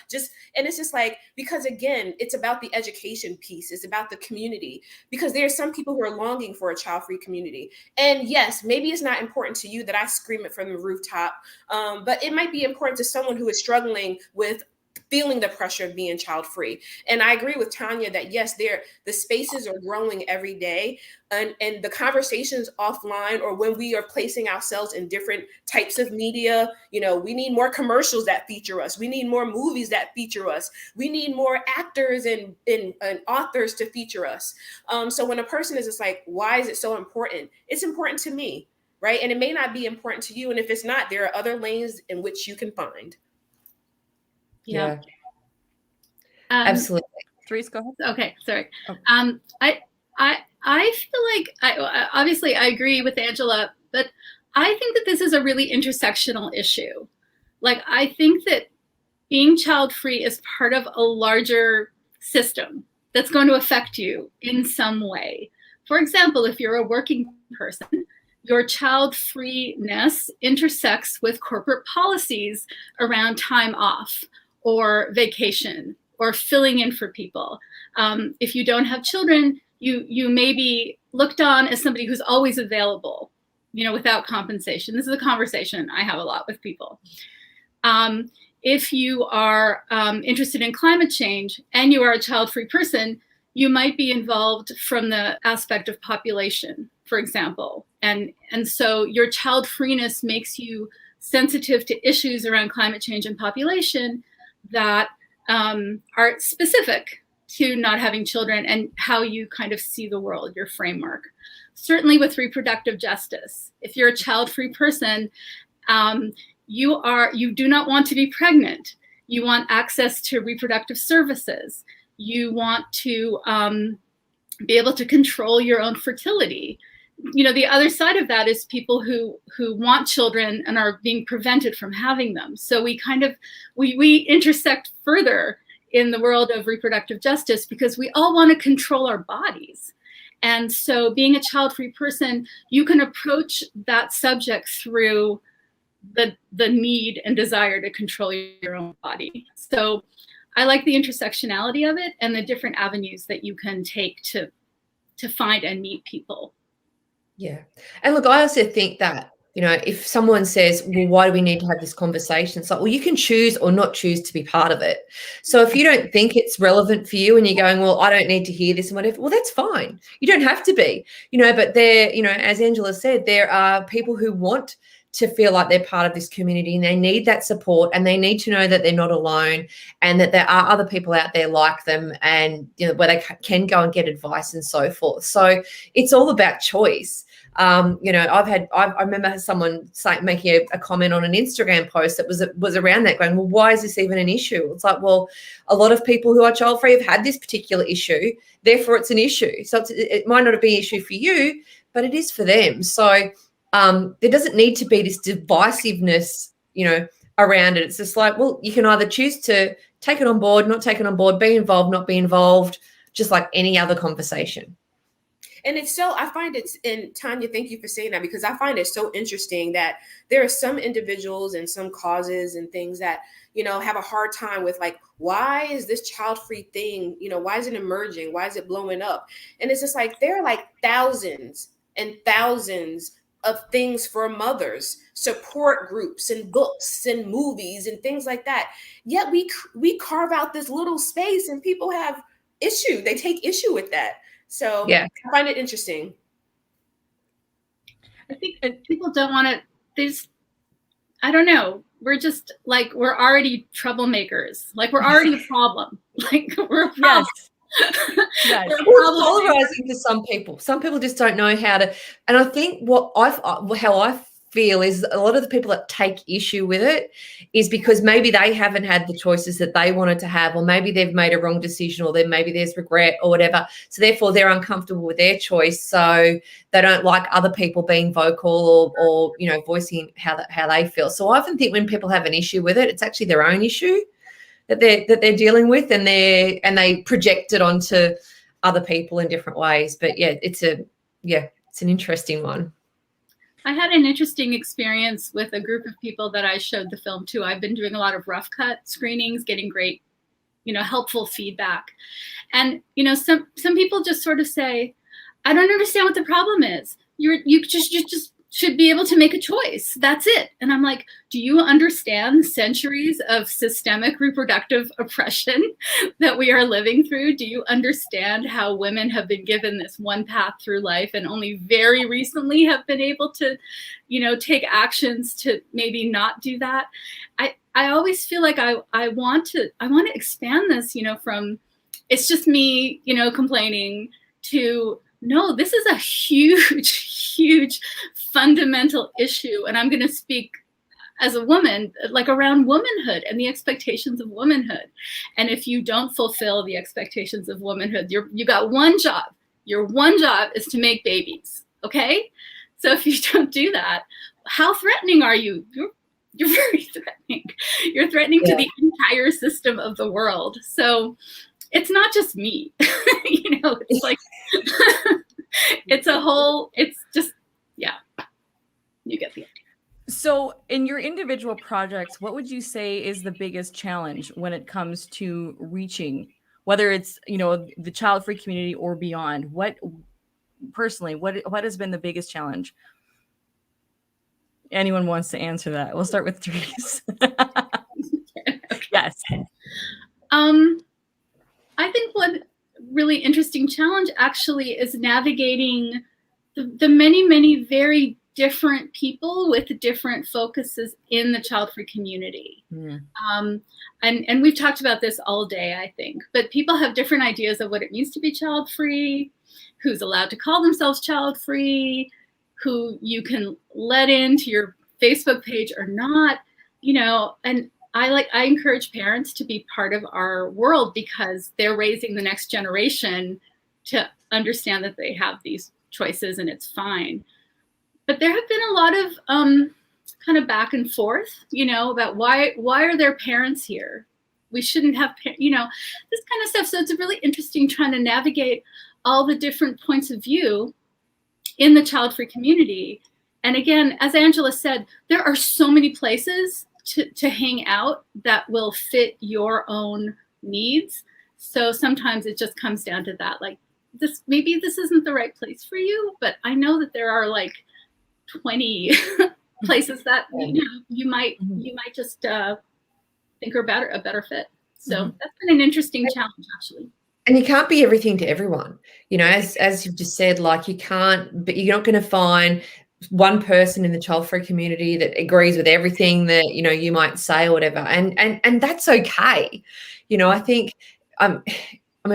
And it's just like, because again, it's about the education piece. It's about the community. Because there are some people who are longing for a child-free community. And yes, maybe it's not important to you that I scream it from the rooftop. But it might be important to someone who is struggling with feeling the pressure of being child-free. And I agree with Tanya that yes, the spaces are growing every day, and the conversations offline, or when we are placing ourselves in different types of media, you know, we need more commercials that feature us. We need more movies that feature us. We need more actors and authors to feature us. So when a person is just like, why is it so important? It's important to me, right? And it may not be important to you. And if it's not, there are other lanes in which you can find. Yeah. Absolutely. Therese, go ahead. Okay, sorry. Oh. I feel like obviously I agree with Angela, but I think that this is a really intersectional issue. Like, I think that being child-free is part of a larger system that's going to affect you in some way. For example, if you're a working person, your child-freeness intersects with corporate policies around time off or vacation or filling in for people. If you don't have children, you may be looked on as somebody who's always available, you know, without compensation. This is a conversation I have a lot with people. If you are interested in climate change and you are a child-free person, you might be involved from the aspect of population, for example. And so your child-freeness makes you sensitive to issues around climate change and population that are specific to not having children and how you kind of see the world, your framework. Certainly with reproductive justice, if you're a child-free person, you do not want to be pregnant. You want access to reproductive services. You want to be able to control your own fertility. You know, the other side of that is people who want children and are being prevented from having them. So we kind of, we intersect further in the world of reproductive justice because we all want to control our bodies. And so being a child-free person, you can approach that subject through the need and desire to control your own body. So I like the intersectionality of it and the different avenues that you can take to find and meet people. Yeah. And look, I also think that, you know, if someone says, well, why do we need to have this conversation? It's like, well, you can choose or not choose to be part of it. So if you don't think it's relevant for you and you're going, well, I don't need to hear this and whatever, well, that's fine. You don't have to be, you know, but there, you know, as Angela said, there are people who want to feel like they're part of this community and they need that support and they need to know that they're not alone and that there are other people out there like them and, you know, where they can go and get advice and so forth. So it's all about choice. You know, I remember someone making a comment on an Instagram post that was around that going, well, why is this even an issue? It's like, well, a lot of people who are child free have had this particular issue, therefore it's an issue. So it might not be an issue for you, but it is for them. So there doesn't need to be this divisiveness, you know, around it. It's just like, well, you can either choose to take it on board, not take it on board, be involved, not be involved, just like any other conversation. And it's so, I find it's, and Tanya, thank you for saying that, because I find it so interesting that there are some individuals and some causes and things that, you know, have a hard time with, like, why is this child-free thing, you know, why is it emerging? Why is it blowing up? And it's just like, there are like thousands and thousands of things for mothers, support groups and books and movies and things like that. Yet we carve out this little space and people have issue. They take issue with that. So yeah, I find it interesting. I think that people don't want to, there's, I don't know. We're just like, we're already troublemakers. Like we're already a problem. Like we're a problem. Yes. It's polarizing to some people. Some people just don't know how to. And I think how I feel is a lot of the people that take issue with it is because maybe they haven't had the choices that they wanted to have, or maybe they've made a wrong decision, or then maybe there's regret or whatever. So therefore they're uncomfortable with their choice. So they don't like other people being vocal or you know, voicing how they feel. So I often think when people have an issue with it, it's actually their own issue that they're dealing with, and they project it onto other people in different ways. But yeah, it's an interesting one. I had an interesting experience with a group of people that I showed the film to. I've been doing a lot of rough cut screenings, getting great, you know, helpful feedback. And, you know, some people just sort of say, I don't understand what the problem is. You just should be able to make a choice. That's it. And I'm like, do you understand centuries of systemic reproductive oppression that we are living through? Do you understand how women have been given this one path through life and only very recently have been able to, you know, take actions to maybe not do that? I always feel like I want to expand this, you know, from it's just me, you know, complaining to no, this is a huge fundamental issue. And I'm going to speak as a woman, like around womanhood and the expectations of womanhood. And if you don't fulfill the expectations of womanhood, you got one job. Your one job is to make babies. Okay. So if you don't do that, how threatening are you? You're very threatening. You're threatening to the entire system of the world. So it's not just me, you know, it's like, it's a whole, it's just, yeah, you get the idea. So in your individual projects, what would you say is the biggest challenge when it comes to reaching, whether it's, you know, the child-free community or beyond? What has been the biggest challenge? Anyone wants to answer that? We'll start with Therese. Yes. I think one really interesting challenge actually is navigating the many very different people with different focuses in the child-free community. And we've talked about this all day, I think, but people have different ideas of what it means to be child-free, who's allowed to call themselves child-free, who you can let into your Facebook page or not, you know, and I encourage parents to be part of our world because they're raising the next generation to understand that they have these choices and it's fine. But there have been a lot of kind of back and forth, you know, about why are there parents here? We shouldn't have, you know, this kind of stuff. So it's really interesting trying to navigate all the different points of view in the child-free community. And again, as Angela said, there are so many places to hang out that will fit your own needs. So sometimes it just comes down to that, like, maybe this isn't the right place for you, but I know that there are like 20 places that you might just think are a better fit. So that's been an interesting challenge, actually. And you can't be everything to everyone, as you've just said, like but you're not going to find one person in the child-free community that agrees with everything that, you might say or whatever. And that's okay. I think,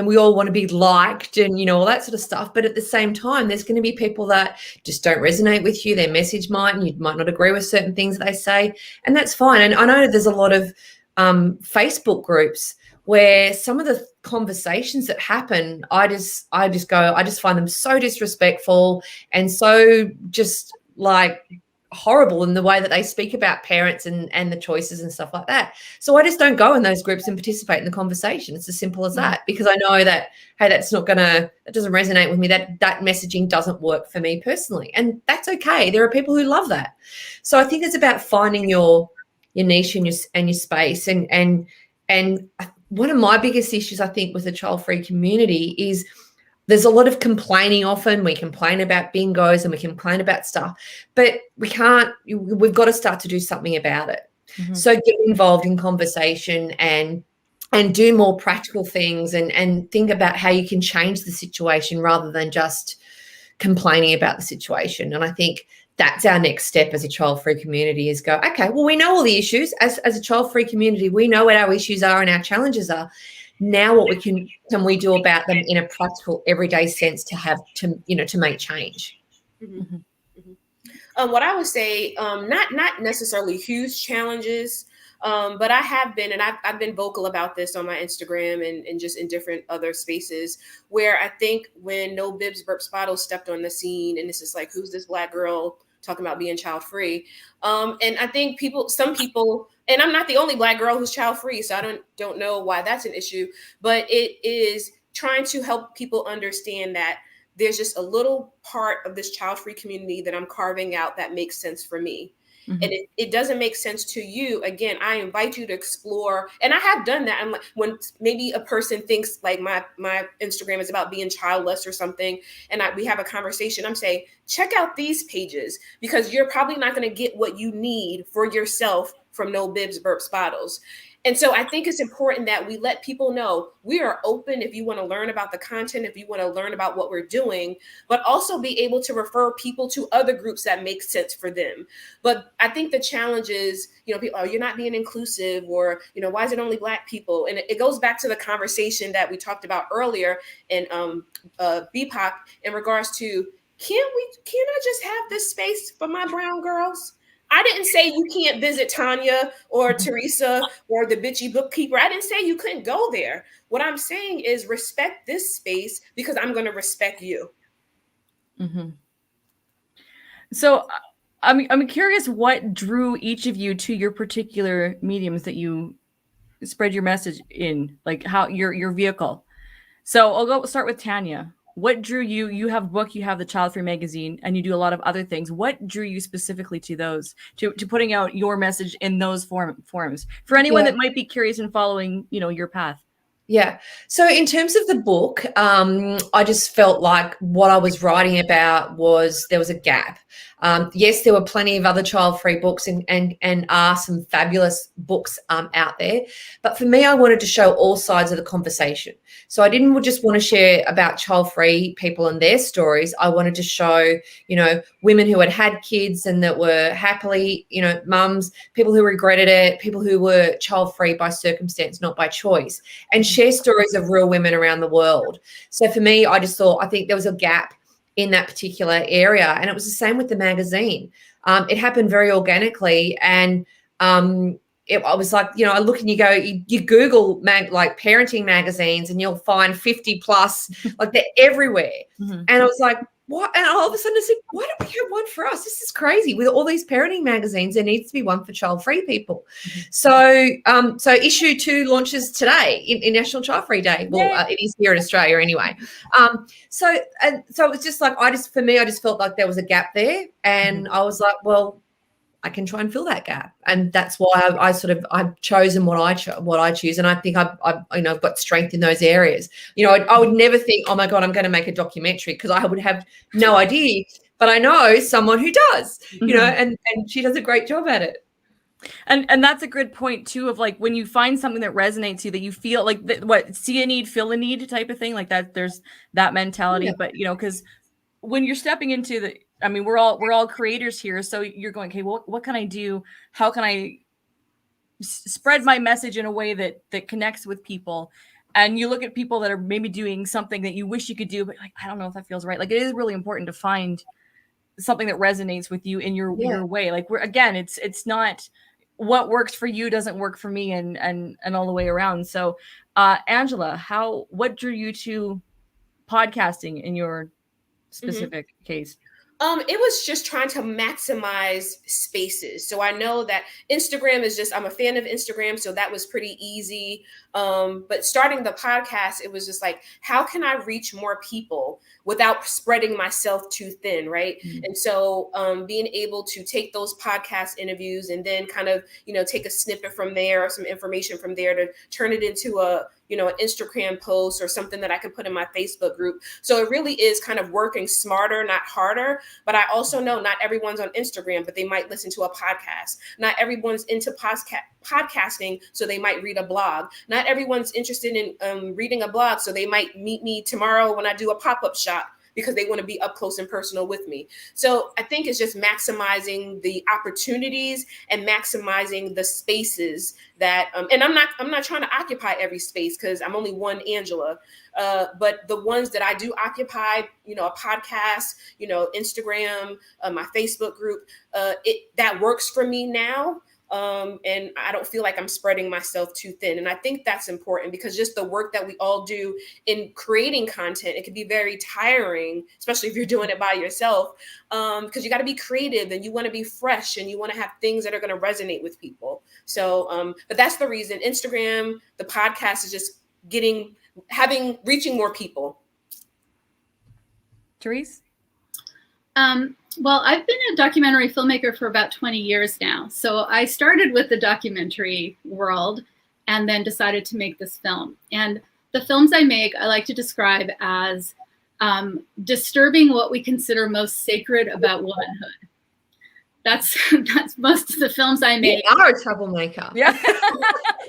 we all want to be liked and, all that sort of stuff. But at the same time, there's going to be people that just don't resonate with you. Their message might, and you might not agree with certain things that they say. And that's fine. And I know there's a lot of Facebook groups where some of the conversations that happen, I just find them so disrespectful and so just like horrible in the way that they speak about parents and the choices and stuff like that. So I just don't go in those groups and participate in the conversation. It's as simple as that, because I know that, hey, that doesn't resonate with me. That messaging doesn't work for me personally. And that's okay. There are people who love that. So I think it's about finding your niche and your space. And one of my biggest issues, I think, with the child-free community is there's a lot of complaining often. We complain about bingos and we complain about stuff, but we've got to start to do something about it. Mm-hmm. So get involved in conversation and do more practical things and think about how you can change the situation rather than just complaining about the situation. And I think that's our next step as a child-free community is go, okay, well, we know all the issues. As a child-free community, we know what our issues are and our challenges are. Now what can we do about them in a practical, everyday sense to make change? Mm-hmm. Mm-hmm. What I would say, not necessarily huge challenges, but I have been, and I've been vocal about this on my Instagram and just in different other spaces where I think when No Bibs Burps Bottles stepped on the scene, and this is like, who's this Black girl talking about being child-free? And I think some people, and I'm not the only Black girl who's child-free, so I don't know why that's an issue, but it is trying to help people understand that there's just a little part of this child-free community that I'm carving out that makes sense for me. Mm-hmm. And it doesn't make sense to you. Again, I invite you to explore. And I have done that. I'm like, when maybe a person thinks like my Instagram is about being childless or something, and we have a conversation, I'm saying, check out these pages because you're probably not going to get what you need for yourself from No Bibs Burps Bottles. And so I think it's important that we let people know we are open if you want to learn about the content, if you want to learn about what we're doing, but also be able to refer people to other groups that make sense for them. But I think the challenge is, people, you're not being inclusive, or, why is it only Black people? And it goes back to the conversation that we talked about earlier in BPOC in regards to, can I just have this space for my brown girls? I didn't say you can't visit Tanya or Teresa or the bitchy bookkeeper. I didn't say you couldn't go there. What I'm saying is respect this space because I'm going to respect you. Mm-hmm. So I'm curious what drew each of you to your particular mediums that you spread your message in, like how your vehicle. So I'll start with Tanya. What drew you? You have a book, you have the Childfree magazine, and you do a lot of other things. What drew you specifically to those, to putting out your message in those forums? For anyone that might be curious in following, your path. Yeah. So in terms of the book, I just felt like what I was writing about there was a gap. Yes, there were plenty of other child-free books and are some fabulous books out there. But for me, I wanted to show all sides of the conversation. So I didn't just want to share about child-free people and their stories. I wanted to show, women who had kids and that were happily, mums, people who regretted it, people who were child-free by circumstance, not by choice, and share stories of real women around the world. So for me, I think there was a gap in that particular area. And it was the same with the magazine. It happened very organically. And I was like, I look and you go, you Google like parenting magazines and you'll find 50 plus, like they're everywhere. Mm-hmm. And I was like, what? And all of a sudden I said, why don't we have one for us? This is crazy. With all these parenting magazines, there needs to be one for child-free people. Mm-hmm. So issue 2 launches today in National Child-Free Day. Well, it is here in Australia anyway. So it was just like, I just felt like there was a gap there. And I was like, well, I can try and fill that gap. And that's why I've chosen what I choose. And I think I've got strength in those areas. I would never think, oh my God, I'm going to make a documentary, because I would have no idea. But I know someone who does, and she does a great job at it. And that's a good point too, of like, when you find something that resonates you, that you feel like see a need, fill a need type of thing, like that, there's that mentality. Yeah. But because when you're stepping into we're all creators here, so you're going, okay, well, what can I do? How can I spread my message in a way that connects with people? And you look at people that are maybe doing something that you wish you could do, but like, I don't know if that feels right. Like, it is really important to find something that resonates with you in your way. Like, it's not what works for you doesn't work for me, and all the way around. So Angela, what drew you to podcasting in your specific case? It was just trying to maximize spaces. So I know that Instagram I'm a fan of Instagram, so that was pretty easy. But starting the podcast, it was just like, how can I reach more people without spreading myself too thin, right? Mm-hmm. And so being able to take those podcast interviews and then kind of, take a snippet from there or some information from there to turn it into an Instagram post or something that I can put in my Facebook group. So it really is kind of working smarter, not harder. But I also know not everyone's on Instagram, but they might listen to a podcast. Not everyone's into podcasting, so they might read a blog. Not everyone's interested in reading a blog, so they might meet me tomorrow when I do a pop-up shop, because they want to be up close and personal with me. So I think it's just maximizing the opportunities and maximizing the spaces that, and I'm not trying to occupy every space, because I'm only one Angela, but the ones that I do occupy, a podcast, Instagram, my Facebook group, that works for me now. And I don't feel like I'm spreading myself too thin. And I think that's important, because just the work that we all do in creating content, it can be very tiring, especially if you're doing it by yourself, because you got to be creative and you want to be fresh and you want to have things that are going to resonate with people. So, but that's the reason. Instagram, the podcast is just reaching more people. Therese? Well, I've been a documentary filmmaker for about 20 years now. So I started with the documentary world and then decided to make this film. And the films I make, I like to describe as disturbing what we consider most sacred about womanhood. That's most of the films I make. You are a troublemaker. Yeah.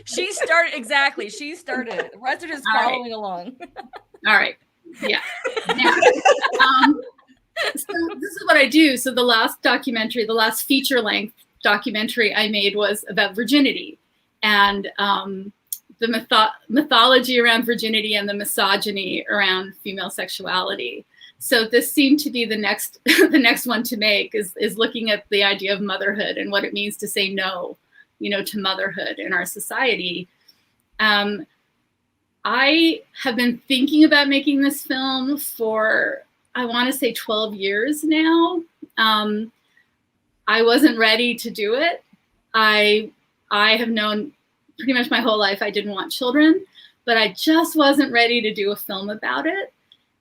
She started. The rest are just following along. All right. Yeah. So this is what I do. So the last feature-length documentary I made was about virginity, and the mythology around virginity and the misogyny around female sexuality. So this seemed to be the next one to make, is looking at the idea of motherhood and what it means to say no, to motherhood in our society. I have been thinking about making this film for, I want to say 12 years now. I wasn't ready to do it. I have known pretty much my whole life I didn't want children, but I just wasn't ready to do a film about it.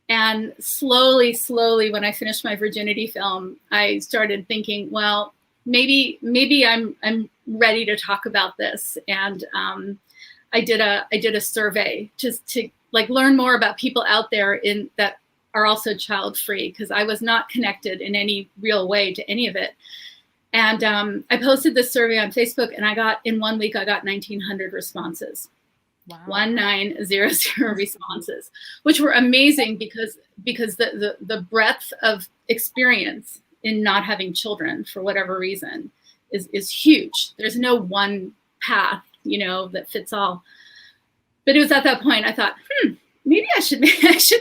And slowly, when I finished my virginity film, I started thinking, well, maybe I'm ready to talk about this. And I did a survey just to learn more about people out there that are also child free, because I was not connected in any real way to any of it. And I posted this survey on Facebook, and in 1 week, I got 1,900 responses. Wow. 1,900 responses, which were amazing because the breadth of experience in not having children for whatever reason is huge. There's no one path, that fits all. But it was at that point I thought, maybe I should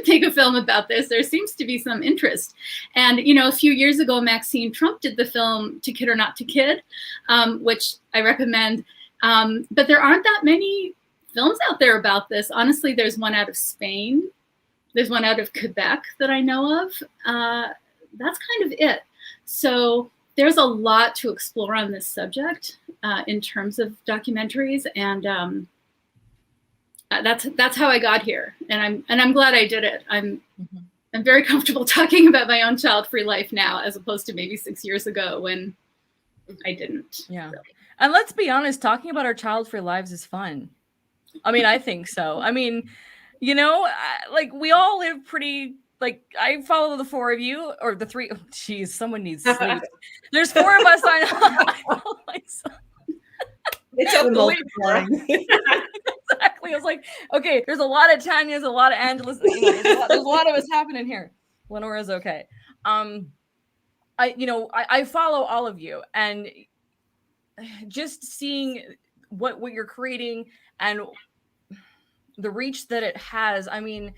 make a film about this. There seems to be some interest. And, a few years ago, Maxine Trump did the film To Kid or Not to Kid, which I recommend. But there aren't that many films out there about this. Honestly, there's one out of Spain. There's one out of Quebec that I know of. That's kind of it. So there's a lot to explore on this subject in terms of documentaries. And that's how I got here, and I'm glad I did it. I'm very comfortable talking about my own child-free life now, as opposed to maybe 6 years ago when I didn't. Yeah. Really. And let's be honest, talking about our child-free lives is fun. I mean, I think so. I mean, you know, like we all live pretty, like I follow the four of you or the three. Geez, someone needs sleep. There's four of us. I follow myself. It's a multiplying. Exactly. I was like, okay, there's a lot of Tanya's, a lot of Angela's. You know, there's a lot of us happening here. LeNora's okay. I follow all of you, and just seeing what you're creating and the reach that it has. I mean,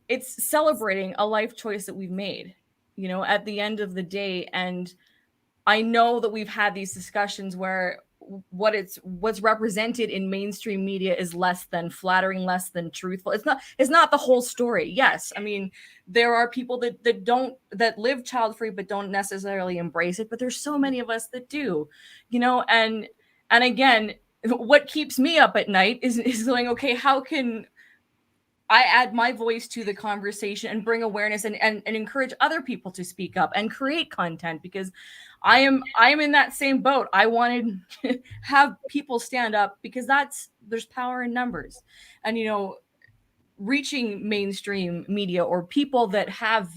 it's celebrating a life choice that we've made, you know, at the end of the day. And I know that we've had these discussions where what's represented in mainstream media is less than flattering, less than truthful. It's not the whole story. Yes. I mean, there are people that live child-free but don't necessarily embrace it, but there's so many of us that do, you know, and again, what keeps me up at night is going, okay, how can I add my voice to the conversation and bring awareness and encourage other people to speak up and create content, because I am in that same boat. I wanted to have people stand up because there's power in numbers. And, you know, reaching mainstream media or people that have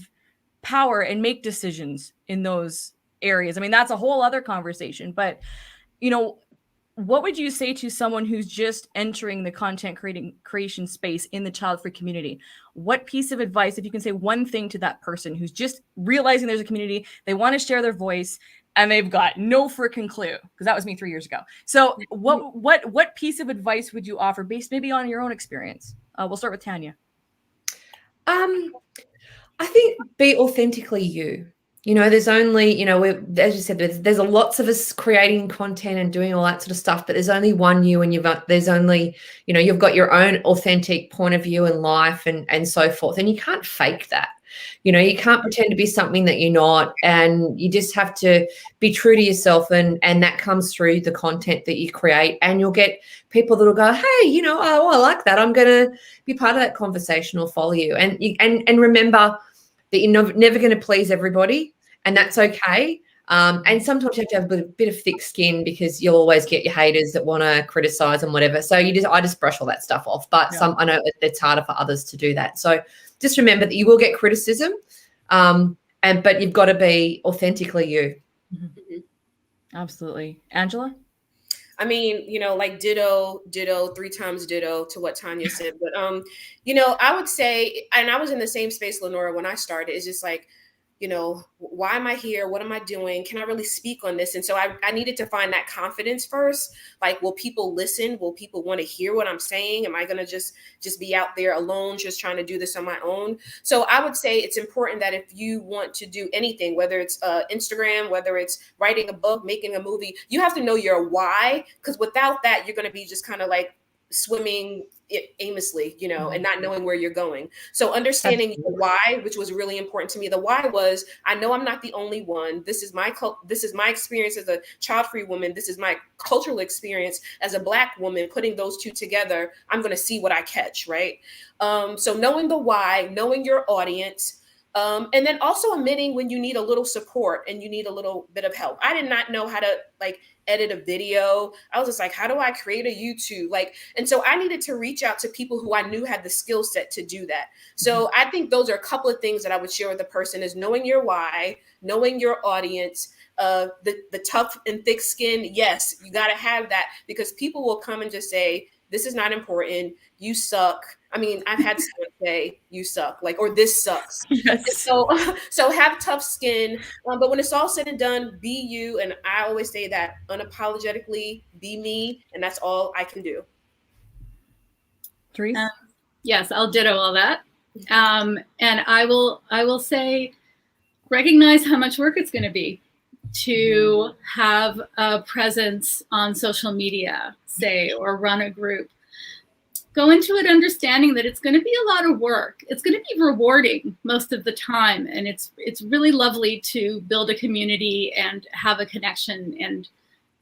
power and make decisions in those areas. I mean, that's a whole other conversation, but, you know, what would you say to someone who's just entering the content creation space in the child-free community? What piece of advice, if you can say one thing to that person who's just realizing there's a community, they want to share their voice, and they've got no freaking clue, because that was me 3 years ago. So what piece of advice would you offer based maybe on your own experience? We'll start with Tanya. I think be authentically you. You know, there's only, you know, as you said, there's lots of us creating content and doing all that sort of stuff, but there's only one you, and you've got your own authentic point of view in life and so forth. And you can't fake that. You know, you can't pretend to be something that you're not, and you just have to be true to yourself, and that comes through the content that you create, and you'll get people that'll go, hey, you know, oh, I like that. I'm going to be part of that conversation or follow you. And remember that you're never going to please everybody, and that's okay. And sometimes you have to have a bit of thick skin, because you'll always get your haters that want to criticize and whatever. So I just brush all that stuff off. But I know it's harder for others to do that. So just remember that you will get criticism, but you've got to be authentically you. Mm-hmm. Absolutely. Angela? I mean, you know, like ditto, 3 times ditto to what Tanya said. But, you know, I would say, and I was in the same space, LeNora, when I started, it's just like, you know, why am I here? What am I doing? Can I really speak on this? And so I needed to find that confidence first. Like, will people listen? Will people want to hear what I'm saying? Am I going to just be out there alone, just trying to do this on my own? So I would say it's important that if you want to do anything, whether it's Instagram, whether it's writing a book, making a movie, you have to know your why, because without that, you're going to be just kind of like swimming aimlessly, you know, and not knowing where you're going. So understanding the why, which was really important to me. The why was, I know I'm not the only one. This is my experience as a child-free woman. This is my cultural experience as a Black woman. Putting those two together, I'm going to see what I catch, right? So knowing the why, knowing your audience, and then also admitting when you need a little support and you need a little bit of help. I did not know how to edit a video. I was just like, how do I create a YouTube? And so I needed to reach out to people who I knew had the skill set to do that. So I think those are a couple of things that I would share with the person, is knowing your why, knowing your audience, the tough and thick skin. Yes, you got to have that, because people will come and just say, this is not important. You suck. I mean, I've had someone say, you suck, or this sucks. Yes. So have tough skin. But when it's all said and done, be you. And I always say that unapologetically, be me. And that's all I can do. Therese? Yes, I'll ditto all that. And I will say, recognize how much work it's going to be to have a presence on social media, say, or run a group. Go into it understanding that it's going to be a lot of work. It's going to be rewarding most of the time. And it's really lovely to build a community and have a connection and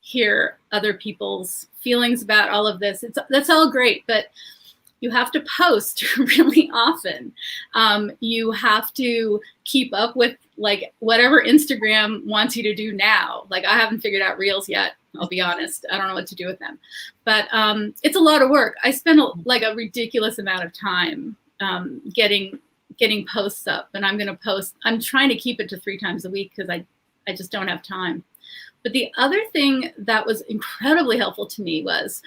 hear other people's feelings about all of this. That's all great. But You have to post really often. You have to keep up with like whatever Instagram wants you to do now. Like I haven't figured out Reels yet. I'll be honest. I don't know what to do with them, but it's a lot of work. I spend like a ridiculous amount of time getting posts up, and I'm going to post. I'm trying to keep it to 3 times a week because I just don't have time. But the other thing that was incredibly helpful to me was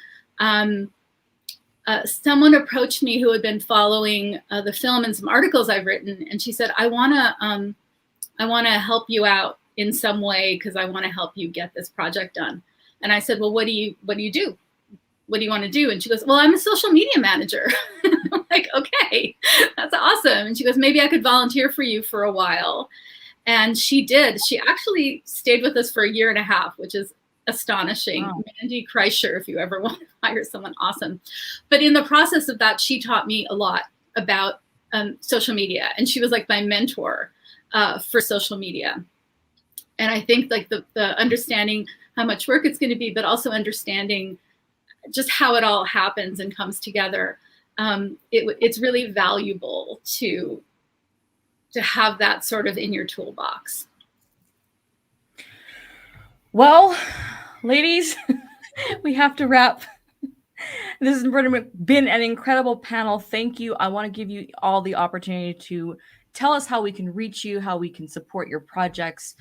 someone approached me who had been following the film and some articles I've written, and she said, I want to help you out in some way because I want to help you get this project done. And I said, well, what do you do? What do you want to do? And she goes, well, I'm a social media manager. I'm like, okay, that's awesome. And she goes, maybe I could volunteer for you for a while. And she did. She actually stayed with us for 1.5 years, which is astonishing. Wow. Mandy Kreischer, if you ever want to hire someone awesome. But in the process of that, she taught me a lot about social media. And she was like my mentor for social media. And I think like the understanding how much work it's going to be, but also understanding just how it all happens and comes together. It's really valuable to have that sort of in your toolbox. Well, ladies, we have to wrap. This has been an incredible panel. Thank you. I want to give you all the opportunity to tell us how we can reach you, how we can support your projects.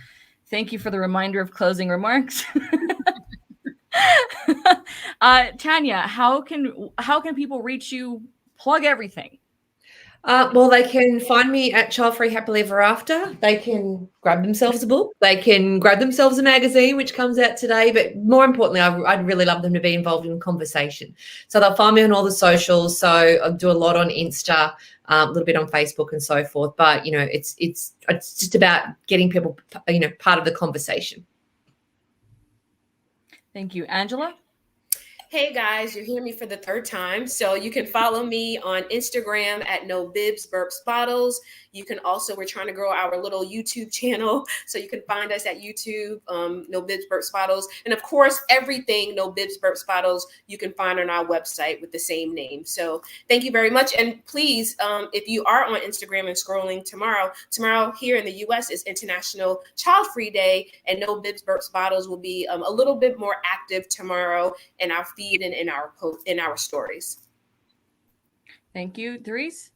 Thank you for the reminder of closing remarks. Tanya, how can people reach you? Plug everything. Well, they can find me at Childfree Happily Ever After. They can grab themselves a book. They can grab themselves a magazine, which comes out today. But more importantly, I'd really love them to be involved in conversation. So they'll find me on all the socials. So I do a lot on Insta, a little bit on Facebook and so forth. But, you know, it's just about getting people, you know, part of the conversation. Thank you. Angela? Hey guys, you're hearing me for the 3rd time. So you can follow me on Instagram at No Bibs Burps Bottles. You can also, we're trying to grow our little YouTube channel. So you can find us at YouTube, No Bibs Burps Bottles. And of course, everything No Bibs Burps Bottles, you can find on our website with the same name. So thank you very much. And please, if you are on Instagram and scrolling tomorrow here in the US is International Child Free Day, and No Bibs Burps Bottles will be a little bit more active tomorrow in our feed and in our stories. Thank you. Therese?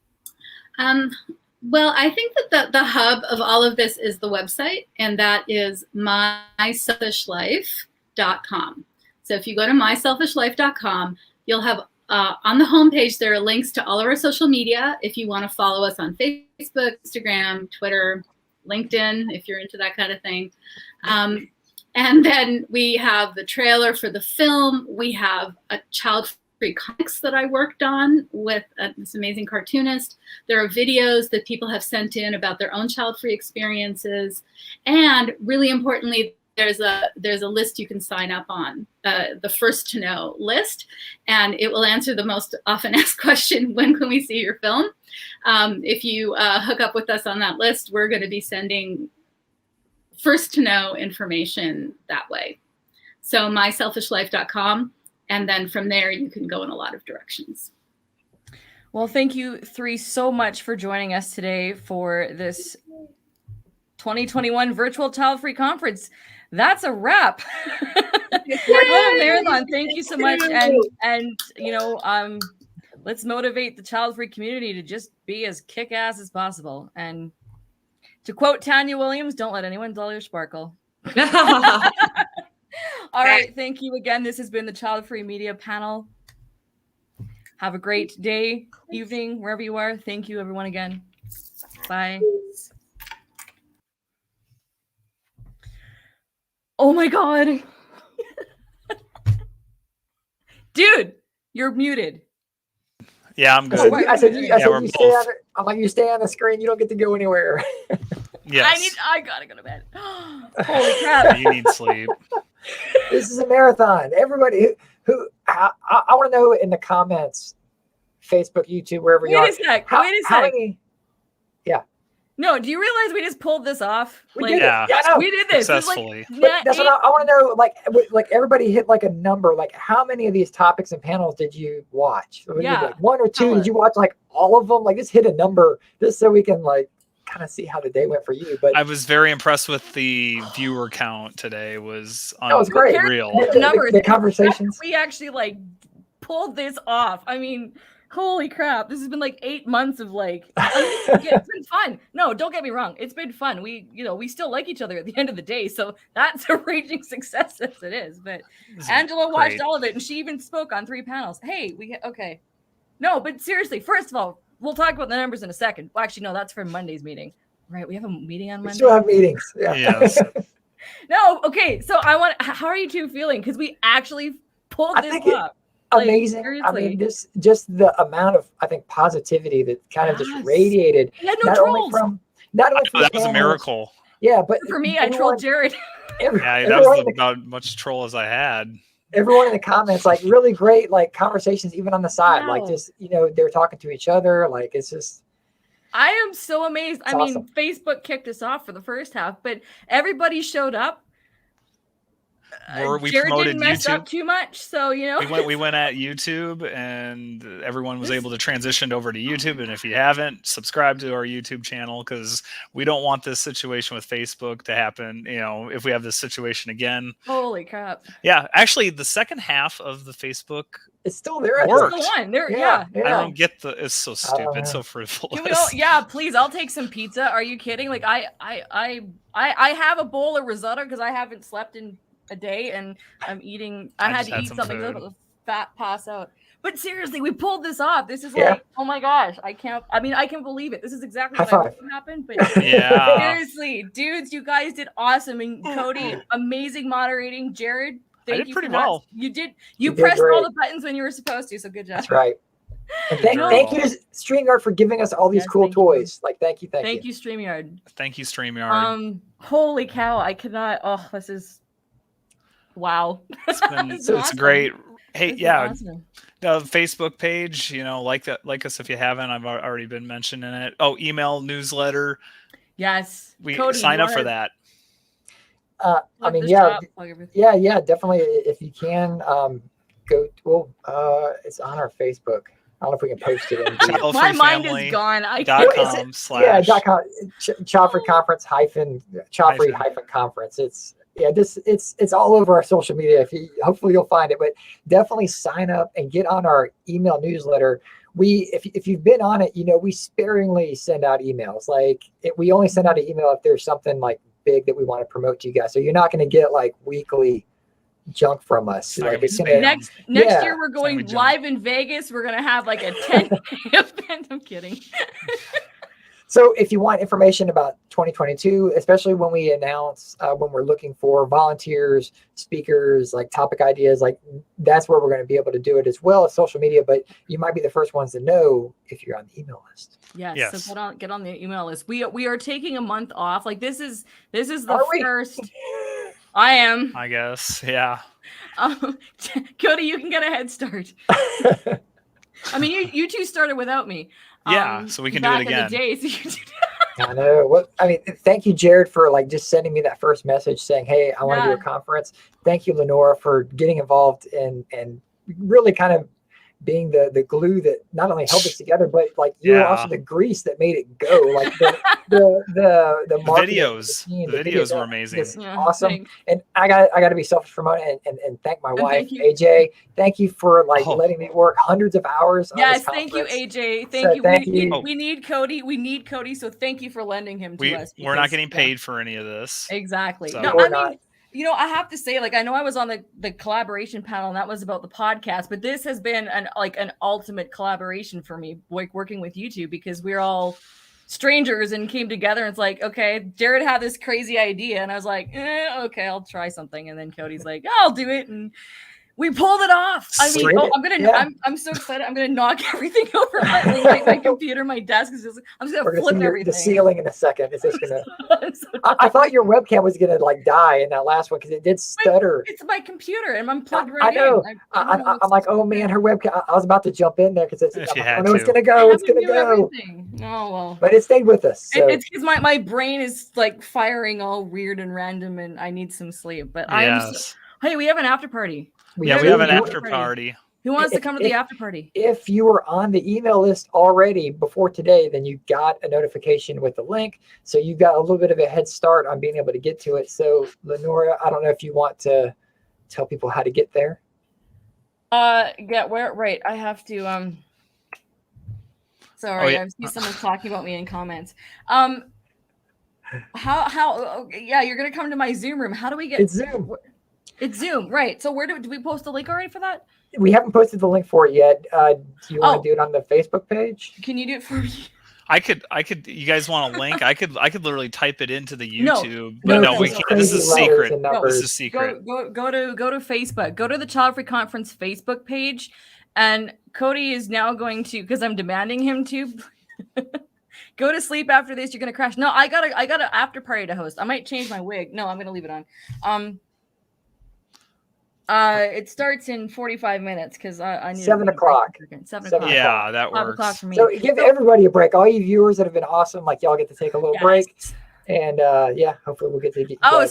Well, I think that the hub of all of this is the website, and that is myselfishlife.com. So if you go to myselfishlife.com, you'll have on the homepage, there are links to all of our social media. If you want to follow us on Facebook, Instagram, Twitter, LinkedIn, if you're into that kind of thing. And then we have the trailer for the film. We have a Childfree comics that I worked on with this amazing cartoonist. There are videos that people have sent in about their own child-free experiences. And really importantly, there's a list you can sign up on, the First to Know list, and it will answer the most often asked question, when can we see your film? If you hook up with us on that list, we're going to be sending first to know information that way. So myselfishlife.com. And then from there, you can go in a lot of directions. Well, thank you 3 so much for joining us today for this 2021 virtual Child Free Conference. That's a wrap. What a marathon. Thank you so much. And you know, let's motivate the Child Free community to just be as kick-ass as possible. And to quote Tanya Williams, don't let anyone dull your sparkle. All right. Thank you again. This has been the Child Free Media Panel. Have a great day, evening, wherever you are. Thank you, everyone, again. Bye. Oh, my God. Dude, you're muted. Yeah, I'm good. I said yeah, you stay on it. I'm like, you stay on the screen. You don't get to go anywhere. Yes. I gotta go to bed. Holy crap. You need sleep. This is a marathon. Everybody who I want to know in the comments, Facebook, YouTube, wherever you are. Wait a sec. How many? Yeah. No, do you realize we just pulled this off? We Like, did it. Yeah, I know. we did this. It's like, Successfully. But that's what I want to know. Like everybody hit like a number. Like, how many of these topics and panels did you watch? Yeah. Like 1 or 2? Did you watch like all of them? Like, just hit a number just so we can like kind of see how the day went for you. But I was very impressed with the viewer count today. Was that was great. Real. The numbers, the conversations. We actually like pulled this off. I mean, holy crap! This has been like 8 months of like. It's been fun. No, don't get me wrong. It's been fun. We still like each other at the end of the day. So that's a raging success as it is. But Angela watched all of it, and she even spoke on 3 panels. Hey, okay. No, but seriously, first of all, we'll talk about the numbers in a second. Well, actually, no, that's for Monday's meeting. Right? We have a meeting on Monday. We still have meetings. Yeah. Yes. No, okay. So how are you two feeling? Because we actually pulled this up. Amazing. I mean, just the amount of, I think, positivity that kind of just radiated. We had no trolls. Not only from That was a panels, miracle. Yeah, but for me, I trolled Jared. Yeah, that was about much troll as I had. Everyone in the comments, like, really great, like, conversations, even on the side, Wow. like, just, they're talking to each other, like, it's just. I am so amazed. It's I mean, awesome. Facebook kicked us off for the first half, but everybody showed up. We Jared promoted didn't mess YouTube. up too much, so We went at YouTube, and everyone was able to transition over to YouTube. And if you haven't, subscribe to our YouTube channel, because we don't want this situation with Facebook to happen. If we have this situation again. Holy crap! Yeah, actually, the second half of the Facebook it's still there. Worked. It's the one. There, yeah. I don't get it's so stupid, it's so frivolous. Can we all, yeah, please. I'll take some pizza. Are you kidding? Like I have a bowl of risotto because I haven't slept in a day, and I'm eating. I had just to had eat some something. food. Little fat pass out. But seriously, we pulled this off. This is Yeah. like, oh my gosh, I can't believe it. This is exactly what High I five. hoped would happen. But Yeah. seriously, dudes, you guys did awesome. And Cody, amazing moderating. Jared, thank did you pretty for that. well. You did. You You did pressed all great. the buttons when you were supposed to. So good job. That's right. And thank you to StreamYard for giving us all these Yes, cool thank you. toys. Like, thank you. Thank you, StreamYard. Thank you, StreamYard. Holy cow, I could not. Oh, this is wow. It's great. Hey, This is yeah. awesome. The Facebook page, like us if you haven't. I've already been mentioning it. Oh, email, newsletter. Yes. We Cody, sign you up for wanna that. I plug mean, this yeah, shop, plug everything? yeah, definitely. If you can, go. Well, it's on our Facebook. I don't know if we can post it. In the, My mind is gone. I Dot can't. com yeah, slash .com, Childfree conference hyphen Childfree hyphen conference. It's all over our social media. Hopefully you'll find it, but definitely sign up and get on our email newsletter. If you've been on it, we sparingly send out emails. Like we only send out an email if there's something like big that we want to promote to you guys. So you're not going to get like weekly junk from us. Like it's gonna, Next yeah. year we're going live in Vegas. We're gonna have like a 10-day event. I'm kidding. So if you want information about 2022, especially when we announce when we're looking for volunteers, speakers, like topic ideas, like that's where we're going to be able to do it, as well as social media. But you might be the first ones to know if you're on the email list. Yes. So get on the email list. We are taking a month off. Like this is the Are we? first. I am. I guess. Yeah. Cody, you can get a head start. I mean, you two started without me. Yeah, so we can do back it again. In the day, so you did. I know. Thank you, Jared, for like just sending me that first message saying, "Hey, I want to do a conference." Thank you, LeNora, for getting involved and really kind of being the glue that not only held us together, but like you're also the grease that made it go. Like the marketing, the videos were amazing. It's awesome. Thanks. And I got to be selfish for a moment and thank my wife, you. AJ. Thank you for letting me work hundreds of hours. Yes, on this thank you, conference. AJ. Thank you. We need Cody. We need Cody. So thank you for lending him to us. We're not getting paid for any of this. Exactly. So. No, I mean, I have to say, like, I know I was on the collaboration panel and that was about the podcast, but this has been an ultimate collaboration for me, like working with you two, because we're all strangers and came together. And it's like, okay, Jared had this crazy idea, and I was like, okay, I'll try something. And then Cody's like, I'll do it. And We pulled it off. I mean, We did I'm it. gonna. Yeah. I'm so excited. I'm gonna knock everything over. My computer, my desk is just. I'm just We're gonna gonna flip see everything. the ceiling in a second. It's just gonna. I thought your webcam was gonna like die in that last one because it did stutter. It's my computer, and I'm plugged I right know. in. I'm like, oh man, her webcam. I was about to jump in there because it's. If I'm you like, oh had no, it's to. gonna go. It's I gonna knew go. everything. Oh well. But it stayed with us. So. It's because my brain is like firing all weird and random, and I need some sleep. But Yes. Hey, we have an after party. We have an after party. Who wants to come to the after party? If you were on the email list already before today, then you got a notification with the link. So you got a little bit of a head start on being able to get to it. So LeNora, I don't know if you want to tell people how to get there. Get where? Right. I have to. Sorry, yeah. I see someone talking about me in comments. Yeah, you're gonna come to my Zoom room. How do we get? It's Zoom. It's Zoom, right? So where do we post a link already for that? We haven't posted the link for it yet. Do you want to do it on the Facebook page? Can you do it for me? I could. You guys want a link? I could literally type it into the No. YouTube. But no, we can't. This is secret. This is secret. Go to Facebook. Go to the Childfree Conference Facebook page, and Cody is now going to, because I'm demanding him to. Go to sleep after this. You're gonna crash. No, I got an after party to host. I might change my wig. No, I'm gonna leave it on. It starts in 45 minutes because I need 7 o'clock. 7 o'clock. Yeah, that 5 works. o'clock for me. So give everybody a break. All you viewers that have been awesome, like y'all get to take a little break. And yeah, hopefully we'll get to get. Oh, I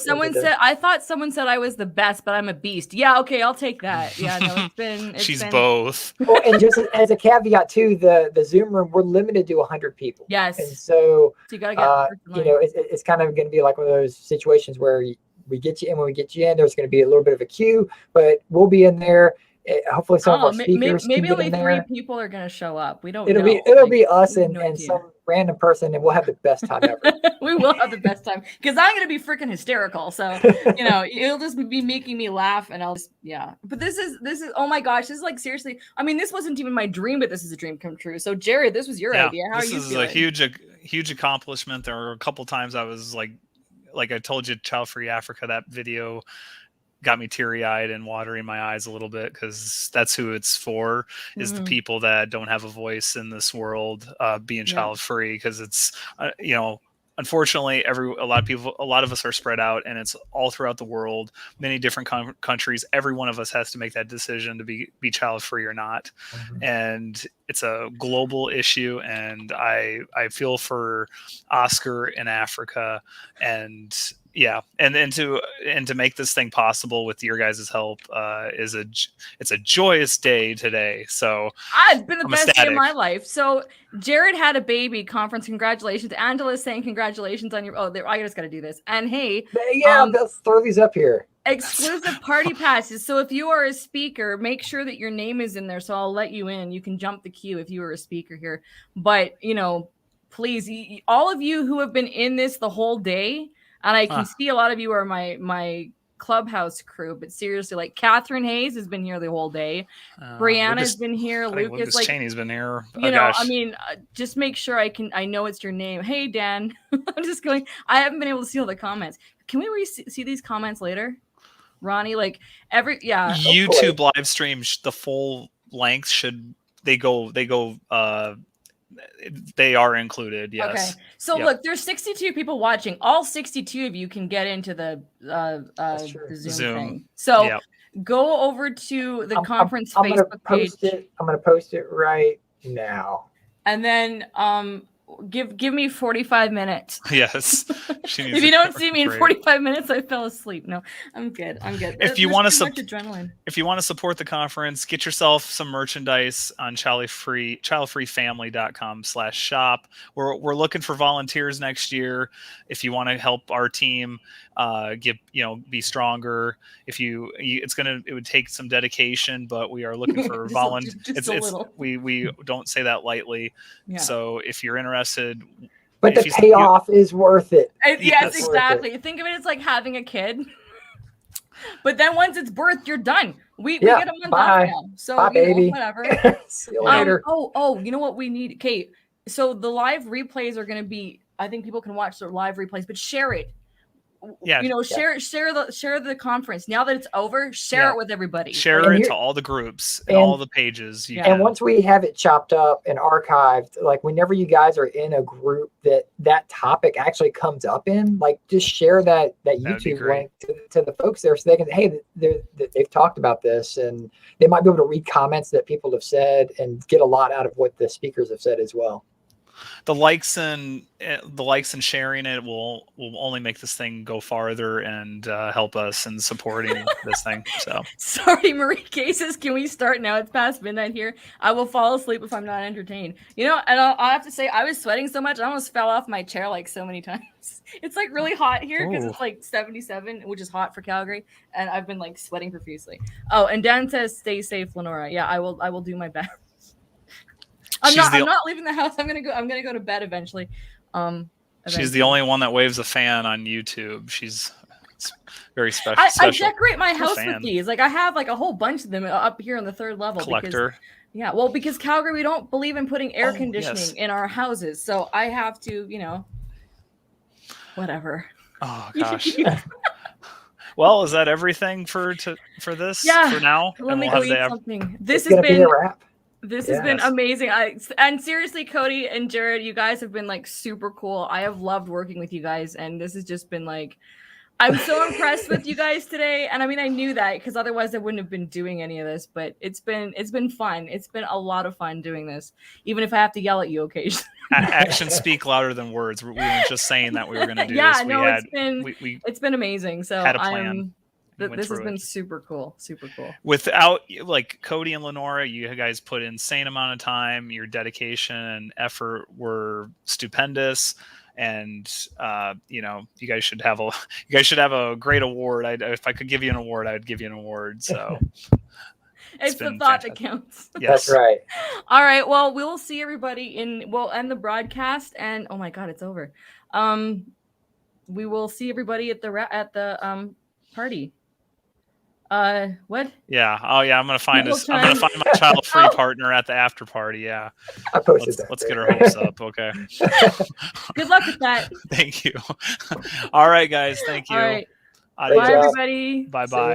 thought someone said I was the best, but I'm a beast. Yeah, okay, I'll take that. Yeah, no, She's both. Well, and just as a caveat too, the Zoom room, we're limited to 100 people. Yes. And so you gotta get it's kind of going to be like one of those situations where we get you in. When we get you in, there's going to be a little bit of a queue, but we'll be in there. Hopefully, some of our speakers maybe can get only in 3 there. people are going to show up. We don't. It'll be us and some random person, and we'll have the best time ever. We will have the best time because I'm going to be freaking hysterical. So it'll just be making me laugh, and I'll just But this is oh my gosh, this is like seriously. I mean, this wasn't even my dream, but this is a dream come true. So Jared, this was your idea. How are you feeling? This is a huge accomplishment. There were a couple times I was like I told you, ChildfreeAfrica, that video got me teary-eyed and watering my eyes a little bit because that's who it's for, is the people that don't have a voice in this world, being child free, because it's unfortunately a lot of us are spread out, and it's all throughout the world, many different countries. Every one of us has to make that decision to be child free or not. And it's a global issue, and I feel for Oscar in Africa, and to make this thing possible with your guys' help it's a joyous day today. So it's been the best day of my life. So Jared had a baby conference. Congratulations. Angela's saying congratulations on your I just gotta do this. And hey, let's throw these up here. Exclusive party passes. So if you are a speaker, make sure that your name is in there. So I'll let you in. You can jump the queue if you are a speaker here. But please, all of you who have been in this the whole day. And I can see a lot of you are my Clubhouse crew, but seriously, like Catherine Hayes has been here the whole day. Brianna's been here. Lucas Cheney's been here. I mean, just make sure I know it's your name. Hey, Dan. I'm just going. I haven't been able to see all the comments. Can we see these comments later, Ronnie? Like YouTube live stream, the full length they are included. Yes. Okay. So look, there's 62 people watching. All 62 of you can get into the Zoom thing. So go over to the conference Facebook page. I'm going to post it right now. And then give me 45 minutes. Yes. If you don't see me in 45 minutes, I fell asleep. No, I'm good. If you want to support the conference, get yourself some merchandise on childfreefamily.com/shop. We're looking for volunteers next year. If you want to help our team be stronger, it would take some dedication, but we are looking for volunteers. We don't say that lightly. Yeah. So if you're interested, but the payoff is worth it. Yes, exactly. Think of it as like having a kid. But then once it's birthed, you're done. We get a month off now. So bye, baby. Whatever. See you later. You know what we need? Okay, so the live replays are going to be, I think people can watch the live replays, but share it. Yeah, share the conference. Now that it's over, share it with everybody. Share it to all the groups and all the pages. And once we have it chopped up and archived, like whenever you guys are in a group that topic actually comes up in, like just share that YouTube link to the folks there so they can, hey, they've talked about this, and they might be able to read comments that people have said and get a lot out of what the speakers have said as well. The likes and sharing it will only make this thing go farther and help us in supporting this thing. So sorry, Marie Cases, can we start now? It's past midnight here. I will fall asleep if I'm not entertained. And I'll have to say, I was sweating so much I almost fell off my chair like so many times. It's like really hot here because it's like 77, which is hot for Calgary, and I've been like sweating profusely. Oh, and Dan says, "Stay safe, LeNora." Yeah, I will do my best. I'm not leaving the house. I'm gonna go to bed eventually. She's the only one that waves a fan on YouTube. She's very special. I decorate my house with these. Like I have like a whole bunch of them up here on the third level. Collector. Because Calgary, we don't believe in putting air conditioning in our houses, so I have to, whatever. Oh gosh. Well, is that everything for this? Yeah. For now. Let me go eat something. This has been a wrap. This has been amazing. And seriously, Cody and Jared, you guys have been like super cool. I have loved working with you guys, and this has just been like, I'm so impressed with you guys today. And I mean, I knew that because otherwise I wouldn't have been doing any of this. But it's been fun. It's been a lot of fun doing this, even if I have to yell at you occasionally. Actions speak louder than words. We weren't just saying that we were going to do this. It's been amazing. So had a plan. This has been super cool. Without like Cody and LeNora, you guys put insane amount of time. Your dedication and effort were stupendous, and you guys should have a great award. If I could give you an award, I would give you an award. So it's the thought that counts. Yes. That's right. All right. Well, we will see everybody we'll end the broadcast, and oh my God, it's over. We will see everybody at the party. What? Yeah. Oh, yeah. I'm gonna find my child-free partner at the after party. Yeah. I posted let's get our hopes up. Okay. Good luck with that. Thank you. All right, guys. Thank you. All right. Adios. Bye, everybody. Bye-bye.